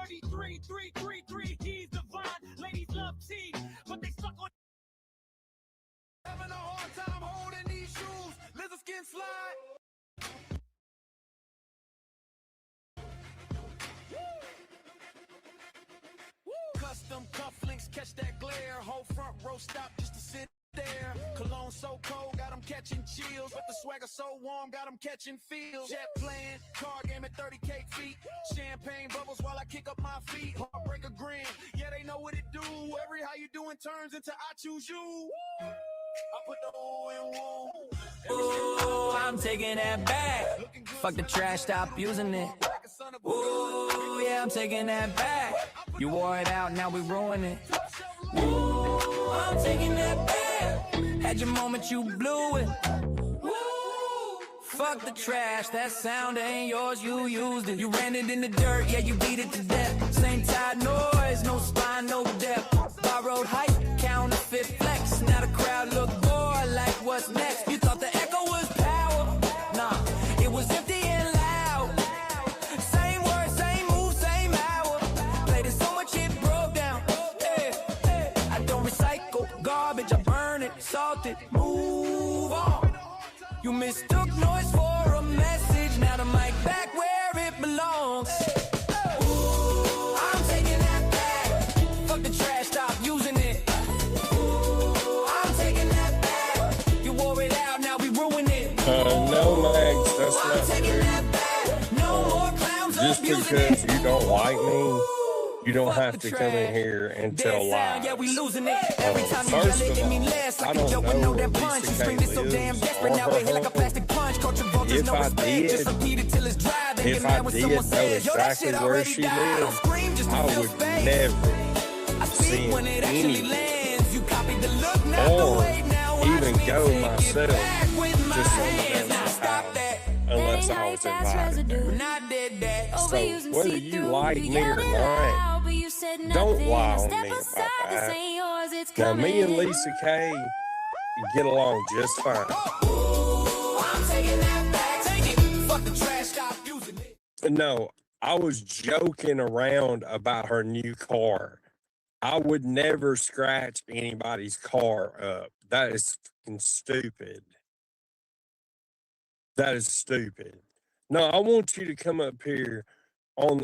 3333, he's divine. Ladies love tea, but they stuck on. Having a hard time holding these shoes. Leather skin slide. Custom cufflinks, catch that glare. Whole front row stop just to sit there. Cologne so cold, got them catching chills. But the swagger so warm, got them catching feels. Jet plane, car game at 30K feet. Champagne bubbles while I kick up my feet. Heartbreaker grin, yeah, they know what it do. Every how you doing turns into I choose you. I put the O in woo. Ooh, I'm taking that back. Fuck the trash, stop using it. Ooh, yeah, I'm taking that back. You wore it out, now we ruin it. Ooh, I'm taking that back. Had your moment, you blew it. Ooh, fuck the trash, that sound ain't yours, you used it. You ran it in the dirt, yeah, you beat it to death. Same tide noise, no spine, no depth. Borrowed hype, counterfeit flex. Now the crowd look bored, like what's next? You thought the echo was power? Nah, it was empty and loud. Same words, same move, same hour. Played it so much it broke down. Hey, hey. I don't recycle garbage, I burn it, salt it, move on. You mistook noise for a message. Now the mic back where it belongs. Ooh, I'm taking that back. Fuck the trash, stop using it. Ooh, I'm taking that back. You wore it out, now we ruin it. No, Max, that's I'm not taking true. that back. No more clowns Just abusing because it. you don't like me, you don't Fuck have the to come in trash. here and Dead tell sound, yeah, lies. we losing it. Every time you yell First it, of it mean all, less. I Like a don't joke with no know damn where punch. You Lisa screamed it so Kay damn lives desperate. or Now her it hit like a home. plastic punch. Culture vultures, If no I respect. Just did, repeat it till it's dry. Then if get I mad when did someone know says, yo, that exactly shit where already she died. I don't lived, scream just to I fill would space. never I speak send when it actually anything lands. You copied the look, not the or way. Now watch even me go take it myself back with my to someone hands. Now else's stop house that. unless I was invited there. When I did that, So whether you like me or not, don't lie on me about that. Now me and Lisa Kay get along just fine. ooh, I'm taking that back. Take it. Fuck the trash, stop using it. No, I was joking around about her new car. I would never scratch anybody's car up. That is fucking stupid. That is stupid. No, I want you to come up here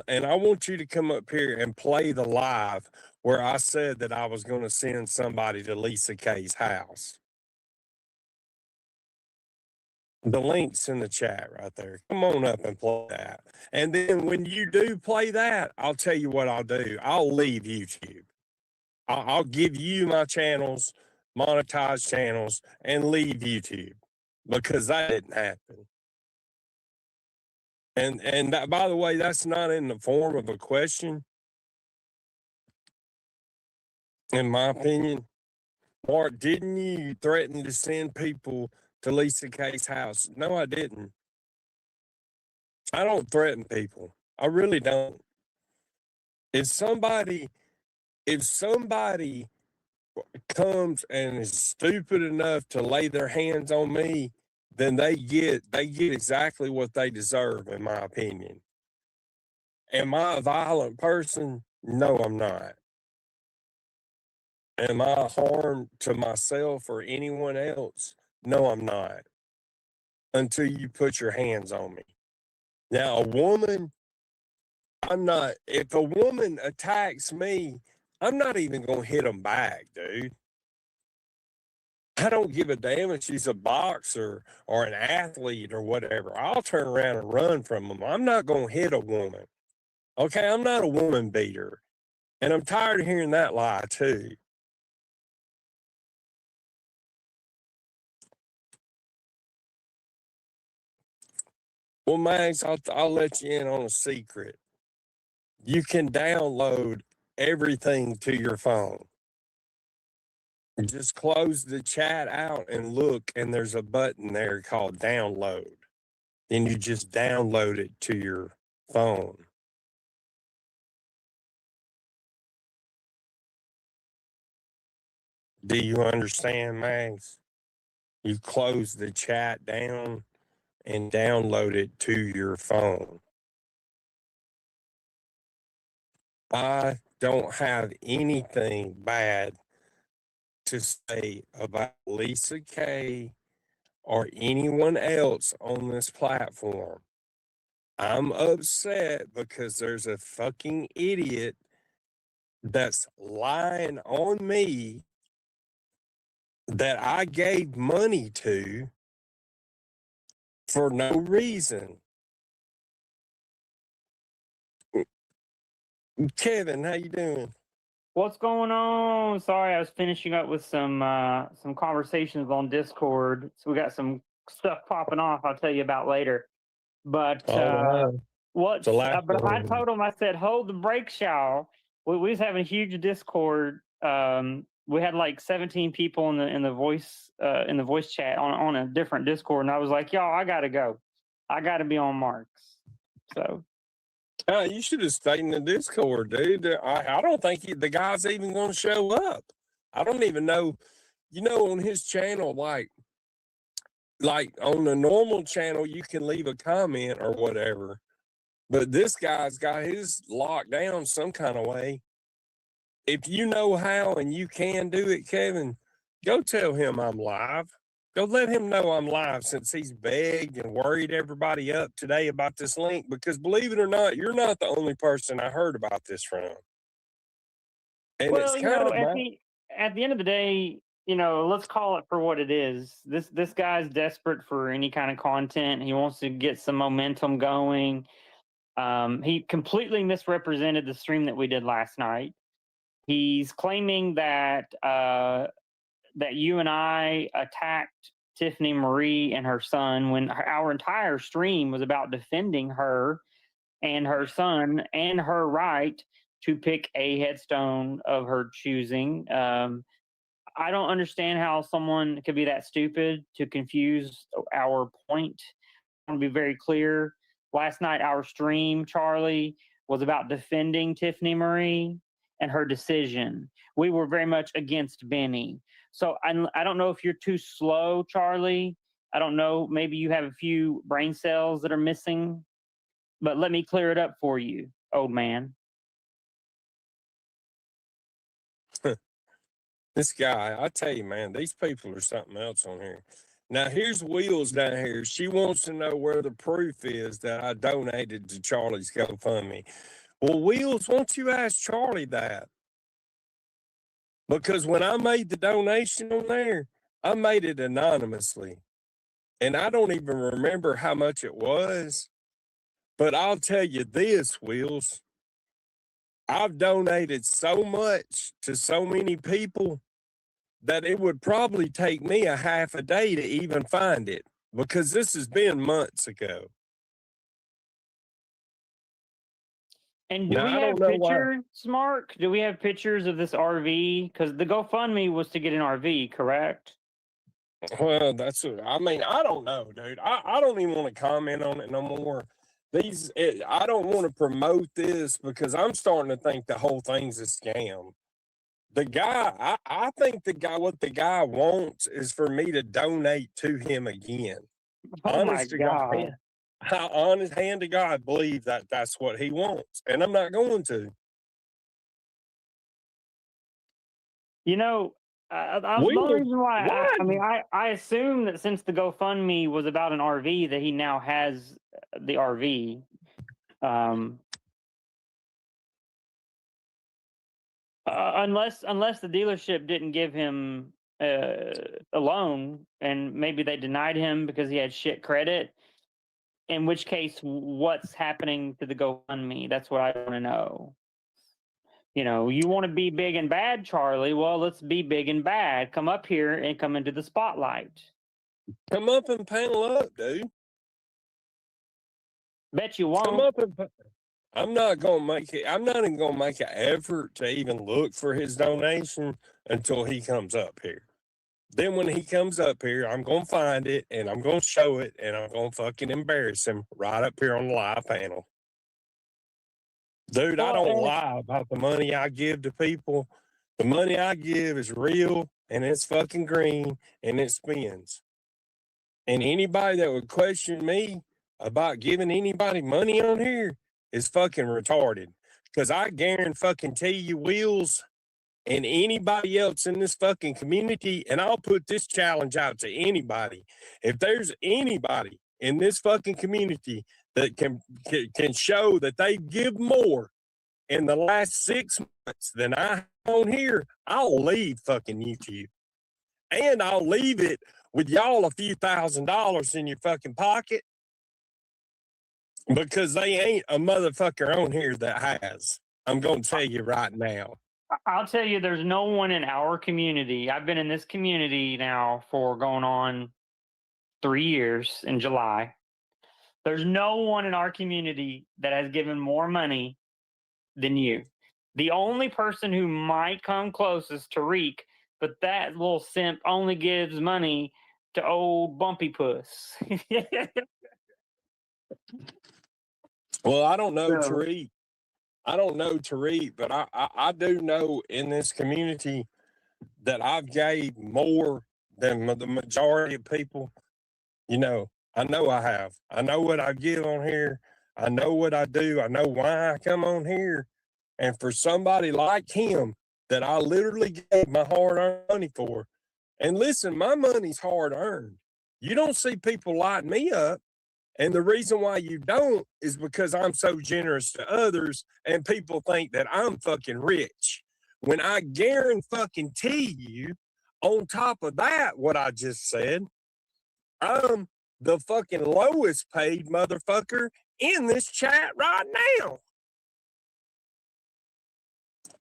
and I want you to come up here and play the live where I said that I was going to send somebody to Lisa Kay's house. The link's in the chat right there. Come on up and play that. And then when you do play that, I'll tell you what I'll do. I'll leave YouTube. I'll give you my channels, monetized channels, and leave YouTube because that didn't happen. And that, by the way, that's not in the form of a question, in my opinion. Mark, didn't you threaten to send people to Lisa Kay's house? No, I didn't. I don't threaten people. I really don't. If somebody comes and is stupid enough to lay their hands on me, then they get exactly what they deserve, in my opinion. Am I a violent person? No, I'm not. Am I a harm to myself or anyone else? No, I'm not. Until you put your hands on me. Now, a woman, if a woman attacks me, I'm not even going to hit them back, dude. I don't give a damn if she's a boxer or an athlete or whatever. I'll turn around and run from them. I'm not going to hit a woman. Okay, I'm not a woman beater. And I'm tired of hearing that lie too. Well, Max, I'll let you in on a secret. You can download everything to your phone. Just close the chat out and look, and there's a button there called download. Then you just download it to your phone. Do you understand, Max? You close the chat down and download it to your phone. I don't have anything bad to say about Lisa Kay or anyone else on this platform. I'm upset because there's a fucking idiot that's lying on me that I gave money to for no reason. Kevin, how you doing? What's going on? Sorry, I was finishing up with some conversations on Discord. So we got some stuff popping off. I'll tell you about later. But Oh, what's the last but I one. told him, I said, hold the brake, y'all. We was having a huge Discord. We had like 17 people in the voice chat on a different Discord, and I was like, y'all, I gotta go. I gotta be on Marks. So You should have stayed in the Discord, dude. I don't think the guy's even going to show up. I don't even know. You know, on his channel, like on the normal channel, you can leave a comment or whatever. But this guy's got his locked down some kind of way. If you know how and you can do it, Kevin, go tell him I'm live. Go let him know I'm live, since he's begged and worried everybody up today about this link, because believe it or not, you're not the only person I heard about this from. And well, it's you kind know, of at the end of the day, you know, let's call it for what it is. This guy's desperate for any kind of content. He wants to get some momentum going. He completely misrepresented the stream that we did last night. He's claiming that that you and I attacked Tiffany Marie and her son when our entire stream was about defending her and her son and her right to pick a headstone of her choosing. I don't understand how someone could be that stupid to confuse our point. I want to be very clear. Last night, our stream, Charlie, was about defending Tiffany Marie and her decision. We were very much against Benny. So I don't know if you're too slow, Charlie. I don't know. Maybe you have a few brain cells that are missing. But let me clear it up for you, old man. this guy. I tell you, man, these people are something else on here. Now, here's Wheels down here. She wants to know where the proof is that I donated to Charlie's GoFundMe. Well, Wheels, won't you ask Charlie that? Because when I made the donation on there, I made it anonymously. And I don't even remember how much it was. But I'll tell you this, Wheels. I've donated so much to so many people that it would probably take me a half a day to even find it, because this has been months ago. And do we have pictures, Mark? Do we have pictures of this RV? Because the GoFundMe was to get an RV, correct? Well, I mean, I don't know, dude. I don't even want to comment on it no more. I don't want to promote this because I'm starting to think the whole thing's a scam. The guy, I think what the guy wants is for me to donate to him again. Oh my God. I honest hand to God believe that that's what he wants, and I'm not going to. You know, the only reason why I assume that since the GoFundMe was about an RV, that he now has the RV. Unless the dealership didn't give him a loan, and maybe they denied him because he had shit credit. In which case, what's happening to the GoFundMe? That's what I want to know. You know, you want to be big and bad, Charlie. Well, let's be big and bad. Come up here and come into the spotlight. Come up and panel up, dude. Bet you won't. Come up and I'm not even going to make an effort to even look for his donation until he comes up here. Then when he comes up here, I'm going to find it, and I'm going to show it, and I'm going to fucking embarrass him right up here on the live panel. Dude, I don't lie about the money I give to people. The money I give is real, and it's fucking green, and it spins. And anybody that would question me about giving anybody money on here is fucking retarded. Because I guarantee you, Wheels, and anybody else in this fucking community, and I'll put this challenge out to anybody. If there's anybody in this fucking community that can show that they give more in the last 6 months than I have on here, I'll leave fucking YouTube. And I'll leave it with y'all a few $1,000s in your fucking pocket, because they ain't a motherfucker on here that has. I'm going to tell you right now. I'll tell you, there's no one in our community. I've been in this community now for going on 3 years in July. There's no one in our community that has given more money than you. The only person who might come closest to Reek, but that little simp only gives money to old Bumpy Puss. Well, I don't know Tariq. I don't know Tariq, but I do know in this community that I've gave more than the majority of people. You know I have. I know what I give on here. I know what I do. I know why I come on here. And for somebody like him that I literally gave my hard-earned money for, and listen, my money's hard-earned. You don't see people light me up. And the reason why you don't is because I'm so generous to others and people think that I'm fucking rich. When I guarantee you, on top of that, what I just said, I'm the fucking lowest paid motherfucker in this chat right now.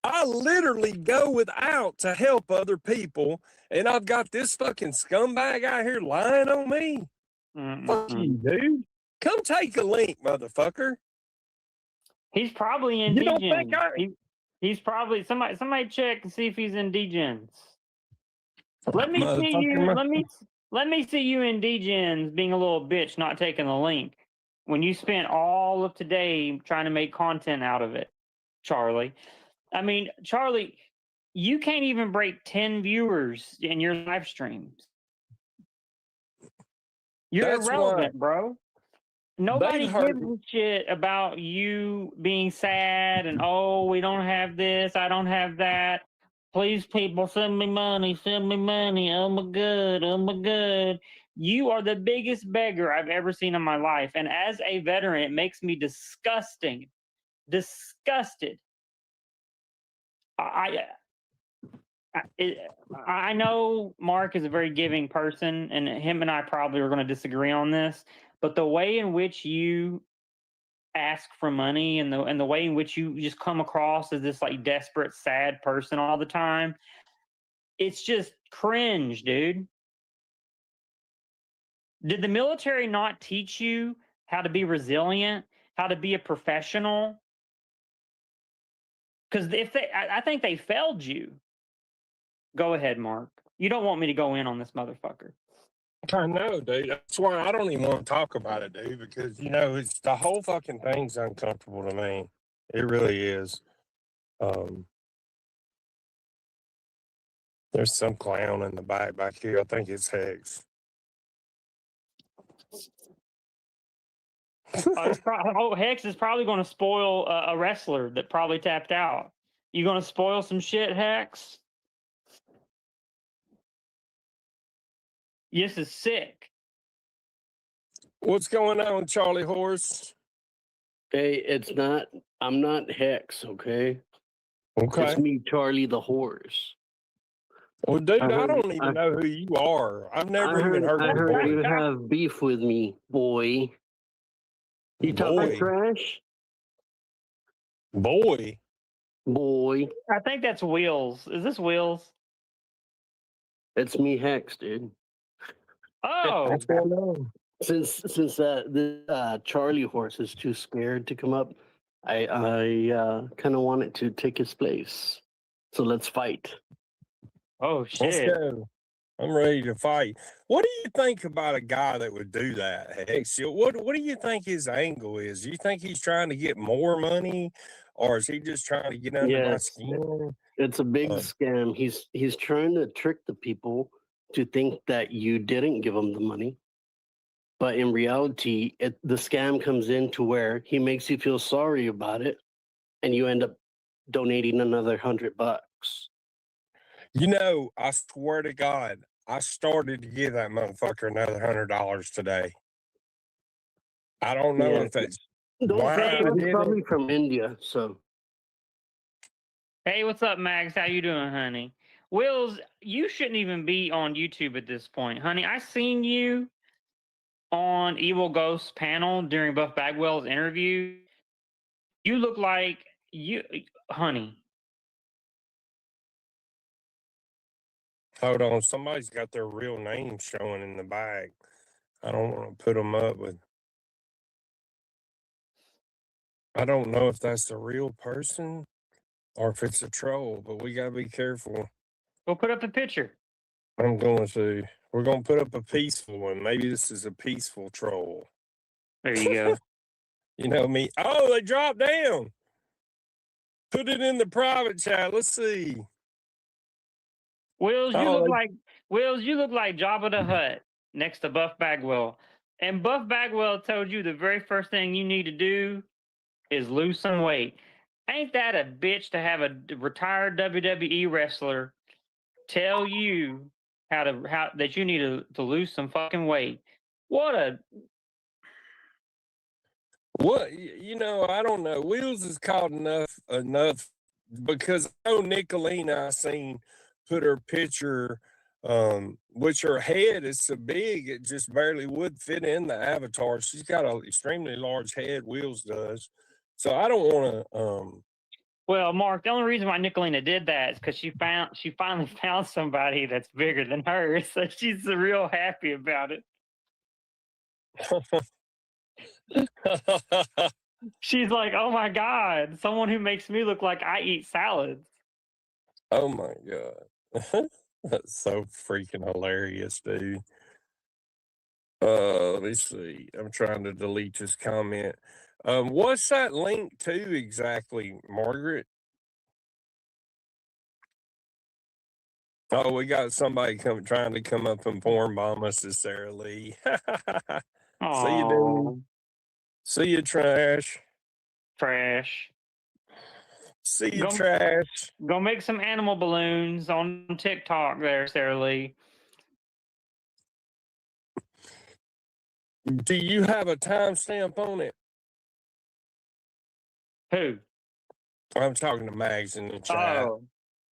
I literally go without to help other people, and I've got this fucking scumbag out here lying on me. Fuck you, dude. Come take a link, motherfucker. He's probably in Degens. He's probably somebody check and see if he's in Degens. Let me see you. Let me see you in Degens being a little bitch, not taking the link when you spent all of today trying to make content out of it, Charlie. I mean, Charlie, you can't even break 10 viewers in your live streams. You're irrelevant, bro. Nobody gives a shit about you being sad and, oh, we don't have this, I don't have that. Please, people, send me money, oh my God. You are the biggest beggar I've ever seen in my life. And as a veteran, it makes me disgusted. I know Mark is a very giving person, and him and I probably are going to disagree on this, but the way in which you ask for money and the way in which you just come across as this like desperate, sad person all the time, it's just cringe, dude. Did the military not teach you how to be resilient, how to be a professional? Because I think they failed you. Go ahead, Mark. You don't want me to go in on this motherfucker. I know, dude. That's why I don't even want to talk about it, dude, because, you know, it's the whole fucking thing's uncomfortable to me. It really is. There's some clown in the back here. I think it's Hex. Hex is probably going to spoil a wrestler that probably tapped out. You going to spoil some shit, Hex? This is sick. What's going on, Charlie Horse? Hey, I'm not Hex, okay? Okay. It's me, Charlie the Horse. Well, dude, I don't even know who you are. I've never even heard I of heard you. you have beef with me, boy. You talking trash? Boy. I think that's Wheels. Is this Wheels? It's me, Hex, dude. Oh. What's going on? Since the Charlie Horse is too scared to come up, I kind of wanted to take his place. So let's fight. Oh shit! Let's go. I'm ready to fight. What do you think about a guy that would do that, Hex? What do you think his angle is? Do you think he's trying to get more money, or is he just trying to get under my skin? It's a big scam. He's trying to trick the people to think that you didn't give him the money. But in reality, the scam comes in to where he makes you feel sorry about it. and you end up donating another $100. You know, I swear to God, I started to give that motherfucker another $100 today. I don't know Yeah. if that's Don't why trust I it. It's did it. probably from India. So Hey, what's up, Max? How you doing, honey? Wills, you shouldn't even be on YouTube at this point, honey. I seen you on Evil Ghost's panel during Buff Bagwell's interview. You look like you, honey. Hold on, somebody's got their real name showing in the bag. I don't want to put them up with. I don't know if that's the real person or if it's a troll, but we gotta be careful. Go put up a picture. I'm going to. We're gonna put up a peaceful one. Maybe this is a peaceful troll. There you go. You know me. Oh, they dropped down. Put it in the private chat. Let's see. Wills, Oh, you look like Jabba the Hutt next to Buff Bagwell. And Buff Bagwell told you the very first thing you need to do is lose some weight. Ain't that a bitch to have a retired WWE wrestler tell you how that you need to lose some fucking weight? What you know, I don't know. Wheels is caught enough because I know Nicolina I seen put her picture, which her head is so big it just barely would fit in the avatar. She's got an extremely large head, Wheels does. So I don't want to Well, Mark, the only reason why Nicolina did that is because she finally found somebody that's bigger than her. So she's real happy about it. She's like, oh my God, someone who makes me look like I eat salads. Oh my God. That's so freaking hilarious, dude. Let me see. I'm trying to delete this comment. What's that link to exactly, Margaret? Oh, we got somebody trying to come up and form bomb us to Sarah Lee. See you, dude. See you, trash. Trash. See you, trash. Go make some animal balloons on TikTok there, Sarah Lee. Do you have a timestamp on it? Who? I'm talking to Mags in the chat. Oh.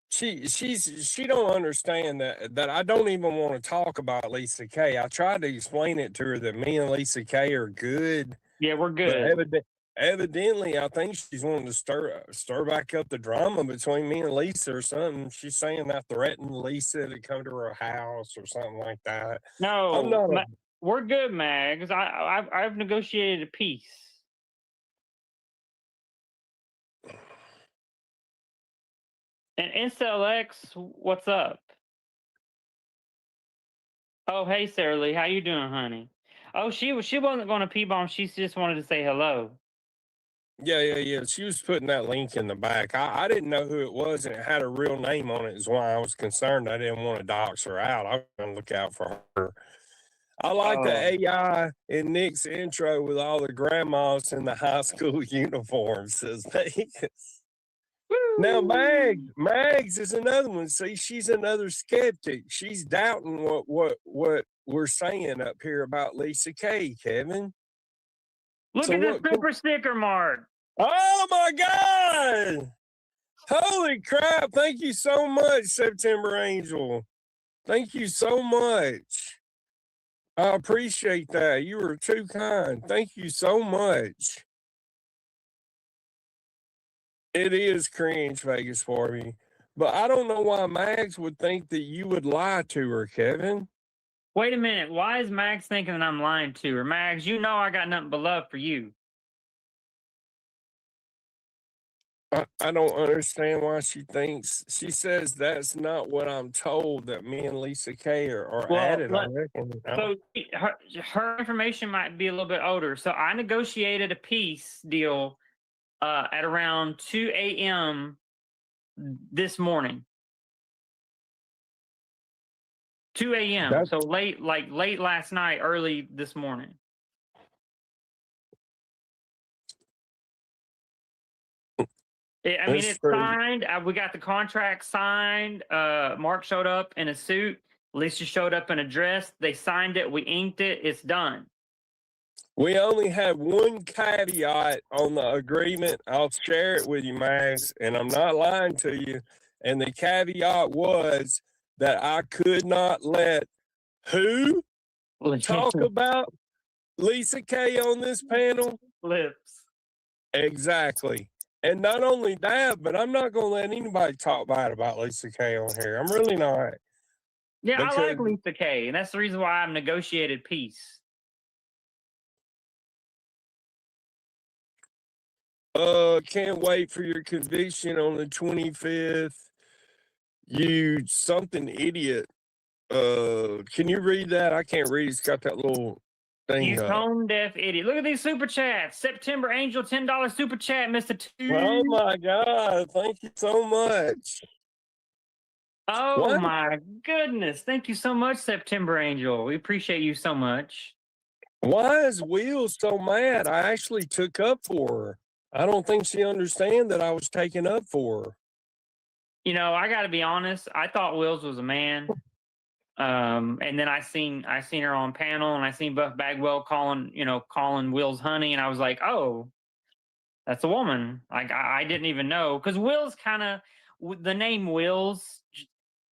She don't understand that I don't even want to talk about Lisa K. I tried to explain it to her that me and Lisa K are good. Yeah, we're good. But evidently, I think she's wanting to stir back up the drama between me and Lisa or something. She's saying I threatened Lisa to come to her house or something like that. No, we're good, Mags. I've negotiated a peace. And IncelX, what's up? Oh, hey, Sarah Lee, how you doing, honey? Oh, she wasn't going to P-bomb. She just wanted to say hello. Yeah. She was putting that link in the back. I didn't know who it was, and it had a real name on it. Is why I was concerned. I didn't want to dox her out. I was going to look out for her. I like the AI in Nick's intro with all the grandmas in the high school uniforms, says Vegas. Now, Mags is another one. See, she's another skeptic. She's doubting what we're saying up here about Lisa K, Kevin. Look at this super sticker, Mark. Oh, my God. Holy crap. Thank you so much, September Angel. Thank you so much. I appreciate that. You were too kind. Thank you so much. It is cringe, Vegas, for me. But I don't know why Mags would think that you would lie to her, Kevin. Wait a minute. Why is Mags thinking that I'm lying to her? Mags, you know I got nothing but love for you. I don't understand why she thinks. She says that's not what I'm told, that me and Lisa K are added, I reckon. So her information might be a little bit older. So I negotiated a peace deal at around 2 a.m. this morning. 2 a.m. So late last night, early this morning. I mean, That's it's true. signed. We got the contract signed. Mark showed up in a suit. Lisa showed up in a dress. They signed it. We inked it. It's done. We only have one caveat on the agreement. I'll share it with you, Max, and I'm not lying to you. And the caveat was that I could not let who talk about Lisa K on this panel? Lips. Exactly. And not only that, but I'm not going to let anybody talk bad about Lisa K on here. I'm really not. Yeah, I like Because Lisa K, and that's the reason why I've negotiated peace. can't wait for your conviction on the 25th. You something idiot. Can you read that? I can't read. It's got that little thing You up. tone deaf idiot. Look at these super chats. September Angel, $10 super chat, Mr. Two. Oh my God. Thank you so much. Oh What? my goodness. Thank you so much, September Angel. We appreciate you so much. Why is Will so mad? I actually took up for her. I don't think she understands that I was taking up for her. You know, I got to be honest. I thought Wills was a man, and then I seen her on panel, and I seen Buff Bagwell calling Wills honey, and I was like, oh, that's a woman. Like I didn't even know, because Wills kind of the name Wills.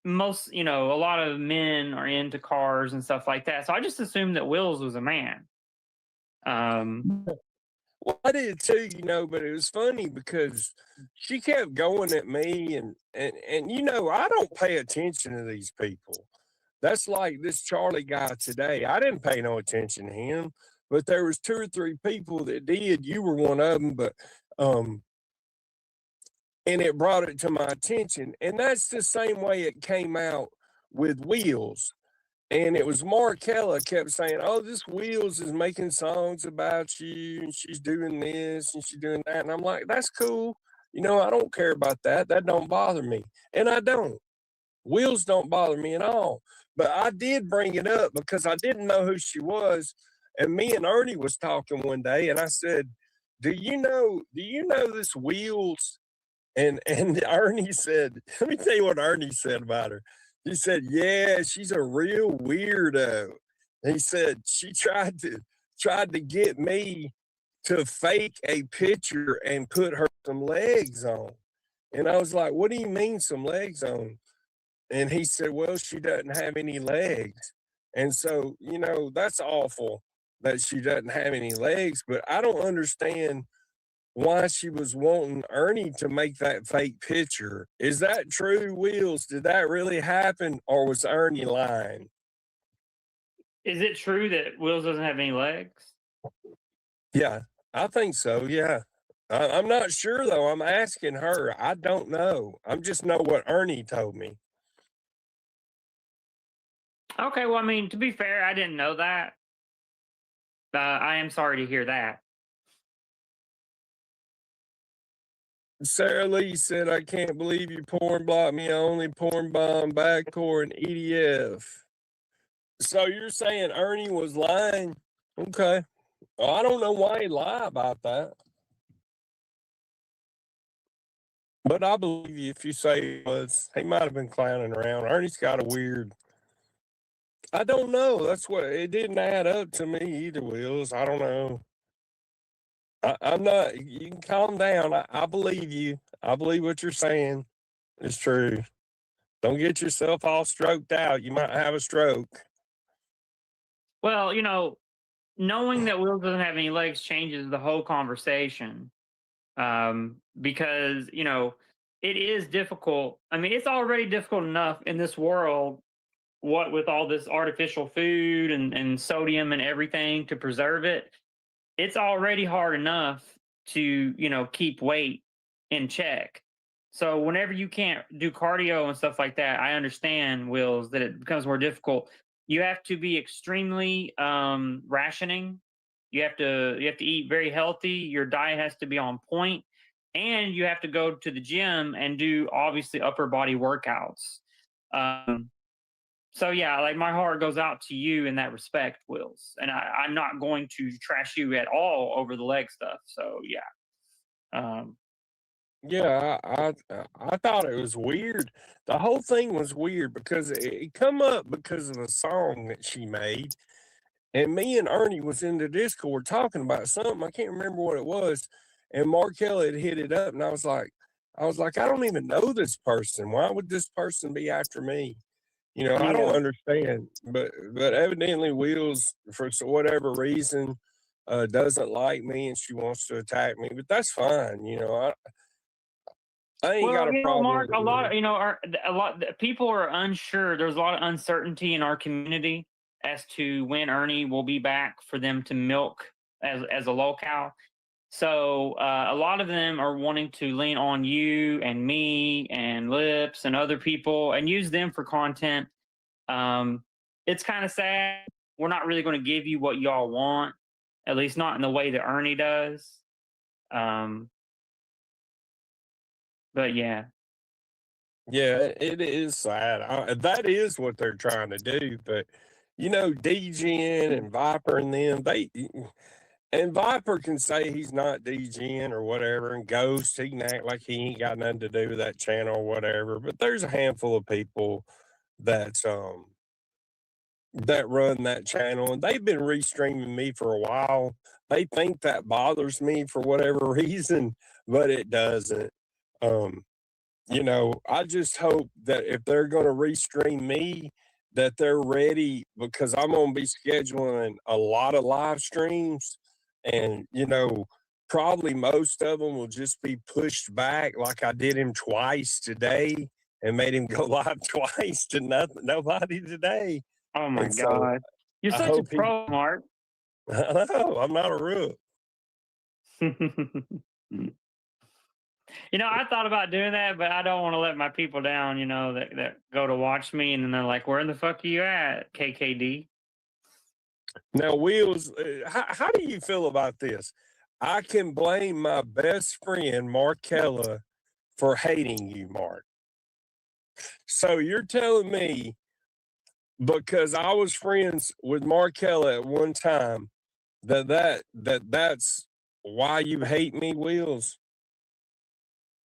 Most, a lot of men are into cars and stuff like that, so I just assumed that Wills was a man. Well, I did too, but it was funny because she kept going at me and I don't pay attention to these people. That's like this Charlie guy today. I didn't pay no attention to him, but there was 2 or 3 people that did. You were one of them, but and it brought it to my attention. And that's the same way it came out with Wheels. And it was Markella kept saying, oh, this Wheels is making songs about you, and she's doing this, and she's doing that. And I'm like, that's cool. I don't care about that. That don't bother me. And I don't. Wheels don't bother me at all. But I did bring it up because I didn't know who she was. And me and Ernie was talking one day, and I said, do you know this Wheels? And Ernie said, let me tell you what Ernie said about her. He said, yeah, she's a real weirdo. He said she tried to get me to fake a picture and put her some legs on. And I was like, what do you mean some legs on? And he said, well, she doesn't have any legs. And so, that's awful that she doesn't have any legs, but I don't understand why she was wanting Ernie to make that fake picture. Is that true, Wheels? Did that really happen, or was Ernie lying? Is it true that Wills doesn't have any legs? Yeah, I think so. Yeah. I'm not sure, though. I'm asking her. I don't know. I just know what Ernie told me. Okay, well, I mean, to be fair, I didn't know that. I am sorry to hear that. Sarah Lee said, I can't believe you porn blocked me. I only porn bomb backcore and EDF. So you're saying Ernie was lying? Okay. Well, I don't know why he'd lie about that. But I believe you if you say he was. He might have been clowning around. Ernie's got a weird. I don't know. That's what it didn't add up to me either, Wills. I don't know. I'm not. You can calm down. I believe you. I believe what you're saying is true. Don't get yourself all stroked out. You might have a stroke. Well, knowing that Will doesn't have any legs changes the whole conversation, because it is difficult. I mean, it's already difficult enough in this world, what with all this artificial food and sodium and everything to preserve it. It's already hard enough to keep weight in check. So whenever you can't do cardio and stuff like that, I understand, Wills, that it becomes more difficult. You have to be extremely rationing. You have to eat very healthy. Your diet has to be on point, and you have to go to the gym and do obviously upper body workouts. So yeah, like my heart goes out to you in that respect, Wills, and I'm not going to trash you at all over the leg stuff. So yeah. Yeah, I thought it was weird. The whole thing was weird because it come up because of a song that she made, and me and Ernie was in the Discord talking about something. I can't remember what it was, and Markel had hit it up, and I was like, I don't even know this person. Why would this person be after me? I don't Yeah. understand. But evidently, Wheels for whatever reason doesn't like me, and she wants to attack me. But that's fine. I ain't got Well, a problem Mark, with a lot it. of people are unsure. There's a lot of uncertainty in our community as to when Ernie will be back for them to milk as a locale. So a lot of them are wanting to lean on you and me and Lips and other people and use them for content. It's kind of sad. We're not really going to give you what y'all want, at least not in the way that Ernie does. Um, but yeah. Yeah, it is sad. That is what they're trying to do. But DGN and Viper and them, and Viper can say he's not DGN or whatever, and Ghost he can act like he ain't got nothing to do with that channel or whatever. But there's a handful of people that's that run that channel, and they've been restreaming me for a while. They think that bothers me for whatever reason, but it doesn't. Um, I just hope that if they're going to restream me, that they're ready because I'm going to be scheduling a lot of live streams, and probably most of them will just be pushed back, like I did him twice today and made him go live twice to nobody today. Oh my And so God. You're I such a hope he. pro, Mark. I know I'm not a rook. I thought about doing that, but I don't want to let my people down, that go to watch me and then they're like, where in the fuck are you at, KKD? Now, Wheels, how do you feel about this? I can blame my best friend, Markella, for hating you, Mark. So you're telling me because I was friends with Markella at one time that's why you hate me, Wheels?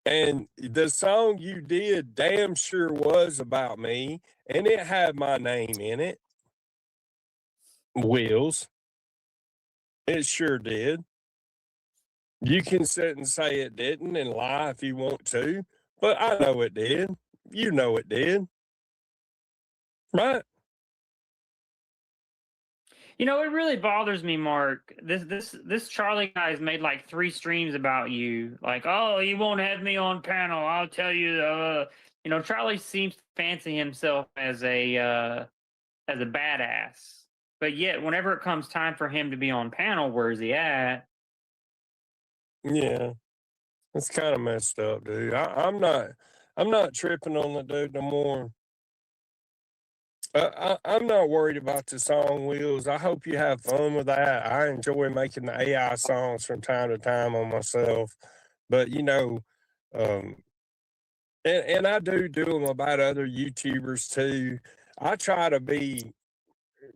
And the song you did damn sure was about me, and it had my name in it. Wheels. It sure did. You can sit and say it didn't and lie if you want to, but I know it did. You know it did. Right? It really bothers me, Mark. This Charlie guy has made like 3 streams about you. Like, oh, you won't have me on panel. I'll tell you. Charlie seems to fancy himself as a badass, but yet whenever it comes time for him to be on panel, where's he at? Yeah. It's kind of messed up, dude. I'm not tripping on the dude no more. I'm not worried about the song, Wheels. I hope you have fun with that. I enjoy making the AI songs from time to time on myself, but um, and I do them about other YouTubers too. I try to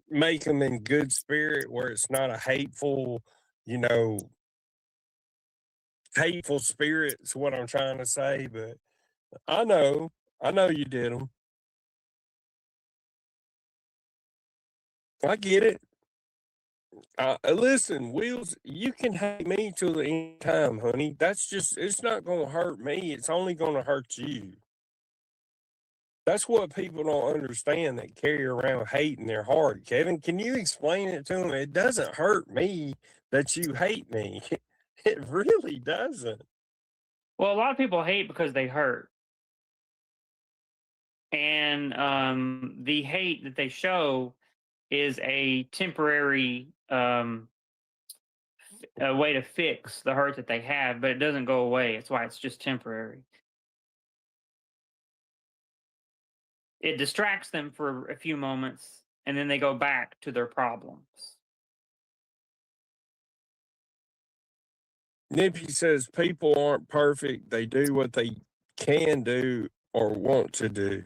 make them in good spirit where it's not a you know, hateful spirit is what I'm trying to say. But I know you did them. I get it. Listen, Wheels, you can hate me till the end time, honey. It's not going to hurt me. It's only going to hurt you. That's what people don't understand that carry around hate in their heart. Kevin, can you explain it to them? It doesn't hurt me that you hate me. It really doesn't. Well, a lot of people hate because they hurt. And the hate that they show is a temporary a way to fix the hurt that they have, but it doesn't go away. That's why it's just temporary. It distracts them for a few moments, and then they go back to their problems. Nippy says people aren't perfect. They do what they can do or want to do.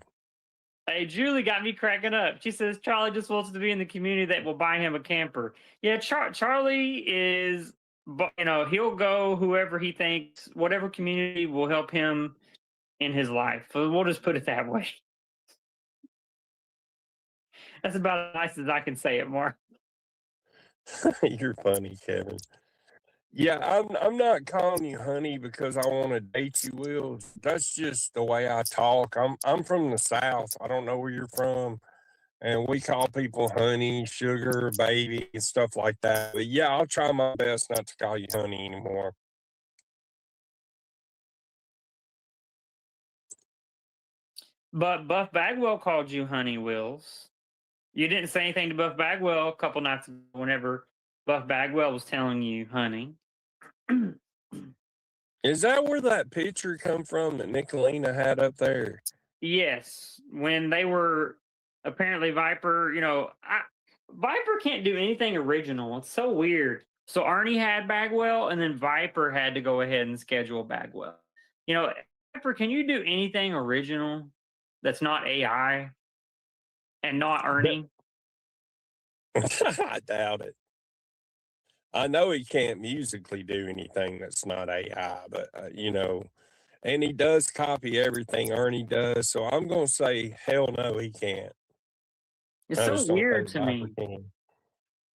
Hey, Julie got me cracking up. She says Charlie just wants to be in the community that will buy him a camper. Yeah, Charlie is but he'll go whoever he thinks, whatever community will help him in his life. So we'll just put it that way. That's about as nice as I can say it, Mark. You're funny, Kevin. Yeah, I'm not calling you honey because I want to date you, Will. That's just the way I talk. I'm from the South. I don't know where you're from. And we call people honey, sugar, baby, and stuff like that. But yeah, I'll try my best not to call you honey anymore. But Buff Bagwell called you honey, Wills. You didn't say anything to Buff Bagwell a couple nights ago whenever Buff Bagwell was telling you honey. Is that where that picture come from that Nicolina had up there? Yes, when they were apparently Viper, Viper can't do anything original. It's so weird. So Arnie had Bagwell, and then Viper had to go ahead and schedule Bagwell. Viper, can you do anything original that's not AI and not Ernie? I doubt it. I know he can't musically do anything that's not AI, but and he does copy everything Ernie does. So I'm gonna say, hell no, he can't. It's so weird to me.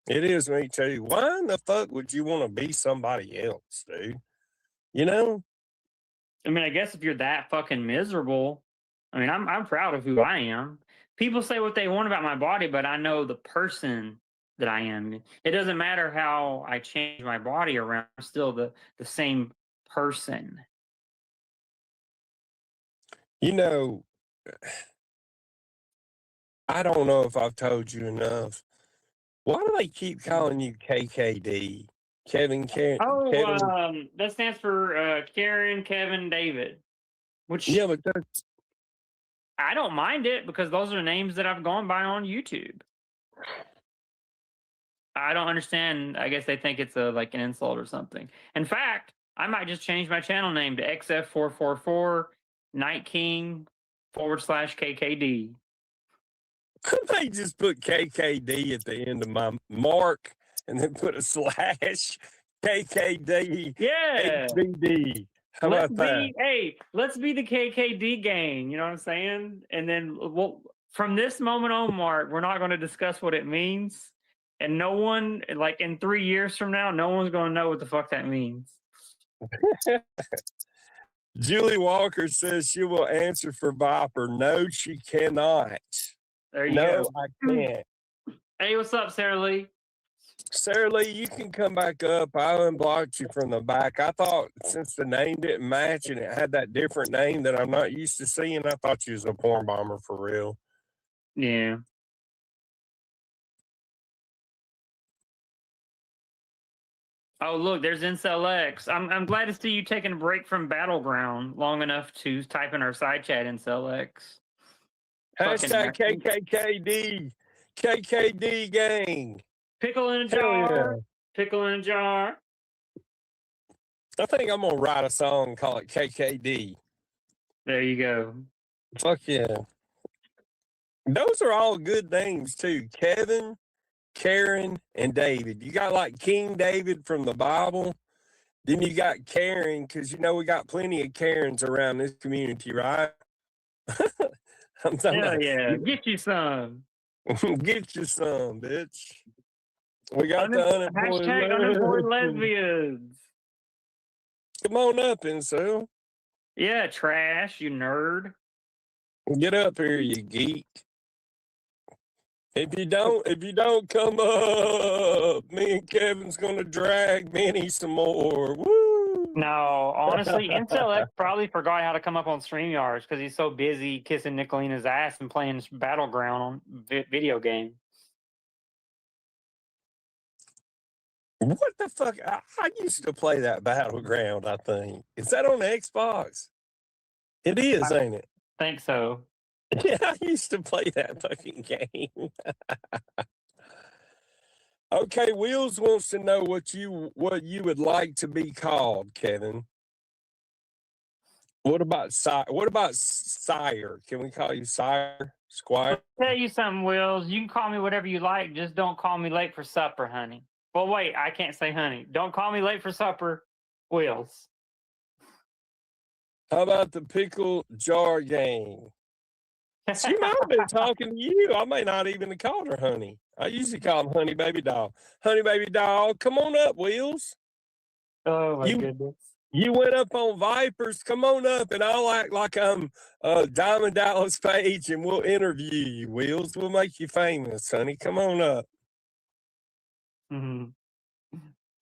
It is me too. Why in the fuck would you want to be somebody else, dude? I mean, I guess if you're that fucking miserable, I'm proud of who I am. People say what they want about my body, but I know the person that I am. It doesn't matter how I change my body around. I'm still the same person. I don't know if I've told you enough. Why do they keep calling you KKD? Kevin. That stands for Karen, Kevin, David. Which but I don't mind it because those are the names that I've gone by on YouTube. I don't understand. I guess they think it's like an insult or something. In fact, I might just change my channel name to XF444 Night King /KKD. They just put KKD at the end of my mark and then put a slash KKD. Yeah. HBD. How about that? Hey, let's be the KKD gang. You know what I'm saying? And then from this moment on, Mark, we're not going to discuss what it means. And no one, like in 3 years from now, no one's going to know what the fuck that means. Julie Walker says she will answer for Viper. No, she cannot. There you go. I can't. Hey, what's up, Sarah Lee? Sarah Lee, you can come back up. I unblocked you from the back. I thought since the name didn't match and it had that different name that I'm not used to seeing, I thought you was a porn bomber for real. Yeah. Oh, look, there's Incel X. I'm glad to see you taking a break from Battleground long enough to type in our side chat, Incel X. Hashtag KKKD. KKD gang. Pickle in a jar. Yeah. Pickle in a jar. I think I'm going to write a song and call it KKD. There you go. Fuck yeah. Those are all good names, too. Kevin, Karen, and David. You got like King David from the Bible. Then you got Karen, because we got plenty of Karens around this community, right? Yeah. Get you some. Get you some, bitch. We got the unemployed lesbians. Come on up, Incel. Yeah, trash, you nerd. Get up here, you geek. If you don't come up, me and Kevin's gonna drag Minnie some more. Woo! No, honestly, Intel X probably forgot how to come up on StreamYards because he's so busy kissing Nicolina's ass and playing Battleground on video game. What the fuck? I used to play that Battleground, I think. Is that on the Xbox? It is, ain't it? I think so. Yeah, I used to play that fucking game. Okay, Wheels wants to know what you would like to be called, Kevin. What about Sire? Can we call you Sire? Squire? I'll tell you something, Wills. You can call me whatever you like. Just don't call me late for supper, honey. Well, wait, I can't say honey. Don't call me late for supper, Wheels. How about the pickle jar gang? She might have been talking to you. I may not even have called her honey. I usually call him honey baby doll. Honey baby doll, come on up, Wheels. Oh my goodness. You went up on Vipers. Come on up, and I'll act like I'm Diamond Dallas Page, and we'll interview you, Wheels. We'll make you famous, honey. Come on up. Mm-hmm.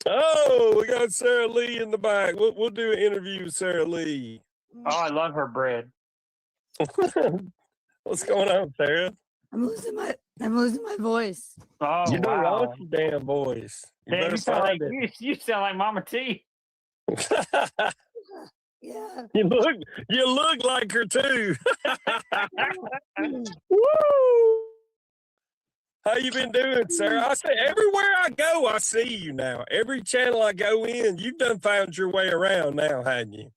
Oh, we got Sarah Lee in the back. We'll do an interview with Sarah Lee. Oh, I love her bread. What's going on, Sarah? I'm losing my voice. Oh, You don't wow. lost your damn voice. You Damn, better you sound like find it. you sound like Mama T. Yeah. You look like her too. Woo! How you been doing, Sarah? I say everywhere I go, I see you now. Every channel I go in, you've done found your way around now, hadn't you?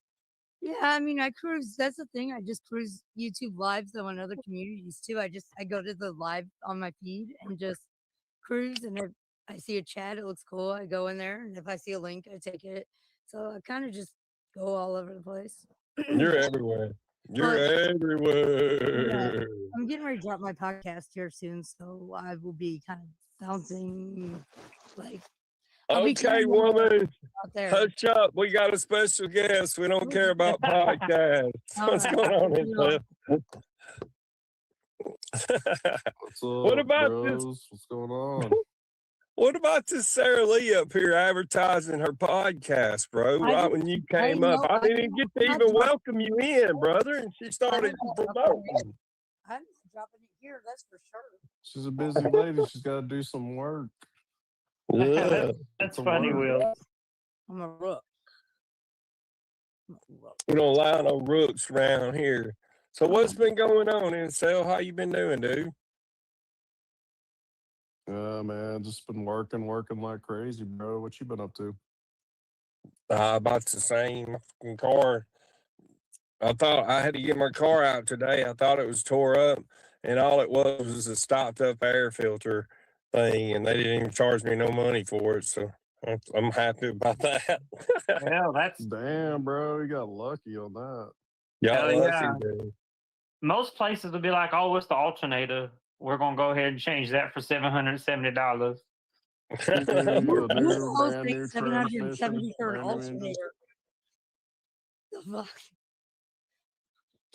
Yeah, I mean, I cruise. That's the thing. I just cruise YouTube lives on other communities too. I go to the live on my feed and just cruise. And if I see a chat, it looks cool, I go in there. And if I see a link, I take it. So I kind of just go all over the place. You're everywhere. You're everywhere. I'm getting ready to drop my podcast here soon, so I will be kind of bouncing like. Okay, woman. Out there. Hush up. We got a special guest. We don't care about podcasts. What's going on in there? What's up, What about bros? this? What's going on? What about this Sarah Lee up here advertising her podcast, bro? Right when you came up, I didn't even get to even welcome you in, brother. And she started promoting. I'm not dropping it here, that's for sure. She's a busy lady. She's got to do some work. Yeah. That's funny, Will. I'm a rook. We don't allow no rooks around here. So what's been going on, Incel? How you been doing, dude? Yeah, man, just been working like crazy, bro. What you been up to? About the same fucking car. I thought I had to get my car out today. I thought it was tore up, and all it was a stopped up air filter thing, and they didn't even charge me no money for it. So I'm happy about that. Well, that's Damn, bro, you got lucky on that. Y'all Hell lucky, yeah. dude. most places will be like, "Oh, it's the alternator. We're gonna go ahead and change that for $770." Brand new $770 transmission, for an brand new engine. alternator. The fuck?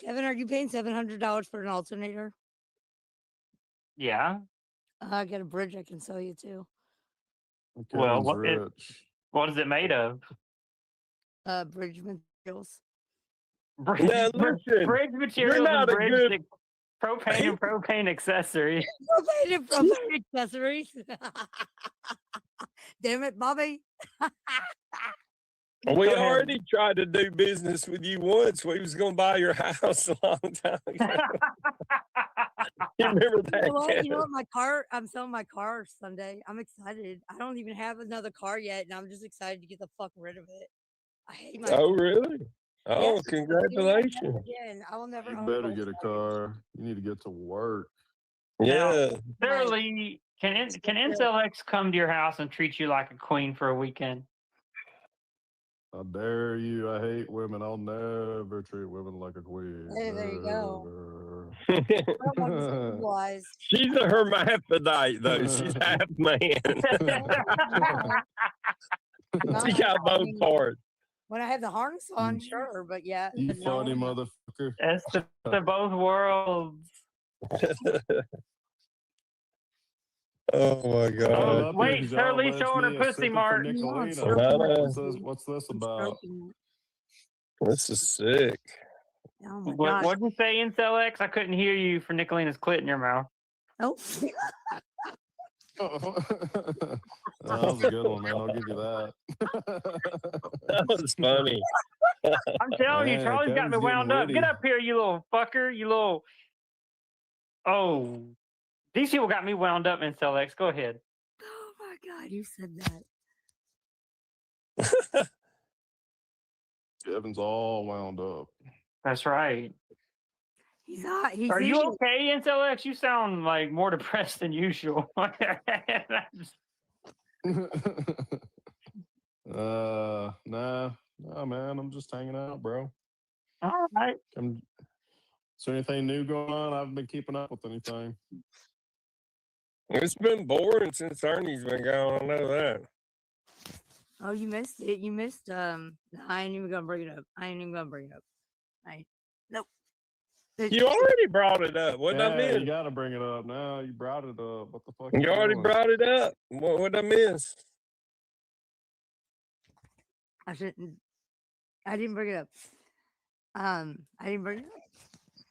Kevin, are you paying $700 for an alternator? Yeah. I got a bridge I can sell you too. Well, Kevin's what rich. is it made of? Bridge materials. Bridge, Now, listen, bridge materials not and a bridge good- propane and propane accessories. Propane accessories. Damn it, Bobby. We Go ahead. already tried to do business with you once. We was going to buy your house a long time ago. You remember that? You know what? Kevin? My car. I'm selling my car Sunday. I'm excited. I don't even have another car yet, and I'm just excited to get the fuck rid of it. I hate my. Oh, really? Oh, Yes, congratulations. Again, I will never. You own better a get a Volkswagen. car. You need to get to work. Yeah. Sarah Lee, can NCLX come to your house and treat you like a queen for a weekend? How dare you? I hate women. I'll never treat women like a queen. Hey, there you go. Never. I don't want to be civilized. She's a hermaphrodite, though. She's half man. She got both parts. When I have the harness on, sure, but yeah. You but no, funny motherfucker. That's the both worlds. Oh, my God. Up wait, here 'cause Sarah y'all Lee left showing her me a pussy sipper mark. from Nicolina. Hello. What's this about? This is sick. Oh my What gosh. what'd you say, NCLX? I couldn't hear you for Nicolina's clit in your mouth. Oh. That was a good one, man. I'll give you that. That was funny. I'm telling you, Man, Charlie's got me Kevin's wound getting up. Get witty. up here, you little fucker. You little. Oh, these people got me wound up, NCLX. Go ahead. Oh my God, you said that. Kevin's all wound up. That's right. He's hot. He's Are in you it. okay, NCLX? You sound like more depressed than usual. Nah, man. I'm just hanging out, bro. All right. Is there anything new going on? I haven't been keeping up with anything. It's been boring since Ernie's been gone. I know that. Oh, you missed it. You missed. I ain't even gonna bring it up. Nope. You already brought it up. What I miss? You gotta bring it up now. You brought it up. What the fuck? You already brought it up. What I miss? I shouldn't. I didn't bring it up. I didn't bring it up.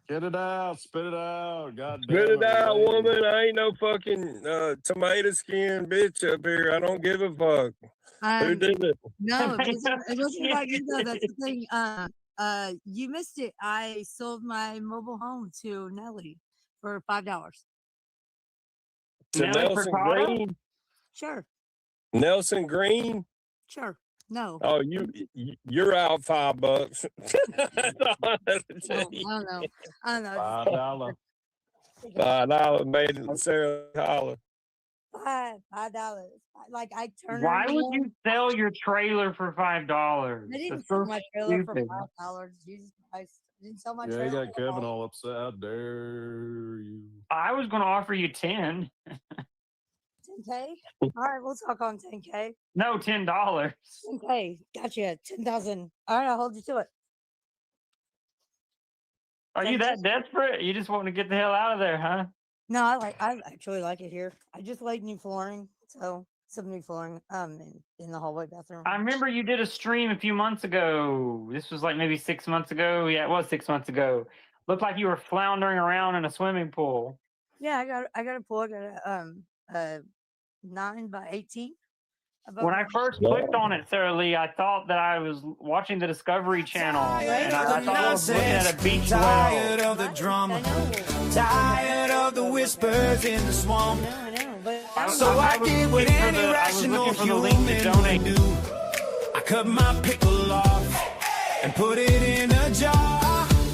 Get it out. Spit it out. God damn Spit it out, lady. woman. I ain't no fucking tomato skin bitch up here. I don't give a fuck. Who did it? No, it wasn't about you though. That's the thing. You missed it. I sold my mobile home to Nelly for $5. To Nelson Green? Sure. Nelson Green? Sure. No. Oh, you're out $5. I don't know. $5. $5 made it Sarah Holler. $5. Like I turned. Why would you sell your trailer for $5? I didn't sell my trailer for $5. Jesus Christ! I didn't sell my trailer. Yeah, you got Kevin all upset. How dare you? I was going to offer you 10. 10K. All right, we'll talk on 10K. No, $10. 10K. Gotcha. 10,000. All right, I'll hold you to it. Are you that desperate? You just want to get the hell out of there, huh? No, I actually like it here. I just laid new flooring, so some new flooring in the hallway bathroom. I remember you did a stream a few months ago. This was like maybe 6 months ago. Yeah, it was 6 months ago. Looked like you were floundering around in a swimming pool. Yeah, I got a pool. I got a 9x18. When I first clicked on it, Sarah Lee, I thought that I was watching the Discovery Channel, and I thought I was looking at a beach well. Tired of the drama, tired of the whispers in the swamp. I know, but So I did what any rational human would do. I cut my pickle off and put it in a jar.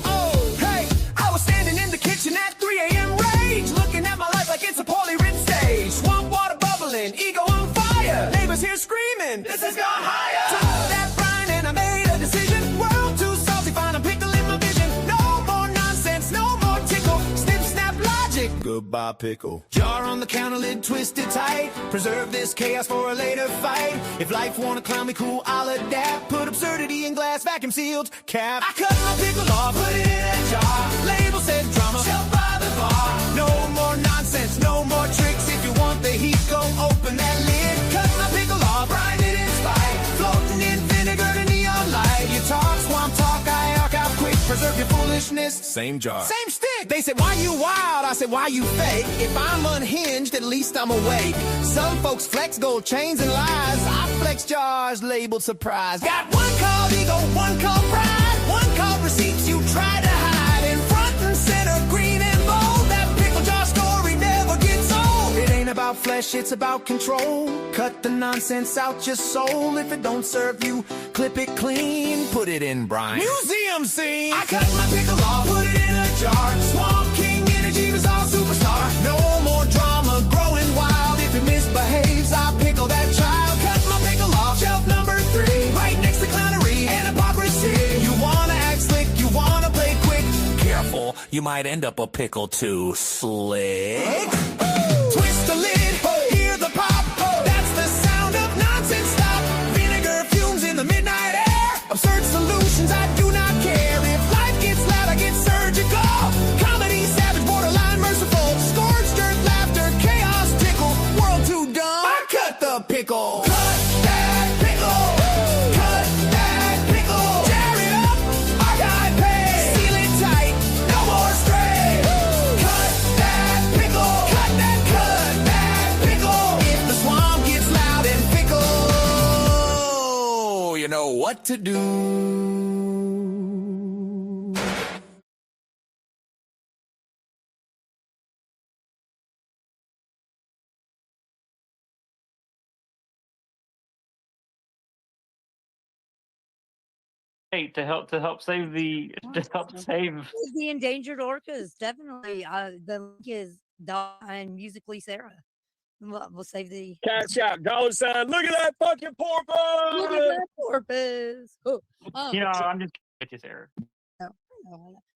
Oh, hey, I was standing in the kitchen at 3 a.m. rage, looking at my life like it's a poorly written stage. Swamp water bubbling, ego on fire. Neighbors here screaming, this has gone higher. Took that brine and I made a decision. World too salty, find a pickle in my vision. No more nonsense, no more tickle. Snip, snap, logic. Goodbye, pickle. Jar on the counter, lid twisted tight. Preserve this chaos for a later fight. If life wanna clown me cool, I'll adapt. Put absurdity in glass, vacuum sealed, cap. I cut my pickle off, put it in a jar. Label said drama, shelf by the bar. No more nonsense, no more tricks. If you want the heat, go open that lid. Cut my pickle off, brine it in spite. Floating in vinegar to neon light. You talk, swamp talk, I arc out quick. Preserve your foolishness. Same jar. Same stick. They said, why you wild? I said, why you fake? If I'm unhinged, at least I'm awake. Some folks flex gold chains and lies. I flex jars labeled surprise. Got one called ego, one called pride. One called receipts you try to hide. In front and center, green and bold. That pickle jar story never gets old. It ain't about flesh, it's about control. Cut the nonsense out your soul. If it don't serve you, clip it clean. Put it in brine. Museum scene. I cut my pickle off, put it in a jar. Swamp King energy was all superstar. No more drama, growing wild. If it misbehaves, I pickle that child. Cut my pickle off, shelf number 3. Right next to clownery and hypocrisy. You wanna act slick, you wanna play quick. Careful, you might end up a pickle too slick. Twist the lid, hear the pop. That's the sound of nonsense stop. Vinegar fumes in the midnight air. Absurd solutions, I do not care. If life gets loud, I get surgical. Comedy, savage, borderline, merciful. Scorched earth, laughter, chaos, tickle. World too dumb, I cut the pickle. Cut that pickle. Cut that pickle. Tear it up, archive page. Seal it tight, no more stray. Cut that pickle. Cut that pickle. If the swamp gets loud and fickle, you know what to do. To help save the the endangered orcas. Definitely. The link is and Musically Sarah. We'll save the. Cash out, $sign. Look at that fucking Look porpoise. at that porpoise. Oh, I'm just with you, Sarah.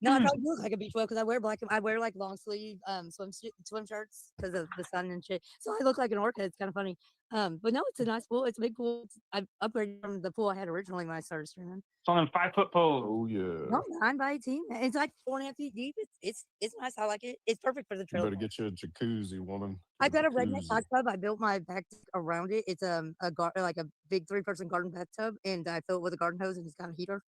no, I probably look like a beach whale because I wear black. I wear like long sleeve swim shirts because of the sun and shit. So I look like an orca. It's kind of funny. But no, it's a nice pool. It's a big pool. I've upgraded from the pool I had originally when I started streaming. It's on a 5-foot pole. Oh yeah. No, 9 by 18. It's like 4.5 feet deep. It's nice. I like it. It's perfect for the You trailer. better get you a jacuzzi, woman. I've got a redneck Jacuzzi. hot tub. I built my back deck around it. It's like a big 3-person garden bathtub, and I fill it with a garden hose, and it's got a heater.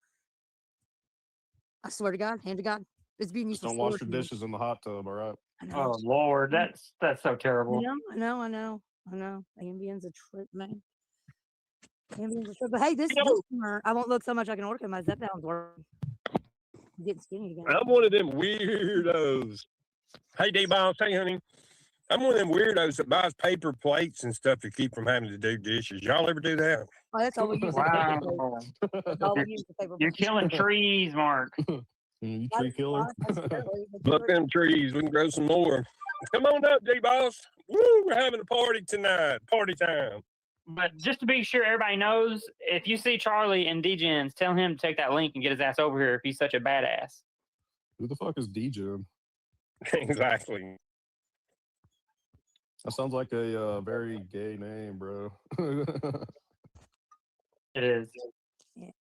I swear to God, hand to God, it's being used. Just don't wash your dishes in the hot tub, all right? Oh Lord, that's so terrible. I know. Ambien's a trip, man. Ambien's a trip. But hey, this summer, I won't look so much like an orca. My zip down's working. I'm getting skinny again. I'm one of them weirdos. Hey, D-Boss. Hey, honey. I'm one of them weirdos that buys paper plates and stuff to keep from having to do dishes. Y'all ever do that? Oh, that's all we use. Wow. You're killing trees, Mark. You tree killer. Look them trees. We can grow some more. Come on up, D-Boss. Woo, we're having a party tonight. Party time. But just to be sure everybody knows, if you see Charlie in Degens, tell him to take that link and get his ass over here if he's such a badass. Who the fuck is Degen? Exactly. That sounds like a very gay name, bro. It is.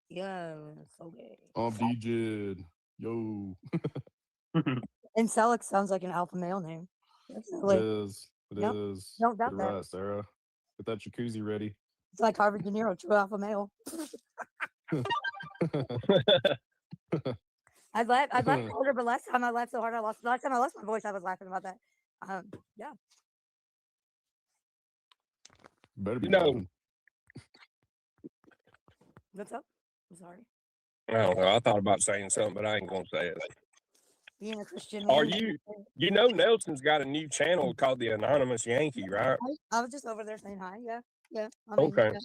Yeah, so gay. I'm Degen. Yo. And Selleck sounds like an alpha male name. It Definitely. is. It Nope, is. don't doubt Get that. right, Sarah. Get that jacuzzi ready. It's like Harvard De Niro, true alpha male. I'd laugh harder, but last time I laughed so hard, last time I lost my voice, I was laughing about that. Yeah. Better be No. laughing. What's up? I'm sorry. I don't know. I thought about saying something, but I ain't going to say it. Being a Christian. Are man, you know Nelson's got a new channel called the Anonymous Yankee, right? I was just over there saying hi. Yeah. I mean, Okay. yeah.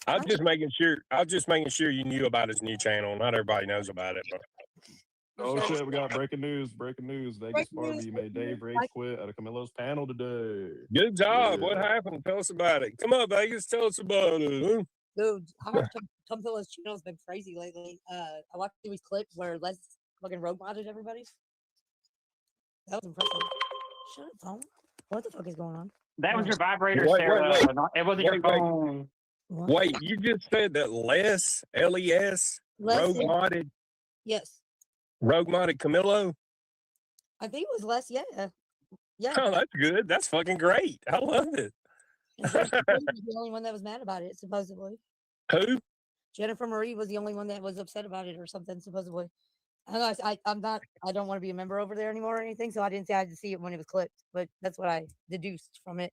I was just making sure you knew about his new channel. Not everybody knows about it, but Oh shit, we got breaking news. Vegas Breaking Barbie news, made breaking Dave news. Rage quit at a Camilo's panel today. good job. What Yeah. happened? Tell us about it. Come on, Vegas. Tell us about it. Huh? Dude, how much Tom Phillips' channel's been crazy lately. I watched these clips where Les fucking rogue modded everybody. That was impressive. Shut up, phone. What the fuck is going on? That was your vibrator, Wait, Sarah. wait. It wasn't your Wait. phone. What? Wait, you just said that Les, L-E-S, Les rogue is- modded Yes. Camilo? I think it was Les, yeah. Yeah. Oh, that's good. That's fucking great. I love it. And Jennifer Marie was the only one that was mad about it, supposedly. Who? Jennifer Marie was the only one that was upset about it or something, supposedly. I'm not, I don't want to be a member over there anymore or anything, so I didn't say I had to see it when it was clipped, but that's what I deduced from it.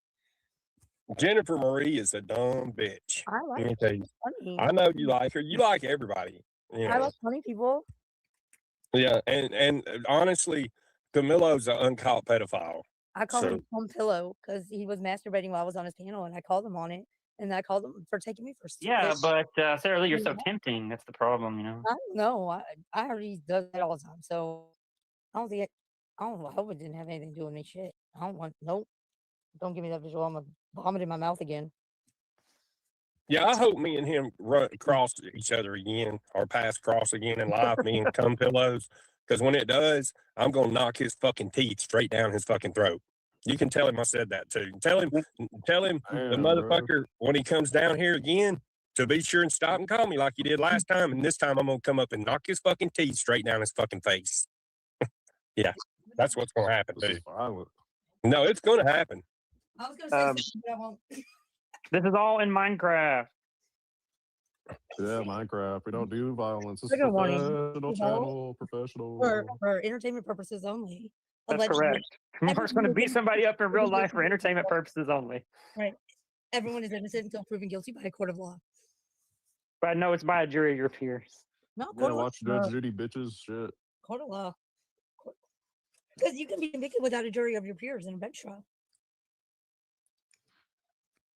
Jennifer Marie is a dumb bitch. I like Let me it. tell you. Funny. I know you like her. You like everybody. You I know. like funny people. Yeah, and honestly, Camilo's an uncaught pedophile. I called So- him Home Pillow because he was masturbating while I was on his panel, and I called him on it, and I called him for taking me for Yeah, fish. but Sarah Lee, you're so Yeah. tempting. That's the problem, you know. I don't know. I already does that all the time, so I don't think I hope it didn't have anything to do with me. Shit, I don't want. Nope. Don't give me that visual. I'm gonna vomit in my mouth again. Yeah, I hope me and him cross each other again or pass cross again in life, me and Cum Pillows. Because when it does, I'm going to knock his fucking teeth straight down his fucking throat. You can tell him I said that too. Tell him the Damn, bro. motherfucker, when he comes down here again, to be sure and stop and call me like he did last time. And this time I'm going to come up and knock his fucking teeth straight down his fucking face. Yeah, that's what's going to happen, This dude. is violent. No, it's going to happen. I was gonna say something, but I won't. This is all in Minecraft. Yeah, Minecraft. We don't do violence. It's Trigger warning. professional channel. Professional. For entertainment purposes only. That's Allegedly. correct. Mark's going to beat somebody up in real life for entertainment purposes only. Everyone is innocent until proven guilty by a court of law. But I know it's by a jury of your peers. No, Yeah, court of watch law. Judge Judy, bitches. Shit. Court of law. Because you can be convicted without a jury of your peers in a bench trial.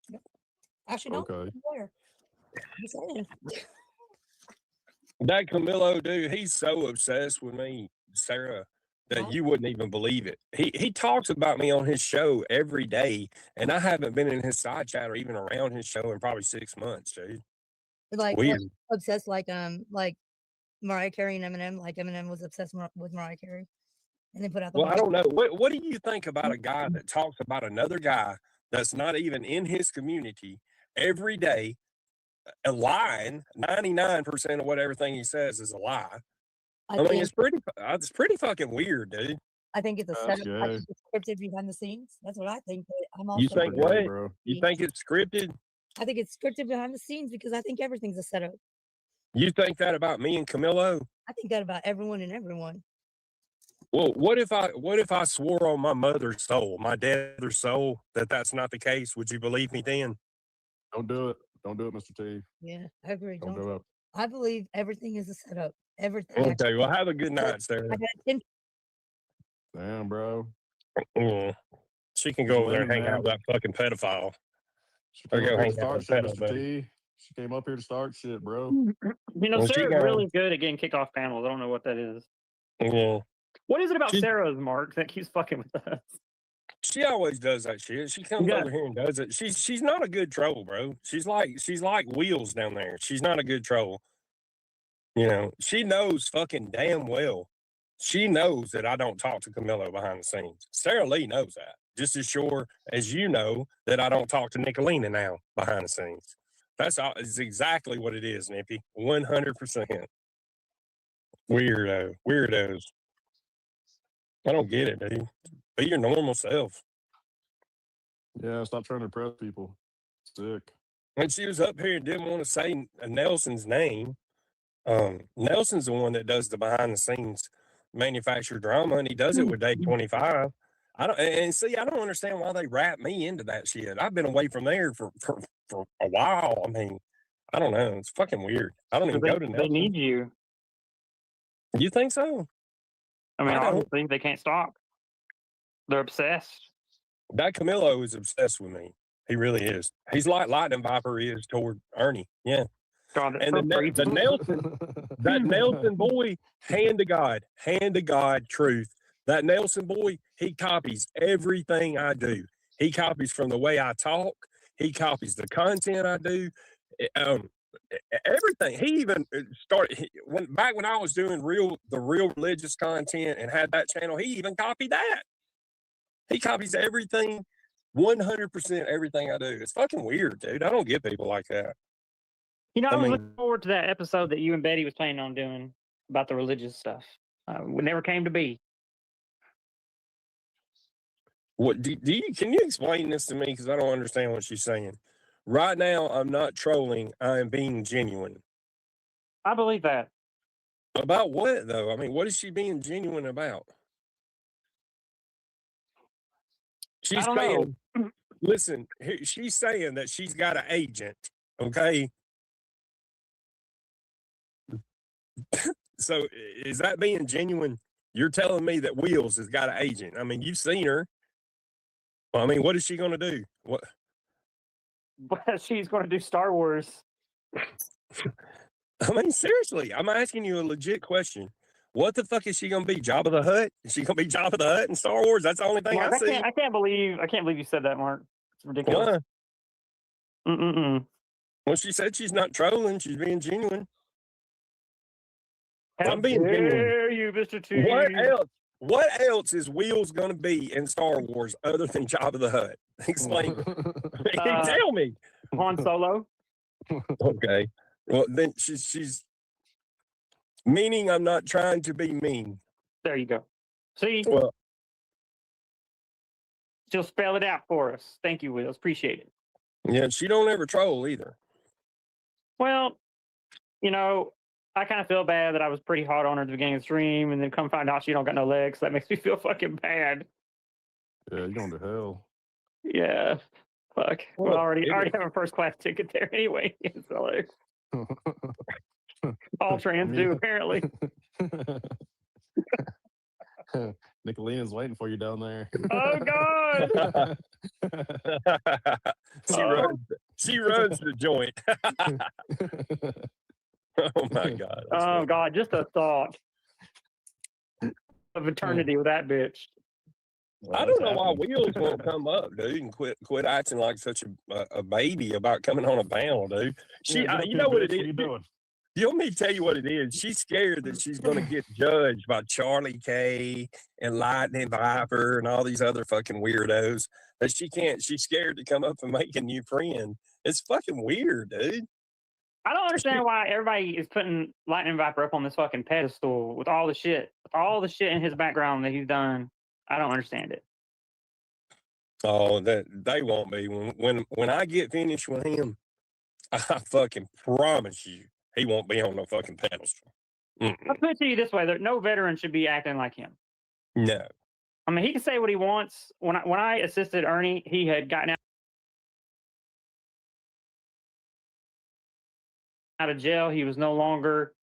Yep. Actually, no. Okay. Lawyer. Just saying. That Camilo dude, he's so obsessed with me, Sarah, that you wouldn't even believe it. He talks about me on his show every day, and I haven't been in his side chat or even around his show in probably 6 months, dude. Like Weird. obsessed like Mariah Carey and Eminem. Like Eminem was obsessed with Mariah Carey, and they put out the. Well, I don't know. What do you think about a guy that talks about another guy that's not even in his community every day, lying? 99% of what everything he says is a lie. I mean, it's pretty fucking weird, dude. I think it's a That's setup. I gay. think it's scripted behind the scenes. That's what I think. But I'm also You think Gay, what? bro. You think it's scripted? I think it's scripted behind the scenes because I think everything's a setup. You think that about me and Camilo? I think that about everyone and everyone. Well, what if I swore on my mother's soul, my dad's soul, that that's not the case? Would you believe me then? Don't do it. Don't do it, Mr. T. Yeah, I agree. Don't do it. I believe everything is a setup. Everything. Okay, well, have a good night, Sarah. I got 10 Damn, bro. She can go over there and hang Man. out with that fucking pedophile. She Or came go up here hang to out start with shit, pedo, Mr. buddy. T. She came up here to start shit, bro. You know, Well, she Sarah's got- really good at getting kicked off panels. I don't know what that is. Yeah. What is it about She- Sarah's, Mark, that keeps fucking with us? She always does that shit. She comes Yeah. over here and does it. She's not a good troll, bro. She's like Wheels down there. She's not a good troll. You know, she knows fucking damn well. She knows that I don't talk to Camilo behind the scenes. Sarah Lee knows that. Just as sure as you know that I don't talk to Nicolina now behind the scenes. That's exactly what it is, Nippy. 100%. Weirdos. I don't get it, dude. Be your normal self. Yeah, stop trying to impress people. Sick. And she was up here and didn't want to say Nelson's name. Nelson's the one that does the behind the scenes manufactured drama, and he does it with Day 25. I don't understand why they wrap me into that shit. I've been away from there for a while. I mean, I don't know. It's fucking weird. I don't even go to They Nelson. need you. You think so? I mean, I don't. obviously, they can't stop. They're obsessed. That Camilo is obsessed with me. He really is. He's like Lightning Viper is toward Ernie. Yeah. God, that's And so the crazy. Nelson, that Nelson boy, hand to God, truth. That Nelson boy, he copies everything I do. He copies from the way I talk. He copies the content I do. Everything. He even started back when I was doing the real religious content and had that channel. He even copied that. He copies everything, 100% everything I do. It's fucking weird, dude. I don't get people like that. You know, I was mean- looking forward to that episode that you and Betty was planning on doing about the religious stuff. It never came to be. What can you explain this to me? Because I don't understand what she's saying. Right now, I'm not trolling. I am being genuine. I believe that. About what, though? I mean, what is she being genuine about? She's don't know. saying, listen, she's saying that she's got an agent, okay? So is that being genuine? You're telling me that Wheels has got an agent. I mean, you've seen her. I mean, what is she going to do? What? But she's going to do Star Wars. I mean, seriously, I'm asking you a legit question. What the fuck is she going to be? Jabba the Hutt? Is she going to be Jabba the Hutt in Star Wars? That's the only thing Mark, I see. I can't believe you said that, Mark. It's ridiculous. Why? Mm-mm-mm. Well, she said she's not trolling. She's being genuine. How I'm being genuine. dare you, Mr. T? What else is Wheels going to be in Star Wars other than Jabba the Hutt? Explain. Tell me. Han Solo. Okay. Well, then she's meaning I'm not trying to be mean. There you go. See, Well, she'll spell it out for us. Thank you, Wills. Appreciate it. yeah, she don't ever troll either. Well, you know, I kind of feel bad that I was pretty hot on her at the beginning of the stream, and then come find out she don't got no legs. That makes me feel fucking bad. Yeah, you're going to hell. Yeah, fuck. Well, Well, already it- have a first class ticket there anyway. So, like, all trans do apparently. Nicolina's waiting for you down there. Oh God! She runs the joint. Oh my God. that's Oh funny. God! Just a thought. of eternity with that bitch. I don't know why Wheels won't come up, dude, and quit acting like such a baby about coming on a panel, dude. She, you know what it is? What you doing? You want me to tell you what it is? She's scared that she's going to get judged by Charlie K and Lightning Viper and all these other fucking weirdos. That she can't. She's scared to come up and make a new friend. It's fucking weird, dude. I don't understand why everybody is putting Lightning Viper up on this fucking pedestal with all the shit in his background that he's done. I don't understand it. Oh, that they won't be. When I get finished with him, I fucking promise you, he won't be on no fucking pedestal. I'll put it to you this way: no veteran should be acting like him. No. I mean, he can say what he wants. When I assisted Ernie, he had gotten out of jail. He was no longer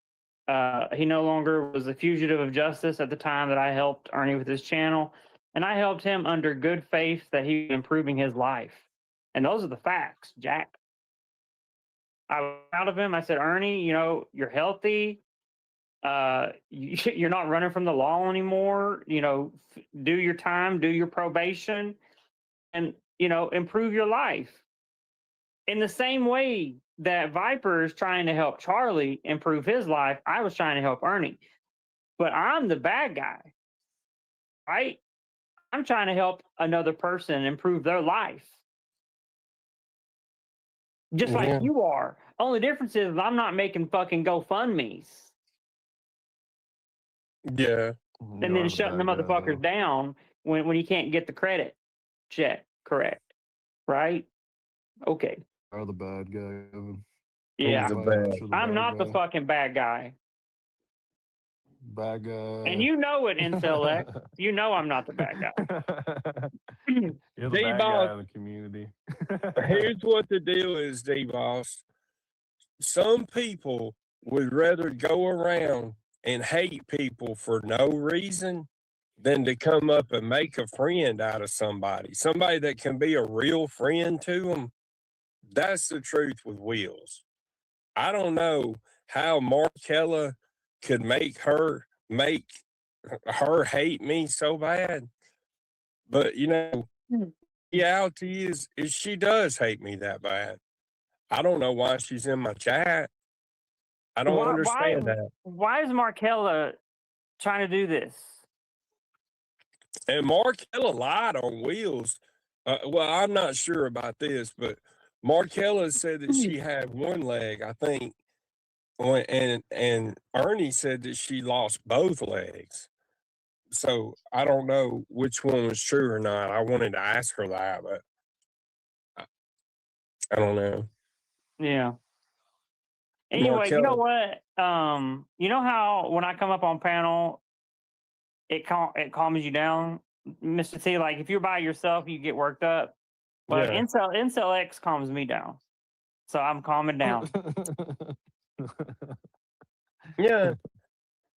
was a fugitive of justice at the time that I helped Ernie with his channel, and I helped him under good faith that he was improving his life. And those are the facts, Jack. I was proud of him. I said, Ernie, you're healthy. You're not running from the law anymore. Do your time, do your probation, and improve your life. In the same way that Viper is trying to help Charlie improve his life, I was trying to help Ernie. But I'm the bad guy, right? I'm trying to help another person improve their life. Just like you are. Only difference is I'm not making fucking GoFundMes. Yeah. And then shutting the motherfuckers down when you can't get the credit check correct. Right? Okay. Are the bad guy, Evan. Yeah. I'm not the fucking bad guy. Bad guy. And you know it, Incel X. You know I'm not the bad guy. You're the bad guy in the community. Here's what the deal is, D-Boss. Some people would rather go around and hate people for no reason than to come up and make a friend out of somebody that can be a real friend to them. That's the truth with Wheels. I don't know how Markella could make her hate me so bad, but the reality is she does hate me that bad. I don't know why she's in my chat. I don't understand that. Why is Markella trying to do this? And Markella lied on Wheels. Well, I'm not sure about this, but Markella said that she had one leg, I think, and Ernie said that she lost both legs. So I don't know which one was true or not. I wanted to ask her that, but I don't know. Yeah. Anyway, you know what? You know how when I come up on panel, it calms you down, Mr. T. Like if you're by yourself, you get worked up. But Incel X calms me down, so I'm calming down. Yeah.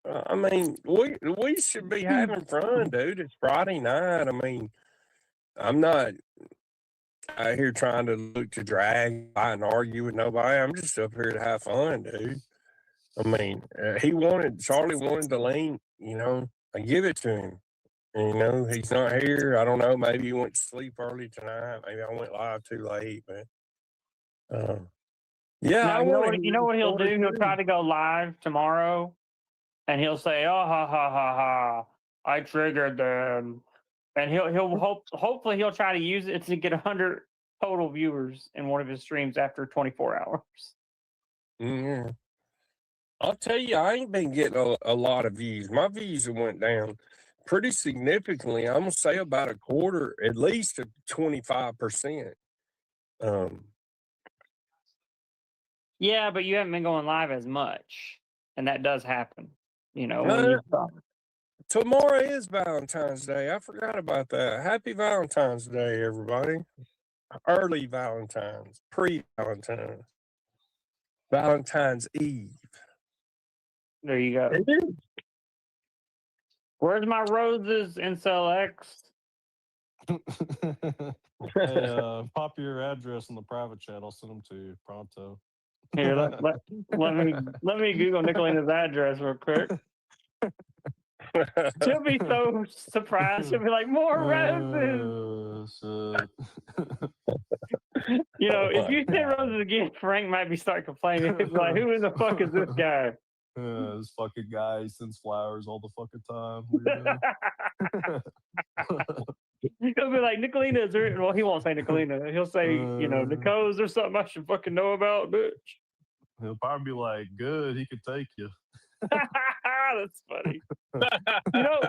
I mean, we should be having fun, dude. It's Friday night. I mean, I'm not out here trying to look to drag by and argue with nobody. I'm just up here to have fun, dude. I mean, Charlie wanted the link, I give it to him. And, he's not here. I don't know. Maybe he went to sleep early tonight. Maybe I went live too late, but yeah. Now, you know what he'll do? He'll try to go live tomorrow, and he'll say, "Oh, ha ha ha ha! I triggered them," and hopefully he'll try to use it to get 100 total viewers in one of his streams after 24 hours. Yeah. I'll tell you, I ain't been getting a lot of views. My views have went down pretty significantly. I'm gonna say about a quarter, at least 25%. Yeah, but you haven't been going live as much, and that does happen. Tomorrow is Valentine's Day. I forgot about that. Happy Valentine's Day, everybody. Early Valentine's, pre-Valentine's, Valentine's Eve. There you go. Where's my roses, Incel X? Hey, pop your address in the private chat. I'll send them to you pronto. Here, let me Google Nicolina's address real quick. She'll be so surprised. She'll be like, more roses. You know, if you say roses again, Frank might be start complaining. He'll be like, who in the fuck is this guy? This fucking guy sends flowers all the fucking time. What He'll be like, Nicolina, is there? Well, he won't say Nicolina. He'll say, you know, Nicole, is there something I should fucking know about, bitch? He'll probably be like, good, he could take you. That's funny. You know,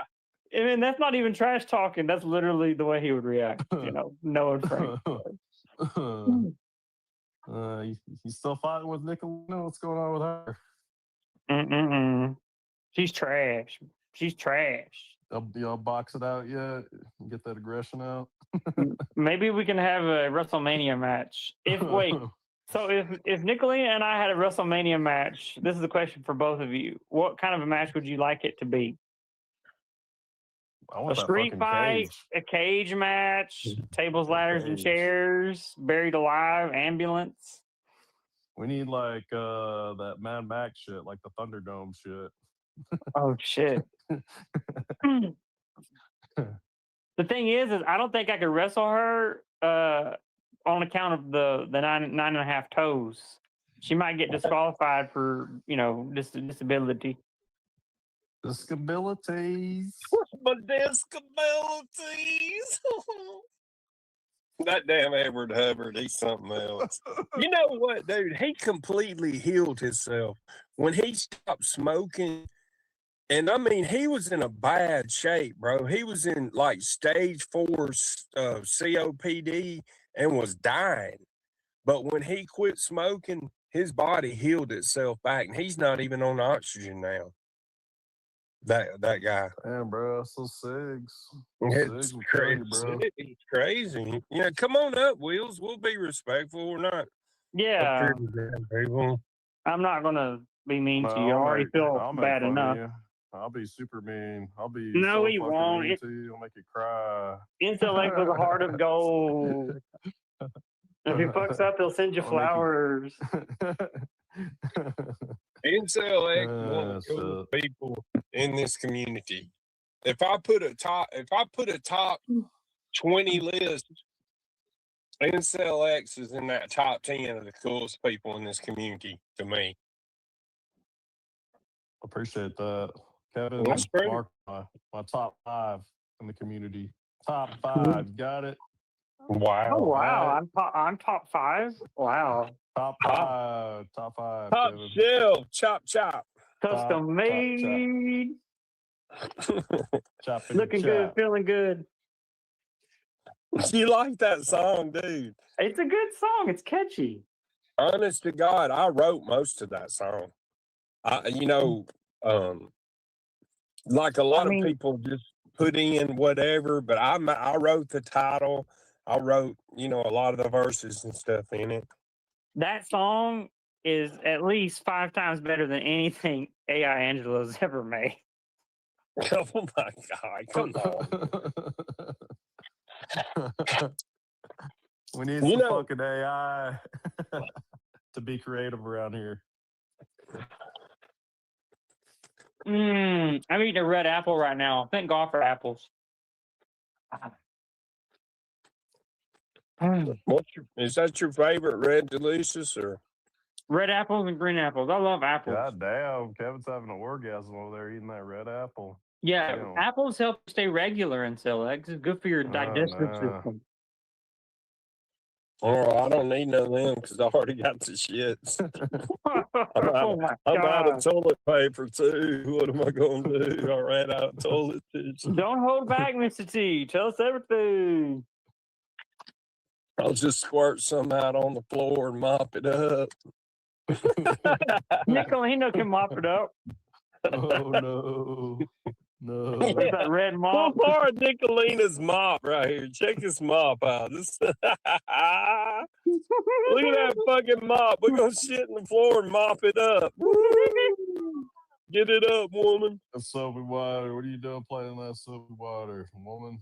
I mean, that's not even trash talking. That's literally the way he would react, you know, knowing Frank. You still fighting with Nicolina? What's going on with her? She's trash. She's trash. Y'all box it out yet? Get that aggression out? Maybe we can have a WrestleMania match. So if Nicolina and I had a WrestleMania match, this is a question for both of you. What kind of a match would you like it to be? I want A street fight, a cage match, tables, ladders, and chairs, buried alive, ambulance. We need like that Mad Max shit, like the Thunderdome shit. Oh shit. The thing is I don't think I could wrestle her on account of the 9.5 toes. She might get disqualified for, you know, disability. Disabilities. My disabilities. That damn Edward Hubbard, he's something else. You know what, dude? He completely healed himself when he stopped smoking. And I mean, he was in a bad shape, bro. He was in like stage 4 COPD and was dying. But when he quit smoking, his body healed itself back, and he's not even on oxygen now. That guy. Damn, bro, so Sigs. It's crazy, bro. It's crazy. Yeah, come on up, Wheels. We'll be respectful. We're not. Yeah. I'm not gonna be mean to you. I already feel bad enough. I'll be super mean. I'll be no, so he won't. Mean to you. I'll make you cry. Intellect with a heart of gold. If he fucks up, he'll send you flowers. Intellect won't kill people in this community. If I put a top 20 list, Incel X is in that top 10 of the coolest people in this community to me. Appreciate that. Kevin, Mark, my top 5 in the community. Top 5, got it? Wow. Oh, wow. I'm top 5? Wow. Top 5. Top Kevin. Shelf. Chop. Custom made. Looking good, feeling good. You like that song, dude? It's a good song. It's catchy. Honest to God, I wrote most of that song. Like a lot of people just put in whatever, but I wrote the title. I wrote, a lot of the verses and stuff in it. That song is at least 5 times better than anything AI Angela's ever made. Oh my God, come on. We need some fucking AI to be creative around here. I'm eating a red apple right now. Thank God for apples. Is that your favorite Red Delicious or? Red apples and green apples. I love apples. God damn, Kevin's having an orgasm over there eating that red apple. Yeah, Damn. Apples help you stay regular in cell eggs. It's good for your digestive system. Oh, I don't need none of them because I already got the shits. I'm out of toilet paper too. What am I going to do? I ran out of toilet tissue. Don't hold back, Mr. T. Tell us everything. I'll just squirt some out on the floor and mop it up. Nicolino can mop it up. Oh, no. No. Where's that red mop? Pull apart Nicolina's mop right here. Check this mop out. Look at that fucking mop. We're going to shit in the floor and mop it up. Get it up, woman. That's soapy water. What are you doing playing that soapy water, woman?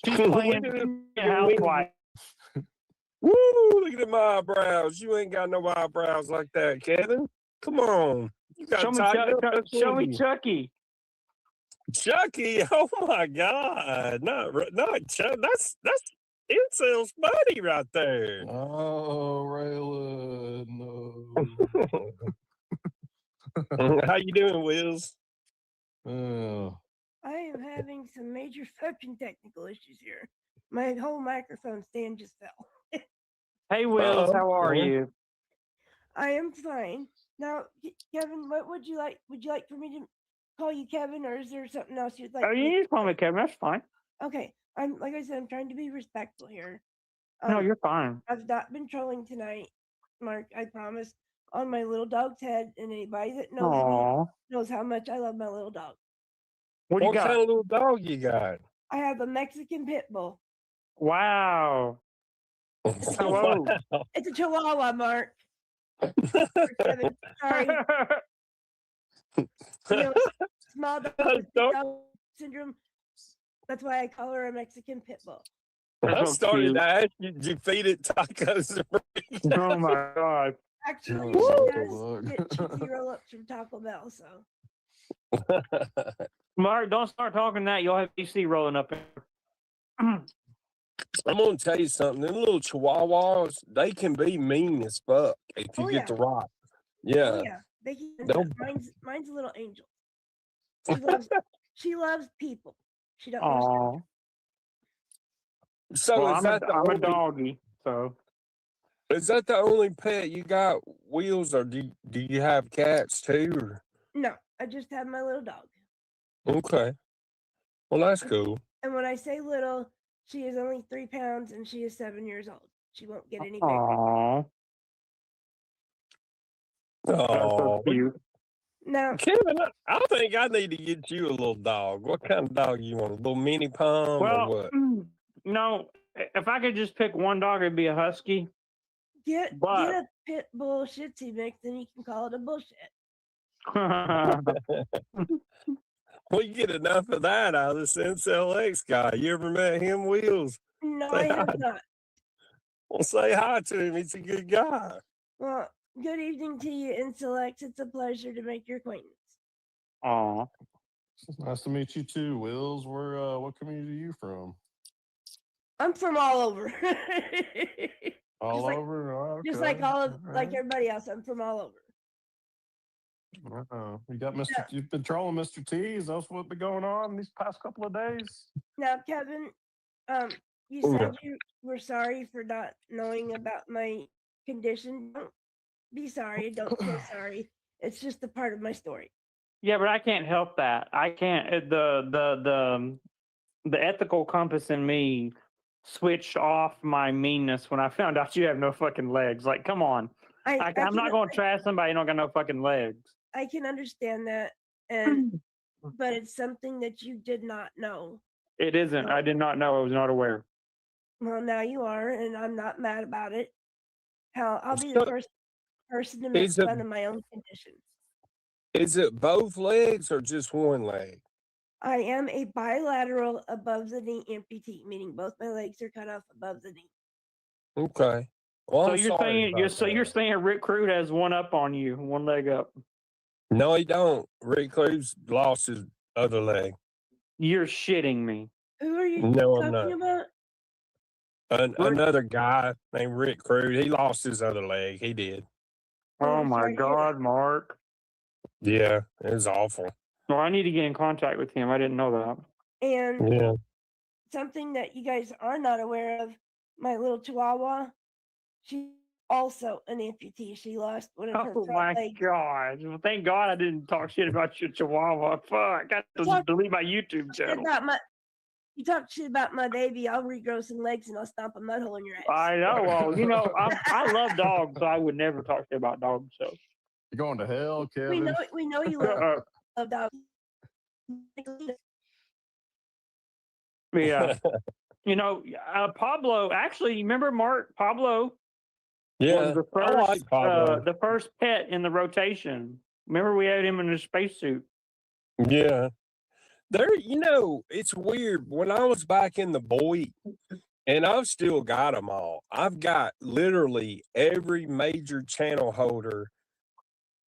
She's playing housewife. Woo, look at my eyebrows. You ain't got no eyebrows like that, Kevin. Come on. You got Show me Chucky. Chucky, oh my God. Not Chuck. That's Incel's buddy right there. Oh, Raylan, no. How you doing, Wills? Oh, I am having some major fucking technical issues here. My whole microphone stand just fell. Hey, Wills, Uh-oh. how are Yeah. you? I am fine. Now, Kevin, what would you like? Would you like for me to call you Kevin, or is there something else you'd like? Oh, you need to call me Kevin. That's fine. Okay, I'm like I said, I'm trying to be respectful here. No, you're fine. I've not been trolling tonight, Mark. I promise. On my little dog's head, and anybody that knows Aww. me knows how much I love my little dog. What you What got? kind of little dog you got? I have a Mexican pit bull. Wow. How old? It's a Chihuahua, Mark. Kevin, sorry. You know, small dog with Down syndrome. That's why I call her a Mexican pit bull. I That's so started cute. to ask you, did you feed it tacos? Oh my God. Actually, Oh, she does dog. get cheesy roll-ups from Taco Bell, so. Mark, don't start talking that. You'll have DC rolling up. I'm gonna tell you something. Them little chihuahuas, they can be mean as fuck if you Oh, get yeah. the right. Oh, Yeah. yeah. They can, They'll- mine's a little angel. She loves people. She don't know. Aw. So Well, is that the I'm a only, doggy, so. is that the only pet you got, Wheels, or do you have cats too? Or? No, I just have my little dog. Okay. Well, that's cool. And when I say little, she is only 3 pounds and she is 7 years old. She won't get any bigger. Aw. That's so Oh, cute. Now, Kevin, I think I need to get you a little dog. What kind of dog you want? A little mini pom or Well, what? no, if I could just pick one dog, it'd be a husky. get But- a pit bull shitsy mix and you can call it a bullshit. We get enough of that out of this NCLX guy. You ever met him, Wheels? No, Say I have hi. not. Well, say hi to him. He's a good guy. Well, good evening to you, Intellects. It's a pleasure to make your acquaintance. Aw. nice to meet you too, Wills. Where, what community are you from? I'm from all over. All like- over? Oh, Just okay. like all of All like right. everybody else, I'm from all over. You got Mr. You've been trolling Mr. T. Is that what's been going on these past couple of days? Now, Kevin, you Oh, said you were sorry for not knowing about my condition. Don't be sorry. Don't feel sorry. It's just a part of my story. Yeah, but I can't help that. I can't. The ethical compass in me switched off my meanness when I found out you have no fucking legs. Like, come on. I'm not going to trash somebody who don't got no fucking legs. I can understand that, and but it's something that you did not know. It isn't. I did not know. I was not aware. Well, now you are, and I'm not mad about it. I'll be So- the first person to make Is it- fun of my own condition. Is it both legs or just one leg? I am a bilateral above the knee amputee, meaning both my legs are cut off above the knee. Okay. Well, So I'm you're sorry saying about you're that. saying Rick Crude has one up on you, one leg up. No, he don't. Rick Cruz lost his other leg. You're shitting me. Who are you No, I'm talking about? Another guy named Rick Crude, he lost his other leg. He did. Oh I'm my sorry to hear God, Mark. Yeah, it was awful. Well, I need to get in contact with him. I didn't know that. And Yeah. something that you guys are not aware of, my little Chihuahua, she's also an amputee. She lost one of her Oh front my legs. God. Well, thank God I didn't talk shit about your Chihuahua. Fuck. I got to Talk- delete my YouTube channel. You talk shit about my baby, I'll regrow some legs and I'll stomp a mud hole in your ass. I know. Well, you know, I love dogs, so I would never talk shit about dogs. So, You're going to hell, Kevin. we know you love dogs. yeah. You know, Pablo, actually, remember Mark? Pablo Yeah. was the I first, like Pablo. the first pet in the rotation. Remember we had him in a spacesuit. Yeah. It's weird. When I was back in the Boyd, and I've still got them all, I've got literally every major channel holder,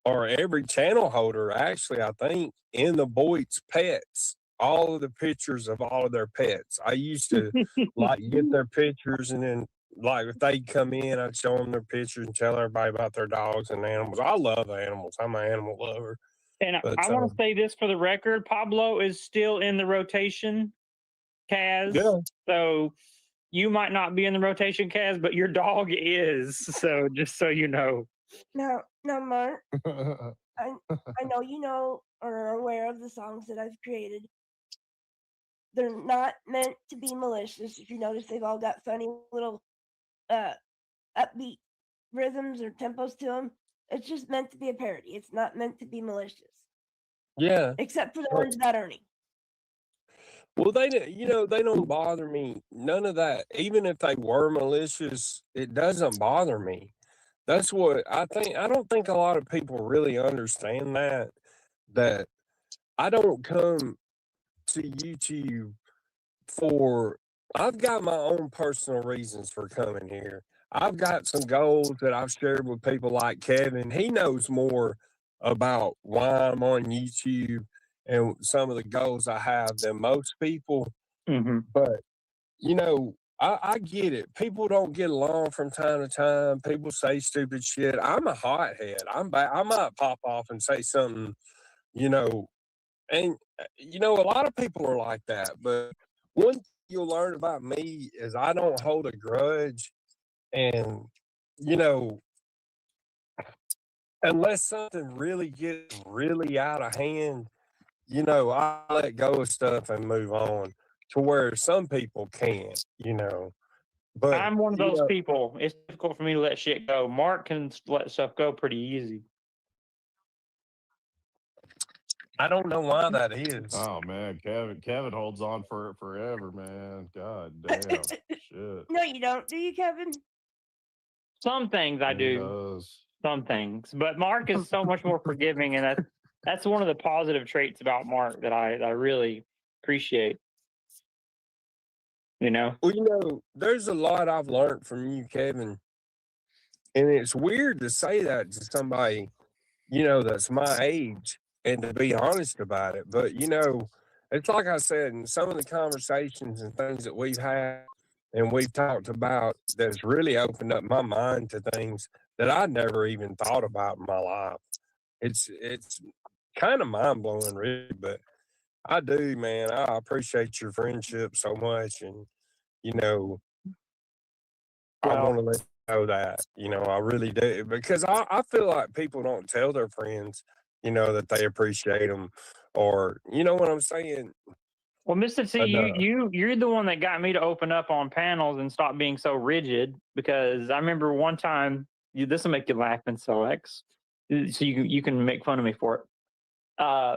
or every channel holder, actually, I think, in the Boyd's pets all of the pictures of all of their pets. I used to like get their pictures, and then like if they come in, I'd show them their pictures and tell everybody about their dogs and animals. I love animals. I'm an animal lover. And But I want to say this for the record: Pablo is still in the rotation, Kaz. yeah, So you might not be in the rotation, Kaz, but your dog is. So just so you know. Now, Mark, I know you know or are aware of the songs that I've created. They're not meant to be malicious. If you notice, they've all got funny little upbeat rhythms or tempos to them. It's just meant to be a parody. It's not meant to be malicious. yeah. Except for the ones about Ernie. Well, they don't bother me. None of that. Even if they were malicious, it doesn't bother me. That's what I think. I don't think a lot of people really understand that I don't come to YouTube for, I've got my own personal reasons for coming here. I've got some goals that I've shared with people like Kevin. He knows more about why I'm on YouTube and some of the goals I have than most people. Mm-hmm. But, I get it. People don't get along from time to time. People say stupid shit. I'm a hothead. I might pop off and say something, and, a lot of people are like that. But one thing you'll learn about me is I don't hold a grudge. And, unless something really gets really out of hand, I let go of stuff and move on to where some people can't, But I'm one of those people. It's difficult for me to let shit go. Mark can let stuff go pretty easy. I don't know why that is. Oh man, Kevin holds on for it forever, man. God damn. Shit. No, you don't, do you, Kevin? Some things I He do. does. Some things. But Mark is so much more forgiving, and that's one of the positive traits about Mark that I really appreciate. Well, there's a lot I've learned from you, Kevin. And it's weird to say that to somebody, that's my age and to be honest about it. But, it's like I said, in some of the conversations and things that we've had and we've talked about, that's really opened up my mind to things that I never even thought about in my life. It's kind of mind blowing, really, but I do, man. I appreciate your friendship so much, and I want to let you know that. I really do, because I feel like people don't tell their friends, that they appreciate them, or you know what I'm saying. Well, Mr. T, you're the one that got me to open up on panels and stop being so rigid, because I remember one time, this will make you laugh, and so you can make fun of me for it.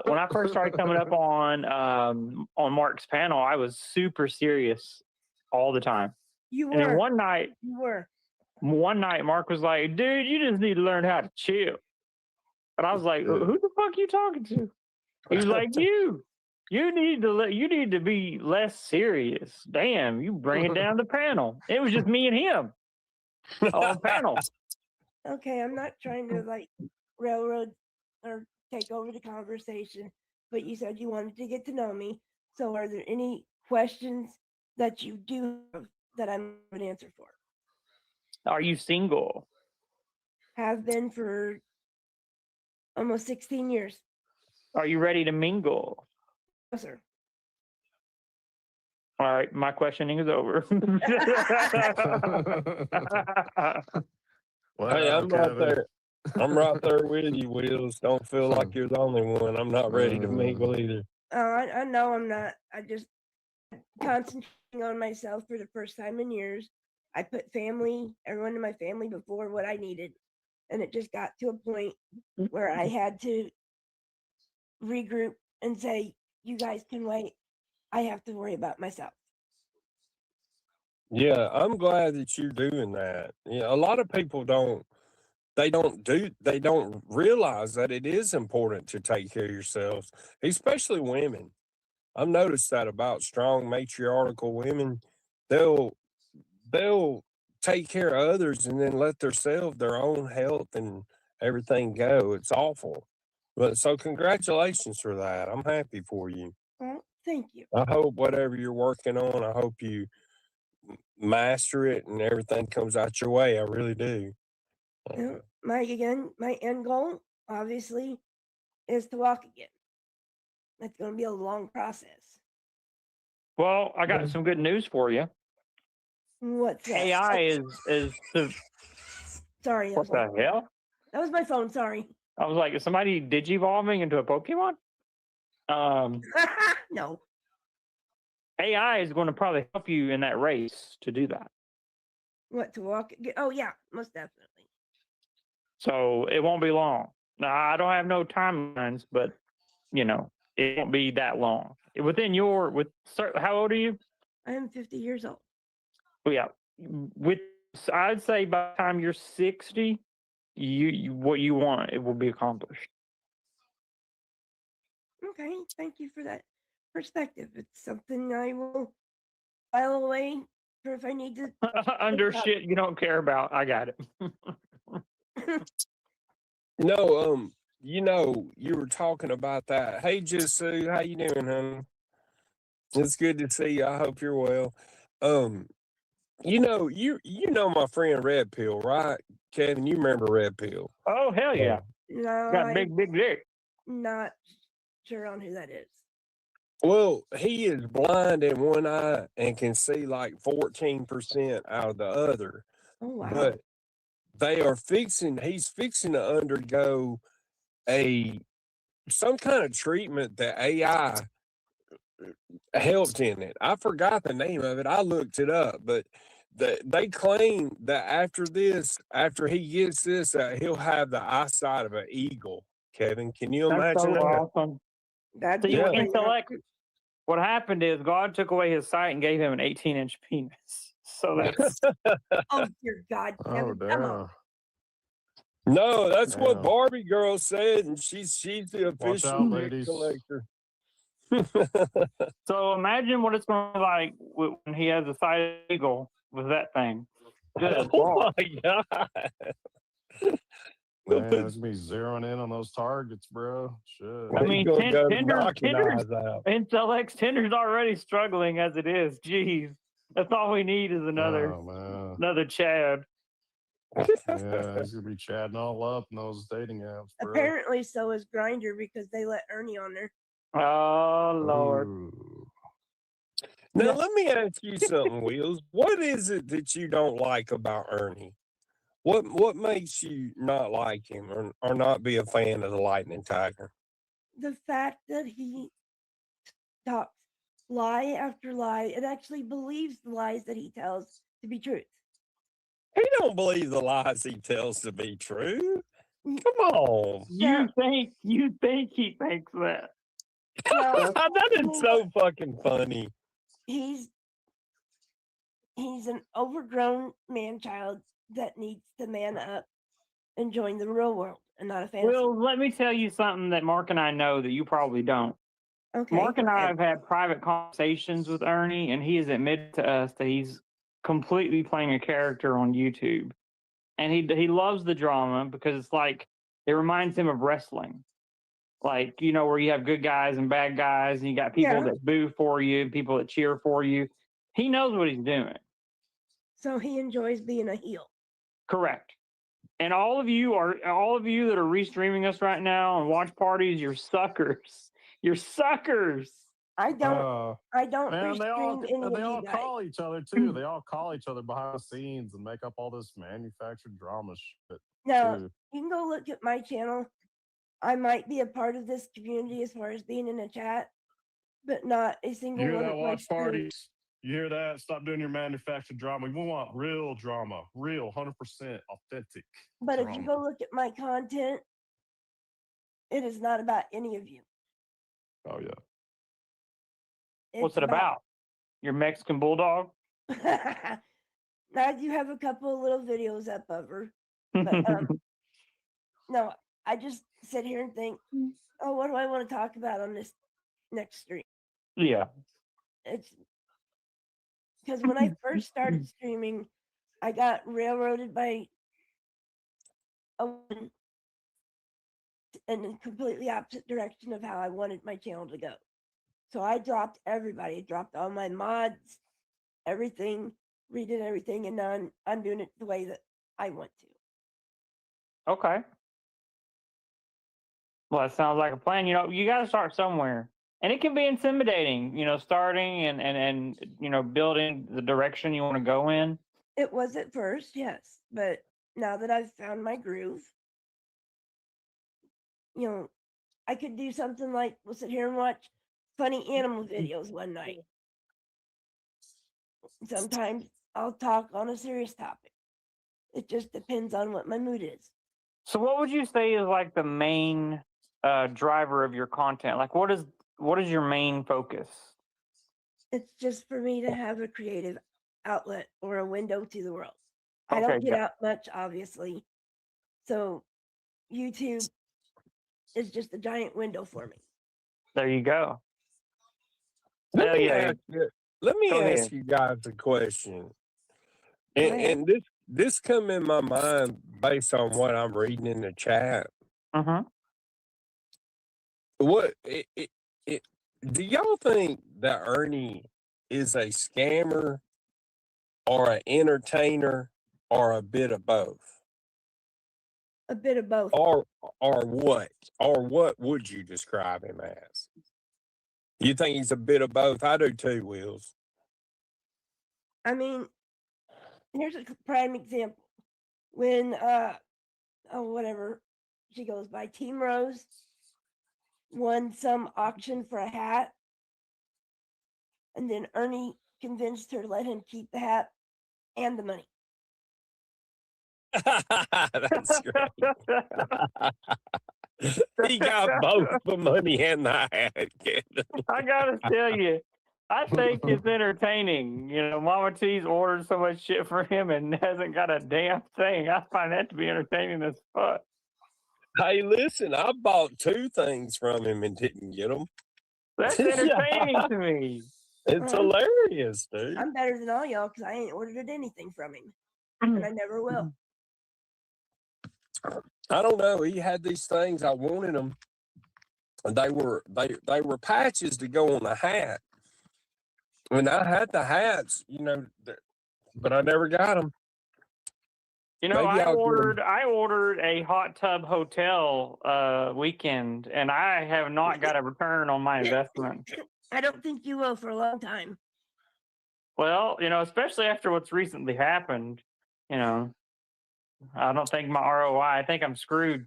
When I first started coming up on Mark's panel, I was super serious all the time. You were. And then one night, Mark was like, "Dude, you just need to learn how to chill." And I was like, "Who the fuck you talking to?" He was like, "You need to be less serious. Damn, you bring it down the panel." It was just me and him on panel. Okay, I'm not trying to railroad or take over the conversation, but you said you wanted to get to know me. So are there any questions that you do have that I'm an answer for? Are you single? Have been for almost 16 years. Are you ready to mingle? No, sir. All right, my questioning is over. Hey, I'm right there. I'm right there with you, Wheels. Don't feel like you're the only one. I'm not ready to mingle either. I know I'm not. I just concentrating on myself for the first time in years. I put everyone in my family before what I needed. And it just got to a point where I had to regroup and say, you guys can wait. I have to worry about myself. Yeah, I'm glad that you're doing that. Yeah, a lot of people don't realize that it is important to take care of yourselves, especially women. I've noticed that about strong matriarchal women. They'll take care of others and then let their own health and everything go. It's awful. But so congratulations for that. I'm happy for you. Well, Thank you. I hope whatever you're working on, I hope you master it and everything comes out your way. I really do. My end goal, obviously, is to walk again. That's going to be a long process. Well, I got some good news for you. What's that? AI is the Sorry. what the hell? That was my phone. Sorry. I was like, is somebody digivolving into a Pokemon? No. AI is going to probably help you in that race to do that. What, to walk? Oh, yeah, most definitely. So it won't be long. Now, I don't have no timelines, but it won't be that long. Within how old are you? I am 50 years old. Well, yeah, I'd say by the time you're 60, you what you want, it will be accomplished. Okay, thank you for that perspective. It's something I will file away for if I need to. Under shit you don't care about. I got it. No, you were talking about that. Hey, Sue, how you doing, honey? It's good to see you. I hope you're well. You know my friend Red Pill, right? Kevin, you remember Red Pill? Oh, hell yeah. No, Got big dick. Not sure on who that is. Well, he is blind in one eye and can see like 14% out of the other. Oh, wow. But he's fixing to undergo some kind of treatment that AI helped in it. I forgot the name of it. I looked it up, but they claim that after he gets this, he'll have the eyesight of an eagle. Kevin, can you imagine That's so that? awesome. That's So intellect. What happened is God took away his sight and gave him an 18-inch penis. So that's Oh, dear God. Kevin, come on. No, that's what Damn. Barbie girl said, and she's the Watch official out, dick ladies. collector. so. Imagine what it's going to be like when he has a sight eagle with that thing. Good Oh Lord. my God. Man, it's me zeroing in on those targets, bro. Shit. I mean, He's gonna go Tinder's knocking eyes out. Intellect's Tinder's already struggling as it is. Jeez, that's all we need is another Chad. Yeah, he's gonna be chatting all up in those dating apps, bro. Apparently, so is Grinder because they let Ernie on there. Oh Lord. Ooh. Now let me ask you something, Wheels. What is it that you don't like about Ernie? What makes you not like him or not be a fan of the Lightning Tiger? The fact that he talks lie after lie and actually believes the lies that he tells to be truth. He don't believe the lies he tells to be true. Come on. You think he thinks that? Well, That is so fucking funny. He's an overgrown man-child that needs to man up and join the real world and not a fantasy. Well, let me tell you something that Mark and I know that you probably don't. Okay. Mark and I have had private conversations with Ernie, and he has admitted to us that he's completely playing a character on YouTube. And he loves the drama because it's like it reminds him of wrestling. Like, where you have good guys and bad guys, and you got people that boo for you and people that cheer for you. He knows what he's doing. So he enjoys being a heel. Correct. And all of you that are restreaming us right now and watch parties, you're suckers. You're suckers. I don't Man, restream any of they all you guys. call each other too. They all call each other behind the scenes and make up all this manufactured drama shit. No, too. you can go look at my channel. I might be a part of this community as far as being in a chat, but not a single You hear one that, of my watch streams. parties? You hear that? Stop doing your manufactured drama. We want real drama, real, 100% authentic. But drama. if you go look at my content, it is not about any of you. Oh yeah. What's it about? Your Mexican bulldog? Now you have a couple of little videos up of her. But no, I just sit here and think, oh, what do I want to talk about on this next stream? Yeah. It's because when I first started streaming, I got railroaded by a woman in a completely opposite direction of how I wanted my channel to go. So I dropped everybody, dropped all my mods, everything, redid everything, and now I'm doing it the way that I want to. Okay. Well, that sounds like a plan. You know, you got to start somewhere. And it can be intimidating, you know, starting and you know, building the direction you want to go in. It was at first, yes. But now that I've found my groove, you know, I could do something like we'll sit here and watch funny animal videos one night. Sometimes I'll talk on a serious topic. It just depends on what my mood is. So what would you say is like the main driver of your content? Like what is your main focus? It's just for me to have a creative outlet or a window to the world. I Okay, don't get out much, obviously. So YouTube is just a giant window for me. There you go. Let Hell me yeah. Go ask ahead. you guys a question. Go ahead. And this come in my mind based on what I'm reading in the chat. Mm-hmm. What do y'all think that Ernie is a scammer or an entertainer or a bit of both? A bit of both. Or what? Or what would you describe him as? You think he's a bit of both? I do too, Wills. I mean, here's a prime example. When whatever she goes by, Team Rose won some auction for a hat, and then Ernie convinced her to let him keep the hat and the money. That's great. He got both the money and the hat. I gotta tell you, I think it's entertaining. You know, Mama T's ordered so much shit for him and hasn't got a damn thing. I find that to be entertaining as fuck. Hey, listen, I bought 2 things from him and didn't get them. That's entertaining to me. It's hilarious, dude. I'm better than all y'all because I ain't ordered anything from him, and I never will. I don't know. He had these things. I wanted them. They were patches to go on the hat. When I had the hats, you know, but I never got them. You know, Maybe I I'll get 'em. ordered a hot tub hotel weekend, and I have not got a return on my investment. I don't think you will for a long time. Well, you know, especially after what's recently happened, you know, I don't think my ROI. I think I'm screwed.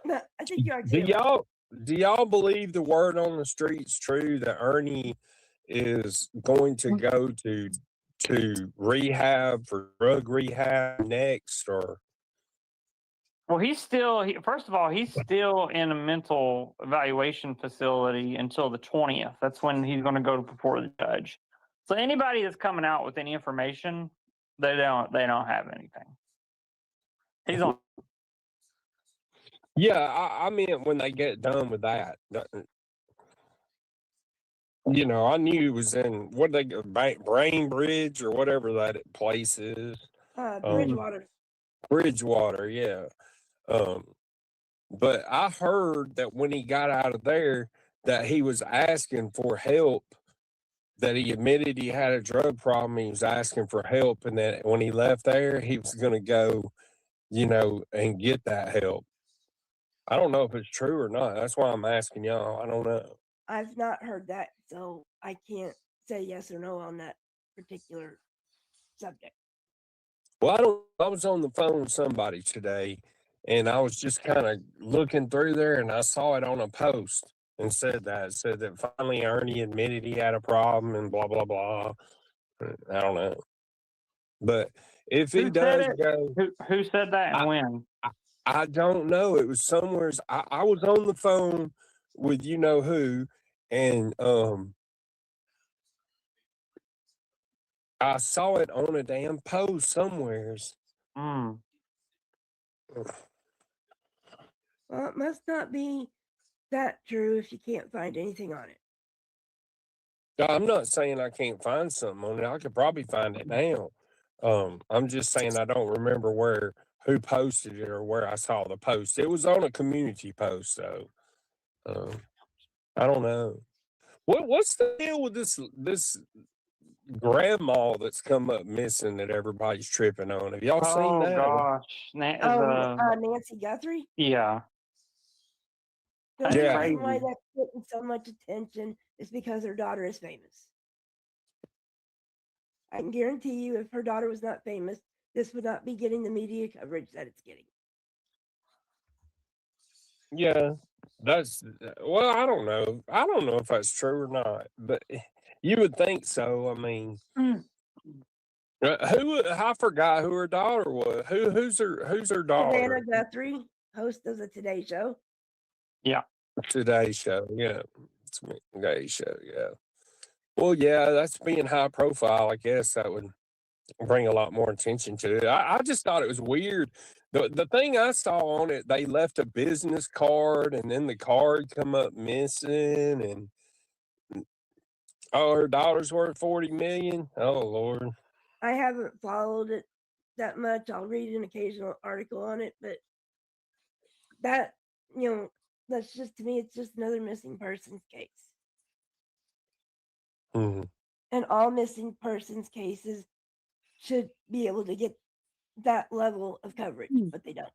No, I think you are too. Do y'all believe the word on the street's true that Ernie is going to go to rehab for drug rehab next, or? Well, first of all, he's still in a mental evaluation facility until the 20th. That's when he's going to go before the judge. So anybody that's coming out with any information, they don't have anything. He's on. Yeah, I mean, when they get done with that, you know, I knew he was in Brain Bridge or whatever that place is. Bridgewater. Bridgewater, yeah. But I heard that when he got out of there, that he was asking for help. That he admitted he had a drug problem. He was asking for help, and that when he left there, he was going to go, you know, and get that help. I don't know if it's true or not. That's why I'm asking y'all. I don't know. I've not heard that, so I can't say yes or no on that particular subject. Well, I was on the phone with somebody today, and I was just kind of looking through there, and I saw it on a post and said that finally Ernie admitted he had a problem and blah, blah, blah. I don't know. But if he does go... Who said that and when? I don't know. It was somewhere. I was on the phone with you know who, and I saw it on a damn post somewheres. Well, it must not be that true if you can't find anything on it. I'm not saying I can't find something on it. I could probably find it now. I'm just saying I don't remember who posted it or where I saw the post. It was on a community post, though. I don't know. What's the deal with this grandma that's come up missing that everybody's tripping on? Have y'all seen Oh that? gosh, Nancy Guthrie. yeah, The that's Yeah. reason why crazy. that's getting so much attention is because her daughter is famous. I can guarantee you, if her daughter was not famous, this would not be getting the media coverage that it's getting. Yeah, that's well, I don't know. I don't know if that's true or not, but you would think so. I mean, who I forgot who her daughter was. Who's her daughter? Savannah Guthrie, host of the Today Show. Yeah, Today Show. Yeah, it's Today Show. Yeah. Well, yeah, that's being high profile. I guess that would bring a lot more attention to it. I just thought it was weird. The thing I saw on it, they left a business card, and then the card come up missing, and oh, her daughter's worth 40 million. Oh Lord. I haven't followed it that much. I'll read an occasional article on it, but that, that's just, to me, it's just another missing persons case. Mhm. And all missing persons cases should be able to get that level of coverage, but they don't.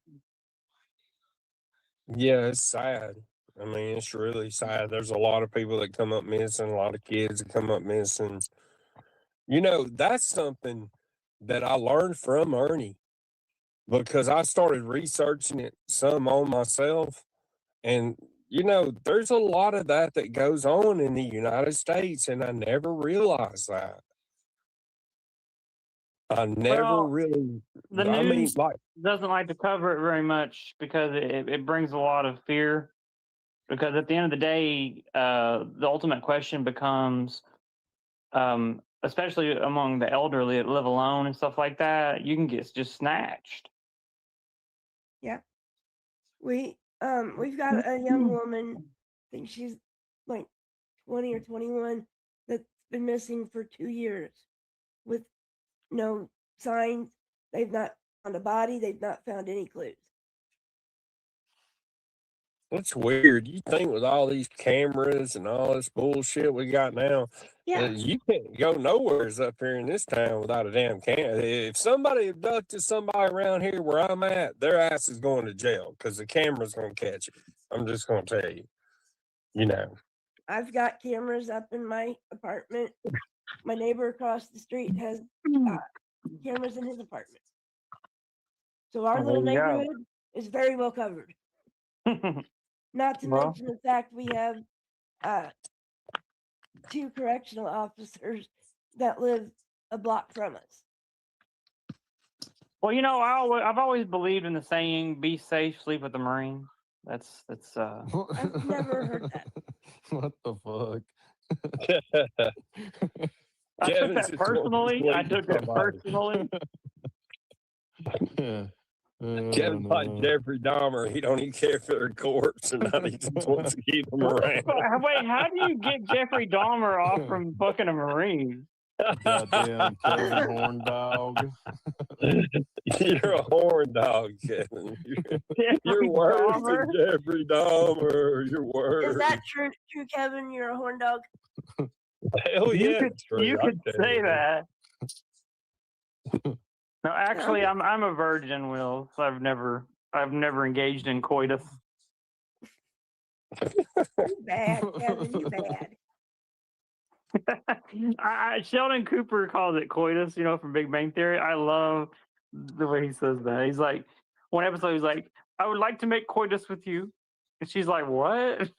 Yeah, it's sad. I mean, it's really sad. There's a lot of people that come up missing, a lot of kids that come up missing. That's something that I learned from Ernie because I started researching it some on myself. And, there's a lot of that goes on in the United States, and I never realized that. I never Well, really, the I mean, news doesn't like to cover it very much because it brings a lot of fear. Because at the end of the day, the ultimate question becomes, especially among the elderly that live alone and stuff like that, you can get just snatched. Yeah. We've got a young woman, I think she's like 20 or 21, that's been missing for 2 years with no signs. They've not found a body. They've not found any clues. it's weird. You think with all these cameras and all this bullshit we got now, Yeah. you can't go nowheres up here in this town without a damn camera. If somebody abducted somebody around here where I'm at, their ass is going to jail because the camera's going to catch it. I'm just going to tell you, I've got cameras up in my apartment. My neighbor across the street has cameras in his apartment. So our little There you go. neighborhood is very well covered. Not to Well. mention the fact we have 2 correctional officers that live a block from us. Well, I've always believed in the saying, "Be safe, sleep with the Marine." That's I've never heard that. What the fuck? I took Kevin's that just wanting to personally. I sleep took with that somebody. personally. Kevin's like Jeffrey Dahmer. He don't even care if they're a corpse or not. He just wants to keep them around. Wait, how do you get Jeffrey Dahmer off from fucking a Marine? Goddamn Kevin Horn Dog. You're a horn dog, Kevin. You're Jeffrey worse Dahmer? than Jeffrey Dahmer. You're worse. Is that true, Kevin? You're a horn dog? Hell You yeah, could, it's true. you I could tell say you. that. No, actually, I'm a virgin, Will. So I've never engaged in coitus. You bad, Kevin. You bad. Sheldon Cooper calls it coitus, from Big Bang Theory. I love the way he says that. He's like, one episode, he's like, "I would like to make coitus with you," and she's like, "What?"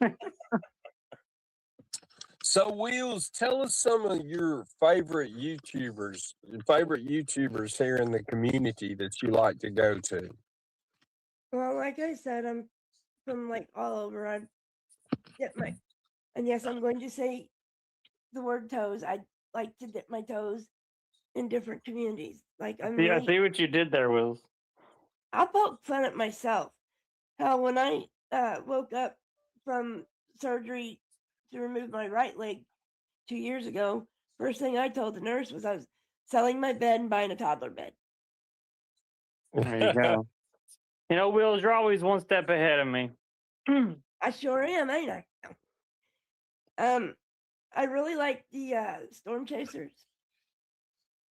So, Wheels, tell us some of your favorite YouTubers here in the community that you like to go to. Well, like I said, I'm from like all over. I dip my, and yes, I'm going to say the word toes. I like to dip my toes in different communities. Like I'm. Yeah, I see what you did there, Wills. I poke fun at myself. How when I woke up from surgery to remove my right leg 2 years ago, first thing I told the nurse was I was selling my bed and buying a toddler bed. There you go. Wills, you're always one step ahead of me. I sure am, ain't I? I really like the storm chasers.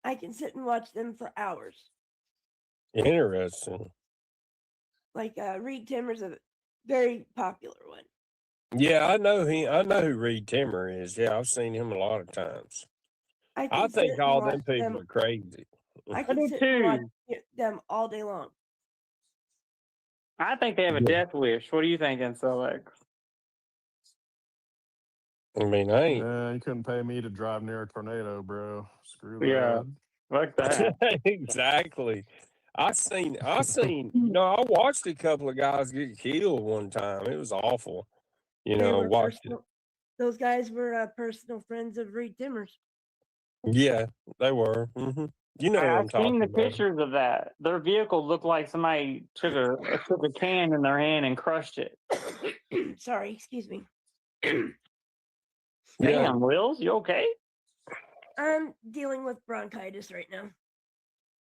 I can sit and watch them for hours. Interesting. Like Reed Timmer's a very popular one. Yeah, I know him. I know who Reed Timmer is. Yeah, I've seen him a lot of times. I think sit and all watch them people are crazy. I I can do sit and watch too. them all day long. I think they have a Yeah. death wish. What do you think, Alex? I mean, I ain't. Yeah, you couldn't pay me to drive near a tornado, bro. Screw that. Yeah, fuck that. Exactly. I seen, you know, I watched a couple of guys get killed one time. It was awful. You They know, were watched it. personal, those guys were personal friends of Reed Timmer's. Yeah, they were. You know what I'm I've seen talking the about. pictures of that. Their vehicle looked like somebody took a can in their hand and crushed it. Sorry, excuse me. Yeah. Damn, Wills, you okay? I'm dealing with bronchitis right now.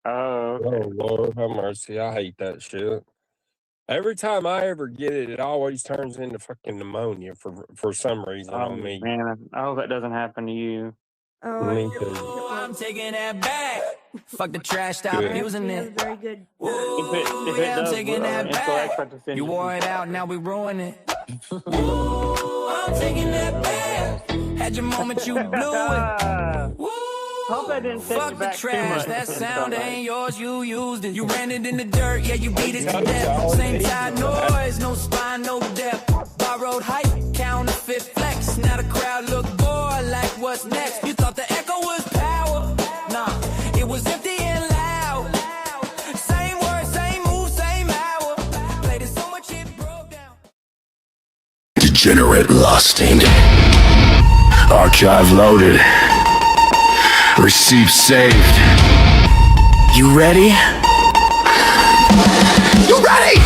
Oh, Oh okay. Lord, have mercy. I hate that shit. Every time I ever get it, it always turns into fucking pneumonia for some reason on me. Man, I hope that doesn't happen to you. Oh, Me I never too. seen it I'm once. taking that back. Fuck the trash, stop Good. using Actually has a it. very good. If it Yeah, I'm does, taking that Intellect back. to send You you wore some it out, stuff. now we ruin it. I'm taking that back. Had your moment, you blew it. Woo! Hope that didn't set you Fuck the back too trash, much. that sound Intellect. ain't yours, you used it. You ran it in the dirt, yeah, you beat it to That's death. all it Same needs time is that. noise, no spine, no depth. Borrowed hype, counterfeit flex. Now the crowd look bored, like what's next? You thought the echo was power? Nah, it was empty and loud. Same word, same move, same hour. Played it so much it broke down. Degenerate, lusting. Archive loaded. Receipt saved. You ready? You ready?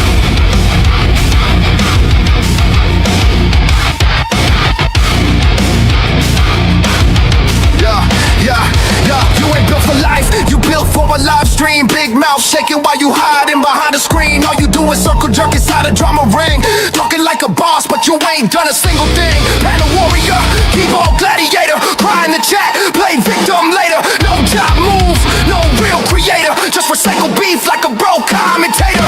You ain't built for life, you built for a live stream. Big mouth shaking while you hiding behind the screen. All you do is circle jerk inside a drama ring. Talking like a boss, but you ain't done a single thing. Battle warrior, keyboard gladiator. Cry in the chat, play victim later. No job moves, no real creator. Just recycle beef like a broke commentator.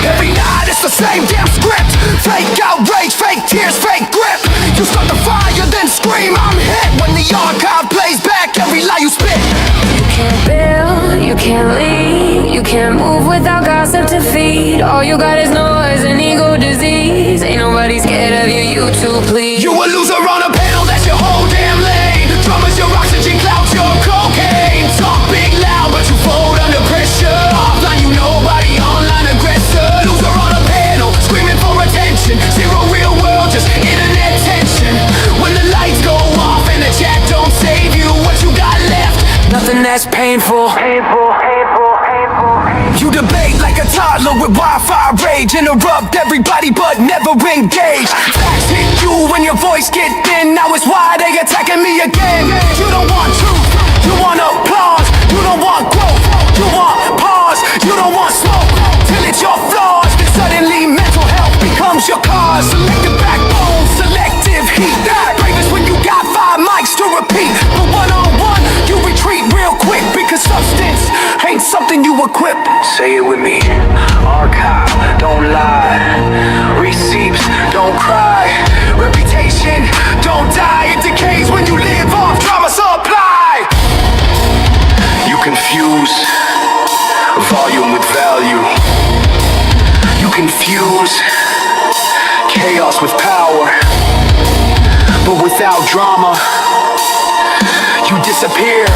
Every night it's the same damn script. Fake outrage, fake tears, fake grip. You start the fire, then scream I'm hit. When the archive plays back every lie you spit. You can't build, you can't lead, you can't move without gossip to feed. All you got is noise and ego disease. Ain't nobody scared of you, you too, please. You a loser on a panel, that's your whole damn lane. Drummer's your oxygen, clouds your cocaine. Talk big loud, but you fold under pressure. Offline, you nobody, online aggressor. Loser on a panel, screaming for attention. Zero real world, just internet tension. When the lights go off and the chat don't save you, what you got left? Nothing that's painful. You debate like a toddler with Wi-Fi rage. Interrupt everybody but never engage. Facts hit you when your voice get thin. Now it's why they attacking me again. You don't want truth, you want applause. You don't want growth, you want pause. You don't want smoke, till it's your flaws. Then suddenly mental health becomes your cause. Selective backbone, selective heat. Bravest when you got 5 mics to repeat. But one-on-one, you retreat real quick. Because substance ain't something you equip. Say it with me. Archive, don't lie. Receipts, don't cry. Reputation, don't die. It decays when you live off drama supply. You confuse volume with value. You confuse chaos with power. But without drama, you disappear.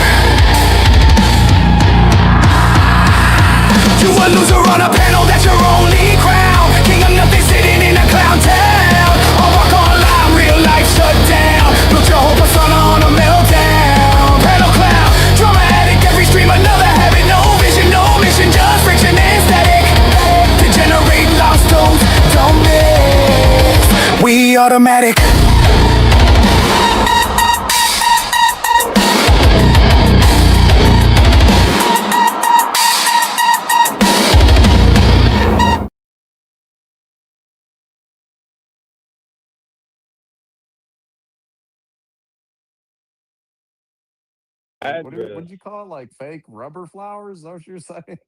You a loser on a panel, that's your only crown. King of nothing sitting in a clown town. All walk online, real life shut down. Built your whole persona on a meltdown. Panel clown, drama addict, every stream another habit. No vision, no mission, just friction and static. Degenerate, lost toes, don't mix. We automatic. address. What'd you call it? Like fake rubber flowers? Is that what you're saying?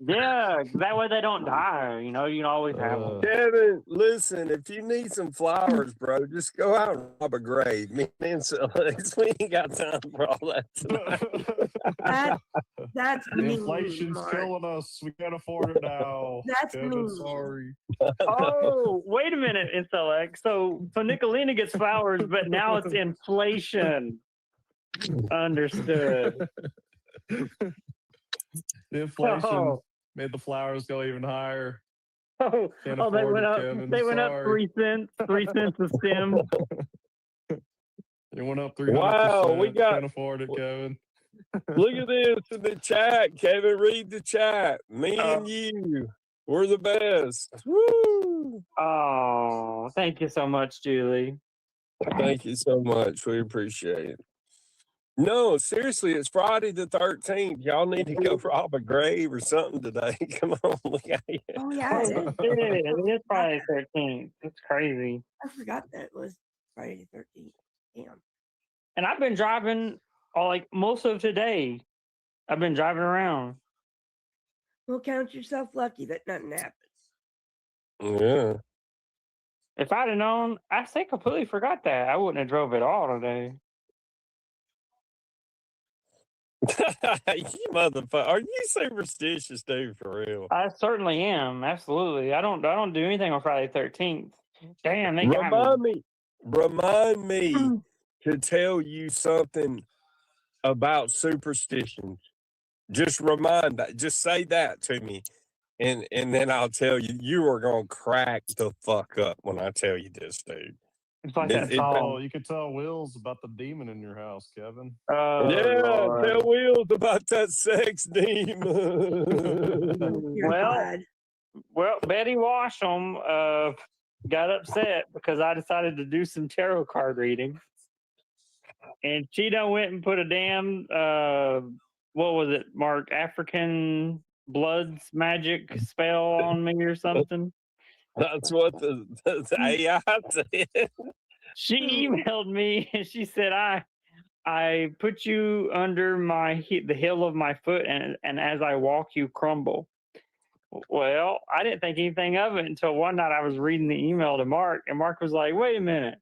Yeah, that way they don't die. You know, you can always have them. Kevin, listen, if you need some flowers, bro, just go out and rob a grave. Me and Alex, we ain't got time for all that tonight. That's mean, Inflation's Mark. killing us. We can't afford it now. That's Kevin, mean. sorry. Oh, wait a minute, Intellect. So Nicolina gets flowers, but now it's inflation. Understood. The inflation Oh. made the flowers go even higher. Oh, Can't they afford went it, up. Kevin. They went up Sorry. 3 cents. 3 cents a stem. It went up 300%. Wow, we got- Can't afford it, Kevin. Look at this in the chat, Kevin. Read the chat. Me and you, we're the best. Woo! Oh, thank you so much, Julie. Thank you so much. We appreciate it. No, seriously, it's Friday the 13th. Y'all need to go rob a grave or something today. Come on, look at you. Oh yeah, it is. It is Friday the 13th. It's crazy. I forgot that it was Friday the 13th. Damn. And I've been driving like most of today. I've been driving around. Well, count yourself lucky that nothing happened. Yeah. If I'd have known, I say completely forgot that. I wouldn't have drove at all today. You motherfucker. Are you superstitious, dude, for real? I certainly am. Absolutely. I don't do anything on Friday the 13th. Damn, they got me. Remind me to tell you something about superstitions. Just remind that. Just say that to me. And then I'll tell you, you are gonna crack the fuck up when I tell you this, dude. It's like that It- song. You can tell Will's about the demon in your house, Kevin. Yeah, Lord. tell Wheels about that sex demon. Dear God. Well, Betty Washam got upset because I decided to do some tarot card reading. And she done went and put a damn, what was it, Mark? African Bloods magic spell on me or something. That's what the AI said. She emailed me and she said, I put you under the heel of my foot, and as I walk, you crumble. Well, I didn't think anything of it until one night I was reading the email to Mark, and Mark was like, wait a minute,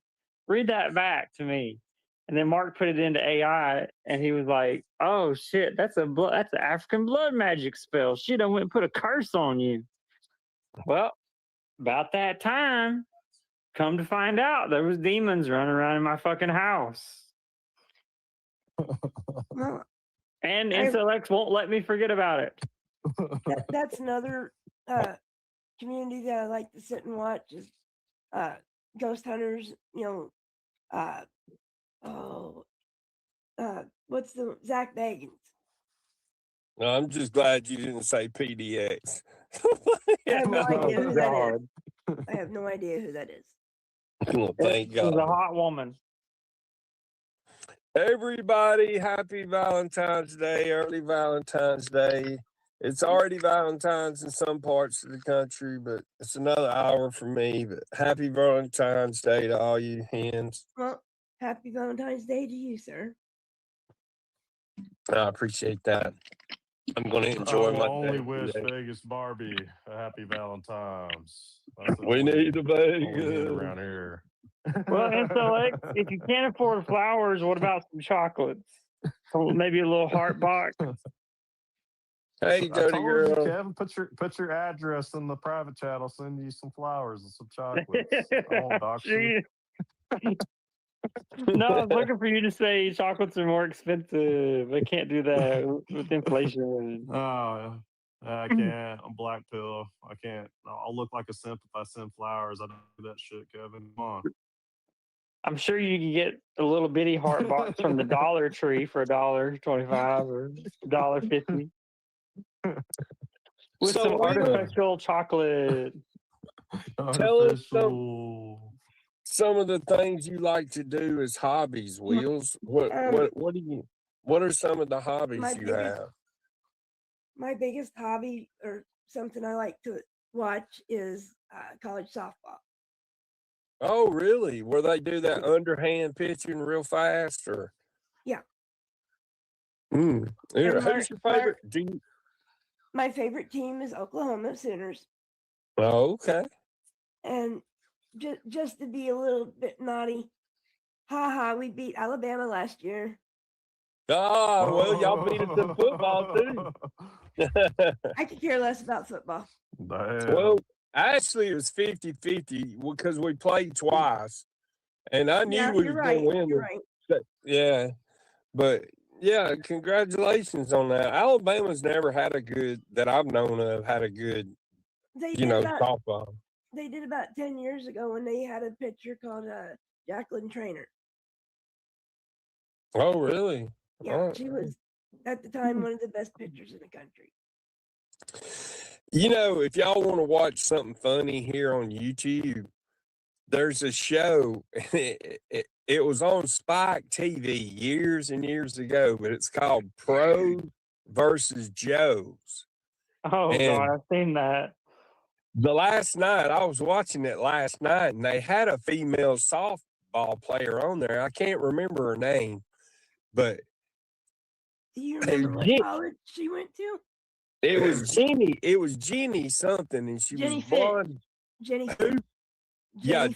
read that back to me. And then Mark put it into AI, and he was like, oh shit, that's an African blood magic spell. She done went and put a curse on you. Well, about that time, come to find out, there was demons running around in my fucking house. Well, And Intellect won't let me forget about it. that's another community that I like to sit and watch is ghost hunters. You know, what's the Zach Bagans? No, I'm just glad you didn't say PDX. I have no idea who that is. God. I have no idea who that is. Well, thank She's a God. hot woman. Everybody, happy Valentine's Day, early Valentine's Day. It's already Valentine's in some parts of the country, but it's another hour for me. But happy Valentine's Day to all you hens. Well, happy Valentine's Day to you, sir. I appreciate that. I'm going to enjoy I my only day wish today. Vegas Barbie a happy Valentine's. That's the We only- need a all we need Vegas. around here. Well, Intellect, if you can't afford flowers, what about some chocolates? So maybe a little heart box. Hey, I dirty told girl. you, Kevin, put your address in the private chat. I'll send you some flowers and some chocolates. I won't dox you. No, I was looking for you to say chocolates are more expensive. I can't do that with inflation. Oh, I can't. I'm black pill. I can't. I'll look like a simp if I send flowers. I don't do that shit, Kevin. Come on. I'm sure you can get a little bitty heart box from the Dollar Tree for $1.25 or $1.50 with So some we don't- artificial chocolate. Tell us Artificial. some of the things you like to do as hobbies, Wheels. What are some of the hobbies my you biggest- have? My biggest hobby or something I like to watch is college softball. Oh, really? Where they do that underhand pitching real fast, or? Yeah. Yeah, And who's your favorite? My favorite team is Oklahoma Sooners. Oh, okay. And just to be a little bit naughty, we beat Alabama last year. Oh, well, y'all beat us in football too. I could care less about football. Well, actually, it was 50-50 because we played twice, and I knew we you're was right. going to win. You're right. Yeah, but yeah, congratulations on that. Alabama's never had a good that I've known of had a good, softball. They did about 10 years ago when they had a pitcher called Jacqueline Trainer. Oh, really? Yeah, she was at the time one of the best pitchers in the country. If y'all want to watch something funny here on YouTube, there's a show. It was on Spike TV years and years ago, but it's called Pro versus Joes. Oh, God, I've seen that. I was watching it last night, and they had a female softball player on there. I can't remember her name, but do you remember what college she went to? It was Jenny. It was Jenny something, and she was blonde. Jenny. Yeah,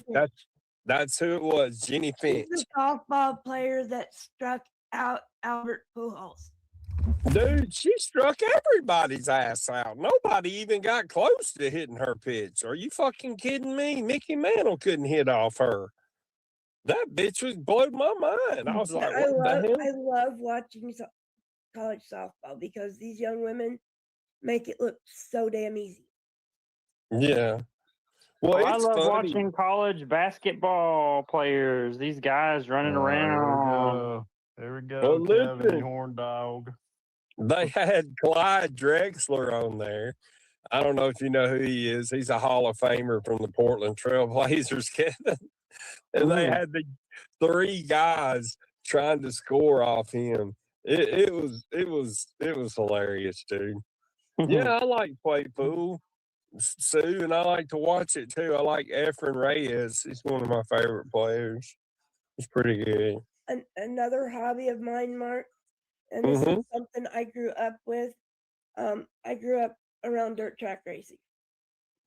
that's who it was. Jenny Finch. She's the softball player that struck out Albert Pujols. Dude, she struck everybody's ass out. Nobody even got close to hitting her pitch. Are you fucking kidding me? Mickey Mantle couldn't hit off her. That bitch was blowed my mind. I was like, what the hell? I love watching college softball because these young women make it look so damn easy. Yeah. Well, I love watching college basketball players. These guys running around. There we go. Well, Kevin, listen, horn dog. They had Clyde Drexler on there. I don't know if you know who he is. He's a Hall of Famer from the Portland Trailblazers, Kevin. And they had the three guys trying to score off him. It was hilarious, dude. Yeah, I like to play pool, Sue, and I like to watch it too. I like Efren Reyes. He's one of my favorite players. He's pretty good. Another hobby of mine, Mark, and this is something I grew up with. I grew up around dirt track racing.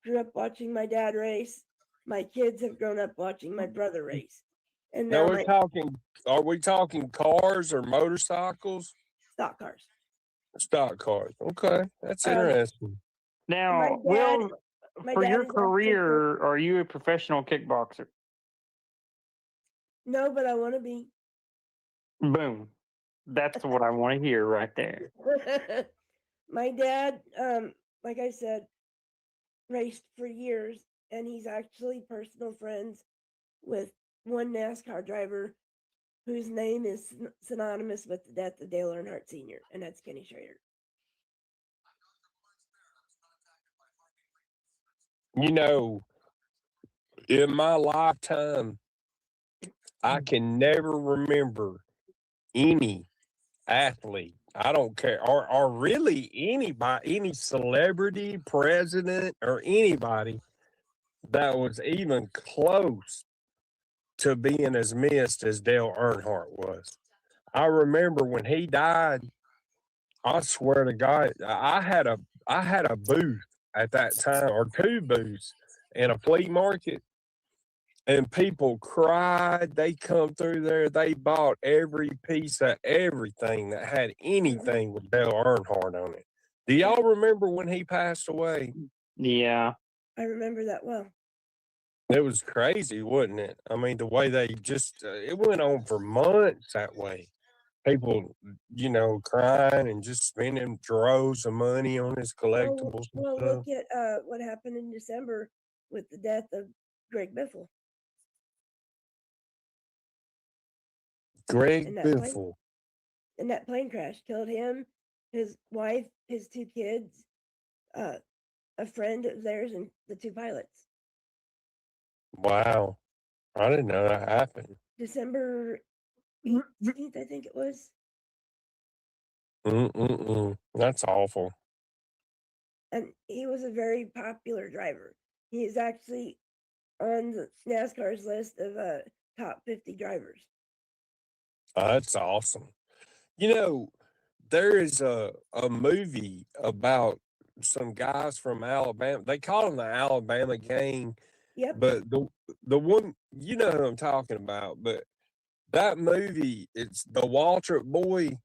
Grew up watching my dad race. My kids have grown up watching my brother race. And now are we talking cars or motorcycles? Stock cars. Stock cars. Okay. That's interesting. Now, Will, for your career, are you a professional kickboxer? No, but I want to be. Boom. That's what I want to hear right there. My dad, like I said, raced for years, and he's actually personal friends with one NASCAR driver whose name is synonymous with the death of Dale Earnhardt Sr., and that's Kenny Schrader. In my lifetime, I can never remember any athlete, I don't care, or really anybody, any celebrity, president, or anybody that was even close to being as missed as Dale Earnhardt was. I remember when he died, I swear to God, I had a booth at that time, or two booths in a flea market, and people cried. They come through there. They bought every piece of everything that had anything with Dale Earnhardt on it. Do y'all remember when he passed away? Yeah. I remember that well. It was crazy, wasn't it? I mean, the way they just, it went on for months that way. People, crying and just spending droves of money on his collectibles. Well, look at what happened in December with the death of Greg Biffle. Greg Biffle. And that plane crash killed him, his wife, his two kids, a friend of theirs, and the two pilots. Wow. I didn't know that happened. December 18th, I think it was. That's awful. And he was a very popular driver. He is actually on the NASCAR's list of top 50 drivers. That's awesome. there is a movie about some guys from Alabama. They call them the Alabama Gang, Yep. but the one you know who I'm talking about. But that movie, it's the Waltrip boy.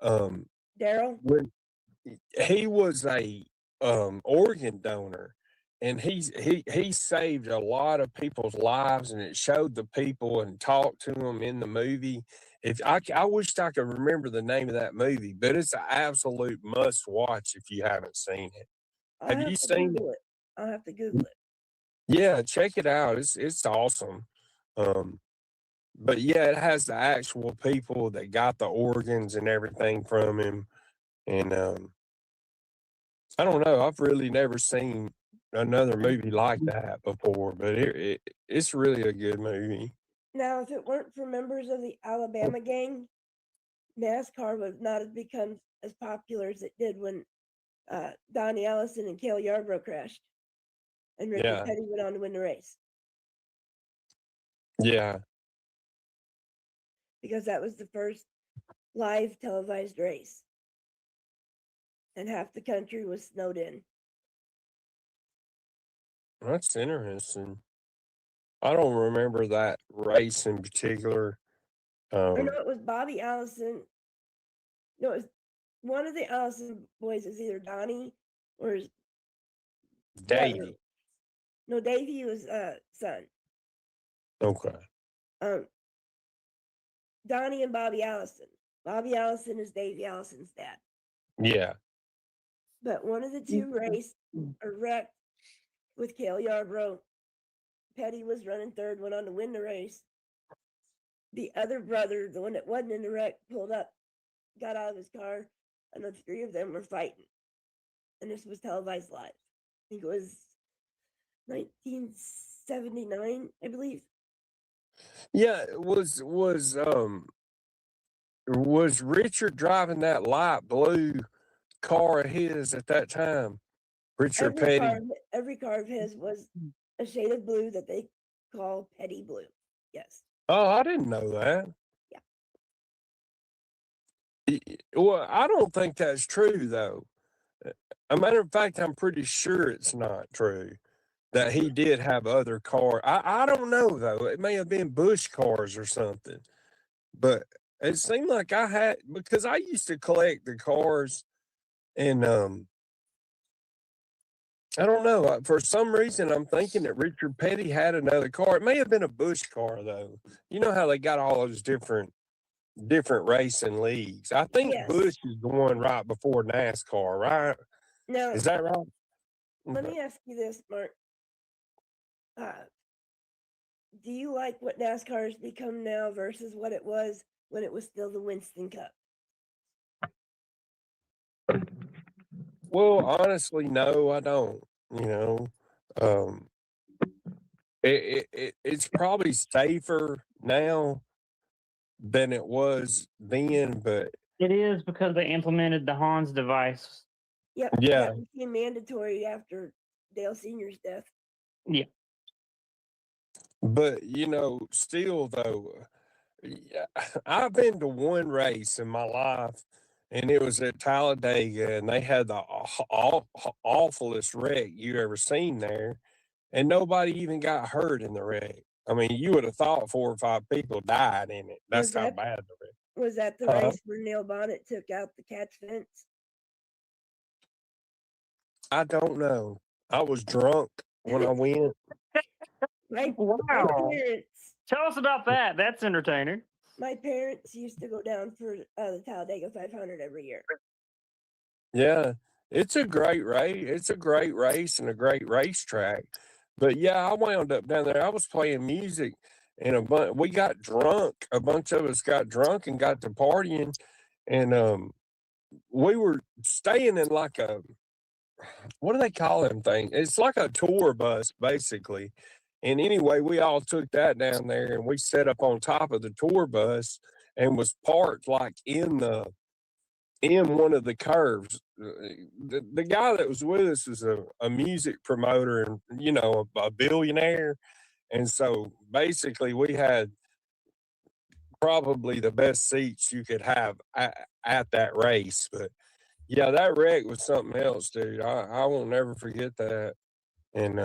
Daryl. When he was a organ donor, and he saved a lot of people's lives, and it showed the people and talked to them in the movie. If I wished I could remember the name of that movie, but it's an absolute must watch if you haven't seen it. I'll Have have you to seen it? Google it. I'll have to Google it. Yeah, check it out. It's awesome. But yeah, it has the actual people that got the organs and everything from him, and I don't know. I've really never seen another movie like that before, but it's really a good movie. Now, if it weren't for members of the Alabama gang, NASCAR would not have become as popular as it did when Donnie Allison and Cale Yarborough crashed, and Richard Yeah. Petty went on to win the race, Yeah, because that was the first live televised race, and half the country was snowed in. that's interesting. I don't remember that race in particular. Or no, it was Bobby Allison. No, it was one of the Allison boys. Is either Donnie or his brother. Davey. No, Davey was son. Okay. Donnie and Bobby Allison. Bobby Allison is Davey Allison's dad. Yeah. But one of the two raced or wrecked with Cale Yarborough. Petty was running third, went on to win the race. The other brother, the one that wasn't in the wreck, pulled up, got out of his car, and the three of them were fighting. And this was televised live. I think it was 1979, I believe. Yeah, was Richard driving that light blue car of his at that time? Richard Petty. Every car of his was a shade of blue that they call Petty blue. Yes. Oh, I didn't know that. Yeah. Well, I don't think that's true, though. A matter of fact, I'm pretty sure it's not true that he did have other cars. I don't know, though. It may have been Bush cars or something. But it seemed like I had, because I used to collect the cars, and I don't know. For some reason, I'm thinking that Richard Petty had another car. It may have been a Bush car, though. You know how they got all those different racing leagues. I think Yes. Bush is the one right before NASCAR, right? No. Is that right? Let Okay. me ask you this, Mark. Do you like what NASCAR has become now versus what it was when it was still the Winston Cup? Well, honestly, no, I don't. You know, it's probably safer now than it was then, but It is because they implemented the Hans device. Yep. Yeah. That became mandatory after Dale Sr.'s death. Yeah. But you know, still though, yeah, I've been to one race in my life, and it was at Talladega, and they had the awfulest wreck you ever seen there, and nobody even got hurt in the wreck. I mean, you would have thought 4 or 5 people died in it. That's Was how that- bad the wreck. Was that the Uh-huh. race where Neil Bonnet took out the catch fence? I don't know. I was drunk when I went. My Wow. parents, Tell us about that. That's entertaining. my parents used to go down for the Talladega 500 every year. Yeah, it's a great race. It's a great race and a great racetrack. But yeah, I wound up down there. I was playing music, and we got drunk. A bunch of us got drunk and got to partying, and we were staying in like a, what do they call them thing? It's like a tour bus, basically. And anyway, we all took that down there, and we set up on top of the tour bus and was parked like in one of the curves. The guy that was with us was a music promoter and, you know, a billionaire. And so basically we had probably the best seats you could have at that race. But yeah, that wreck was something else, dude. I won't never forget that. And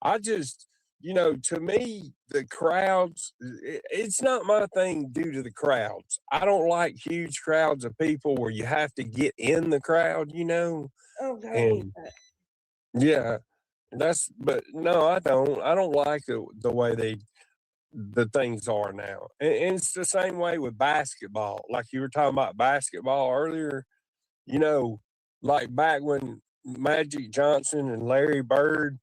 I just, to me, the crowds, it's not my thing due to the crowds. I don't like huge crowds of people where you have to get in the crowd, Oh God, I hate and that. yeah, but no, I don't. I don't like the way the things are now. And it's the same way with basketball. Like you were talking about basketball earlier, you know, like back when Magic Johnson and Larry Bird,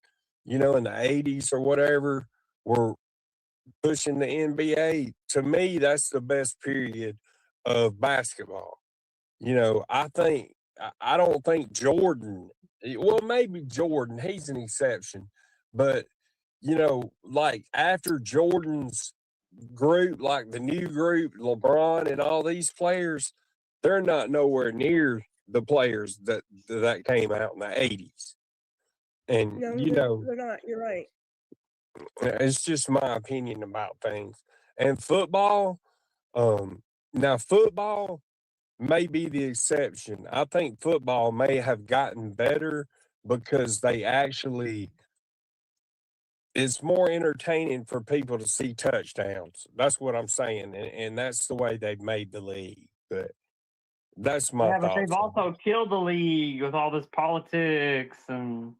in the 80s or whatever, were pushing the NBA. To me, that's the best period of basketball. I don't think Jordan, well, maybe Jordan, he's an exception, but like after Jordan's group, like the new group, LeBron and all these players, they're not nowhere near the players that came out in the 80s. And No, they're not. You're right. it's just my opinion about things. And football, now football may be the exception. I think football may have gotten better because they actually it's more entertaining for people to see touchdowns. That's what I'm saying, and that's the way they've made the league. But that's my Yeah, but they've thoughts. also killed the league with all this politics and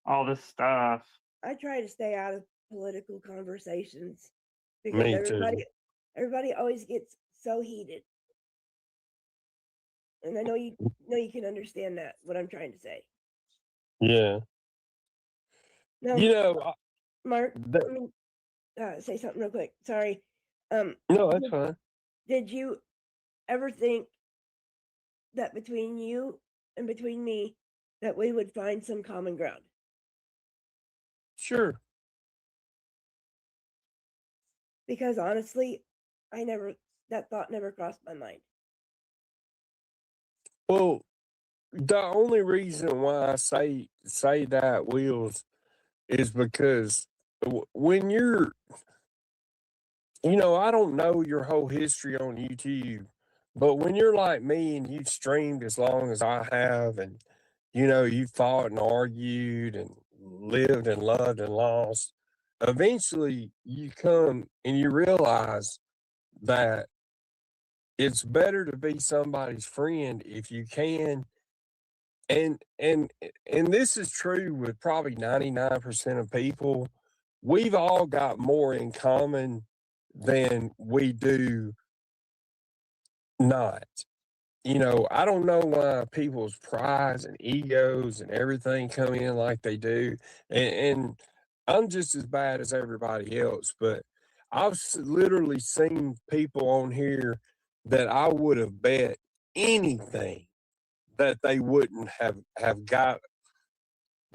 all this stuff. I try to stay out of political conversations because Me too. everybody always gets so heated. And I know you can understand that, what I'm trying to say. Yeah. Now, Mark, that, let me say something real quick. Sorry. no, that's fine. Did you ever think that between you and between me that we would find some common ground? Sure. Because honestly, that thought never crossed my mind. Well, the only reason why I say that, Wheels, is because when you're, I don't know your whole history on YouTube, but when you're like me and you've streamed as long as I have, and you fought and argued and lived and loved and lost, eventually you come and you realize that it's better to be somebody's friend if you can. And this is true with probably 99% of people. We've all got more in common than we do not. I don't know why people's prides and egos and everything come in like they do. And I'm just as bad as everybody else, but I've literally seen people on here that I would have bet anything that they wouldn't have got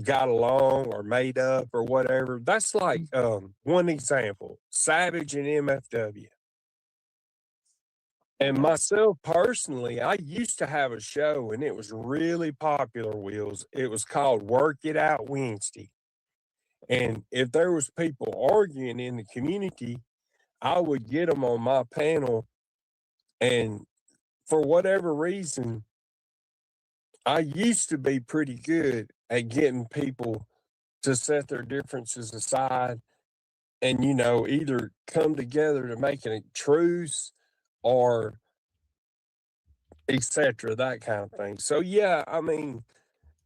along or made up or whatever. That's like one example, Savage and MFW. And myself personally, I used to have a show and it was really popular, Wheels. It was called Work It Out Wednesday. And if there was people arguing in the community, I would get them on my panel. And for whatever reason, I used to be pretty good at getting people to set their differences aside and, either come together to make a truce or etc., that kind of thing. So, yeah, I mean,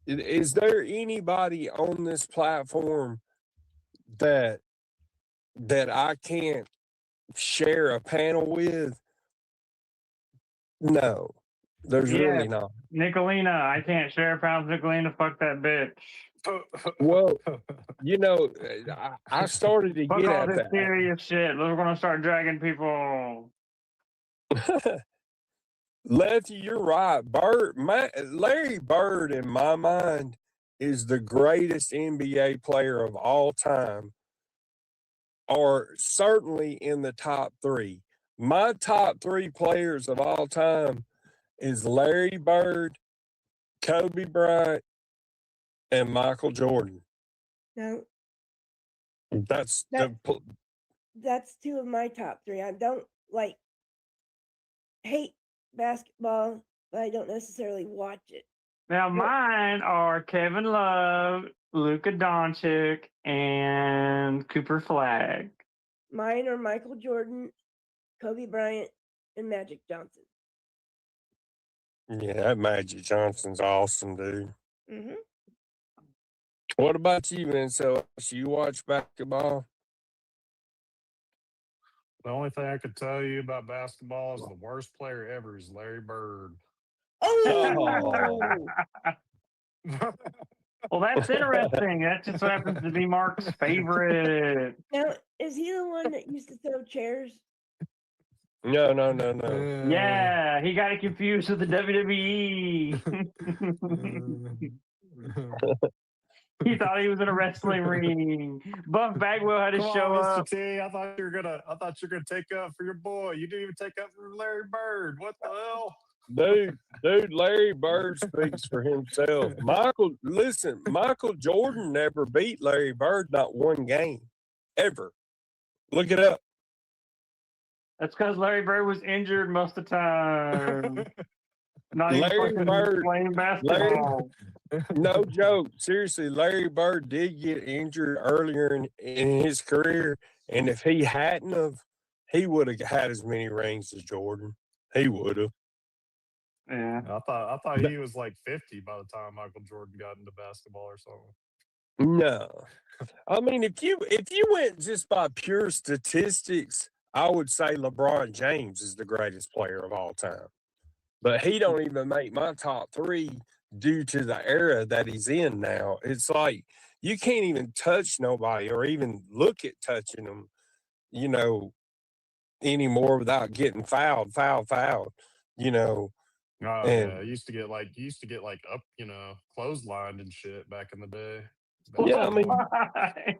is there anybody on this platform that I can't share a panel with? No, there's really not. Nicolina, I can't share pounds Nicolina. Fuck that bitch. Well, I started to Fuck get all at this that. serious shit. We're gonna start dragging people. Lefty, you're right. Larry Bird, in my mind, is the greatest NBA player of all time, or certainly in the top three. My top three players of all time is Larry Bird, Kobe Bryant, and Michael Jordan. Now, That's two of my top three. I don't like hate basketball, but I don't necessarily watch it. Now, What- mine are Kevin Love, Luka Doncic, and Cooper Flag. Mine are Michael Jordan, Kobe Bryant, and Magic Johnson. Yeah, that Magic Johnson's awesome, dude. Mm-hmm. What about you, man? So you watch basketball? The only thing I could tell you about basketball is the worst player ever is Larry Bird. Oh, Well, that's interesting. That just happens to be Mark's favorite. now is he the one that used to throw chairs? No. Yeah, he got it confused with the WWE. He thought he was in a wrestling ring. Buff Bagwell had to Come show on, up. Mr. T. I thought you were gonna take up for your boy. You didn't even take up for Larry Bird. What the hell? Dude, Larry Bird speaks for himself. Michael Jordan never beat Larry Bird, not one game. Ever. Look it up. That's because Larry Bird was injured most of the time. Not even Larry fucking Bird- playing basketball. No joke. Seriously, Larry Bird did get injured earlier in his career, and if he hadn't have, he would have had as many rings as Jordan. He would have. Yeah. I thought he was like 50 by the time Michael Jordan got into basketball or something. No. I mean, if you went just by pure statistics, I would say LeBron James is the greatest player of all time. But he don't even make my top 3 due to the era that he's in now. It's like you can't even touch nobody or even look at touching them, anymore without getting fouled. Oh And- yeah, used to get like up, clotheslined and shit back in the day. Yeah, I mean, Why?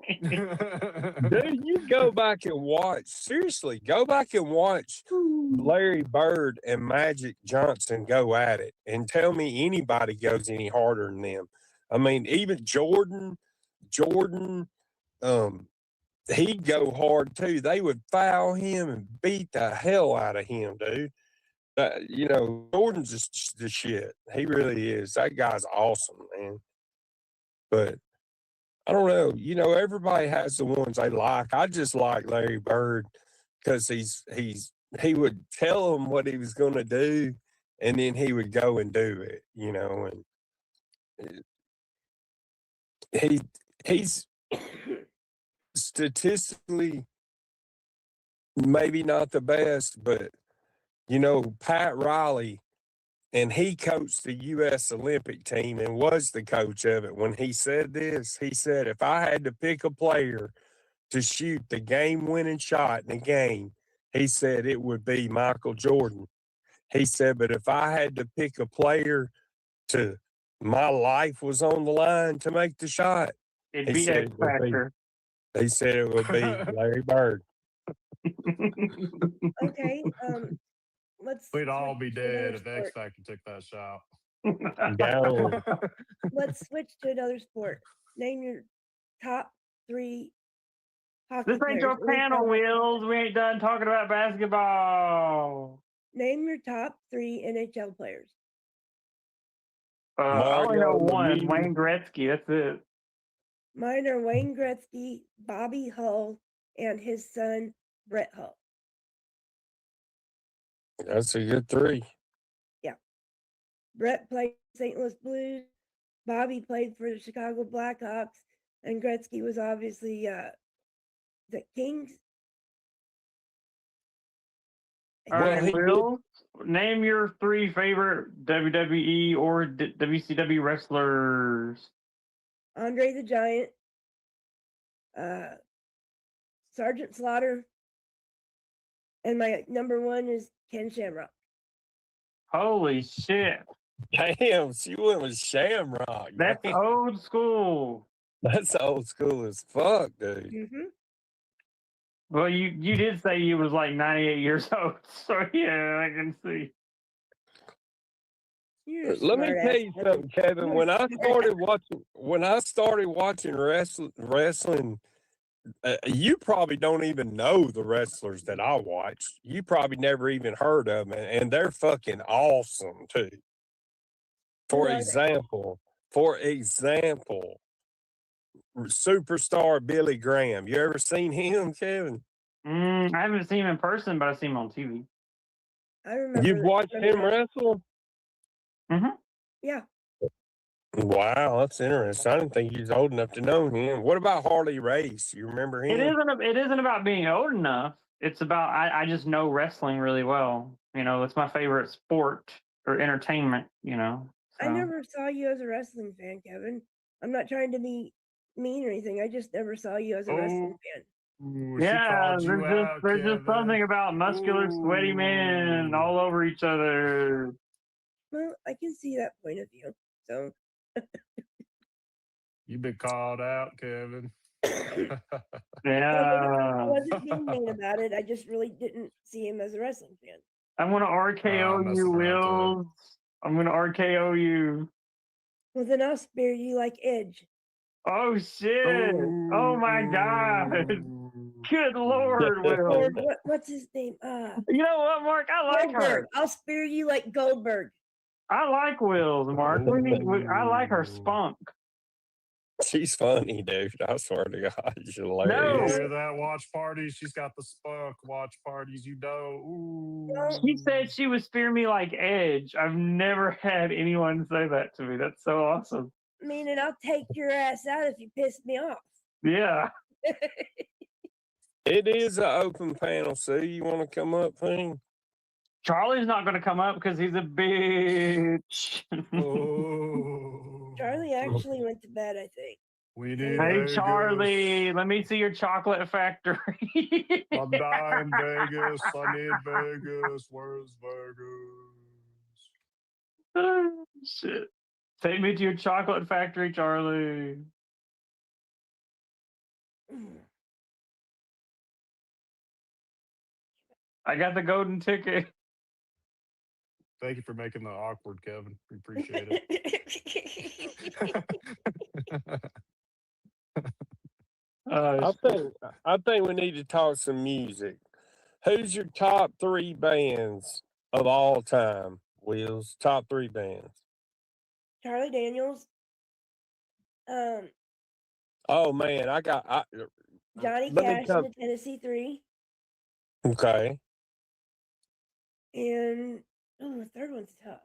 dude, you go back and watch. Seriously, go back and watch Larry Bird and Magic Johnson go at it, and tell me anybody goes any harder than them. I mean, even Jordan, he'd go hard too. They would foul him and beat the hell out of him, dude. Jordan's just the shit. He really is. That guy's awesome, man. But I don't know. Everybody has the ones they like. I just like Larry Bird because he would tell them what he was going to do, and then he would go and do it. And he's statistically maybe not the best, but Pat Riley, and he coached the U.S. Olympic team and was the coach of it. When he said this, he said, if I had to pick a player to shoot the game-winning shot in the game, he said it would be Michael Jordan. He said, but if I had to pick a player my life was on the line to make the shot, It'd be X Factor. he said it would be Larry Bird. Okay. We'd all switch be to another dead if X sport. Factor took that shot. Go. Let's switch to another sport. Name your top 3 hockey This ain't your players. panel, Wheels. We ain't done talking about basketball. Name your top 3 NHL players. I only know Mario one, Lemieux. Wayne Gretzky. That's it. Mine are Wayne Gretzky, Bobby Hull, and his son, Brett Hull. That's a good 3. Brett played St. Louis Blues. Bobby played for the Chicago Blackhawks. And Gretzky was obviously the Kings. All Well, right, he did- Will, name your 3 favorite WWE or WCW wrestlers. Andre the Giant, Sergeant Slaughter, and my number 1 is Ken Shamrock. Holy shit. Damn, she went with Shamrock. That's man. old school. That's old school as fuck, dude. Mm-hmm. Well, you did say you was like 98 years old, so yeah, I can see. You're a Let me smart tell ass, you Kevin. something, Kevin. When I started watching wrestling you probably don't even know the wrestlers that I watch. You probably never even heard of them, and they're fucking awesome too. For example, superstar Billy Graham. You ever seen him, Kevin? I haven't seen him in person, but I've seen him on TV. I remember. You've watched him wrestle? Yeah. Wow, that's interesting. I didn't think he was old enough to know him. What about Harley Race? You remember him? It isn't about being old enough. It's about I just know wrestling really well. You know, it's my favorite sport or entertainment. You know. So. I never saw you as a wrestling fan, Kevin. I'm not trying to be mean or anything. I just never saw you as a wrestling fan. Ooh, Yeah, there's just something about muscular, sweaty men all over each other. Well, I can see that point of view. So You've been called out, Kevin. I wasn't being mean about it. I just really didn't see him as a wrestling fan. I'm gonna RKO you, Wills. I'm gonna RKO you. Well, then I'll spare you like Edge. Oh shit! Oh my god! Good Lord, Will. What's his name? You know what, Mark? I like her. I'll spare you like Goldberg. I like Wills, Mark. I like her spunk. She's funny, dude. I swear to God, she's hilarious. No. You hear that? Watch parties. She's got the spunk. Watch parties. You know. Ooh. She said she would spear me like Edge. I've never had anyone say that to me. That's so awesome. Meaning I'll take your ass out if you piss me off. Yeah. It is an open panel. See, you want to come up, thing? Charlie's not going to come up because he's a bitch. Charlie actually went to bed, I think. We need Hey, Vegas. Charlie, let me see your chocolate factory. I'm dying, Vegas. I need Vegas. Where's Vegas? Oh, shit. Take me to your chocolate factory, Charlie. I got the golden ticket. Thank you for making the awkward, Kevin. We appreciate it. I think we need to talk some music. Who's your top 3 bands of all time? Will's top 3 bands. Charlie Daniels. Oh man, Johnny Cash and the Tennessee 3. Okay. And the third one's tough.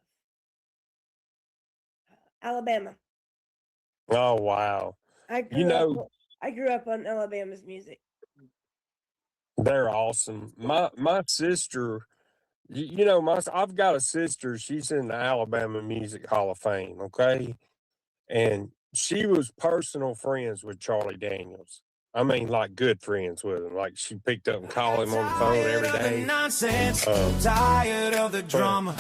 Alabama. Oh wow. I grew up on Alabama's music. They're awesome. My sister, I've got a sister. She's in the Alabama Music Hall of Fame. Okay, and she was personal friends with Charlie Daniels. I mean, like good friends with him. Like she picked up and called him on the phone every day. Tired of the drama.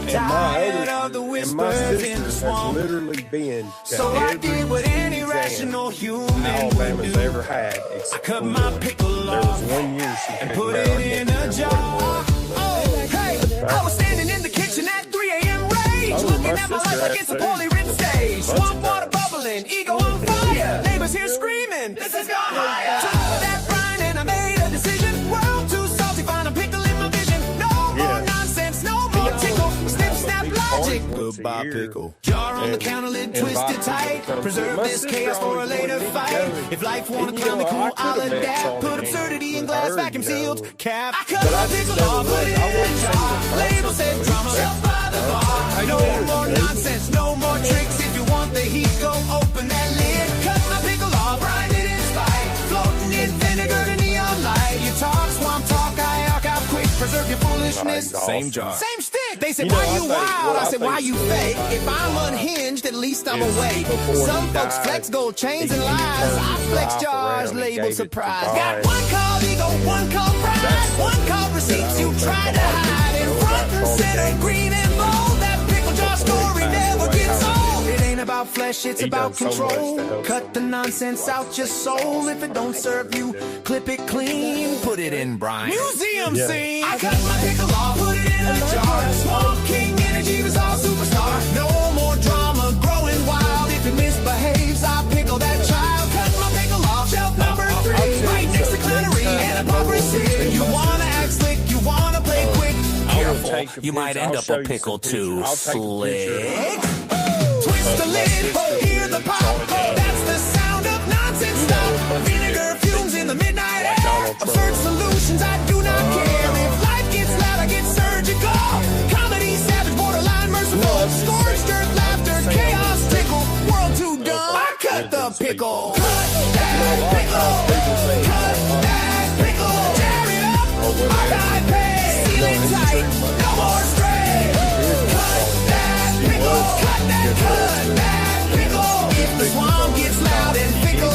Tired of the whispers in the swamp. Has literally been to So I did what any rational human Alabama's ever had. I cut my pickle There was off 1 year she and couldn't put never it in get a jar. Oh, hey, I was standing in the kitchen at 3 a.m. rage, looking at my life like it's a poorly written stage. Swamp water bubbling, ego on fire. Neighbors here screaming, this has gone higher. Took that brine and I made a decision. World too salty, find a pickle in my vision. No more nonsense, no more tickle. Snip, snap, logic. Goodbye, pickle. Jar on the counter lid twisted tight. Preserve this chaos for a later fight. If life wanna clown me cool, I'll adapt. Put absurdity in glass, vacuum sealed, cap. I cut my pickle off, put it in a jar. Label said drama, shelf by the bar. No more nonsense, no more tricks. If you want the heat, go open that lid. Cut my pickle off, grind it in spite. Floating in vinegar to neon light. You talk, swamp talk, I archive quick. Preserve your foolishness. Same jar. Same stick. They said, why you wild? I said, why you fake? If I'm unhinged, at least I'm awake. Some folks flex gold chains and lies. I flex jars, label surprise. Got one called ego, one called pride, one called receipts you try to hide. In front and center, green and bold. That pickle jar story never gets old. It ain't about flesh, it's about control. Cut the nonsense out your soul. If it don't serve you, clip it clean. Put it in brine. Museum scene. I cut my pickle off, put it in a jar. Swamp King energy was all superstar. No more drama, growing wild. If it misbehaves, I pickle that child. Cut my pickle off, shelf number 3. a You might picture. end I'll up show a you some pickle pictures. too I'll take a picture. slick. Twist the lid, hear the pop. That's the sound of nonsense stuff. Vinegar fumes in the midnight air. Absurd solutions, I do not care. If life gets loud, I get surgical. Comedy, savage, borderline, merciful. Scorched earth, laughter, chaos, tickle. World too dumb, I cut the pickle. Cut that pickle. Cut that pickle. Tear it up, archive pay. Seal it tight, no more stray. Cut that pickle. Cut that pickle. If the swamp gets loud and fickle.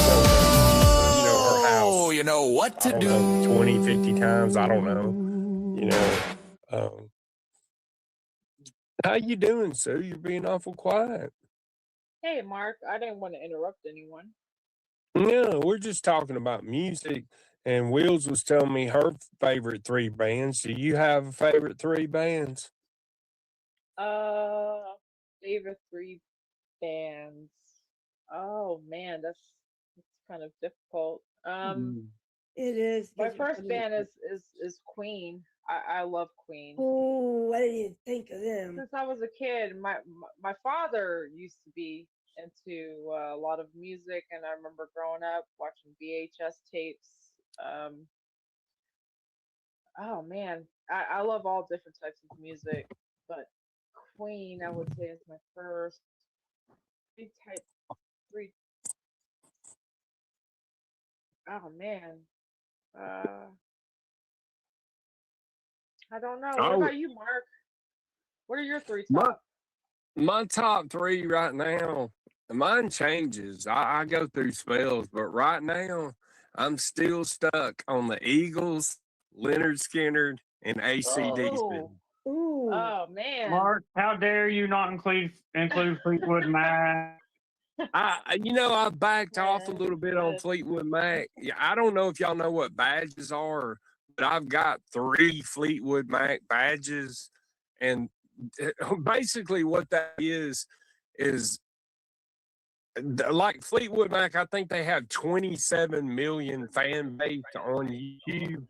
Her house. Oh, you know what to do. 20, 50 times. I don't know. How you doing, Sue? You're being awful quiet. Hey, Mark, I didn't want to interrupt anyone. No, we're just talking about music. And Wills was telling me her favorite 3 bands. Do you have a favorite 3 bands? Favorite 3 bands. Oh man, that's kind of difficult. It is. My first band is Queen. I love Queen. Oh, what did you think of them? Since I was a kid, my father used to be into a lot of music, and I remember growing up watching VHS tapes. Oh man, I love all different types of music, but Queen, I would say, is my first big type 3. Oh man, I don't know. What about you, Mark? What are your 3 top? My top 3 right now, mine changes. I go through spells, but right now I'm still stuck on the Eagles, Leonard Skinner, and AC/DC. Oh man, Mark, how dare you not include Fleetwood Mac? I backed off a little bit on Fleetwood Mac. Yeah, I don't know if y'all know what badges are, but I've got 3 Fleetwood Mac badges, and basically what that is like Fleetwood Mac. I think they have 27 million fan base on YouTube,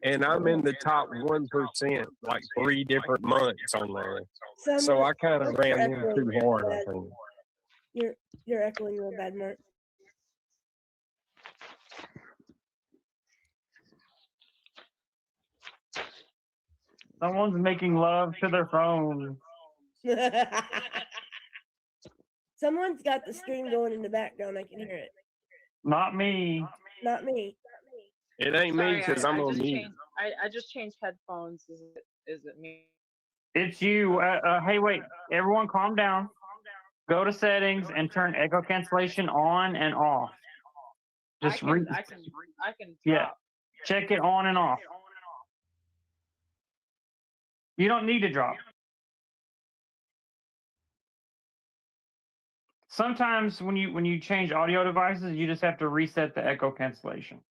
and I'm in the top 1%, like 3 different months on there. So I kind of ran in too hard, I think. You're echoing real bad, Mark. Someone's making love to their phone. Someone's got the stream going in the background. I can hear it. Not me. Not me. It ain't me because I'm on mute. I just changed headphones. Is it me? It's you. Hey, wait. Everyone calm down. Go to settings and turn echo cancellation on and off. Just I can drop. Check it on and off. You don't need to drop. Sometimes when you change audio devices, you just have to reset the echo cancellation.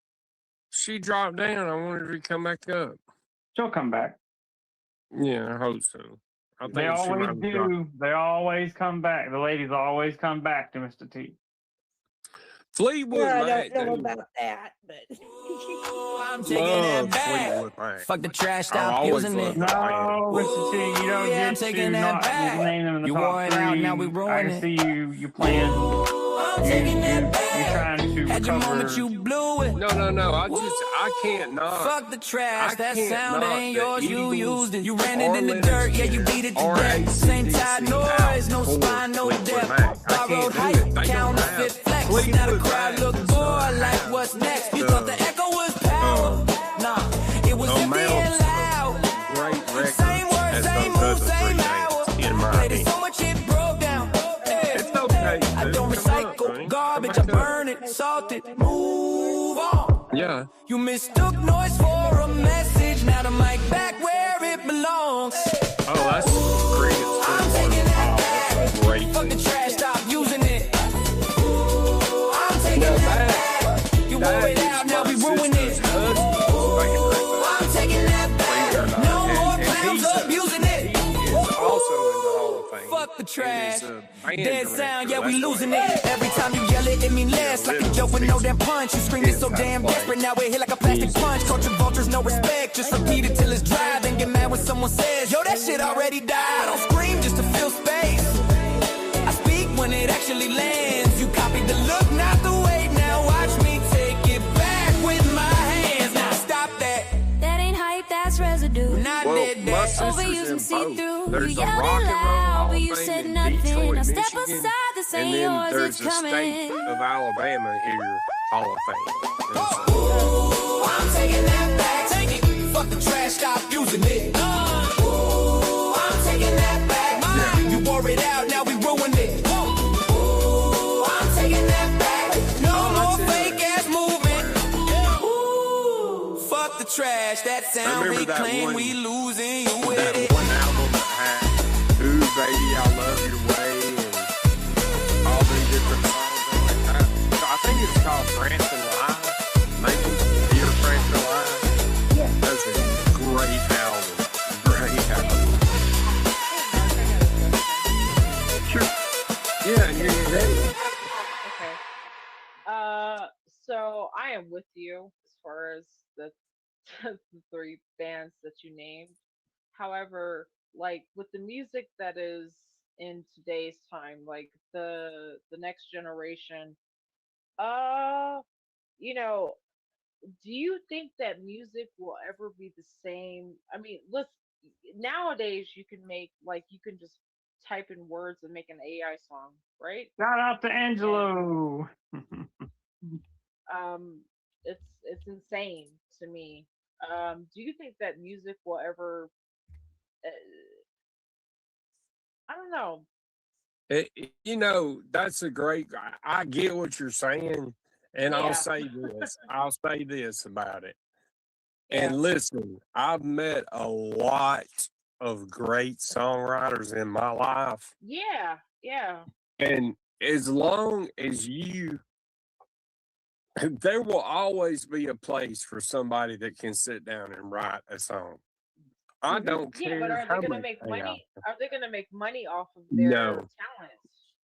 She dropped down. I wanted her to come back up. She'll come back. Yeah, I hope so. I think They always do. They always come back. The ladies always come back to Mr. T. Fleetwood Mac. I don't know about that, but I'm taking that back. Fuck the trashed out using it. No, Mr. T, you don't get to not name them in the You top wore it 3. out, now we ruin I see you playing. I'm taking that back. You're trying to At your moment recover. you blew it. No. I can't not. Fuck the trash. That can't sound knock ain't the yours. You Eagles used it. You ran it in the or dirt. Yeah, Leonard you beat it to or death. Same time noise. No AC/DC spine, no Fleetwood depth. Mac. I Borrowed can't do height. it. They don't Counterfeit have flex. Fleetwood Now the Mac crowd look is, bored like what's next. You thought the echo was power. Nah, it was empty and loud. Great record. Same word, as same those move, other same 3 hour. bands, in my Played it opinion. so much it broke down. It's okay. I dude. don't Come on, recycle man. garbage. I Come back up. burn it, salt it, move on. Yeah. You mistook noise for a message. Now the mic back where it belongs. Oh, that's great. I'm taking that back. Great. Fuck the trash, stop using it. I'm taking that back. You wore it out, now we ruin it. I'm taking that back. No more clowns abusing it. He is also in the Hall of Fame. Fuck the trash. It is a Dead sound, yeah, we losing it. Every time you yell it mean less. Like a joke with no damn punch. You scream it so damn desperate. Now it hit like a plastic punch. Culture vultures, no respect. Just repeat it till it's dry. Then get mad when someone says, yo, that shit already died. Don't scream just to fill space. I speak when it actually lands. You copied the look, not the way. Now watch me take it back with my hands. Now stop that. That ain't hype, that's residue. Not Well, dead, my dead. sister's Overused in and see both. through. There's You a yelled rock it and roll loud, Hall but of you Fame said in nothing. Detroit, Now step Michigan, aside, this and ain't then yours, there's it's a state coming. of Alabama here, Hall of Fame. Ooh, I'm taking that back. Take it. Fuck the trash, stop using it. Ooh, I'm taking that back. You wore it out, now we ruin it. Ooh, I'm taking that back. No more fake ass movement. Ooh, fuck the trash, that sound remember that reclaim, one- we losing you with That it. one album that had "Ooh Baby, I Love Your Way" and all these different songs on it. I think it's called France and Live. Maybe Dear France and Live. Yeah. That's a great album. Great album. Sure. Yeah, and you're ready. Okay. So I am with you as far as the the three bands that you named. However, like with the music that is in today's time, like the next generation, uh, you know, do you think that music will ever be the same? I mean, let's nowadays you can make like you can just type in words and make an AI song, right? Shout out to And Angelo. um it's insane to me. Do you think that music will ever uh, I don't know. That's a great. I get what you're saying, and I'll Yeah, say this. I'll say this about it. yeah, And listen, I've met a lot of great songwriters in my life, yeah, yeah. and as long as there will always be a place for somebody that can sit down and write a song. I don't Yeah, but care are they how gonna much make AI. money? Are they gonna make money off of their No, talents?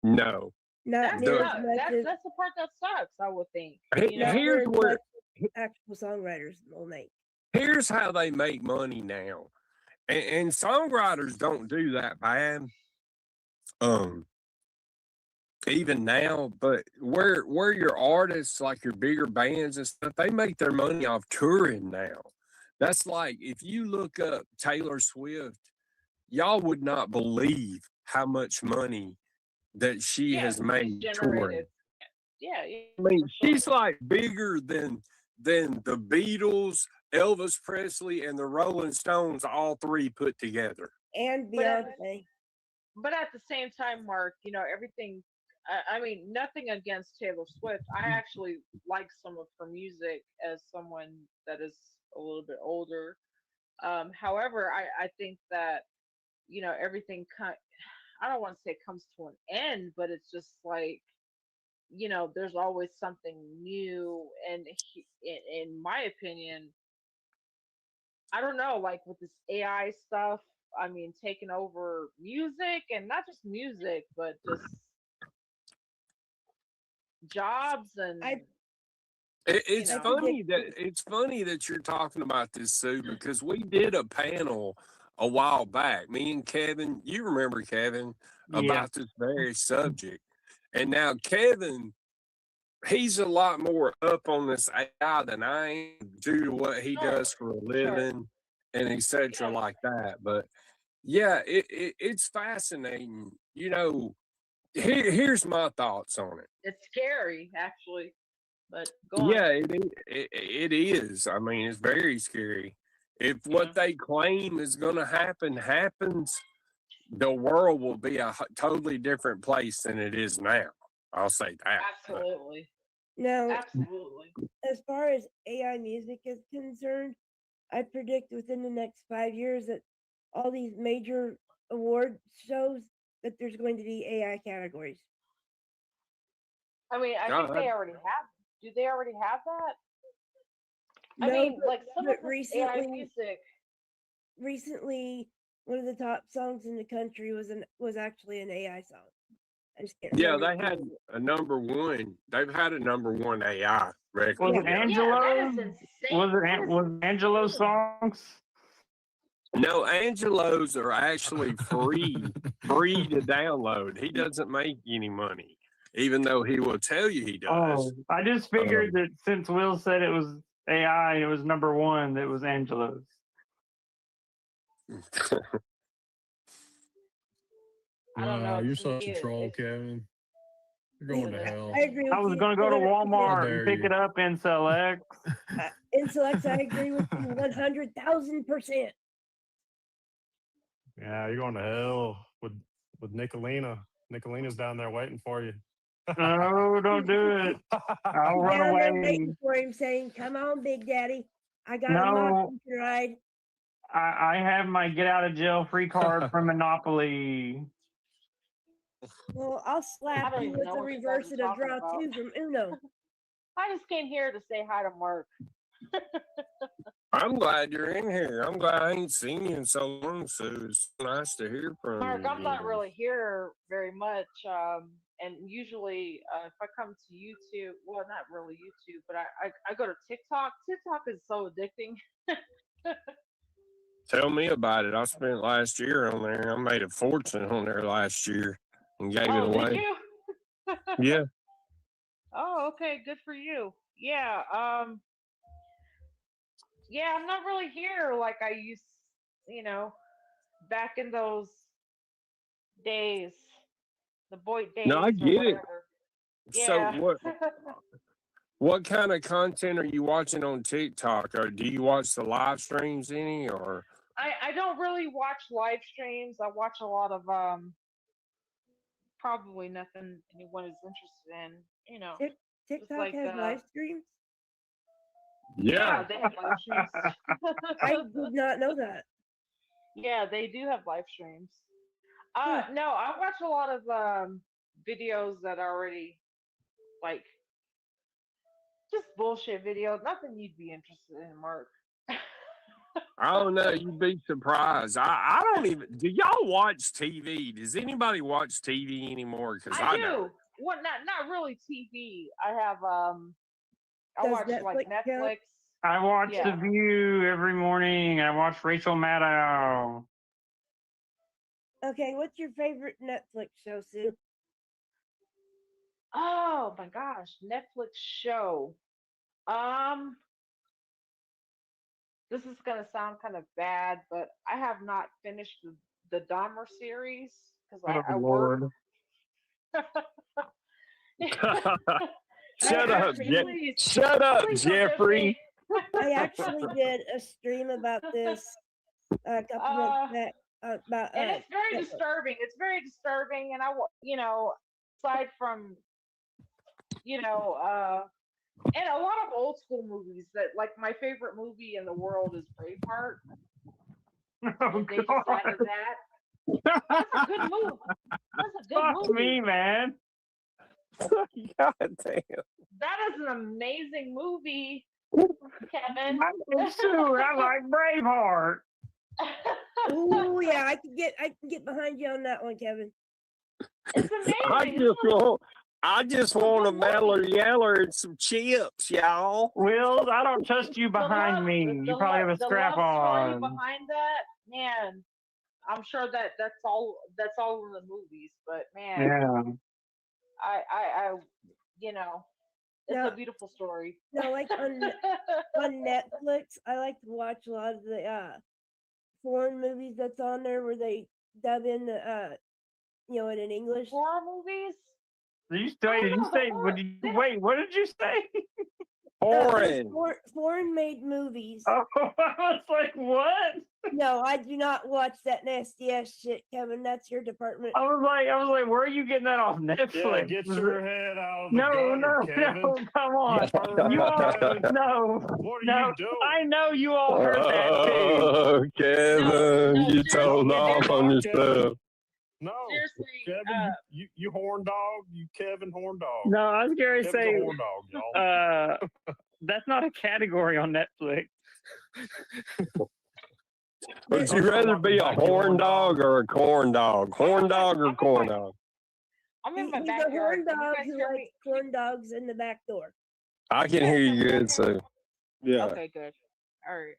no. Not That near The as sucks. much as That's the part that sucks, I would think. not near here's as where much as actual songwriters will make. here's how they make money now, and songwriters don't do that bad. Um, even now, but where your artists like your bigger bands and stuff, they make their money off touring now. That's like if you look up Taylor Swift, y'all would not believe how much money that she Yeah, has she's made touring. generated. Yeah, yeah, I mean, for sure. she's like bigger than the Beatles, Elvis Presley, and the Rolling Stones, all three put together. And But at Beyonce. but at the same time, Mark, everything. I mean, nothing against Taylor Swift. I actually like some of her music as someone that is a little bit older. However, I think that everything I don't want to say comes to an end, but it's just like there's always something new. And in my opinion, I don't know, like with this AI stuff, I mean, taking over music and not just music, but just jobs and I It's know. funny that you're talking about this, Sue, because we did a panel a while back. Me and Kevin, you remember Kevin, Yeah. about this very subject. And now Kevin, he's a lot more up on this AI than I am due to what he Sure, does for a sure. living and etc. Yeah, like that. But yeah, it's fascinating. Here's my thoughts on it. it's scary actually, but go on. Yeah, it is. I mean, it's very scary. If Yeah, what they claim is going to happens, the world will be a totally different place than it is now. I'll say that. But absolutely, now, absolutely. as far as AI music is concerned, I predict within the next 5 years that all these major award shows that there's going to be AI categories. I mean, I think God, they already have. Do they already have that? I No, mean, like some but of this AI recently, music. one of the top songs in the country was actually an AI song. I just can't Yeah, remember they had a number one. They've had a number one AI record. Was it Yeah. Angelo? that is insane. Was it Angelo's songs? No, Angelo's are actually free to download. He doesn't make any money, even though he will tell you he does. Oh, I just figured that since Will said it was AI and it was number one, that it was Angelo's. I don't know. You're to such me, a troll, Kevin. You're going to hell. I agree with I was you. going to go to Walmart dare and pick you. it up in Select. In selects, I agree with you 100,000%. Yeah, you're going to hell with Nicolina. Nicolina's down there waiting for you. No, don't do it. I'll run Down there away. waiting for him, saying, "Come on, Big Daddy, I got a No. monkey to ride." I have my get out of jail free card from Monopoly. Well, I'll I slap don't you even with know the what you reverse guys of are the talking draw about. two from Uno. I just came here to say hi to Mark. I'm glad you're in here. I'm glad I ain't seen you in so long, so it's nice to hear from Mark, you. I'm not really here very much. And usually, if I come to YouTube, well, not really YouTube, but I go to TikTok. TikTok is so addicting. Tell me about it. I spent last year on there. I made a fortune on there last year and gave it Oh, away. did you? Yeah. Oh, okay, good for you. Yeah, yeah, I'm not really here like I used, back in those days, the Boyd days No, I or get it. whatever. Yeah. So what kind of content are you watching on TikTok? Or do you watch the live streams any or I don't really watch live streams. I watch a lot of probably nothing anyone is interested in, TikTok like, has live streams. yeah, they have live streams. I did not know that. Yeah, they do have live streams. Hmm. No, I watch a lot of videos that are already like just bullshit videos. Nothing you'd be interested in, Mark. I don't know, you'd be surprised. I don't even do y'all watch TV? Does anybody watch TV anymore? Because I I do. don't. Well, not really TV. I have I Does watch like Netflix count? Netflix. I watch Yeah. The View every morning. I watch Rachel Maddow. Okay, what's your favorite Netflix show, Sue? Oh my gosh, Netflix show. This is gonna sound kind of bad, but I have not finished the Dahmer series because I work. Lord. Shut up, Please, Shut up, please don't judge Jeffrey. me. I actually did a stream about this a couple months back about. And it's very Netflix. disturbing. It's very disturbing, and aside from, and a lot of old school movies that, like, my favorite movie in the world is Braveheart. Oh, They decided that. That's a good movie. That's a good Fuck movie. me, man. God damn. That is an amazing movie, Kevin. I'm sure I like Braveheart. Ooh, yeah, I can get behind you on that one, Kevin. It's amazing. I just want a Meller Yeller and some chips, y'all. Will, I don't trust you behind me. You probably have a strap the love story on. behind that, man. I'm sure that's all in the movies, but man, Yeah. I it's No. a beautiful story. No, like on Netflix, I like to watch a lot of the foreign movies that's on there where they dub in the it in English. Horror movies? Did you say? Wait, what did you say? Foreign. Foreign made movies. Oh, I was like, what? No, I do not watch that nasty ass shit, Kevin. That's your department. I was like, where are you getting that off Netflix? Yeah, get your head out of the No, gutter, Kevin. no, come on. You all, no, What are no. you doing? I know you all heard that too. Oh, Kevin, No, you told off on yourself. No, Seriously, Kevin, you horn dog, you Kevin horn dog. No, I was going to Kevin's say, a horn dog, y'all. that's not a category on Netflix. Would you rather be a horn dog or a corn dog? Horn dog or corn dog? I'm in my He's a backyard. horn Can you dog guys who hear likes me? corn dogs in the back door. I can hear you good, so yeah. Okay, good. All right.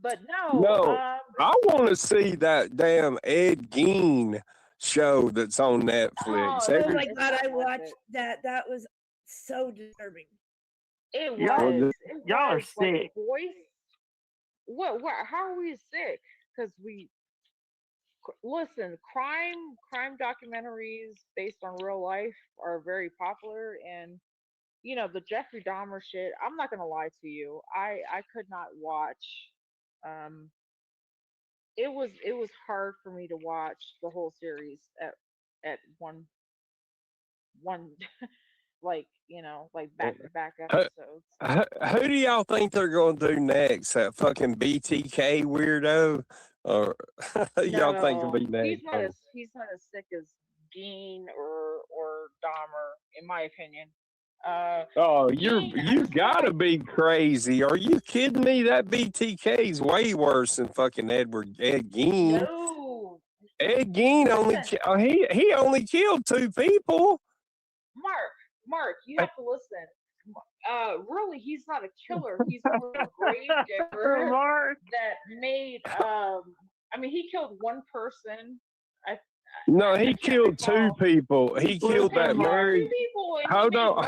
But no, No, I want to see that damn Ed Gein show that's on Netflix. oh, Oh my it's god, not I worth watched it. that. That was so disturbing. It Y'all, was. Well, It y'all are was like sick. the voice. What? How are we sick? Because listen, crime documentaries based on real life are very popular, and the Jeffrey Dahmer shit. I'm not gonna lie to you. I could not watch. Um, it was hard for me to watch the whole series at one like back to back Who, episodes. who do y'all think they're going to do next? That fucking BTK weirdo, or who y'all think will No, be next? he's not as sick as Dean or Dahmer, in my opinion. Oh, Dean, I you feel gotta like be crazy! Are you kidding me? That BTK's way worse than fucking Ed Gein. no. Ed Gein only Listen, he only killed 2 people. Mark, you have to listen. Really, he's not a killer. He's more of a grave digger Mark. that made. I mean, he killed one person. I No, I he can't killed 2 recall. people. He killed Okay, that he killed two married. people, and he Hold made on a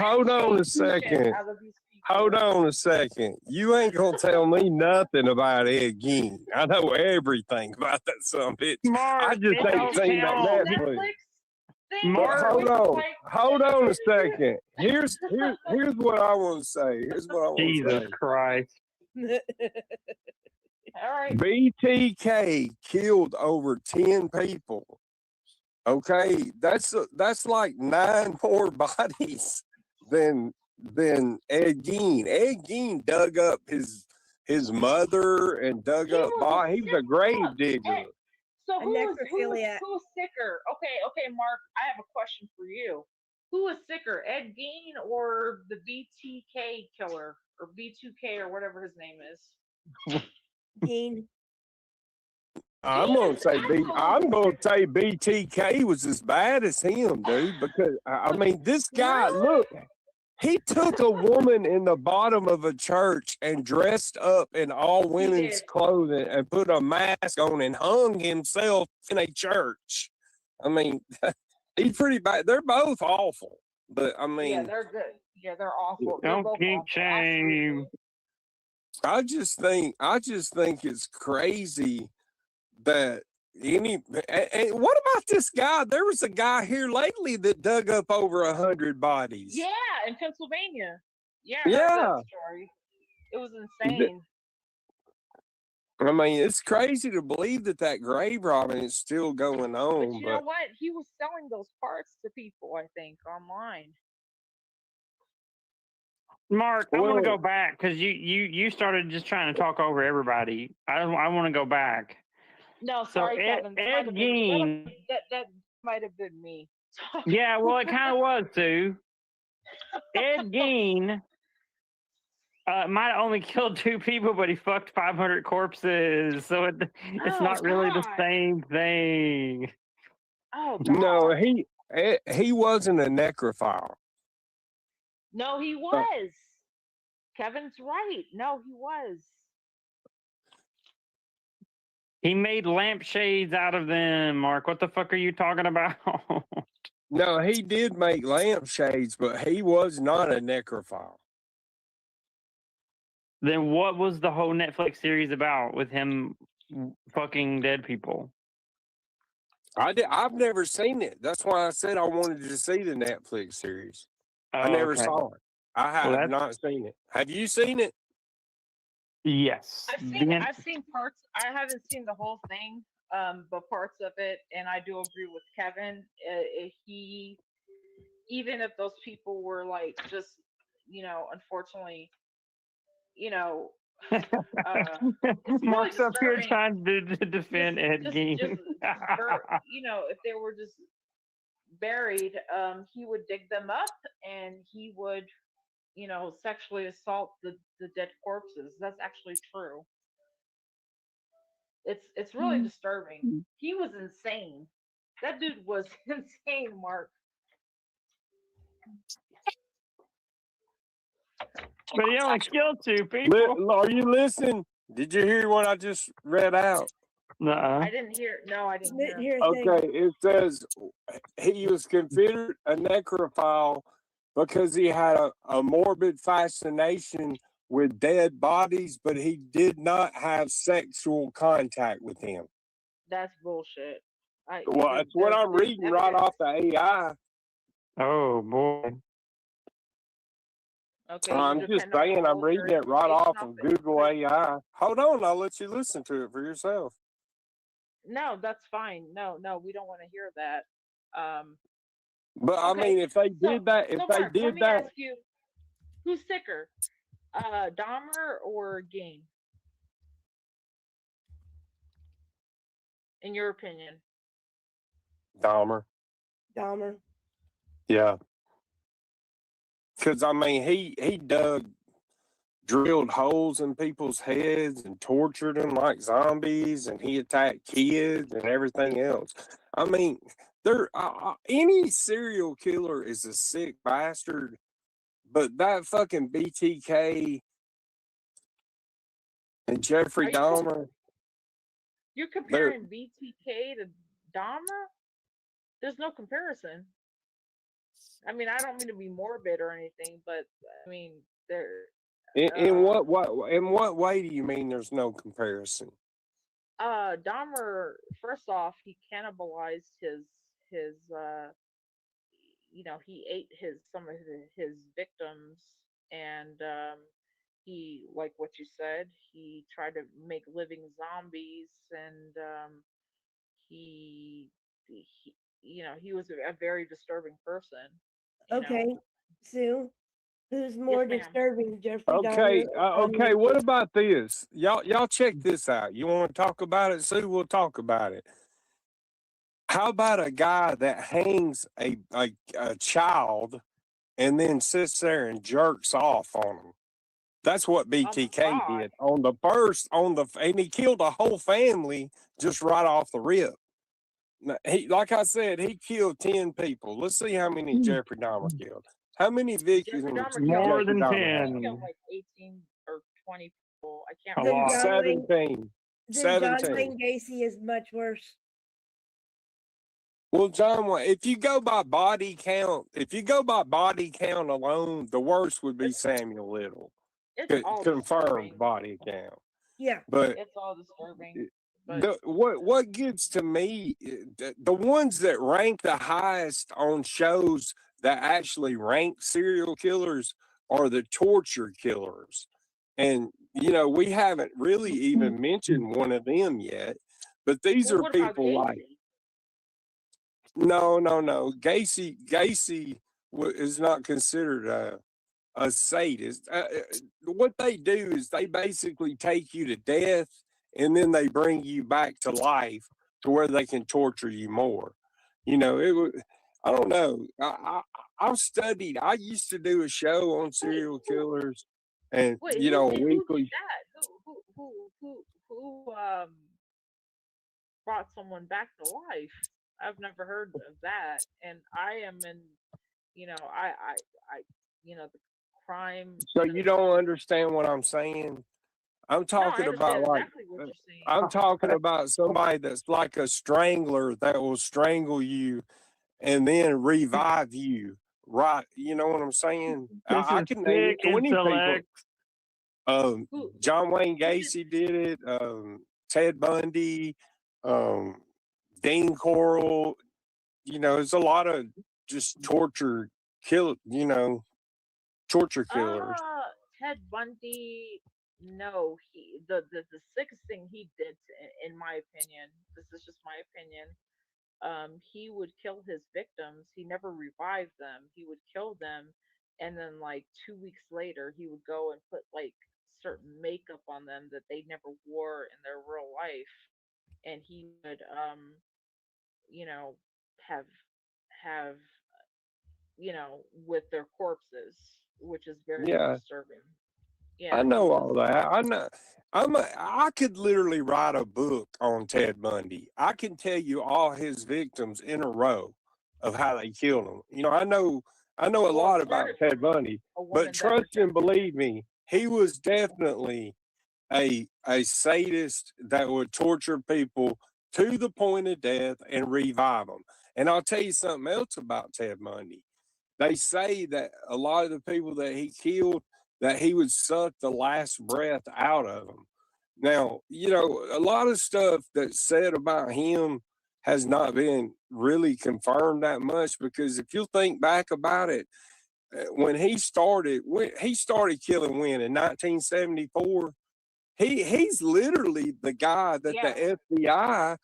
lampshades and shit second. out of these Hold people. on a second. You ain't gonna tell me nothing about Ed Gein. I know everything about that son of a bitch. I Mark, just it Okay, ain't don't did you seen that watch the count. Netflix. Netflix thing But with Mark, hold on a second. Here's what I want to say. Here's what I want to Jesus say. Christ. All right. BTK killed over 10 people. Okay, that's like 9 more bodies than Ed Gein. Ed Gein dug up his mother and dug He up was a he was a sick grave fuck. digger. So A who's necrophiliac. sicker? Okay, Mark. I have a question for you. Who is sicker, Ed Gein or the BTK killer or B2K or whatever his name is? Dean. I'm Gein gonna is say I'm absolutely gonna sick. say BTK was as bad as him, dude. Because I mean, this guy, Really? look, he took a woman in the bottom of a church and dressed up in all He women's did. clothing and put a mask on and hung himself in a church. I mean, he's pretty bad. They're both awful, but I Yeah, mean, they're good. Yeah, they're awful. They're Don't both keep awful. shame. Absolutely. I just think it's crazy that and what about this guy? There was a guy here lately that dug up over 100 bodies. Yeah, in Pennsylvania. Yeah, I heard Yeah, that story. It was insane. I mean, it's crazy to believe that grave robbing is still going But on. you know But what? He was selling those parts to people, I think, online. Mark, I want to go well, back because you started just trying to talk over everybody. I want to go back. No, So sorry, Kevin. That might Ed have been Gein, that might have been me. yeah, well, it kind of was too. Ed Gein might have only killed 2 people, but he fucked 500 corpses, so it's Oh not really the God. same thing. Oh no, God. he wasn't a necrophile. No, he was. Kevin's right. No, he was. He made lampshades out of them, Mark. What the fuck are you talking about? No, he did make lampshades, but he was not a necrophile. Then what was the whole Netflix series about with him fucking dead people? I've never seen it. That's why I said I wanted to see the Netflix series. I Oh, never okay. saw it. I Well, have that's not seen it. Have you seen it? yes. I've seen parts. I haven't seen the whole thing, but parts of it, and I do agree with Kevin. He, even if those people were like just, unfortunately, you know, it's really Mark's up here disturbing. trying to defend Ed Gein. If they were just buried, he would dig them up and he would, sexually assault the dead corpses. That's actually true. It's really disturbing. He was insane. That dude was insane, Mark. But he only killed 2 people. Are you listening? Did you hear what I just read out? Nuh-uh. I didn't hear. No, I didn't hear. Here, thing. Okay, it says he was considered a necrophile because he had a morbid fascination with dead bodies, but he did not have sexual contact with them. That's bullshit. Well, that's what I'm reading right off the AI. Oh boy. Okay, I'm just saying, I'm reading it right off of Google AI. Hold on, I'll let you listen to it for yourself. No, that's fine. No, we don't want to hear that. But I mean, if they did that, Mark, let me ask you, who's sicker, Dahmer or Gain? In your opinion? Dahmer. Yeah. Because I mean, he drilled holes in people's heads and tortured them like zombies, and he attacked kids and everything else. I mean, any serial killer is a sick bastard, but that fucking BTK and Jeffrey Dahmer. You're comparing BTK to Dahmer? There's no comparison. I mean, I don't mean to be morbid or anything, but I mean, they're. In what way do you mean there's no comparison? Dahmer, first off, he cannibalized his he ate some of his victims, and he, like what you said, he tried to make living zombies, and he he was a very disturbing person. Okay, Sue, who's more disturbing, Jeffrey Okay, Dahmer? okay. What about this? Y'all check this out. You want to talk about it, Sue? We'll talk about it. How about a guy that hangs a child and then sits there and jerks off on him? That's what BTK did and he killed a whole family just right off the rip. Like I said, he killed 10 people. Let's see how many Jeffrey Dahmer killed. How many victims? More than 10. He killed like 18 or 20 people. I can't remember. 17. Then John Wayne Gacy is much worse. Well, John, if you go by body count alone, the worst would be Samuel Little. It's all confirmed body count. Yeah, but it's all disturbing. What gets to me, the ones that rank the highest on shows that actually rank serial killers are the torture killers. And, we haven't really even mentioned one of them yet. But these are people like... No. Gacy is not considered a sadist. What they do is they basically take you to death, and then they bring you back to life to where they can torture you more. I don't know. I've studied. I used to do a show on serial killers, and weekly. Who did that? Who brought someone back to life? I've never heard of that, and I am in. The crime. So you don't understand what I'm saying? I'm talking about I'm talking about somebody that's like a strangler that will strangle you and then revive you. Right? You know what I'm saying? I can name 20 people. John Wayne Gacy did it. Ted Bundy, Dean Coral. There's a lot of just torture killers. Ted Bundy, no, the sickest thing he did, in my opinion, this is just my opinion, he would kill his victims. He never revived them. He would kill them, and then like 2 weeks later, he would go and put like certain makeup on them that they never wore in their real life, and he would have with their corpses, which is very disturbing. I Yeah, he know was. all that. I know. I could literally write a book on Ted Bundy. I can tell you all his victims in a row of how they killed him. You know, I know a Well, it lot about started Ted from Bundy, a but woman that trust and rejected him. believe me, he was definitely a sadist that would torture people to the point of death and revive them. And I'll tell you something else about Ted Bundy. They say that a lot of the people that he killed, that he would suck the last breath out of them. Now, you know, a lot of stuff that's said about him has not been really confirmed that much because if you think back about it, when he started killing when in 1974, he's literally the guy that Yeah. the FBI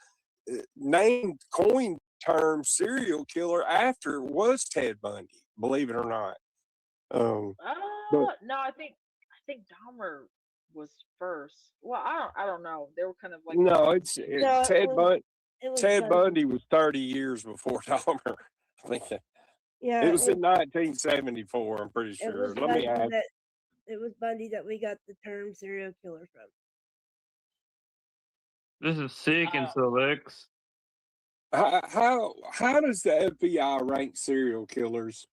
named coined term serial killer after was Ted Bundy, believe it or not. Um, but No, I think Dahmer was first. Well, I don't know. They were kind of like no, No, it was Ted Bundy. Bundy was 30 years before Dahmer. I think Yeah, it was in 1974. I'm pretty it sure. was Let me Bundy ask. that it was Bundy that we got the term serial killer from. This is sick and uh, Alex. How does the FBI rank serial killers?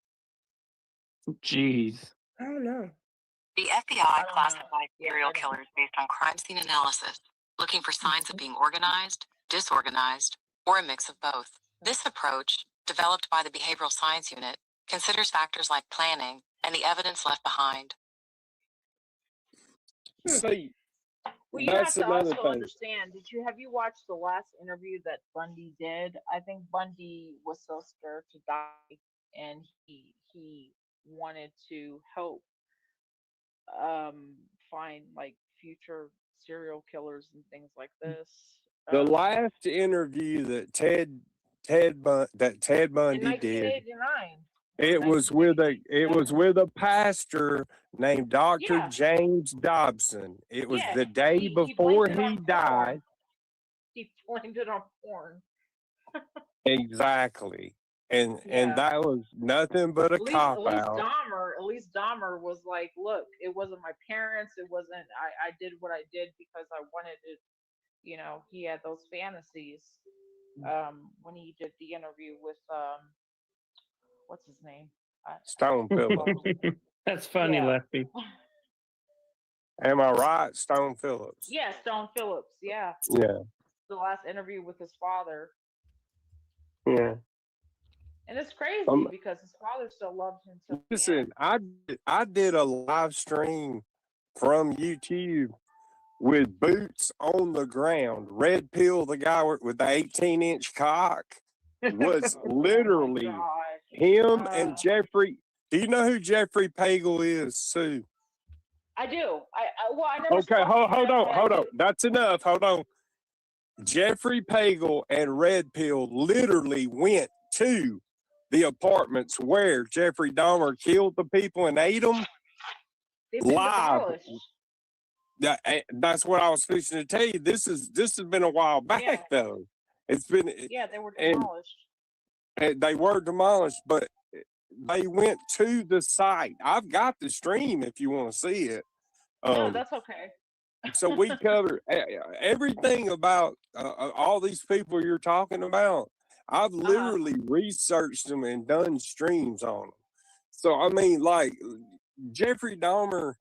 Jeez. I don't know. The I FBI don't know. classifies Yeah, serial I don't. killers based on crime scene analysis, looking for signs of being organized, disorganized, or a mix of both. This approach, developed by the Behavioral Science Unit, considers factors like planning and the evidence left behind. See, Well, you have that's to another also thing. understand. Have you watched the last interview that Bundy did? I think Bundy was so scared to die, and he wanted to help um find like future serial killers and things like this. The Um, last interview that Ted in Bundy did, 1989. In it was with a 1987. pastor named Dr. Yeah, James Dobson. It was yeah. the day He blamed before it on he porn. died. He blamed it on porn. Exactly. And Yeah. that was nothing but a At cop least out. Dahmer was like, look, it wasn't my parents, it wasn't I did what I did because I wanted it, he had those fantasies. When he did the interview with what's his name? Stone Phillips. Um That's funny, yeah. Lefty. Am I right? Stone Phillips. Yeah, Stone Phillips, yeah. Yeah. The last interview with his father. Yeah. And it's crazy because his father still loved him to the end. Listen, I did a live stream from YouTube with boots on the ground. Red Pill, the guy with the 18-inch cock, was Oh literally my gosh. him and Jeffrey. Do you know who Jeffrey Pagel is, Sue? I do. I never Okay, spoke to hold him, on, but hold I on. do. That's enough. Hold on. Jeffrey Pagel and Red Pill literally went to the apartments where Jeffrey Dahmer killed the people and ate them They've been live. demolished. That's what I was fixing to tell you. This has been a while back Yeah. though. It's been Yeah, they were and demolished. they were demolished, but they went to the site. I've got the stream if you want to see it. No, that's okay. So we cover everything about all these people you're talking about. I've literally researched them and done streams on them. So I mean, like Jeffrey Dahmer,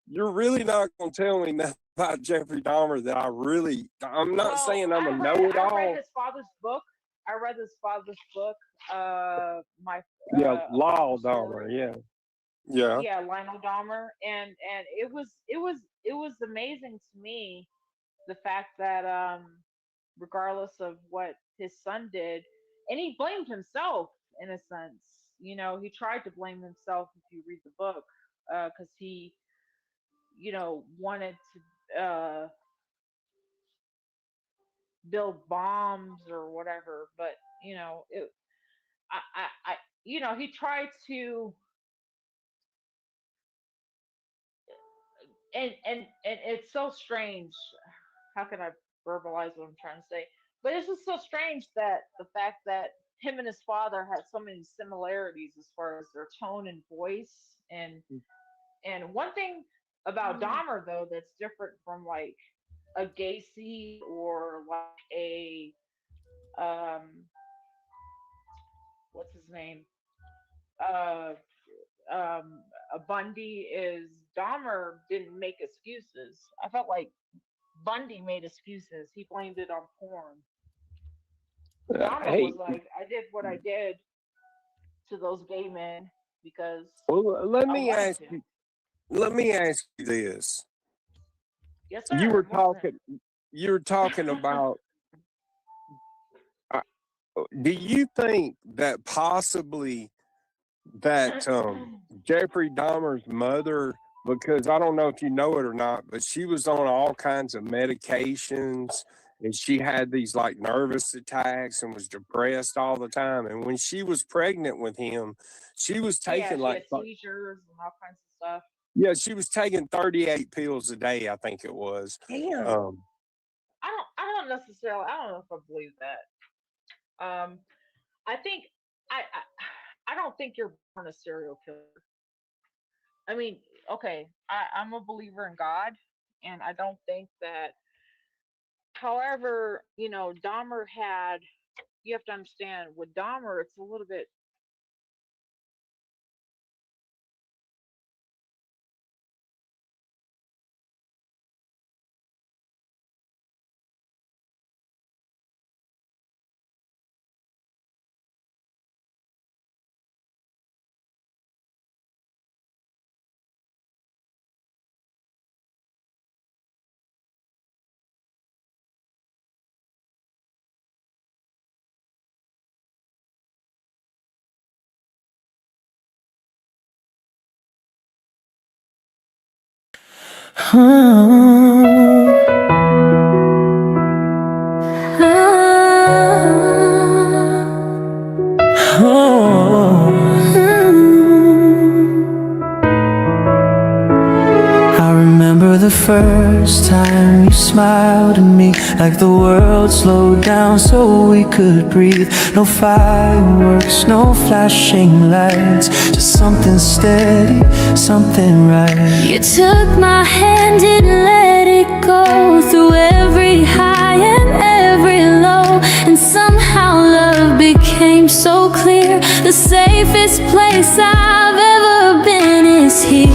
you're really not going to tell me nothing about Jeffrey Dahmer that I'm not Well, saying I'm a I read know-it-all. his father's book. I read his father's book. My Yeah, Law Uncle Dahmer. Story. Yeah, yeah. Yeah, Lionel Dahmer, and it was amazing to me the fact that regardless of what his son did, and he blamed himself in a sense. He tried to blame himself if you read the book, because he, wanted to build bombs or whatever, but he tried to, and it's so strange. How can I verbalize what I'm trying to say? But it's just so strange that the fact that him and his father had so many similarities as far as their tone and voice, and one thing about Dahmer though that's different from like a Gacy or like a um what's his name uh a Bundy is Dahmer didn't make excuses. I felt like Bundy made excuses. He blamed it on porn. Dahmer Hey, was like, I did what I did to those gay men because well, let I me wanted ask to. you. Let me ask you this. Yes, You sir. were I'm listening. talking. You were talking about. Uh, do you think that possibly that Jeffrey Dahmer's mother, because I don't know if you know it or not, but she was on all kinds of medications and she had these like nervous attacks and was depressed all the time. And when she was pregnant with him, she was Yeah, taking she like, had seizures and all kinds of stuff. yeah, she was taking 38 pills a day, I think it was. Damn. I don't necessarily. I don't know if I believe that. I think I don't think you're born a serial killer. I mean, okay, I'm a believer in God, and I don't think that. However, Dahmer had. You have to understand with Dahmer, it's a little bit. I remember the first time you smiled at me, like the world slowed down so we could breathe. No fireworks, no flashing lights, just something steady, something right. You took my hand, didn't let it go, through every high and every low, and somehow love became so clear. The safest place I've ever been is here.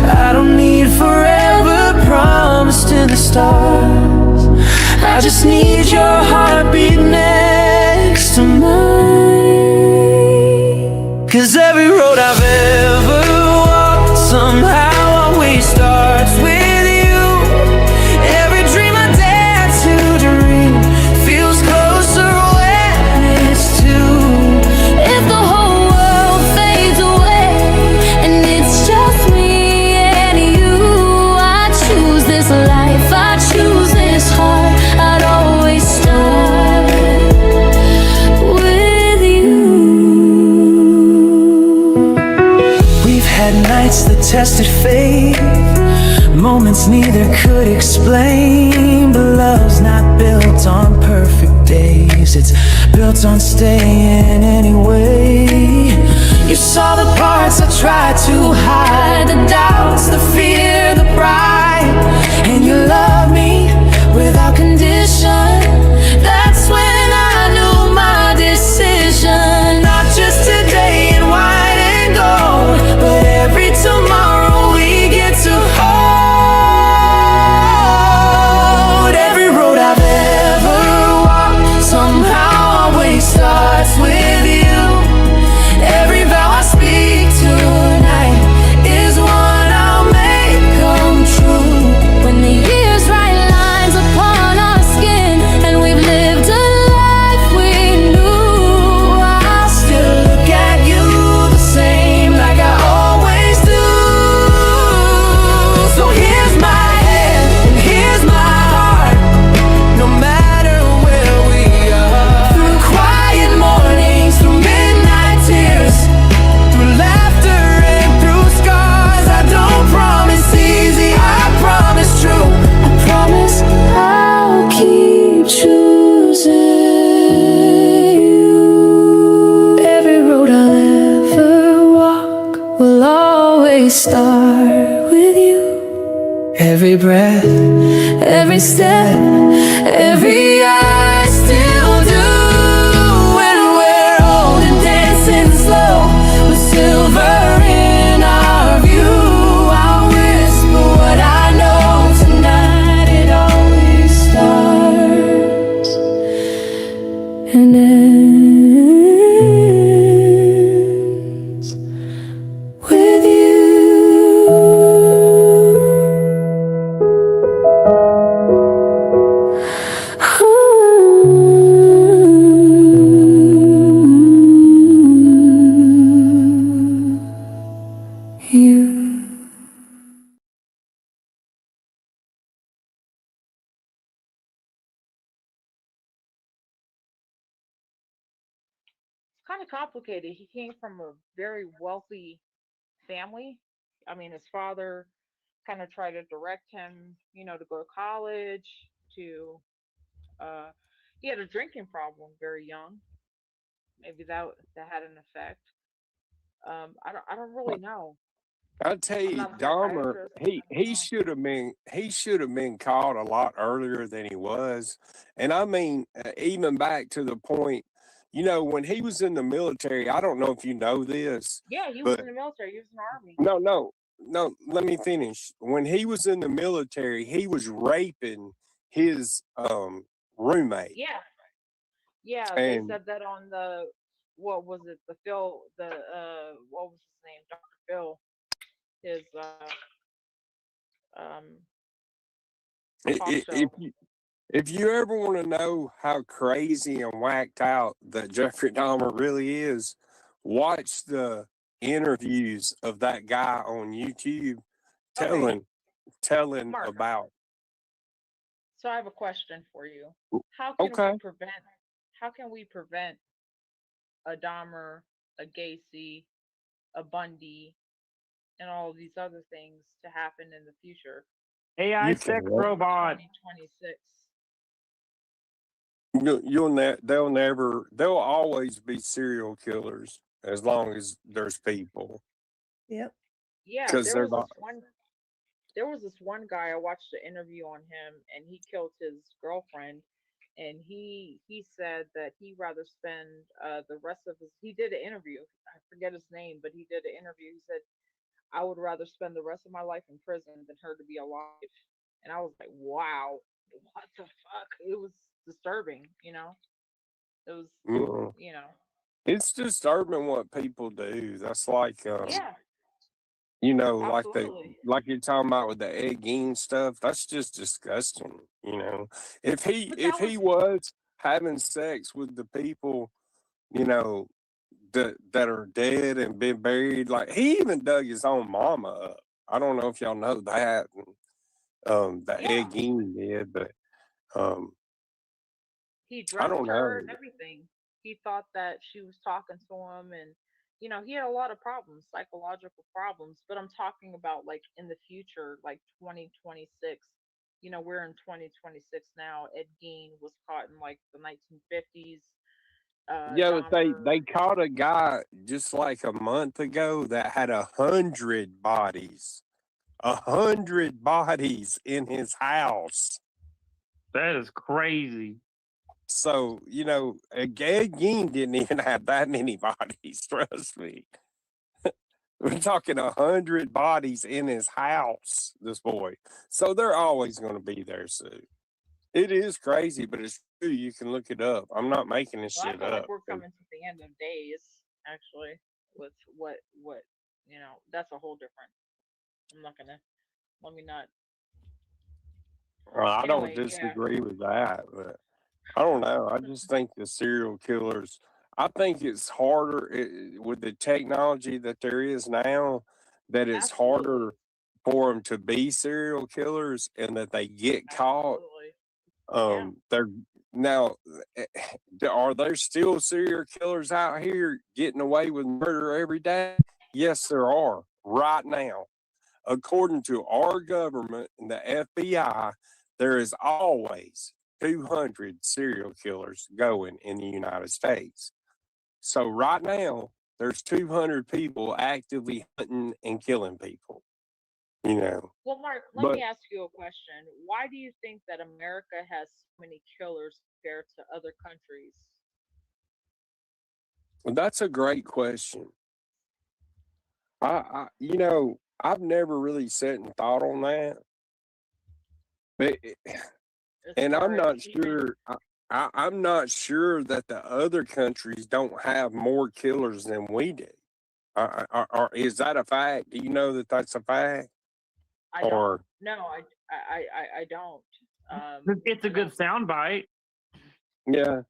I don't need forever promised in the stars. I just need your heartbeat next to mine. 'Cause every road I've ever walked somehow always starts with you. Every dream I dare to dream feels closer when it's two. If the whole world fades away and it's just me and you, I choose this life, I choose this heart. I'd always start with you. We've had nights that tested faith, moments neither could explain. But love's not built on perfect days, it's built on staying anyway. You saw the parts I tried to hide, the doubts, the fear, the pride, and you love me without condition. That's when I knew my decision. Not just today in white and gold, but every tomorrow we get to hold. Every road I've ever walked somehow always starts with you. Every vow I speak tonight is one I'll make come true. When the years write lines upon our skin and we've lived a life we knew, I'll still look at you the same like I always do. So here's my hand and here's my heart, no matter where we are. Through quiet mornings, through midnight tears, through laughter and through scars. I don't promise easy, I promise true. I promise I'll keep choosing you. Every road I'll ever walk will always start with you. every breath, every step, every I still do. When we're old and dancing slow with silver in our view, I'll whisper what I know tonight. It always starts and ends with you. It's kind of complicated. He came from a very wealthy family. I mean, his father kind of tried to direct him, to go to college, to uh he had a drinking problem very young. Maybe that had an effect. I don't really know. I tell I'm you, not a Dahmer, psychiatrist. he I don't he know. should have been he should have been caught a lot earlier than he was, and I mean, even back to the point, when he was in the military. I don't know if you know this, Yeah, he was but in the military. He was in the army. no, no, no. Let me finish. When he was in the military, he was raping his roommate, Yeah, yeah. They and said that on the what was it? The Phil, the what was his name? Dr. Phil. His um talk if show. If you ever want to know how crazy and whacked out that Jeffrey Dahmer really is, watch the interviews of that guy on YouTube Okay, telling telling Mark. about. So I have a question for you. How can we Okay. prevent? How can we prevent a Dahmer, a Gacy, a Bundy, and all of these other things to happen in the future AI You can sex what? in robot. 2026? They'll always be serial killers as long as there's people, Yep. Yeah, because they're not. there was this one guy. I watched an interview on him, and he killed his girlfriend, and he said that he'd rather spend the rest of his. He did an interview. I forget his name, but he did an interview. He said, "I would rather spend the rest of my life in prison than her to be alive." And I was like, "Wow, what the fuck?" It was disturbing. It was, Mm. you know, It's disturbing what people do. That's like yeah, like absolutely. like you're talking about with the egg Gein stuff. That's just disgusting. If he But if that was he was having sex with the people, you know, that are dead and been buried, like he even dug his own mama up. I don't know if y'all know that. And, the yeah. egg Gein did, but um, He I dressed don't know. her and everything. He thought that she was talking to him, and he had a lot of problems, psychological problems. But I'm talking about like in the future, like 2026. We're in 2026 now. Ed Gein was caught in like the 1950s. Yeah, but Dahmer. they caught a guy just like a month ago that had 100 bodies. 100 bodies in his house. That is crazy. So, Ed Gein didn't even have that many bodies, trust me. We're talking 100 bodies in his house, this boy. So they're always going to be there, Sue. It is crazy, but it's true. You can look it up. I'm not making this Well, I shit feel like up. we're coming to the end of days, actually, with what that's a whole different. I'm not gonna. Let me not. I don't Anyway, yeah. disagree with that, but I don't know. I just think the serial killers, I think it's harder with the technology that there is now, that it's Absolutely. harder for them to be serial killers and that they get caught. Absolutely. Yeah. They're now, eh, are there still serial killers out here getting away with murder every day? Yes, there are right now. According to our government and the FBI, there is always 200 serial killers going in the United States. So right now, there's 200 people actively hunting and killing people. you know. Well, Mark, let But me ask you a question. Why do you think that America has so many killers compared to other countries? that's a great question. You know, I've never really sat and thought on that, but As and I'm far as not even, sure. I'm not sure that the other countries don't have more killers than we do. Is that a fact? Do you know that that's a fact? I don't. Or No, I don't. It's a I good don't. soundbite. yeah,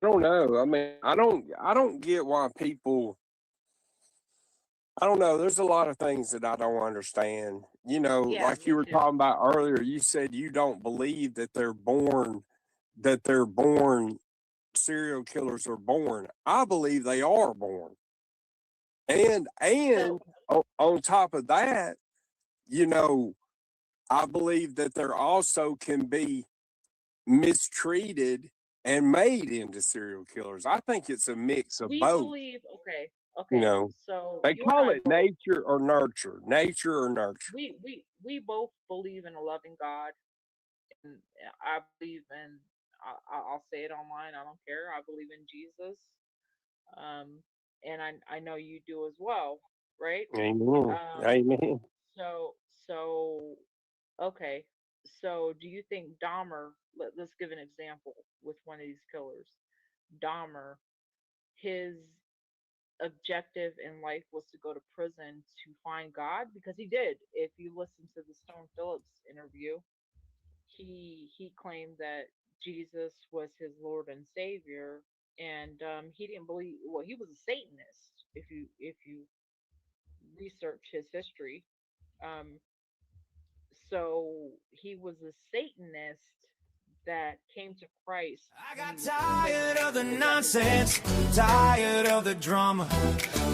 I don't know. I mean, I don't get why people. I don't know. There's a lot of things that I don't understand. You know, Yeah, like you me were too. talking about earlier, you said you don't believe that they're born serial killers are born. I believe they are born. And So on top of that, you know, I believe that there also can be mistreated and made into serial killers. I think it's a mix of we both. believe, okay, You okay. know, So they you and call I it both, nature or nurture, nature or nurture. we both believe in a loving God, and I believe in. I'll say it online. I don't care. I believe in Jesus. Um, and I know you do as well, right? Amen. Um, Amen. so so okay. So do you think Dahmer? Let's give an example with one of these killers. Dahmer, his objective in life was to go to prison to find God because he did. If you listen to the Stone Phillips interview, he claimed that Jesus was his Lord and Savior, and he didn't believe. Well, he was a Satanist. If you research his history, um, so he was a Satanist that came to Christ I when he got was in prison. tired of the Was that his life? nonsense, tired of the drama,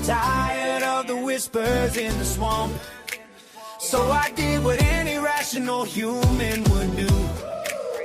tired of the whispers in the swamp. So I did what any rational human would do.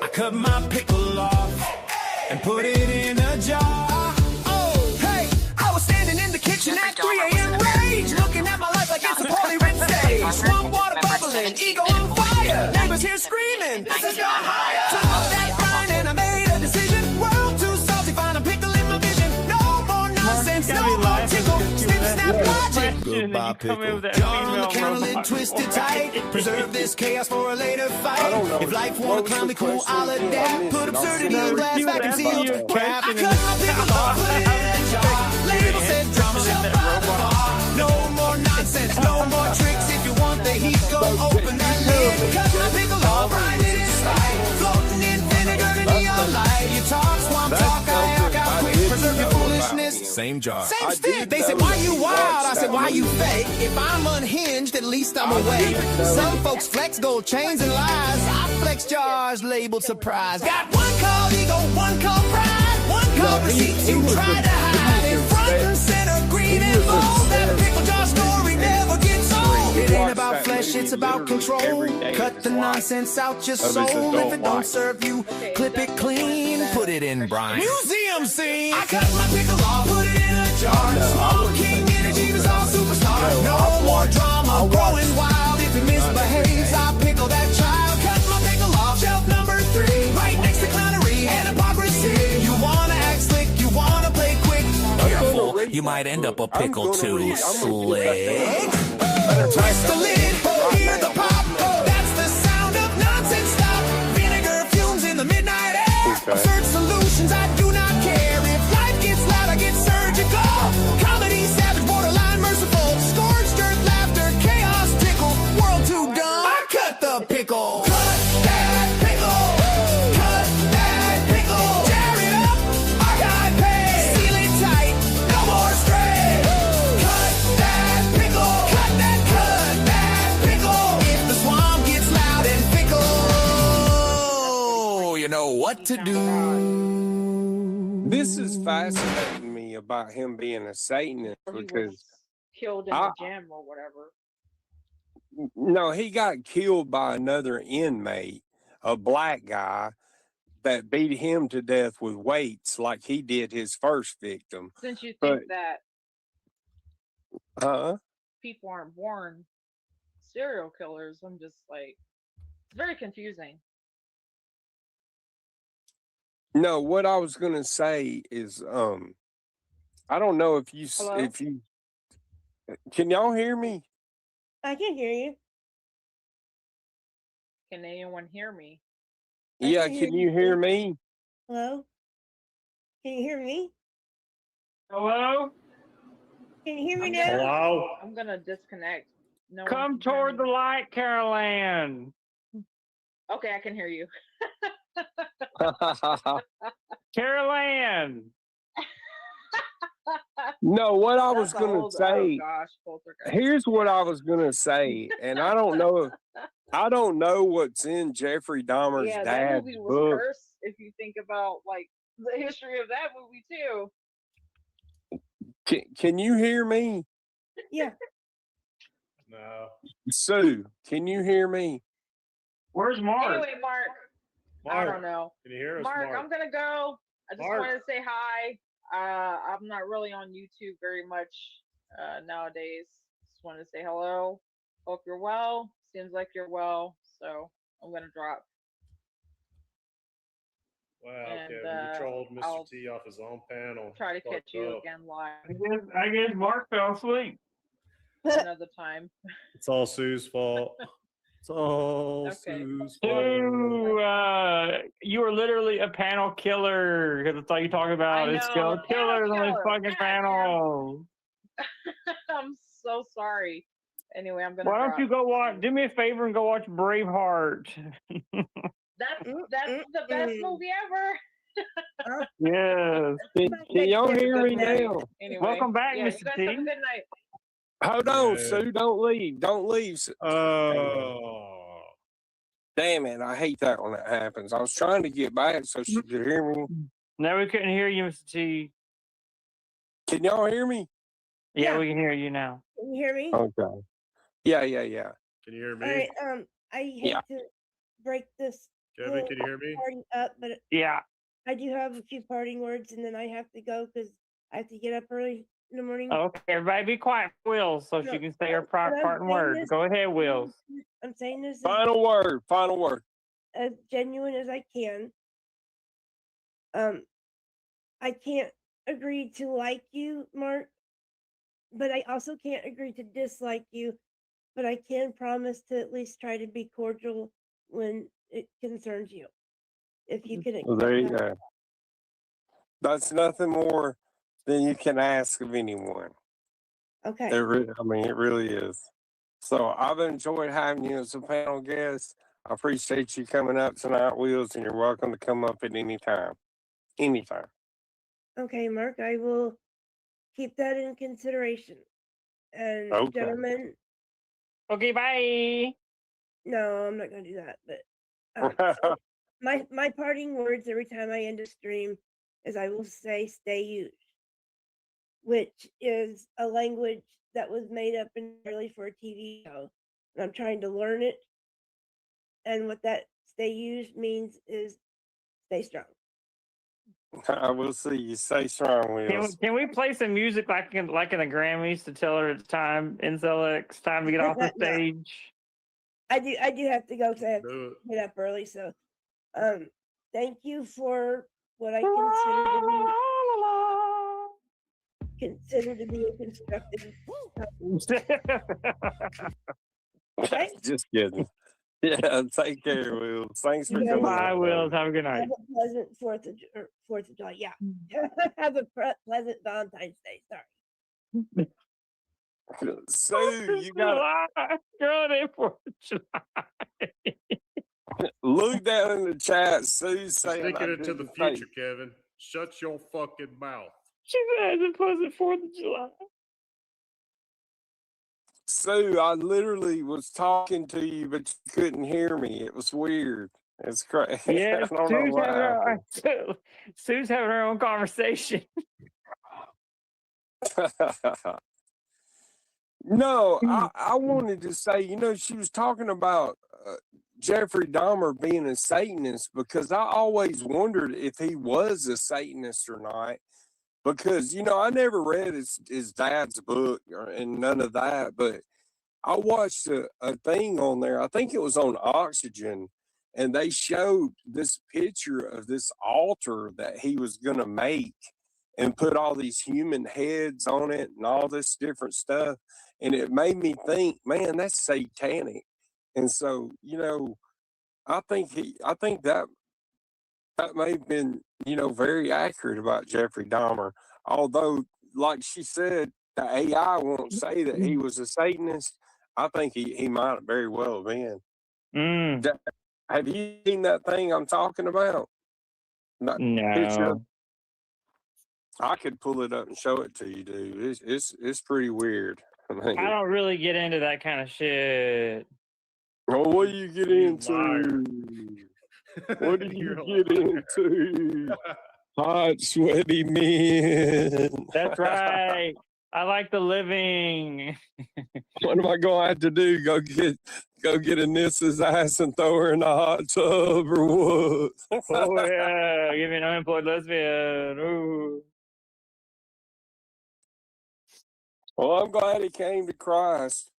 I cut my pickle off and put it in a jar. Oh, hey, I was standing in the kitchen at 3 a.m. rage, looking at my life like it's a poorly written stage. Swamp water bubbling, ego on fire. Neighbors here screaming, this has gone higher. Took off that grind and I made a decision. World too salty, find a pickle in my vision. No more nonsense, no more tickle. Snip, snap, logic. Goodbye, pickle. Jar on the counter lid twisted tight. Preserve this chaos for a later fight. If life wanna clown me cool, I'll adapt. Put absurdity in glass vacuum sealed cap. I cut my pickle off, put it in a jar. Label said drama, shelf by the bar. No more nonsense, no more tricks. If you want the heat, go open that lid. Cut my pickle off, grind it in sight. Floating in vinegar and neon light. You talk swamp talk, I got quick. Preserve your foolishness. Same jar. Same stick. They said, why you wild? I said, why you fake? If I'm unhinged, at least I'm awake. Some folks flex gold chains and lies. I flex jars labeled surprise. Got one called ego, one called pride, one called receipts you try to hide. In front and center, green and bold. That pickle jar story never gets old. It ain't about flesh, it's about control. Cut the nonsense out your soul. If it don't serve you, clip it clean, put it in brine. Museum scene. I cut my pickle off, put it in a jar. Small king energy was all superstar. No more drama, growing wild. If he misbehaves, I pickle that child. Cut my pickle off, shelf number 3. Right next to clownery and hypocrisy. You wanna act slick, you wanna play quick. Careful, you might end up a pickle too slick. Twist the lid, hear the pop. That's the sound of nonsense stop. Vinegar fumes in the midnight air. Absurd solutions, I do not care. If life gets loud, I get surgical. Comedy, savage, borderline, merciful. Scorched earth, laughter, chaos, tickle. World too dumb. I cut the pickle. Cut that pickle. Cut that pickle. Tear it up. Archive pay. Seal it tight. No more stray. Cut that pickle. Cut that pickle. If the swamp gets loud and fickle, you know what to do. This is fascinating me about him being a Satanist Or he was because killed in I the gym or whatever. no, he got killed by another inmate, a black guy that beat him to death with weights like he did his first victim. Since you But think that uh people aren't born serial killers. I'm just like, it's very confusing. No, what I was gonna say is, I don't know if Hello? if you can y'all hear me? I can hear you. Can anyone hear me? Yeah, can hear can you hear me? Hello? Can you hear me? Hello? Can you hear me I'm now? gonna, Hello? I'm gonna disconnect. No one Come can hear toward the me. light, Carol. Okay, I can hear you. Carol. No, what I was That's a gonna whole. Oh say. gosh, poltergeist. Here's what Yeah. I was gonna say, and I don't know what's in Jeffrey Dahmer's Yeah, that dad's movie was book. cursed. If you think about like the history of that movie too. Can you hear me? Yeah. No. Sue, can you hear me? Where's Mark? Anyway, Mark, I don't know. Can you hear us, Mark, Mark? I'm gonna go. I just Mark. wanted to say hi. I'm not really on YouTube very much nowadays. Just wanted to say hello. Hope you're well. Seems like you're well. So I'm gonna drop. Wow, And Kevin, you trolled Mr. I'll T off his own panel. try to Fucked catch you up. again live I guess Mark fell asleep. another time. It's all Sue's fault. It's all Okay. Sue's fault. Sue, you were literally a panel killer because that's all you talk about. I It's still know, killers on this killer. fucking panel. I'm so sorry. Anyway, I'm gonna. Why don't drop. you go watch? Do me a favor and go watch Braveheart. That's the best movie ever. Yes. Can y'all hear me now? Anyway, Welcome back, yeah, Mr. you guys T. have a good night. Hold on, Yeah. Sue, don't leave. Don't leave. Oh. Damn it, I hate that when that happens. I was trying to get back so she could hear me. No, we couldn't hear you, Mr. T. Can y'all hear me? Yeah, Yeah. we can hear you now. Can you hear me? Okay. Yeah. Can you hear me? All right. I hate Yeah. to break this Kevin, can you hear me? party up, but Yeah. I do have a few parting words, and then I have to go because I have to get up early in the morning. Okay, everybody be quiet, Wills, so No, she can say her but I'm parting saying words. this- Go ahead, Wills. I'm saying this Final word. as genuine as I can. I can't agree to like you, Mark, but I also can't agree to dislike you. But I can promise to at least try to be cordial when it concerns you. If you can Well, accept there you that. go. That's nothing more than you can ask of anyone. Okay. It really is. So I've enjoyed having you as a panel guest. I appreciate you coming up tonight, Wills, and you're welcome to come up at any time. Anytime. Okay, Mark, I will keep that in consideration. And Okay. gentlemen, Okay, bye. no, I'm not gonna do that. But so my parting words every time I end a stream is I will say "stay used," which is a language that was made up entirely for a TV show, and I'm trying to learn it. And what that "stay used" means is stay strong. I will see you. Stay strong, Wills. Can we play some music like in the Grammys to tell her it's time, Inselix, time to get off the No. stage? I do have to go because I have Do to it. get up early. So, thank you for what I consider to be a constructive. Okay. Just kidding. Yeah, take care, Wills. Thanks for coming. Bye, Wills. Have a good night. Have a pleasant Fourth of July. Yeah. Have a pleasant Valentine's Day. Sorry. Sue, you got Girl, it ain't 4th of July. look down in the chat. Sue's saying Thinking I into the didn't say- future, Kevin. Shut your fucking mouth. She said it's a pleasant 4th of July. Sue, I literally was talking to you, but you couldn't hear me. It was weird. It's crazy. Yeah, I don't know what happened. Sue's having her own conversation. No, I wanted to say, she was talking about Jeffrey Dahmer being a Satanist because I always wondered if he was a Satanist or not. Because, I never read his dad's book and none of that, but I watched a thing on there. I think it was on Oxygen, and they showed this picture of this altar that he was going to make and put all these human heads on it and all this different stuff. And it made me think, man, that's satanic. And so, I think that may have been, very accurate about Jeffrey Dahmer. Although, like she said, the AI won't say that he was a Satanist. I think he might very well have been. Have you seen that thing I'm talking about? No. I could pull it up and show it to you, dude. It's pretty weird. I don't really get into that kind of shit. Well, what do you get into? What do you get into? Hot, sweaty men. That's right. I like the living. What am I going to have to do? Go get a Nissa's ass and throw her in a hot tub or what? Oh yeah, give me an unemployed lesbian. Ooh. Well, I'm glad he came to Christ.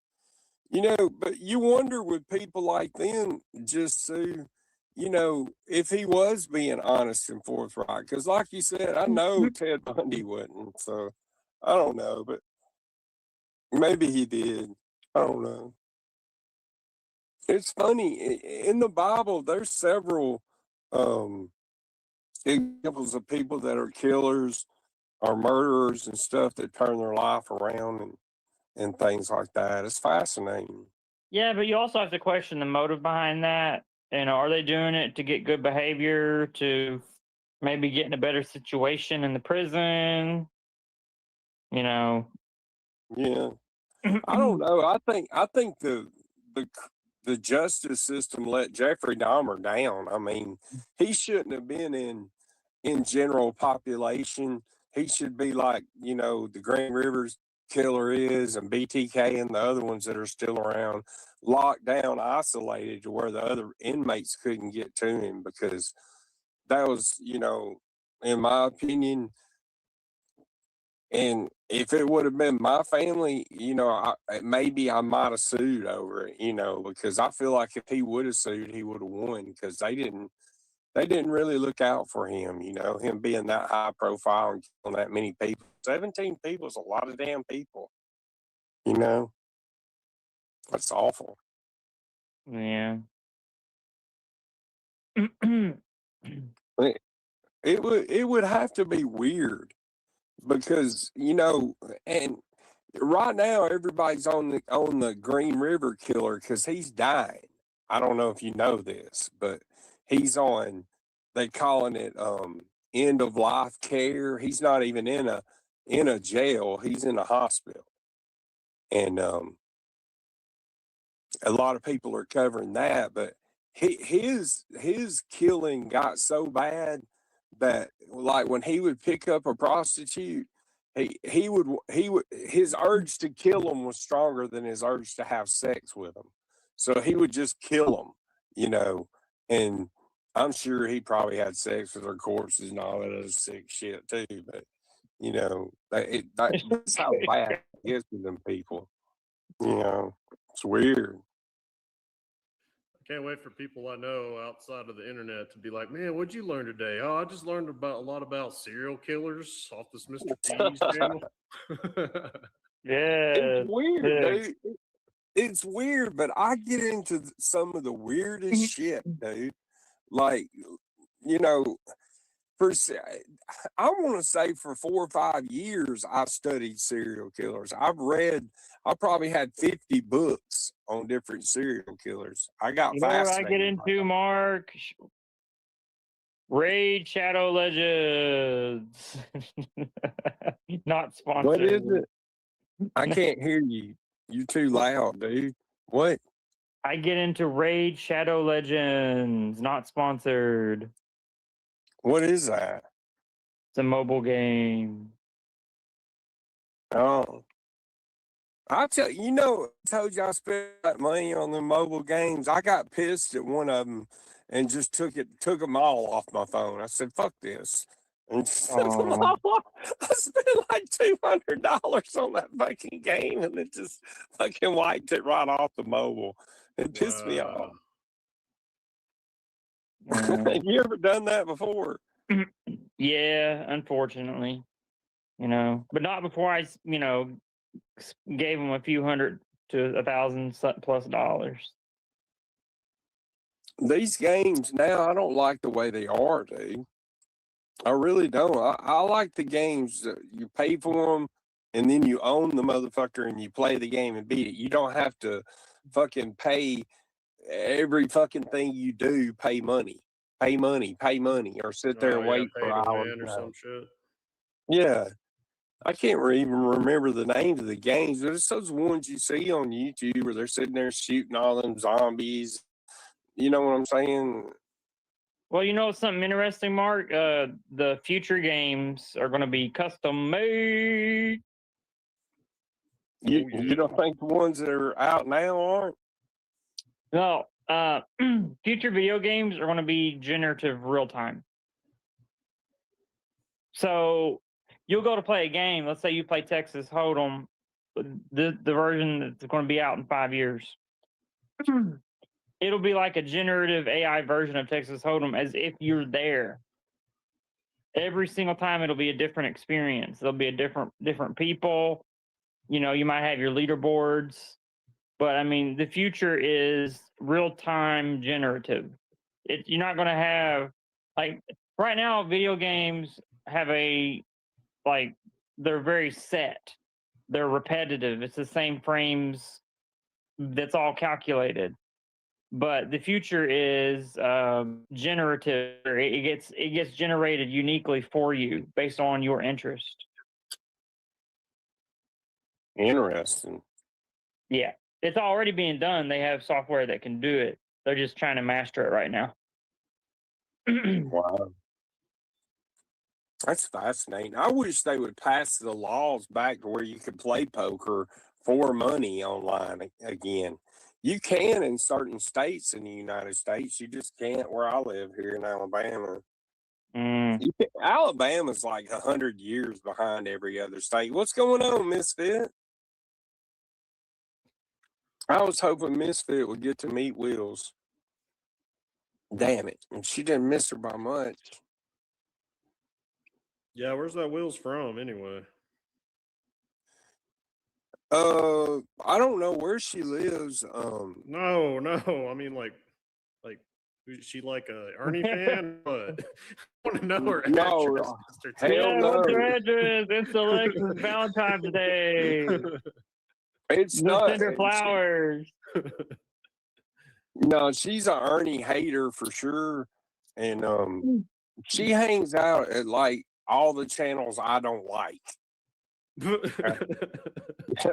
But you wonder with people like them, just Sue, if he was being honest and forthright. Because like you said, I know Ted Bundy wouldn't. So I don't know, but maybe he did. I don't know. It's funny. In the Bible, there's several examples of people that are killers or murderers and stuff that turn their life around and things like that. It's fascinating. Yeah, but you also have to question the motive behind that. Are they doing it to get good behavior, to maybe get in a better situation in the prison? Yeah. I don't know. I think the justice system let Jeffrey Dahmer down. I mean, he shouldn't have been in general population. He should be like, the Green Rivers killer is, and BTK and the other ones that are still around, locked down, isolated to where the other inmates couldn't get to him, because that was, in my opinion, and if it would have been my family, maybe I might have sued over it, because I feel like if he would have sued, he would have won, because they didn't really look out for him, him being that high profile and killing that many people. 17 people is a lot of damn people, That's awful. Yeah. It would have to be weird, because, and right now everybody's on the Green River killer because he's dying. I don't know if you know this, but he's on, they calling it end of life care. He's not even in a jail. He's in a hospital. And a lot of people are covering that, but his killing got so bad that, like, when he would pick up a prostitute, he would his urge to kill them was stronger than his urge to have sex with them. So he would just kill them, and I'm sure he probably had sex with their corpses and all that other sick shit too. But that's how bad it is with them people. It's weird. Can't wait for people I know outside of the internet to be like, man, what'd you learn today? Oh, I just learned a lot about serial killers off this Mr. T's channel. Yeah. It's weird, dude. It's weird, but I get into some of the weirdest shit, dude. Like, I want to say for 4 or 5 years, I've studied serial killers. I probably had 50 books on different serial killers. I got what I get into, Mark? Raid Shadow Legends. Not sponsored. What is it? I can't hear you. You're too loud, dude. What? I get into Raid Shadow Legends. Not sponsored. What is that? It's a mobile game. Oh. I told you I spent that money on the mobile games. I got pissed at one of them and just took them all off my phone. I said, fuck this. And Aw. I spent like $200 on that fucking game, and it just fucking wiped it right off the mobile. It pissed me off. Have you ever done that before? Yeah, unfortunately, but not before I, gave them a few hundred to $1,000+ These games now, I don't like the way they are, dude. I really don't. I like the games that you pay for them, and then you own the motherfucker, and you play the game and beat it. You don't have to fucking pay every fucking thing you do. Pay money, or sit there and wait for pay to hours. win or some shit. Yeah. I can't even remember the names of the games, but it's those ones you see on YouTube where they're sitting there shooting all them zombies. You know what I'm saying? Well, something interesting, Mark? The future games are going to be custom made. You don't think the ones that are out now aren't? No. Future video games are going to be generative real time. So you'll go to play a game. Let's say you play Texas Hold'em, the version that's going to be out in 5 years. It'll be like a generative AI version of Texas Hold'em, as if you're there. Every single time, it'll be a different experience. There'll be a different people. You might have your leaderboards, but I mean, the future is real time generative. You're not going to have, like, right now, video games have they're very set. They're repetitive. It's the same frames. That's all calculated. But the future is generative. It gets generated uniquely for you based on your interest. Interesting. Yeah, it's already being done. They have software that can do it. They're just trying to master it right now. Wow. That's fascinating. I wish they would pass the laws back to where you could play poker for money online again. You can in certain states in the United States. You just can't where I live here in Alabama. Alabama's like 100 years behind every other state. What's going on, Misfit? I was hoping Misfit would get to meet Wills. Damn it. And she didn't miss her by much. Yeah, where's that Will's from anyway? I don't know where she lives. No. I mean, like, is she like a Ernie fan? But I want to know her No, address, Mr. hell T. no. What's your address? It's election Valentine's Day. It's not. Send her flowers. No, she's a Ernie hater for sure, and she hangs out at like all the channels I don't like.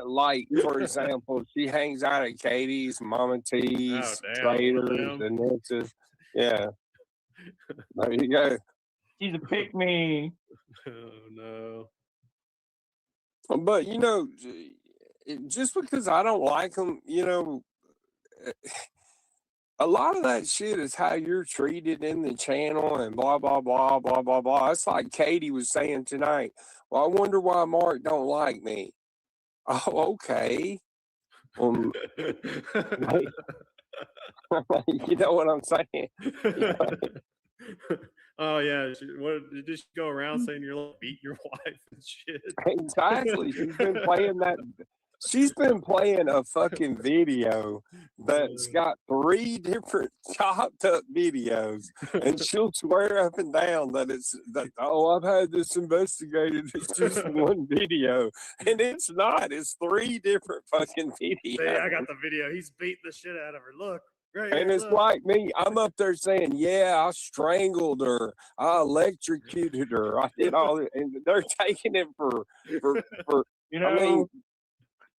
Like, for example, she hangs out at Katie's, Mama T's, Traders, and it's just, yeah. There you go. She's a pick me. Oh no. But just because I don't like them, a lot of that shit is how you're treated in the channel and blah, blah, blah, blah, blah, blah. It's like Katie was saying tonight. Well, I wonder why Mark don't like me. Oh, okay. You know what I'm saying? Oh yeah. Did she go around saying you're like beat your wife and shit? Exactly. She's been playing a fucking video that's got 3 different chopped up videos, and she'll swear up and down that I've had this investigated. It's just one video, and it's not. It's 3 different fucking videos. Hey, I got the video. He's beating the shit out of her. Look. Right, and it's like me. I'm up there saying, yeah, I strangled her. I electrocuted her. I did all it. And they're taking it for I mean,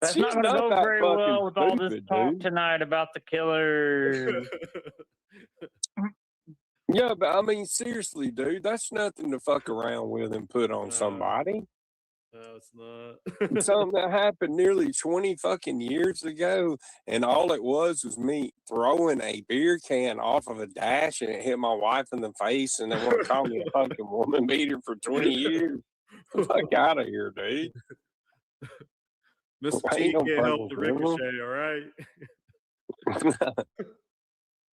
that's not going to go very well with all this talk tonight about the killer. Yeah, but I mean, seriously, dude, that's nothing to fuck around with and put on somebody. No, it's not. Something that happened nearly 20 fucking years ago, and all it was me throwing a beer can off of a dash, and it hit my wife in the face, and they want to call me a fucking woman beater for 20 years. Fuck out of here, dude. Mr. T can't help the ricochet, all right?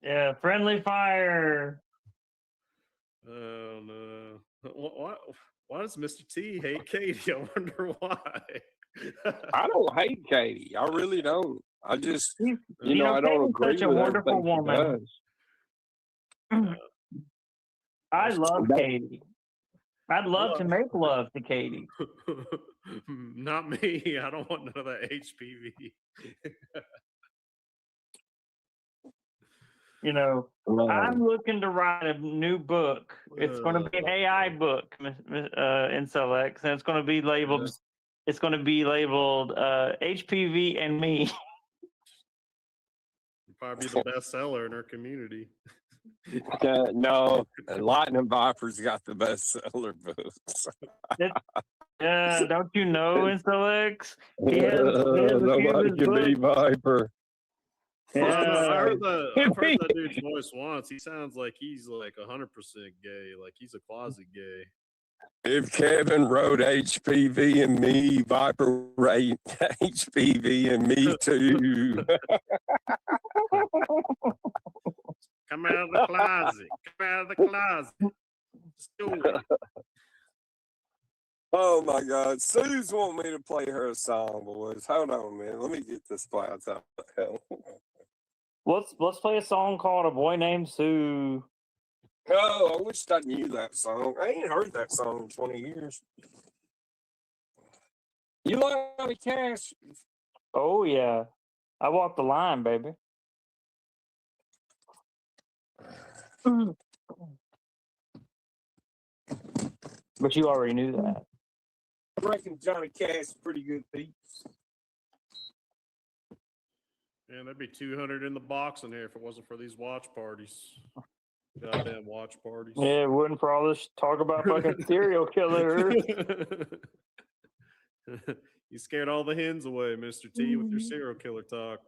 Yeah, friendly fire. Oh no! Why does Mr. T hate Katie? I wonder why. I don't hate Katie. I really don't. I just, I don't Katie's agree such a with wonderful everything she woman. does. I love Katie. I'd love to make love to Katie. Not me. I don't want none of that HPV. I'm looking to write a new book. It's going to be an AI book, in Select, and it's going to be labeled. It's going to be labeled HPV and me. Probably the best seller in our community. No, Lightning Viper's got the best seller books. Yeah, don't you know, in Select? Nobody can be Viper. Yeah, I heard that dude's voice once. He sounds like he's like 100% gay, like he's a closet gay. If Kevin wrote HPV and me, Viper wrote HPV and me too. Come out of the closet. Come out of the closet. Just do it. Oh my God. Sue's want me to play her a song, boys. Hold on, man. Let me get this plans out. Let's play a song called "A Boy Named Sue." Oh, I wish I knew that song. I ain't heard that song in 20 years. You like Johnny Cash? Oh yeah, I walked the line, baby. But you already knew that. I reckon Johnny Cash is pretty good beats. Man, that'd be 200 in the box in here if it wasn't for these watch parties. Goddamn watch parties. Yeah, it wouldn't for all this talk about fucking serial killers. You scared all the hens away, Mr. T, with your serial killer talk.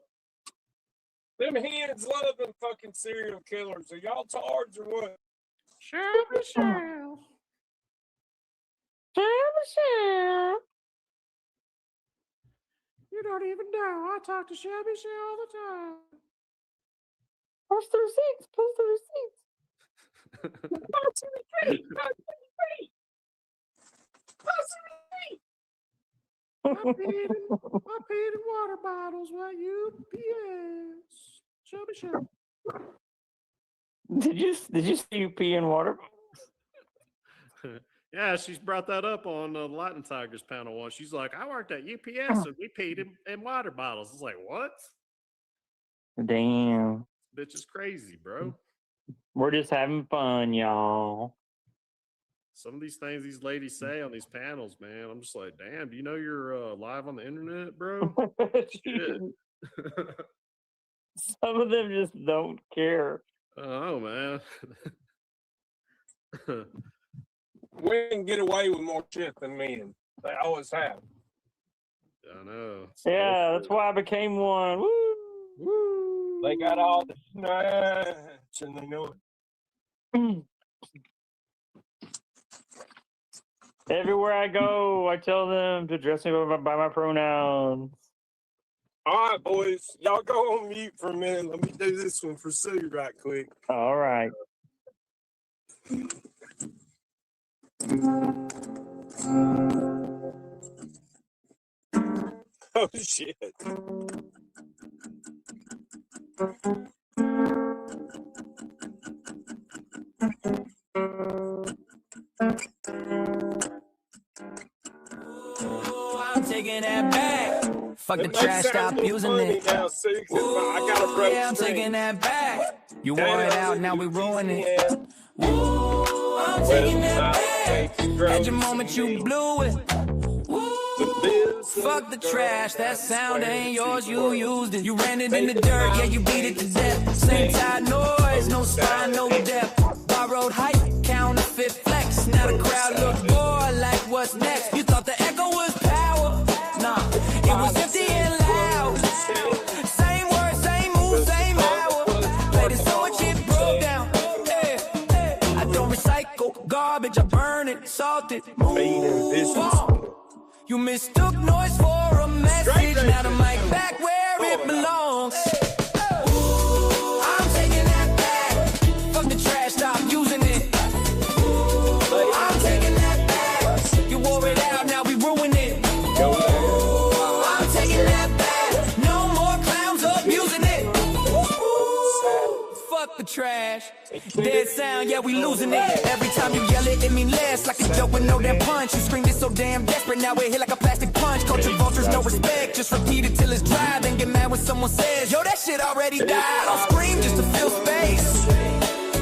Them hens love them fucking serial killers. Are y'all tards or what? Shabby Shell. You don't even know. I talk to Shabby Shell all the time. Post the receipts. Post the receipts. Post the receipt. Post the receipt. Post the receipt. I paid in water bottles while UPS. Shabby Shell. Did you see you pee in water bottles? Yeah, she's brought that up on the Lightning Tigers panel once. She's like, I worked at UPS and we peed in water bottles. It's like, what? Damn. Bitch is crazy, bro. We're just having fun, y'all. Some of these things these ladies say on these panels, man, I'm just like, damn, do you know you're live on the internet, bro? Shit. Some of them just don't care. Oh, man. Women get away with more shit than men. They always have. I know. Yeah, that's why I became one. Woo! Woo! They got all the snatch and they know it. Everywhere I go, I tell them to address me by my pronouns. All right, boys. Y'all go on mute for a minute. Let me do this one for Sue right quick. All right. Oh, shit. I'm taking that back. Fuck the trash, stop using it. Now, Sue, I'm taking that back. You wore it out, now we ruin it. Ooh, I'm taking that back. At your moment, you blew it. Ooh, fuck the trash, that sound ain't yours, you used it. You ran it in the dirt, yeah, you beat it to death. Same time noise, no spine, no depth. Borrowed hype, counterfeit flex. Now the crowd looks bored like what's next. You thought the echo would You mistook noise for a message. Now the mic back where it belongs. Ooh, I'm taking that back. Fuck the trash, stop using it. Ooh, I'm taking that back. You wore it out, now we ruin it. Ooh, I'm taking that back. No more clowns abusing it. Ooh, fuck the trash. Dead sound, yeah, we losing it. Every time you yell it, it mean less. Like a joke with no damn punch. You screamed it so damn desperate, now it hit like a plastic punch. Culture vultures, no respect. Just repeat it till it's dry, then get mad when someone says, yo, that shit already died. I'll scream just to fill space.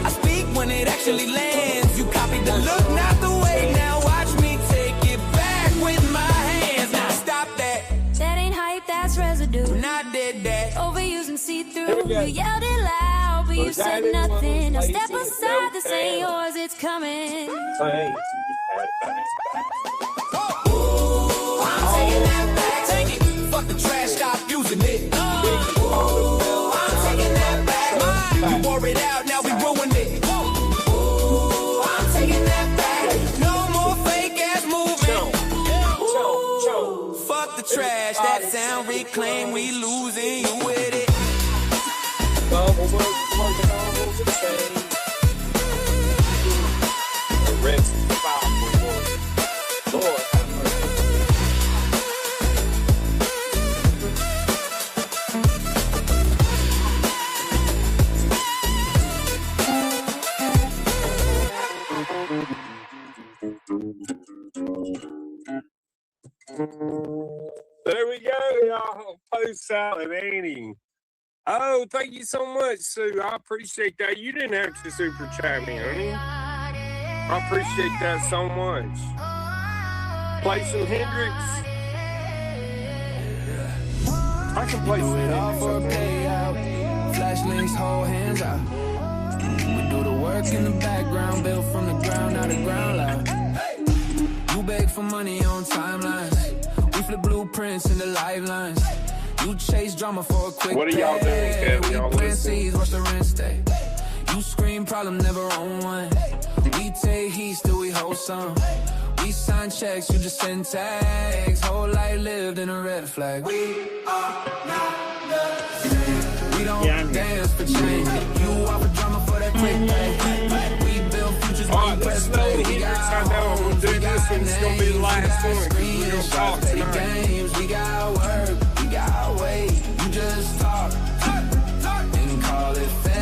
I speak when it actually lands. You copied the look, not the way. Now watch me take it back with my hands. Now stop that. That ain't hype, that's residue. When I did that, Overused and see-through. You yelled it loud, but you said nothing. Now step aside, this ain't yours, it's coming. ooh, I'm taking that back. Take it. Fuck the trash, stop using it. Ooh, I'm taking that back. You wore it out, now we ruined it. Ooh, I'm taking that back. No more fake ass movement. Ooh, fuck the trash, that sound reclaim. We losing you with it. There we go, y'all. Post salad, Annie. Oh, thank you so much, Sue. I appreciate that. You didn't have to super chat me, honey. I appreciate that so much. Play some Hendrix. I can play some All for a payout. Flash links, hold hands out. We do the work in the background, built from the ground, out the ground loud. You beg for money on timelines. We flip blueprints into lifelines. You chase drama for a quick What are y'all doing, Kevin? Y'all We plant listening? seeds, watch the rent stay. You scream, problem never on one. We take heat, still we hold some. We sign checks, you just send tags. Whole life lived in a red flag. We are not the same. We don't dance for change. You offer drama for that quick pay. We build futures when we press play. We got I know I'm gonna do this one. It's gonna be the last one. 'Cause we don't talk tonight. games. We got work, we got weight. You just talk, and call it fate.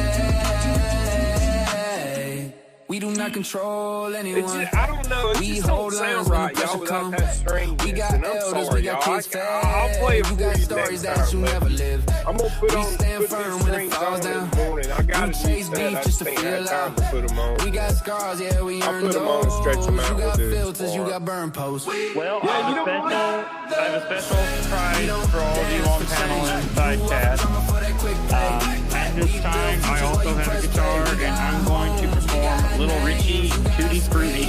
We do not control anyone. I don't know. It We just don't hold sound lines when right, the y'all, pressure without come. that strangeness. We got And I'm elders, sorry, we got y'all. kids fed. I'll play it You for got you stories next that time, you but never lived. I'm gonna put We on stand put firm these when it strings falls on in down. the morning. I gotta You do chase that. beef I just to think I feel had time out. to put them on. We got scars, yeah, we I'll earned put 'em on, those. stretch 'em out, You we'll got do it filters, you tomorrow. got burn posts. Well, Yeah, I you know what? have a special surprise for all of you on panel and side chat. At this time, I also have a guitar, and I'm going to perform Little Richie Tutti Frutti.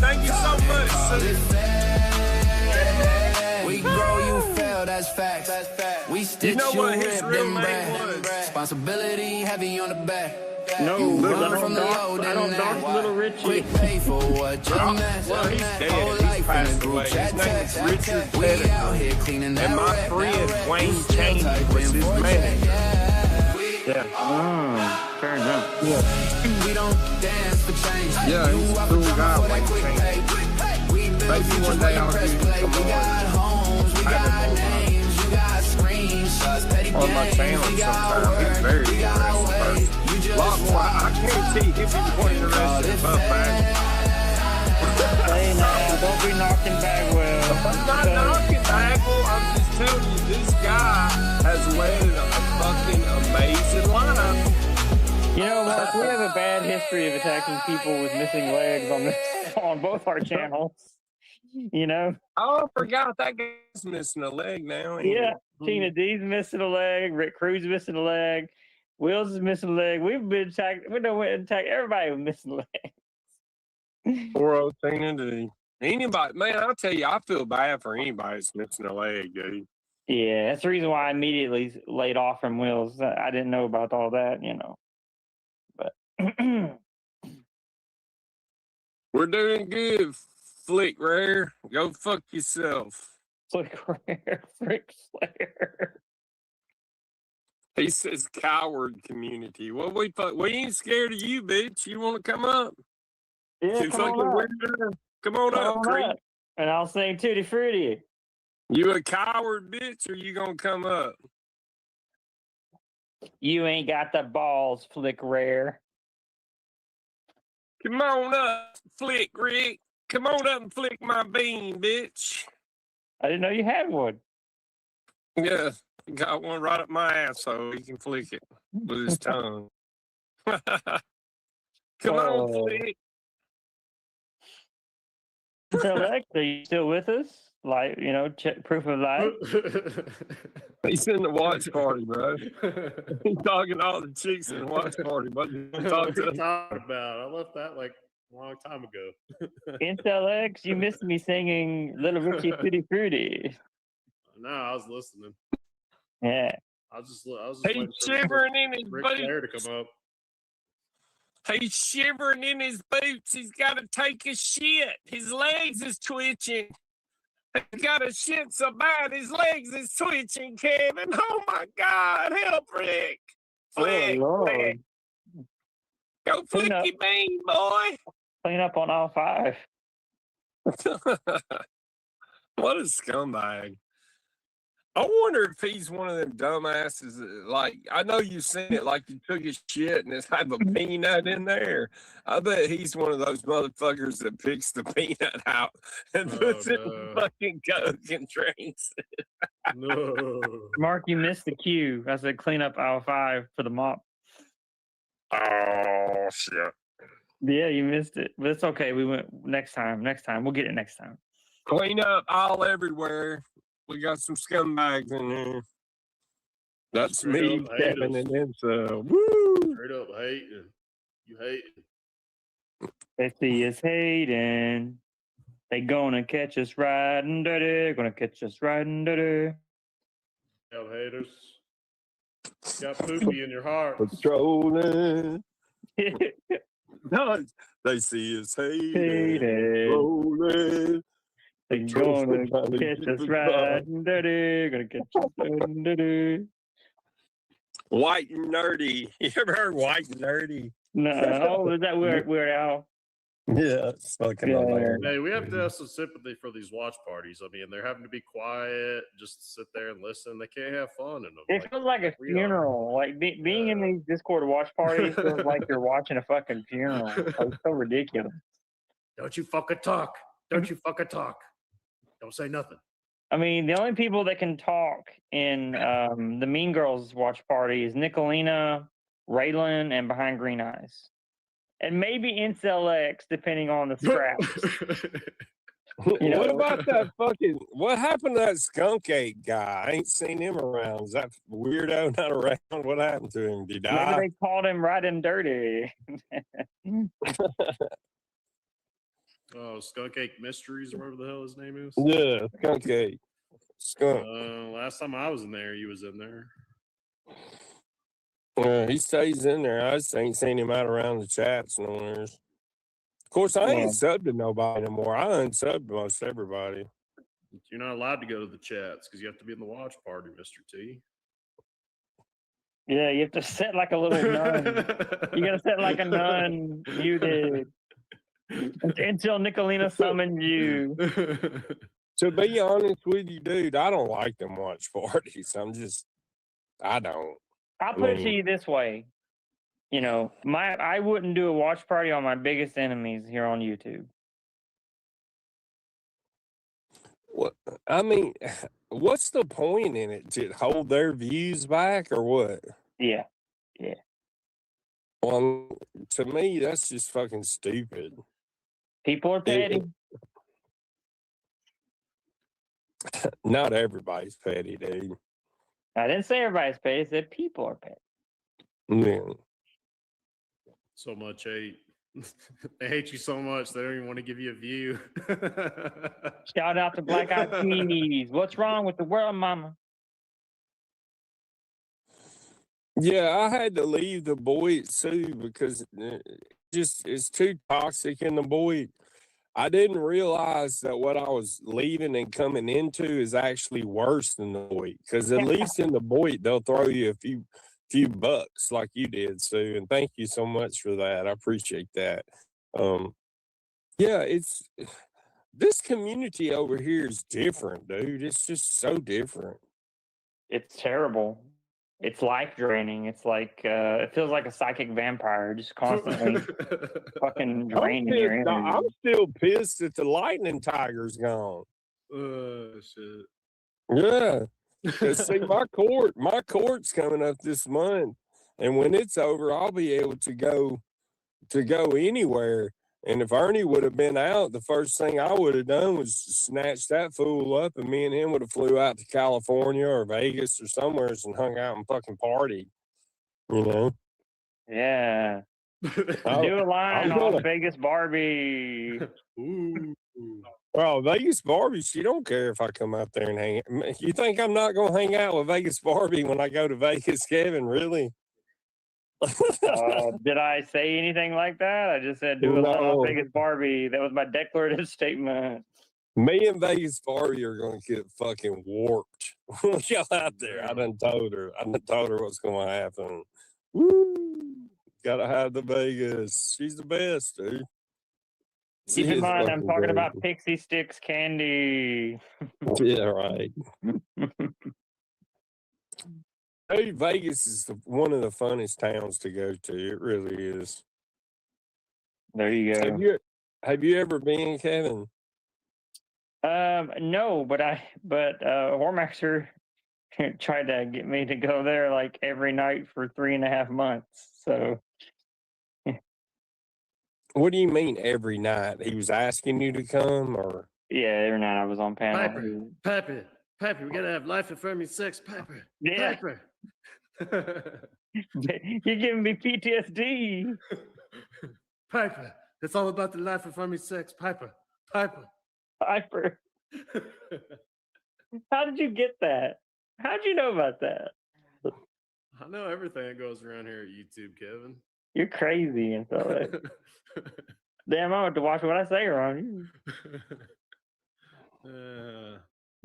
Thank you so much, Sue. We grow, you fail, that's facts. We stitch, know you what his rip, real then name brag. was? Responsibility heavy on the back. No, You I run from the low, I then don't that. dock Little Richie. Quick pay for what you mess. Well, he's dead. Whole He's life in passed a group away. chat His name is text. Richard We Pettigrew. out here cleaning that And my rap, friend that Wayne rap. We Chaney still was his typing manager. Yeah. Oh, fair enough. We don't dance for change. Yeah, he's a cool guy, Wayne Chaney. Maybe one day I'll do some We got homes, we got names, you got screenshots, petty on my channel sometime. He's very interesting person. A lot more. I guarantee he'll be more interested in butt back. Hey, now, don't be knocking Bagwell. I'm not knocking Bagwell. I'm just telling you, this guy has led a fucking amazing life. You know, Mark, we have a bad history of attacking people with missing legs on this on both our channels. You know? Oh, I forgot that guy's missing a leg now. Yeah. Tina D's missing a leg. Rick Cruz missing a leg. Wills is missing a leg. We've been attacked. We don't attack everybody with missing legs. Poor old Tina D. Anybody, man, I'll tell you, I feel bad for anybody that's missing a leg, dude. Yeah, that's the reason why I immediately laid off from Wills. I didn't know about all that, you know. But We're doing good, Flick Rare. Go fuck yourself. Flick Rare, Frick Slayer. He says coward community. Well, we ain't scared of you, bitch. You want to come up? Yeah, You come fucking on up. weirdo. Come on up, creep. And I'll sing Tutti Frutti. You a coward, bitch, or you gonna come up? You ain't got the balls, Flick Rare. Come on up, Flick Rick. Come on up and flick my bean, bitch. I didn't know you had one. Yeah, got one right up my ass so he can flick it with his tongue. Come on, Flick. Alex, are you still with us? Like, check proof of life. He's in the watch party, bro. He's talking to all the chicks in the watch party. What you talking about? I left that like a long time ago. Alex, you missed me singing Little Richie Tutti Frutti. No, I was listening. Yeah. I was just He's shivering in his Ric boots. Flair to come up. He's shivering in his boots. He's got to take a shit. His legs is twitching. He's got a shit so bad his legs is twitching, Kevin. Oh my God, help Rick. Flick, Flick. Go flick your bean, boy. Clean up on all five. What a scumbag. I wonder if he's one of them dumbasses that, like, I know you've seen it, like you took his shit and it's have a peanut in there. I bet he's one of those motherfuckers that picks the peanut out and puts it in fucking Coke and drinks it. No. Mark, you missed the cue. I said clean up aisle 5 for the mop. Oh, shit. Yeah, you missed it. But it's okay. We went next time. We'll get it next time. Clean up all everywhere. We got some scumbags in there. That's Straight me, up Kevin, haters. and then so. Woo! Straight up hating. You hating. They see us hating. They gonna catch us riding dirty. Gonna catch us riding dirty. Y'all haters. Got poopy in your heart. Patrolling. No, they see us hating. Rolling. They gonna catch us riding dirty. Gonna catch us riding dirty. White and nerdy. You ever heard white and nerdy? No. Oh, is that Weird Al? Yeah, it's fucking hilarious. Hey, we have to have some sympathy for these watch parties. I mean, they're having to be quiet, just sit there and listen. They can't have fun in them. It feels like a funeral. Like being in these Discord watch parties feels like you're watching a fucking funeral. It's so ridiculous. Don't you fucking talk. Don't you fucking talk. Don't say nothing. I mean, the only people that can talk in the Mean Girls watch party is Nicolina, Raylan, and Behind Green Eyes. And maybe Incel X, depending on the scraps. What about that fucking, what happened to that skunk ape guy? I ain't seen him around. Is that weirdo not around? What happened to him? Did he die? Maybe they called him Riding Dirty. Oh, Skunk Ape Mysteries, or whatever the hell his name is. Yeah, skunk ape. Skunk. Last time I was in there, he was in there. He stays in there. I just ain't seen him out around the chats nowhere. Of course, I ain't subbed to nobody anymore. I unsubbed most everybody. You're not allowed to go to the chats because you have to be in the watch party, Mr. T. Yeah, you have to sit like a little nun. You gotta sit like a nun. You did. Until Nicolina summoned you. To be honest with you, dude, I don't like them watch parties. I don't. I'll put it to you this way. I wouldn't do a watch party on my biggest enemies here on YouTube. What I mean, what's the point in it? To hold their views back or what? Yeah. Well, to me, that's just fucking stupid. People are petty. Not everybody's petty, dude. I didn't say everybody's petty. I said people are petty. Yeah. So much hate. They hate you so much they don't even want to give you a view. Shout out to Black Eyed Peas. What's wrong with the world, mama? Yeah, I had to leave the Boyd too because it's too toxic in the Boyd. I didn't realize that what I was leaving and coming into is actually worse than the Boyd. Because at least in the Boyd, they'll throw you a few bucks like you did, Sue. And thank you so much for that. I appreciate that. Yeah, this community over here is different, dude. It's just so different. It's terrible. It's life draining. It's like it feels like a psychic vampire, just constantly fucking draining your energy. I'm still pissed that the lightning tiger's gone. Shit. Yeah. 'Cause see, my court's coming up this month, and when it's over, I'll be able to go anywhere. And if Ernie would have been out, the first thing I would have done was snatch that fool up, and me and him would have flew out to California or Vegas or somewhere and hung out and fucking party. You know? Yeah. Do a line on Vegas Barbie. Ooh. Well, Vegas Barbie, she don't care if I come out there and hang out. You think I'm not going to hang out with Vegas Barbie when I go to Vegas, Kevin? Really? Did I say anything like that? I just said do a line on Vegas Barbie. That was my declarative statement. Me and Vegas Barbie are going to get fucking warped. Y'all out there. I done told her what's going to happen. Woo! Gotta have the Vegas. She's the best, dude. Keep in mind, I'm talking about Pixie Sticks candy. Yeah, right. Dude, Vegas is one of the funnest towns to go to. It really is. There you go. Have you ever been, Kevin? No, but Hormaxer tried to get me to go there like every night for 3.5 months. So. What do you mean every night? He was asking you to come, or? Yeah, every night I was on panel. Pappy, we gotta have life affirming sex, Pappy. Yeah. Pappy. You're giving me PTSD. Piper, it's all about the life affirming sex, Piper. How did you get that? How'd you know about that? I know everything that goes around here at YouTube, Kevin. You're crazy and so damn, I have to watch what I say around you.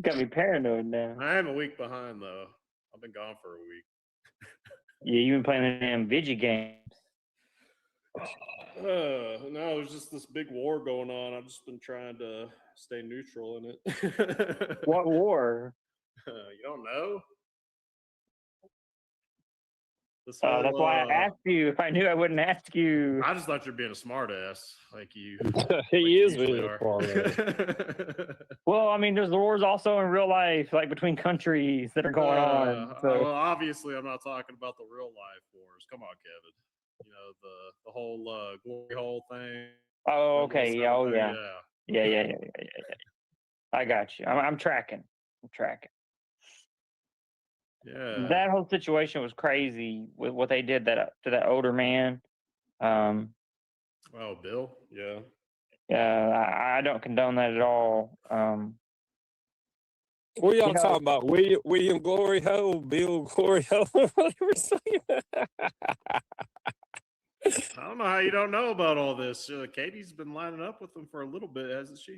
Got me paranoid now. I am a week behind though. I've been gone for a week. Yeah, you been playing the damn Vigi games. No, there's just this big war going on. I've just been trying to stay neutral in it. What war? You don't know? That's why I asked you. If I knew, I wouldn't ask you. I just thought you're being a smart ass, like you. He is being a smart ass. Well, I mean, there's wars also in real life, like between countries that are going on. So. Well, obviously, I'm not talking about the real life wars. Come on, Kevin. You know the whole glory hole thing. Oh, okay. Yeah. Oh, yeah. Yeah. I got you. I'm tracking. Yeah. That whole situation was crazy with what they did to that older man. Oh, Bill. Yeah. Yeah, I don't condone that at all. What y'all talking about? William Glory Hole, Bill Glory Hole. What were saying? I don't know how you don't know about all this. Katie's been lining up with them for a little bit, hasn't she?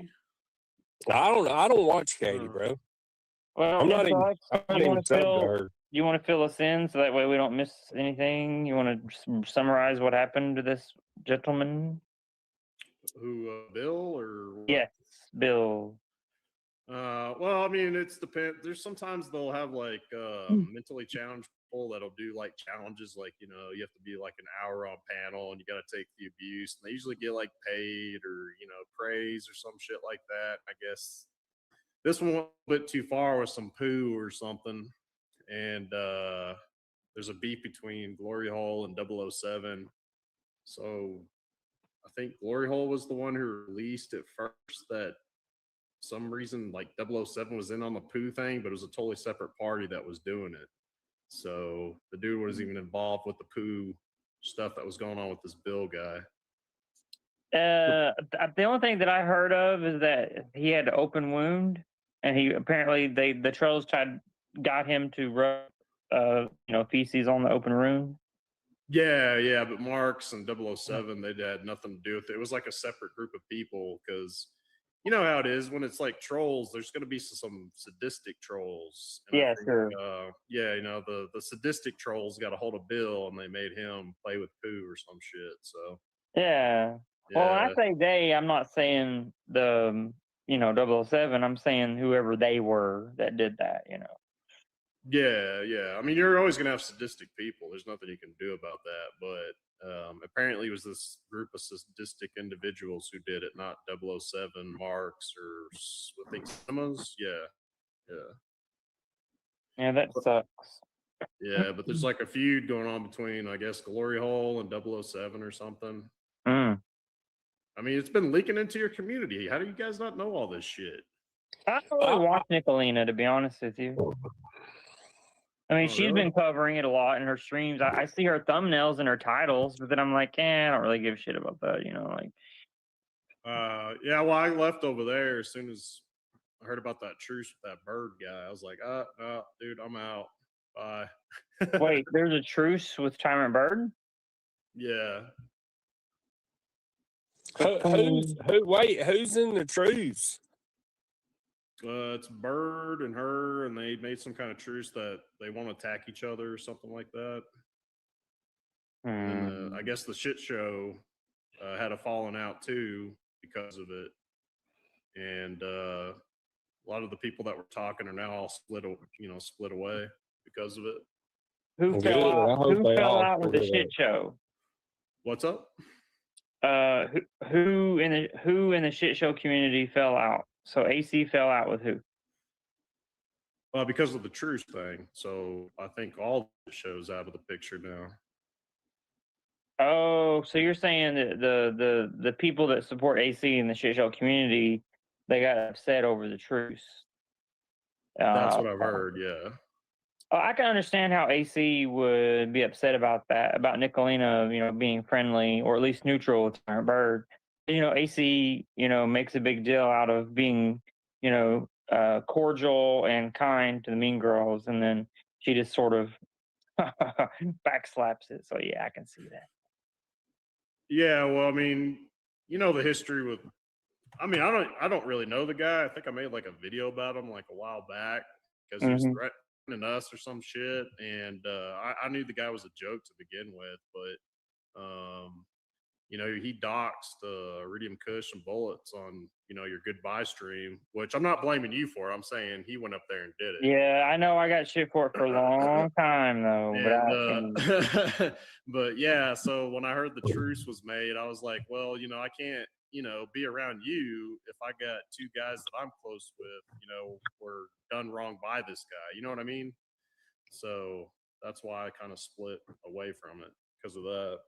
I don't watch Katie, bro. Well, I'm not even you want to fill us in so that way we don't miss anything? You want to summarize what happened to this gentleman? Who, Bill or? What? Yes, Bill. Well, I mean, it's depend. There's sometimes they'll have like mentally challenged people that'll do like challenges, like you have to be like an hour on panel and you got to take the abuse. And they usually get like paid or praise or some shit like that. I guess this one went a bit too far with some poo or something, and there's a beef between Glory Hole and 007. So I think Glory Hole was the one who released it first. That some reason like 007 was in on the poo thing, but it was a totally separate party that was doing it. So the dude was even involved with the poo stuff that was going on with this Bill guy. The only thing that I heard of is that he had an open wound, and he apparently the trolls got him to rub feces on the open wound. Yeah, but Marks and 007, they had nothing to do with it. It was like a separate group of people because you know how it is when it's like trolls. There's going to be some sadistic trolls. And Yeah, sure. Yeah, the sadistic trolls got a hold of Bill and they made him play with poo or some shit. So Yeah. Well, when I yeah, say they, I'm not saying the 007. I'm saying whoever they were that did that. yeah. I mean, you're always going to have sadistic people. There's nothing you can do about that. But apparently, it was this group of sadistic individuals who did it, not 007 Marks or I think Cinemas. Yeah. Yeah, that sucks. Yeah, but there's like a feud going on between, I guess, Glory Hole and 007 or something. Mm. I mean, it's been leaking into your community. How do you guys not know all this shit? I don't really watch Nicolina, to be honest with you. I mean, Oh, she's really? been covering it a lot in her streams. I see her thumbnails and her titles, but then I'm like, I don't really give a shit about that, Yeah, well, I left over there as soon as I heard about that truce with that bird guy. I was like, no, dude, I'm out. Bye. Wait, there's a truce with Tyrant Bird? Yeah. Who's in the truce? It's Bird and her, and they made some kind of truce that they won't attack each other or something like that. And I guess the shit show had a falling out too because of it. And a lot of the people that were talking are now all split away because of it. Who fell out with the shit show? What's up? Who in the shit show community fell out? So AC fell out with who? Because of the truce thing. So I think all the shows out of the picture now. Oh, so you're saying that the people that support AC in the shit show community, they got upset over the truce. That's what I've heard. Yeah. I can understand how AC would be upset about that, about Nicolina, being friendly or at least neutral with Tyrant Bird. AC, makes a big deal out of being, cordial and kind to the mean girls, and then she just sort of backslaps it. So yeah, I can see that. Yeah, well, I mean, the history with. I mean, I don't really know the guy. I think I made like a video about him like a while back because he was threatening us or some shit, and I knew the guy was a joke to begin with, but he doxed Iridium Kush and Bullets on your goodbye stream, which I'm not blaming you for. I'm saying he went up there and did it. Yeah, I know I got shit for it for a long time though, and, but yeah, so when I heard the truce was made, I was like, well, I can't be around you if I got two guys that I'm close with, were done wrong by this guy. You know what I mean? So that's why I kind of split away from it because of that.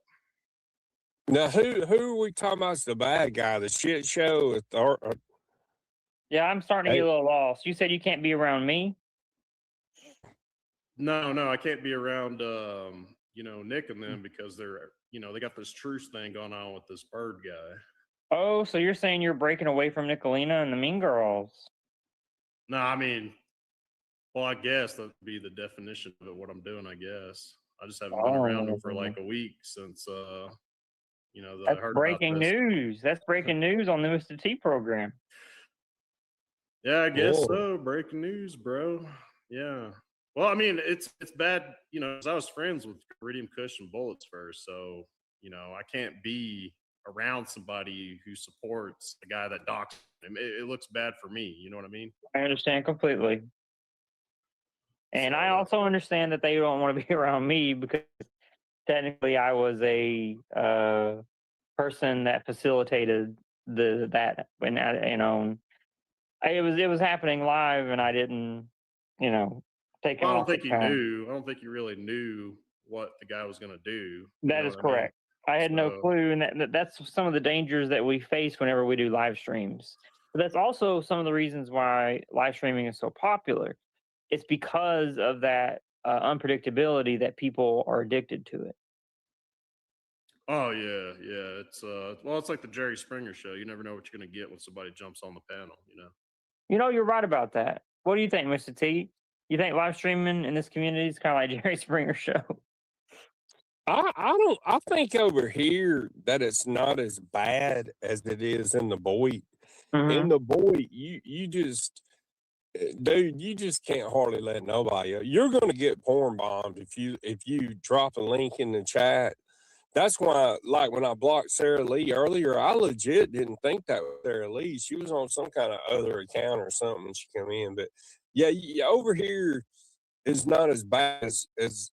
Now, who are we talking about as the bad guy? The shit show? Yeah, I'm starting to get a little lost. You said you can't be around me? No, I can't be around, Nick and them because they're, they got this truce thing going on with this bird guy. Oh, so you're saying you're breaking away from Nicolina and the Mean Girls? No, I mean, well, I guess that'd be the definition of it, what I'm doing, I guess. I just haven't been around them for like a week since, That's breaking news. That's breaking news on the Mr. T program. Yeah, I guess so. Breaking news, bro. Yeah. Well, I mean, it's bad, 'cause I was friends with Iridium Kush and Bullets first, so I can't be around somebody who supports the guy that doxed him. It looks bad for me. You know what I mean? I understand completely. And I also understand that they don't want to be around me because technically I was a person that facilitated that when it was happening live and I didn't take it. I don't think you knew. I don't think you really knew what the guy was going to do. That is correct. I had no clue, and that's some of the dangers that we face whenever we do live streams. But that's also some of the reasons why live streaming is so popular. It's because of that unpredictability that people are addicted to it. Oh yeah. It's it's like the Jerry Springer show. You never know what you're going to get when somebody jumps on the panel. You're right about that. What do you think, Mr. T? You think live streaming in this community is kind of like Jerry Springer show? I think over here that it's not as bad as it is in the Boyd. In the Boyd, you just dude, you just can't hardly let nobody up. You're gonna get porn bombed if you drop a link in the chat. That's why, like when I blocked Sarah Lee earlier, I legit didn't think that was Sarah Lee. She was on some kind of other account or something when she came in. But yeah, over here is not as bad as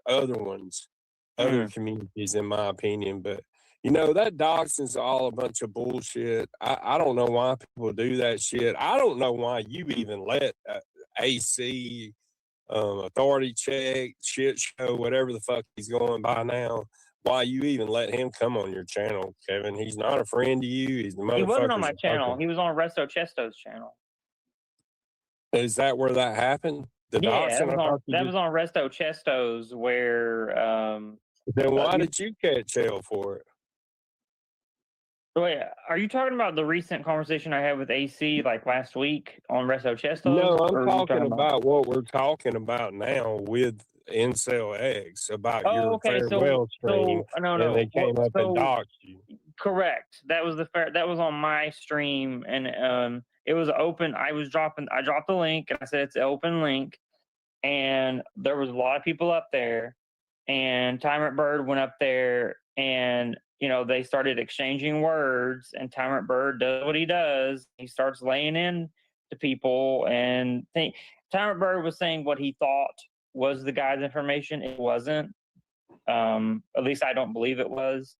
other ones, other communities, in my opinion. But that doxing's all a bunch of bullshit. I don't know why people do that shit. I don't know why you even let AC, authority check, shit show, whatever the fuck he's going by now. Why you even let him come on your channel, Kevin? He's not a friend to you. He's the motherfucker. He wasn't on my channel. He was on Resto Chesto's channel. Is that where that happened? That was on Resto Chesto's where. Then why did you catch hell for it? Wait, are you talking about the recent conversation I had with AC like last week on Resto Chesto's? No, I'm talking about what we're talking about now with Incel X, about your farewell stream, and they came up and doxed you. Correct. That was that was on my stream, and it was open. I dropped the link, and I said it's an open link, and there was a lot of people up there, and Tyrant Bird went up there, and they started exchanging words, and Tyrant Bird does what he does. He starts laying in to people, and Tyrant Bird was saying what he thought was the guy's information. It wasn't. At least I don't believe it was.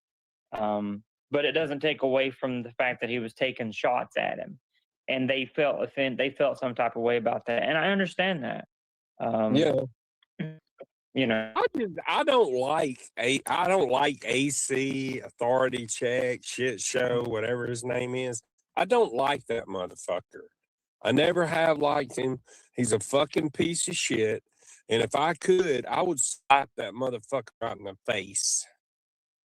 But it doesn't take away from the fact that he was taking shots at him, and they felt offended. They felt some type of way about that, and I understand that. I don't like AC, authority check, shit show, whatever his name is. I don't like that motherfucker. I never have liked him. He's a fucking piece of shit. And if I could, I would slap that motherfucker right in the face.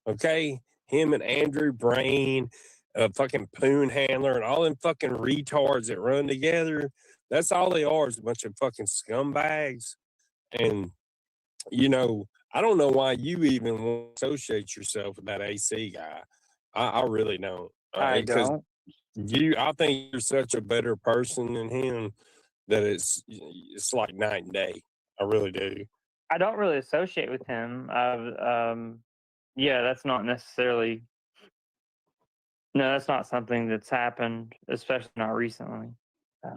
Okay? Him and Andrew Brain, fucking Poon Handler, and all them fucking retards that run together. That's all they are, is a bunch of fucking scumbags. And I don't know why you even want to associate yourself with that AC guy. I really don't. I don't. I think you're such a better person than him that it's like night and day. I really do. I don't really associate with him. That's not necessarily. No, that's not something that's happened, especially not recently. I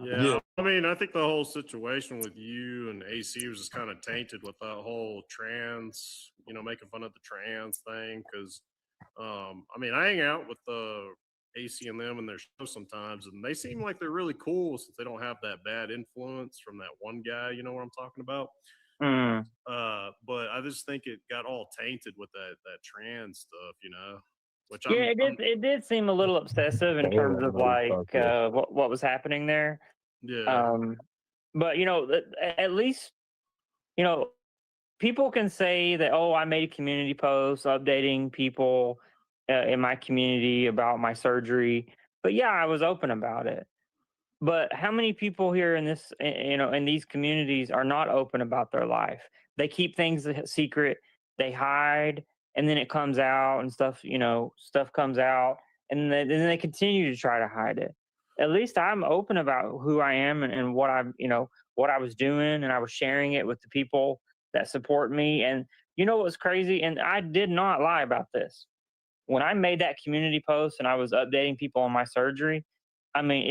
mean, I think the whole situation with you and AC was just kind of tainted with that whole trans, making fun of the trans thing. Because, I mean, I hang out with AC and them and their show sometimes, and they seem like they're really cool since they don't have that bad influence from that one guy. You know what I'm talking about? But I just think it got all tainted with that trans stuff, Which it did seem a little obsessive in terms of like what was happening there. Yeah. But at least people can say that, oh, I made community posts updating people in my community about my surgery. But yeah, I was open about it. But how many people here in this, in these communities are not open about their life? They keep things secret. They hide. And then it comes out and stuff, stuff comes out, and then they continue to try to hide it. At least I'm open about who I am and what what I was doing, and I was sharing it with the people that support me. And what was crazy? And I did not lie about this. When I made that community post and I was updating people on my surgery, I mean,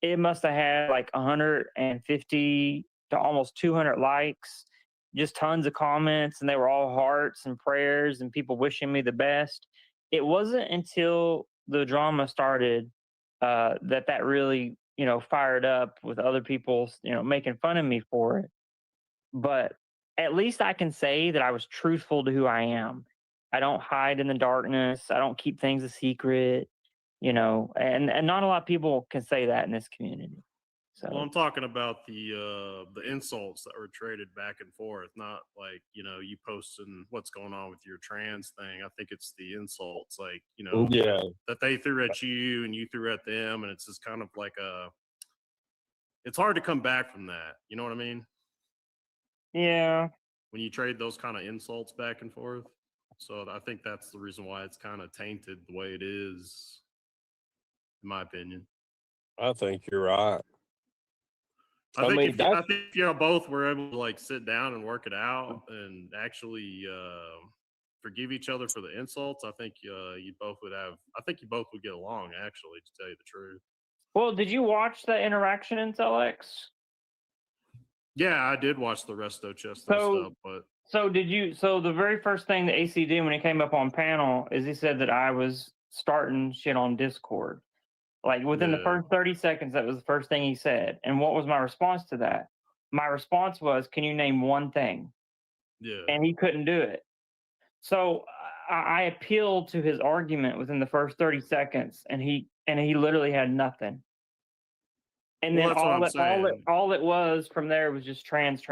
it must have had like 150 to almost 200 likes. Just tons of comments, and they were all hearts and prayers and people wishing me the best. It wasn't until the drama started that really, fired up with other people, making fun of me for it. But at least I can say that I was truthful to who I am. I don't hide in the darkness. I don't keep things a secret, and not a lot of people can say that in this community. So. Well, I'm talking about the insults that were traded back and forth, not like you posting what's going on with your trans thing. I think it's the insults, like that they threw at you and you threw at them, and it's just kind of like it's hard to come back from that. You know what I mean? Yeah. when you trade those kind of insults back and forth. So I think that's the reason why it's kind of tainted the way it is, in my opinion. I think you're right. I think if you both were able to like sit down and work it out and actually forgive each other for the insults, I think you both would get along, actually, to tell you the truth. Well, did you watch the interaction in X? Yeah, I did watch the Resto Chesto stuff, but so the very first thing that AC did when he came up on panel is he said that I was starting shit on Discord. Like within the first 30 seconds, that was the first thing he said. And what was my response to that? My response was, can you name one thing? Yeah. And he couldn't do it. So I appealed to his argument within the first 30 seconds, and he literally had nothing. And then all it was from there was just trans.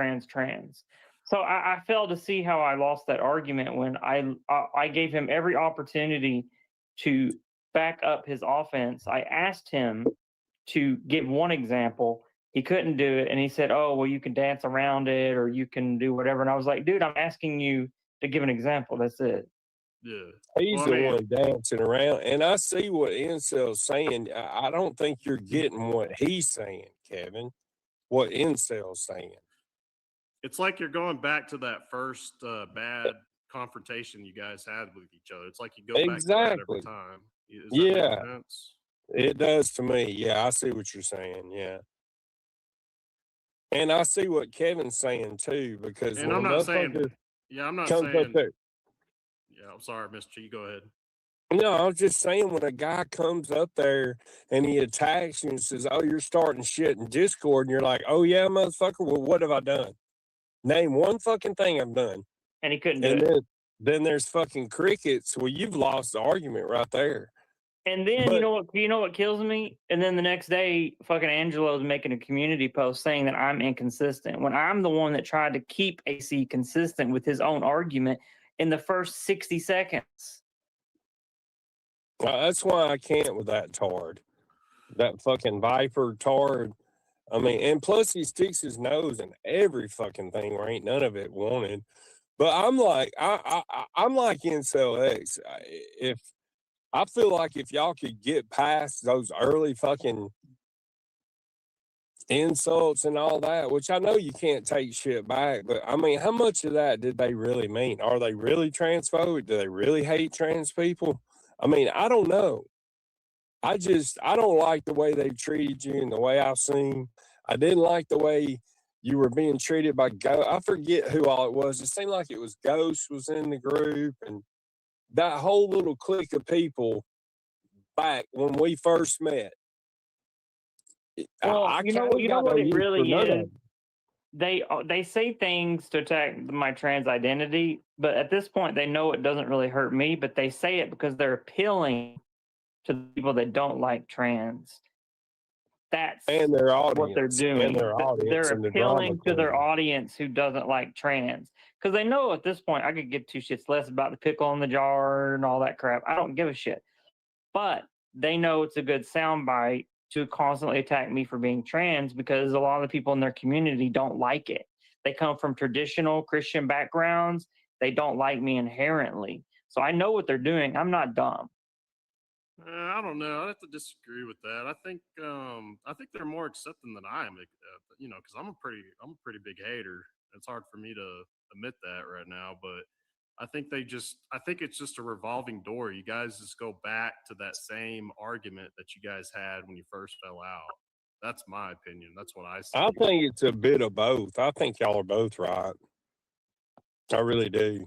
So I failed to see how I lost that argument when I gave him every opportunity to back up his offense. I asked him to give one example. He couldn't do it, and he said, "Oh, well, you can dance around it, or you can do whatever." And I was like, "Dude, I'm asking you to give an example. That's it." Yeah, he's the one dancing around, and I see what Incel's saying. I don't think you're getting what he's saying, Kevin. What Incel's saying. It's like you're going back to that first bad confrontation you guys had with each other. It's like you go back to that every time. Does that make sense? It does to me. Yeah, I see what you're saying. Yeah. And I see what Kevin's saying too, because and I'm not saying, I'm sorry, Mr. You go ahead. No, I was just saying when a guy comes up there and he attacks you and says, "Oh, you're starting shit in Discord," and you're like, "Oh yeah, motherfucker, well, what have I done? Name one fucking thing I've done." And he couldn't do it. Then there's fucking crickets. Well, you've lost the argument right there. And then you know what kills me? And then the next day, fucking Angelo's making a community post saying that I'm inconsistent when I'm the one that tried to keep AC consistent with his own argument in the first 60 seconds. That's why I can't with that tard. That fucking Viper tard. I mean, and plus he sticks his nose in every fucking thing where ain't none of it wanted. But I'm like, I'm like Incel X. I feel like if y'all could get past those early fucking insults and all that, which I know you can't take shit back, but I mean, how much of that did they really mean? Are they really transphobic? Do they really hate trans people? I mean, I don't know. I don't like the way they treated you and the way I've seen. I didn't like the way you were being treated by Ghost. I forget who all it was. It seemed like it was Ghost was in the group and that whole little clique of people back when we first met. Well, you know what it really is. They say things to attack my trans identity, but at this point they know it doesn't really hurt me, but they say it because they're appealing to the people that don't like trans. That's and their audience, what they're doing. They're appealing to their audience who doesn't like trans. Because they know at this point I could give two shits less about the pickle in the jar and all that crap. I don't give a shit. But they know it's a good soundbite to constantly attack me for being trans because a lot of the people in their community don't like it. They come from traditional Christian backgrounds. They don't like me inherently. So I know what they're doing. I'm not dumb. I don't know. I have to disagree with that. I think they're more accepting than I am. Because I'm a pretty big hater. It's hard for me to admit that right now, but I think it's just a revolving door. You guys just go back to that same argument that you guys had when you first fell out. That's my opinion. That's what I see. I think it's a bit of both. I think y'all are both right. I really do.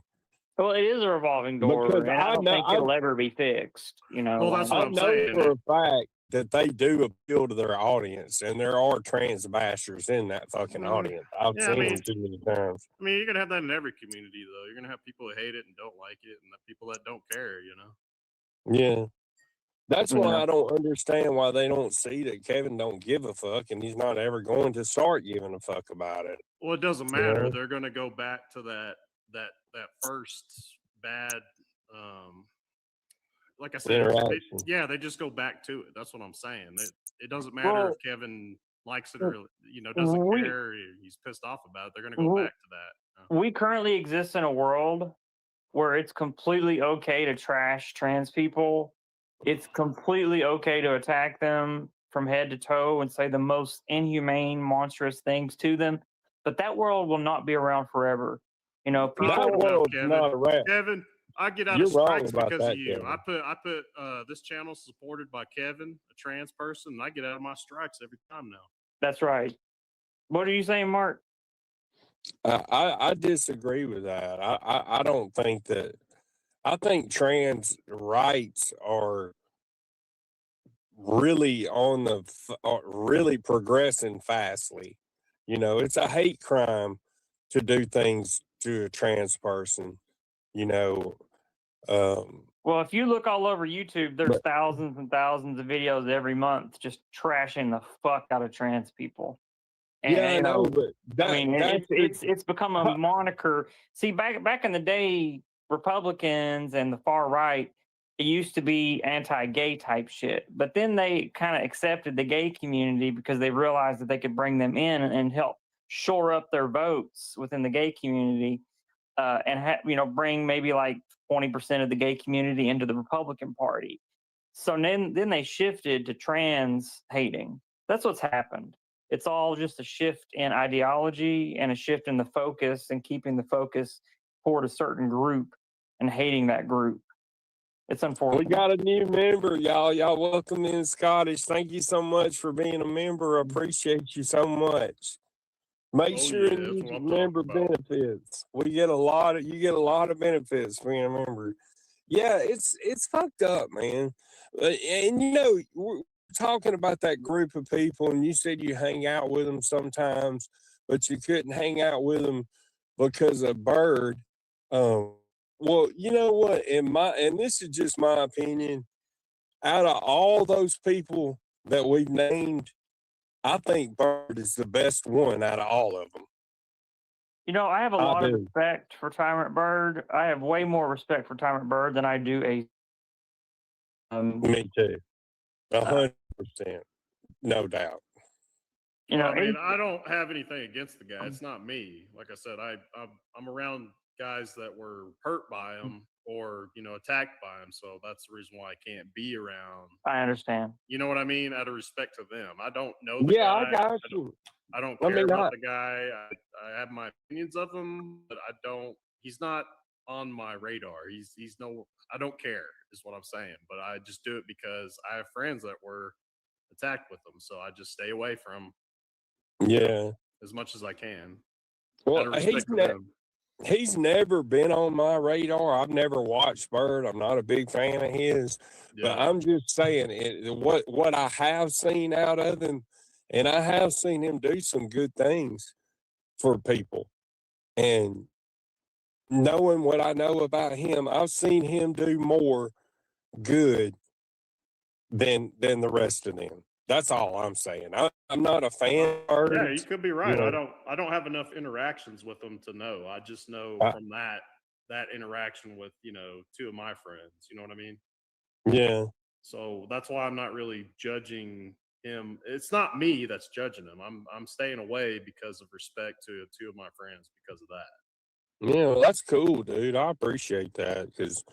Well, it is a revolving door, and I don't think it'll ever be fixed. Well, that's what I'm saying. For a fact that they do appeal to their audience, and there are trans bashers in that fucking audience. I've seen them too many times. I mean, you're gonna have that in every community, though. You're gonna have people who hate it and don't like it, and the people that don't care. Yeah, that's why I don't understand why they don't see that Kevin don't give a fuck, and he's not ever going to start giving a fuck about it. Well, it doesn't matter. They're gonna go back to that first bad. Like I said, they just go back to it. That's what I'm saying. It doesn't matter if Kevin likes it or doesn't care. Or he's pissed off about it. They're going to go back to that. we currently exist in a world where it's completely okay to trash trans people. It's completely okay to attack them from head to toe and say the most inhumane, monstrous things to them. But that world will not be around forever. You know, Not That people. enough, world's Kevin. not around. Kevin, I get out You're of wrong strikes about because of that, you. Kevin. I put this channel supported by Kevin, a trans person, and I get out of my strikes every time now. That's right. What are you saying, Mark? I disagree with that. I don't think that. I think trans rights are really are really progressing fastly. You know, it's a hate crime to do things to a trans person. You know, Well, if you look all over YouTube, there's but thousands and thousands of videos every month just trashing the fuck out of trans people. And yeah, I you know, know, but I mean, it's become a moniker. See, back in the day, Republicans and the far right, it used to be anti-gay type shit, but then they kind of accepted the gay community because they realized that they could bring them in and help shore up their votes within the gay community, and bring maybe like 20% of the gay community into the Republican Party. So then they shifted to trans hating. That's what's happened. It's all just a shift in ideology and a shift in the focus and keeping the focus toward a certain group and hating that group. It's we unfortunate. got a new member, y'all. Y'all welcome in, Scottish. Thank you so much for being a member. I appreciate you so much. Make Oh sure yeah, and that's use what your I'm talking member about. benefits. You get a lot of benefits for being a member. Yeah, it's fucked up, man. And you know, we're talking about that group of people, and you said you hang out with them sometimes, but you couldn't hang out with them because of Bird. Well, you know what? And this is just my opinion. Out of all those people that we've named, I think Bird is the best one out of all of them. You know, I have a I lot of do. respect for Tyrant Bird. I have way more respect for Tyrant Bird than I do Me too. 100%. No doubt. Well, I mean, I don't have anything against the guy. It's not me. Like I said, I'm around guys that were hurt by him or attacked by him, so that's the reason why I can't be around. I understand. You know what I mean? Out of respect to them, I don't know the Yeah, guy. I got you. I don't I care mean, about the guy. I have my opinions of him, but I don't. He's not on my radar. He's no. I don't care, is what I'm saying. But I just do it because I have friends that were attacked with them, so I just stay away from Yeah. as much as I can. Well, Out of respect to them. he's never been on my radar. I've never watched Bird. I'm not a big fan of his. But Yeah. I'm just saying what I have seen out of him, and I have seen him do some good things for people. And knowing what I know about him, I've seen him do more good than the rest of them. That's all I'm saying. I'm not a fan of Yeah, Bird. you could be right. I don't have enough interactions with them to know. I just know from that interaction with two of my friends. You know what I mean? Yeah. So that's why I'm not really judging him. It's not me that's judging him. I'm staying away because of respect to two of my friends because of that. Yeah, well, that's cool, dude. I appreciate that because,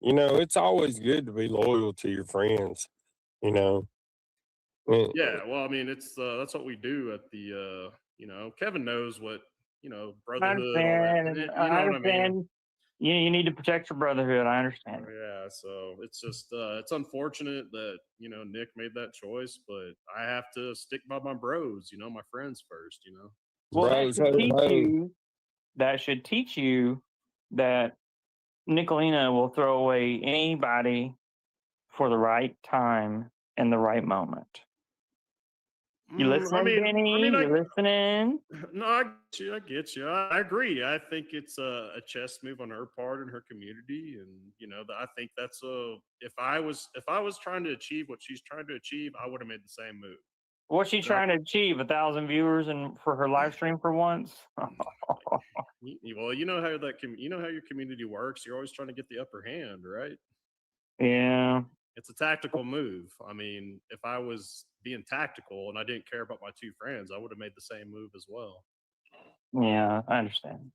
it's always good to be loyal to your friends, you know. Yeah, well, I mean, it's that's what we do at the Kevin knows what I brotherhood, all that. understand. You I know what I mean? understand. You need to protect your brotherhood. I understand. Yeah, so it's just it's unfortunate that Nick made that choice, but I have to stick by my bros, my friends first. Well, Bros, ho. that should teach you that Nicolina will throw away anybody for the right time and the right moment. You listening, Benny? You listening? No, I get you. I get you. I agree. I think it's a chess move on her part and her community, and I think that's if I was trying to achieve what she's trying to achieve, I would have made the same move. What's she trying to achieve? 1,000 viewers and for her live stream for once? Well, you know how your community works. You're always trying to get the upper hand, right? Yeah. It's a tactical move. I mean, if I was being tactical and I didn't care about my two friends, I would have made the same move as well. Yeah, I understand.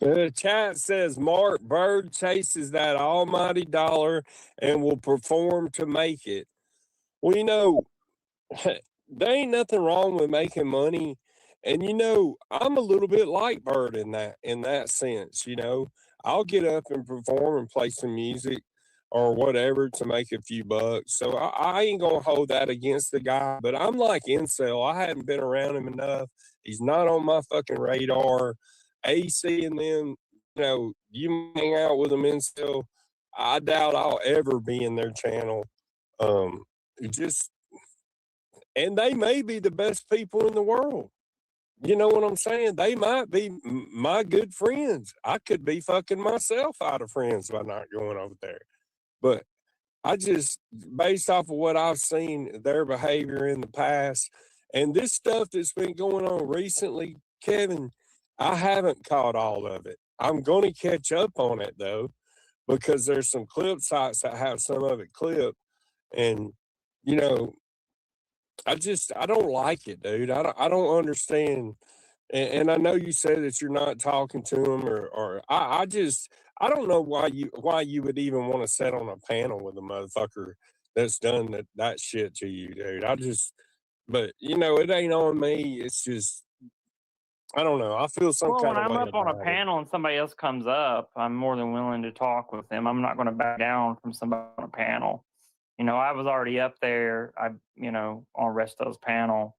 The chat says Mark Bird chases that almighty dollar and will perform to make it. Well, you know, there ain't nothing wrong with making money. And you know, I'm a little bit like Bird in that sense, you know. I'll get up and perform and play some music or whatever to make a few bucks. So I ain't gonna hold that against the guy, but I'm like Incel. I haven't been around him enough. He's not on my fucking radar. AC and them, you know, you hang out with them Incel. I doubt I'll ever be in their channel. Just and they may be the best people in the world. You know what I'm saying? They might be my good friends. I could be fucking myself out of friends by not going over there. But I just, based off of what I've seen, their behavior in the past, and this stuff that's been going on recently, Kevin, I haven't caught all of it. I'm going to catch up on it, though, because there's some clip sites that have some of it clipped. And, you know, I don't like it, dude. I don't understand. And I know you said that you're not talking to him, or I don't know why you would even want to sit on a panel with a motherfucker that's done that shit to you, dude. But you know, it ain't on me. It's just, I don't know. I feel some Well, kind when of I'm way up on a about it. panel and somebody else comes up, I'm more than willing to talk with them. I'm not going to back down from somebody on a panel. You know, I was already up there. On Resto's panel.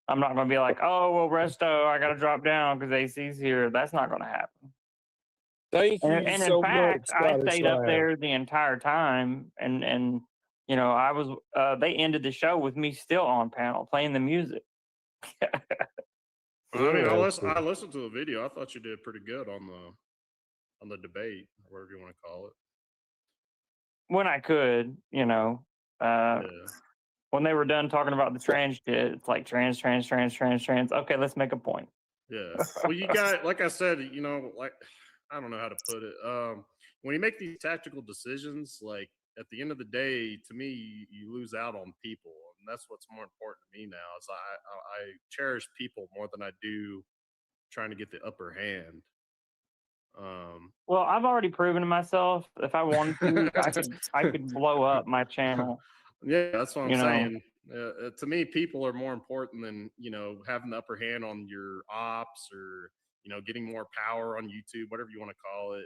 I'm not going to be like, oh, well, Resto, I got to drop down because AC's here. That's not going to happen. Thank you And so in fact, much, I Scottish stayed up Lad. there the entire time, and you know, I was. They ended the show with me still on panel playing the music. I mean, I listened to the video. I thought you did pretty good on the debate, or whatever you want to call it. When I could, you know, when they were done talking about the trans shit, it's like trans. Okay, let's make a point. Yeah. Well, you got, like I said, you know, like, I don't know how to put it. When you make these tactical decisions, like at the end of the day, to me, you lose out on people, and that's what's more important to me now. Is I cherish people more than I do trying to get the upper hand. Well, I've already proven to myself if I wanted to, I could blow up my channel. Yeah, that's what I'm saying. To me, people are more important than, you know, having the upper hand on your ops, or, you know, getting more power on YouTube, whatever you want to call it.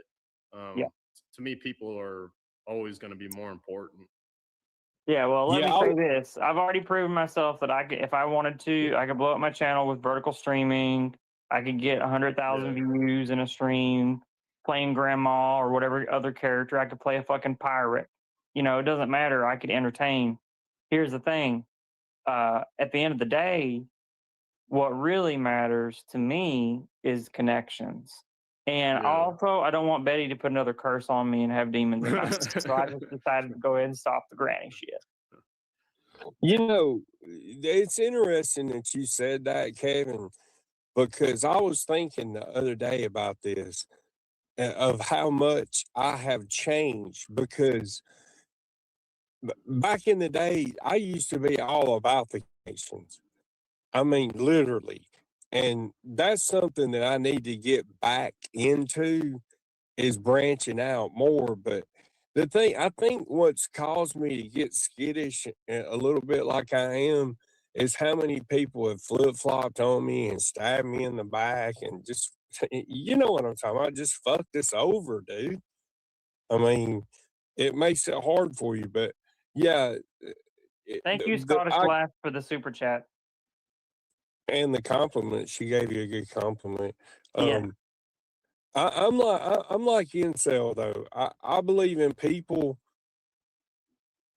To me, people are always going to be more important. Yeah, well, let me say this. I've already proven myself that I could, if I wanted to, I could blow up my channel with vertical streaming. I could get 100,000 views in a stream, playing grandma or whatever other character. I could play a fucking pirate. You know, it doesn't matter. I could entertain. Here's the thing. At the end of the day, what really matters to me is connections. And also, I don't want Betty to put another curse on me and have demons in my house. So I just decided to go ahead and stop the granny shit. You know, it's interesting that you said that, Kevin, because I was thinking the other day about this, of how much I have changed. Because back in the day, I used to be all about the connections. I mean, literally. And that's something that I need to get back into, is branching out more. But the thing, I think what's caused me to get skittish a little bit like I am, is how many people have flip-flopped on me and stabbed me in the back and just, you know what I'm talking about, just fuck this over, dude. I mean, it makes it hard for you, but yeah. Thank you, Scottish Laugh, for the super chat. And the compliment. She gave you a good compliment. Yeah. I'm like Incel, though. I believe in people,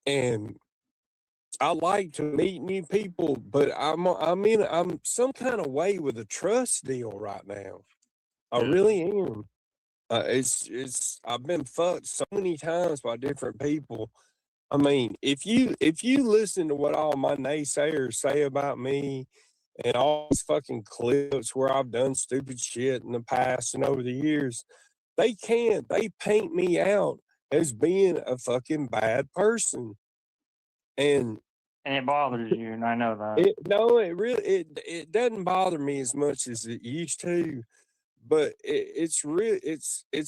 and I like to meet new people, but I'm some kind of way with a trust deal right now. I really am. I've been fucked so many times by different people. I mean, if you listen to what all my naysayers say about me, and all these fucking clips where I've done stupid shit in the past and over the years, they paint me out as being a fucking bad person. And it bothers you, and I know that. It doesn't bother me as much as it used to, but it's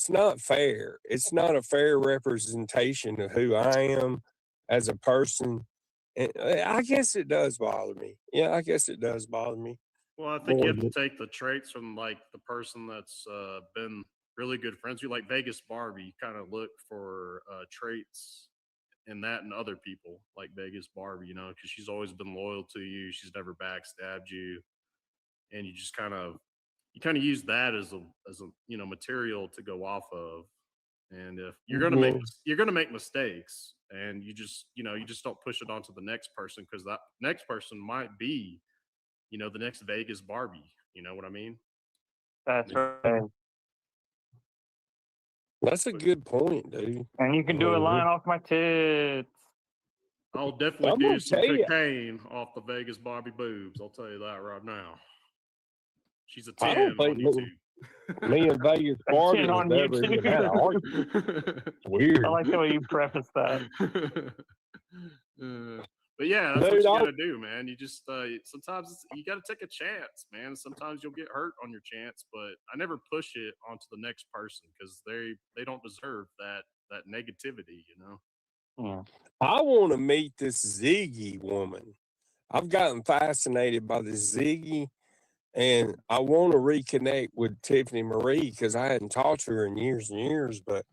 not fair. It's not a fair representation of who I am as a person. And I guess it does bother me. Yeah, I guess it does bother me. Well, I think you have to take the traits from like the person that's been really good friends with you, like Vegas Barbie. You kind of look for traits in that and other people, like Vegas Barbie, because she's always been loyal to you. She's never backstabbed you, and you just kind of use that as a material to go off of. And if you're gonna make mistakes, and you just don't push it onto the next person, because that next person might be the next Vegas Barbie. You know what I mean? That's right. That's a good point, dude. And you can do a line off my tits. I'll definitely do some cocaine off the Vegas Barbie boobs. I'll tell you that right now. She's a 10 on YouTube. Me and Vegas Barbie on never even had an argument. It's weird. I like the way you preface that. But yeah, that's what you gotta do, man. You just sometimes you gotta take a chance, man. Sometimes you'll get hurt on your chance, but I never push it onto the next person, because they don't deserve that negativity, Yeah. I want to meet this Ziggy woman. I've gotten fascinated by this Ziggy, and I want to reconnect with Tiffany Marie, because I hadn't talked to her in years and years. But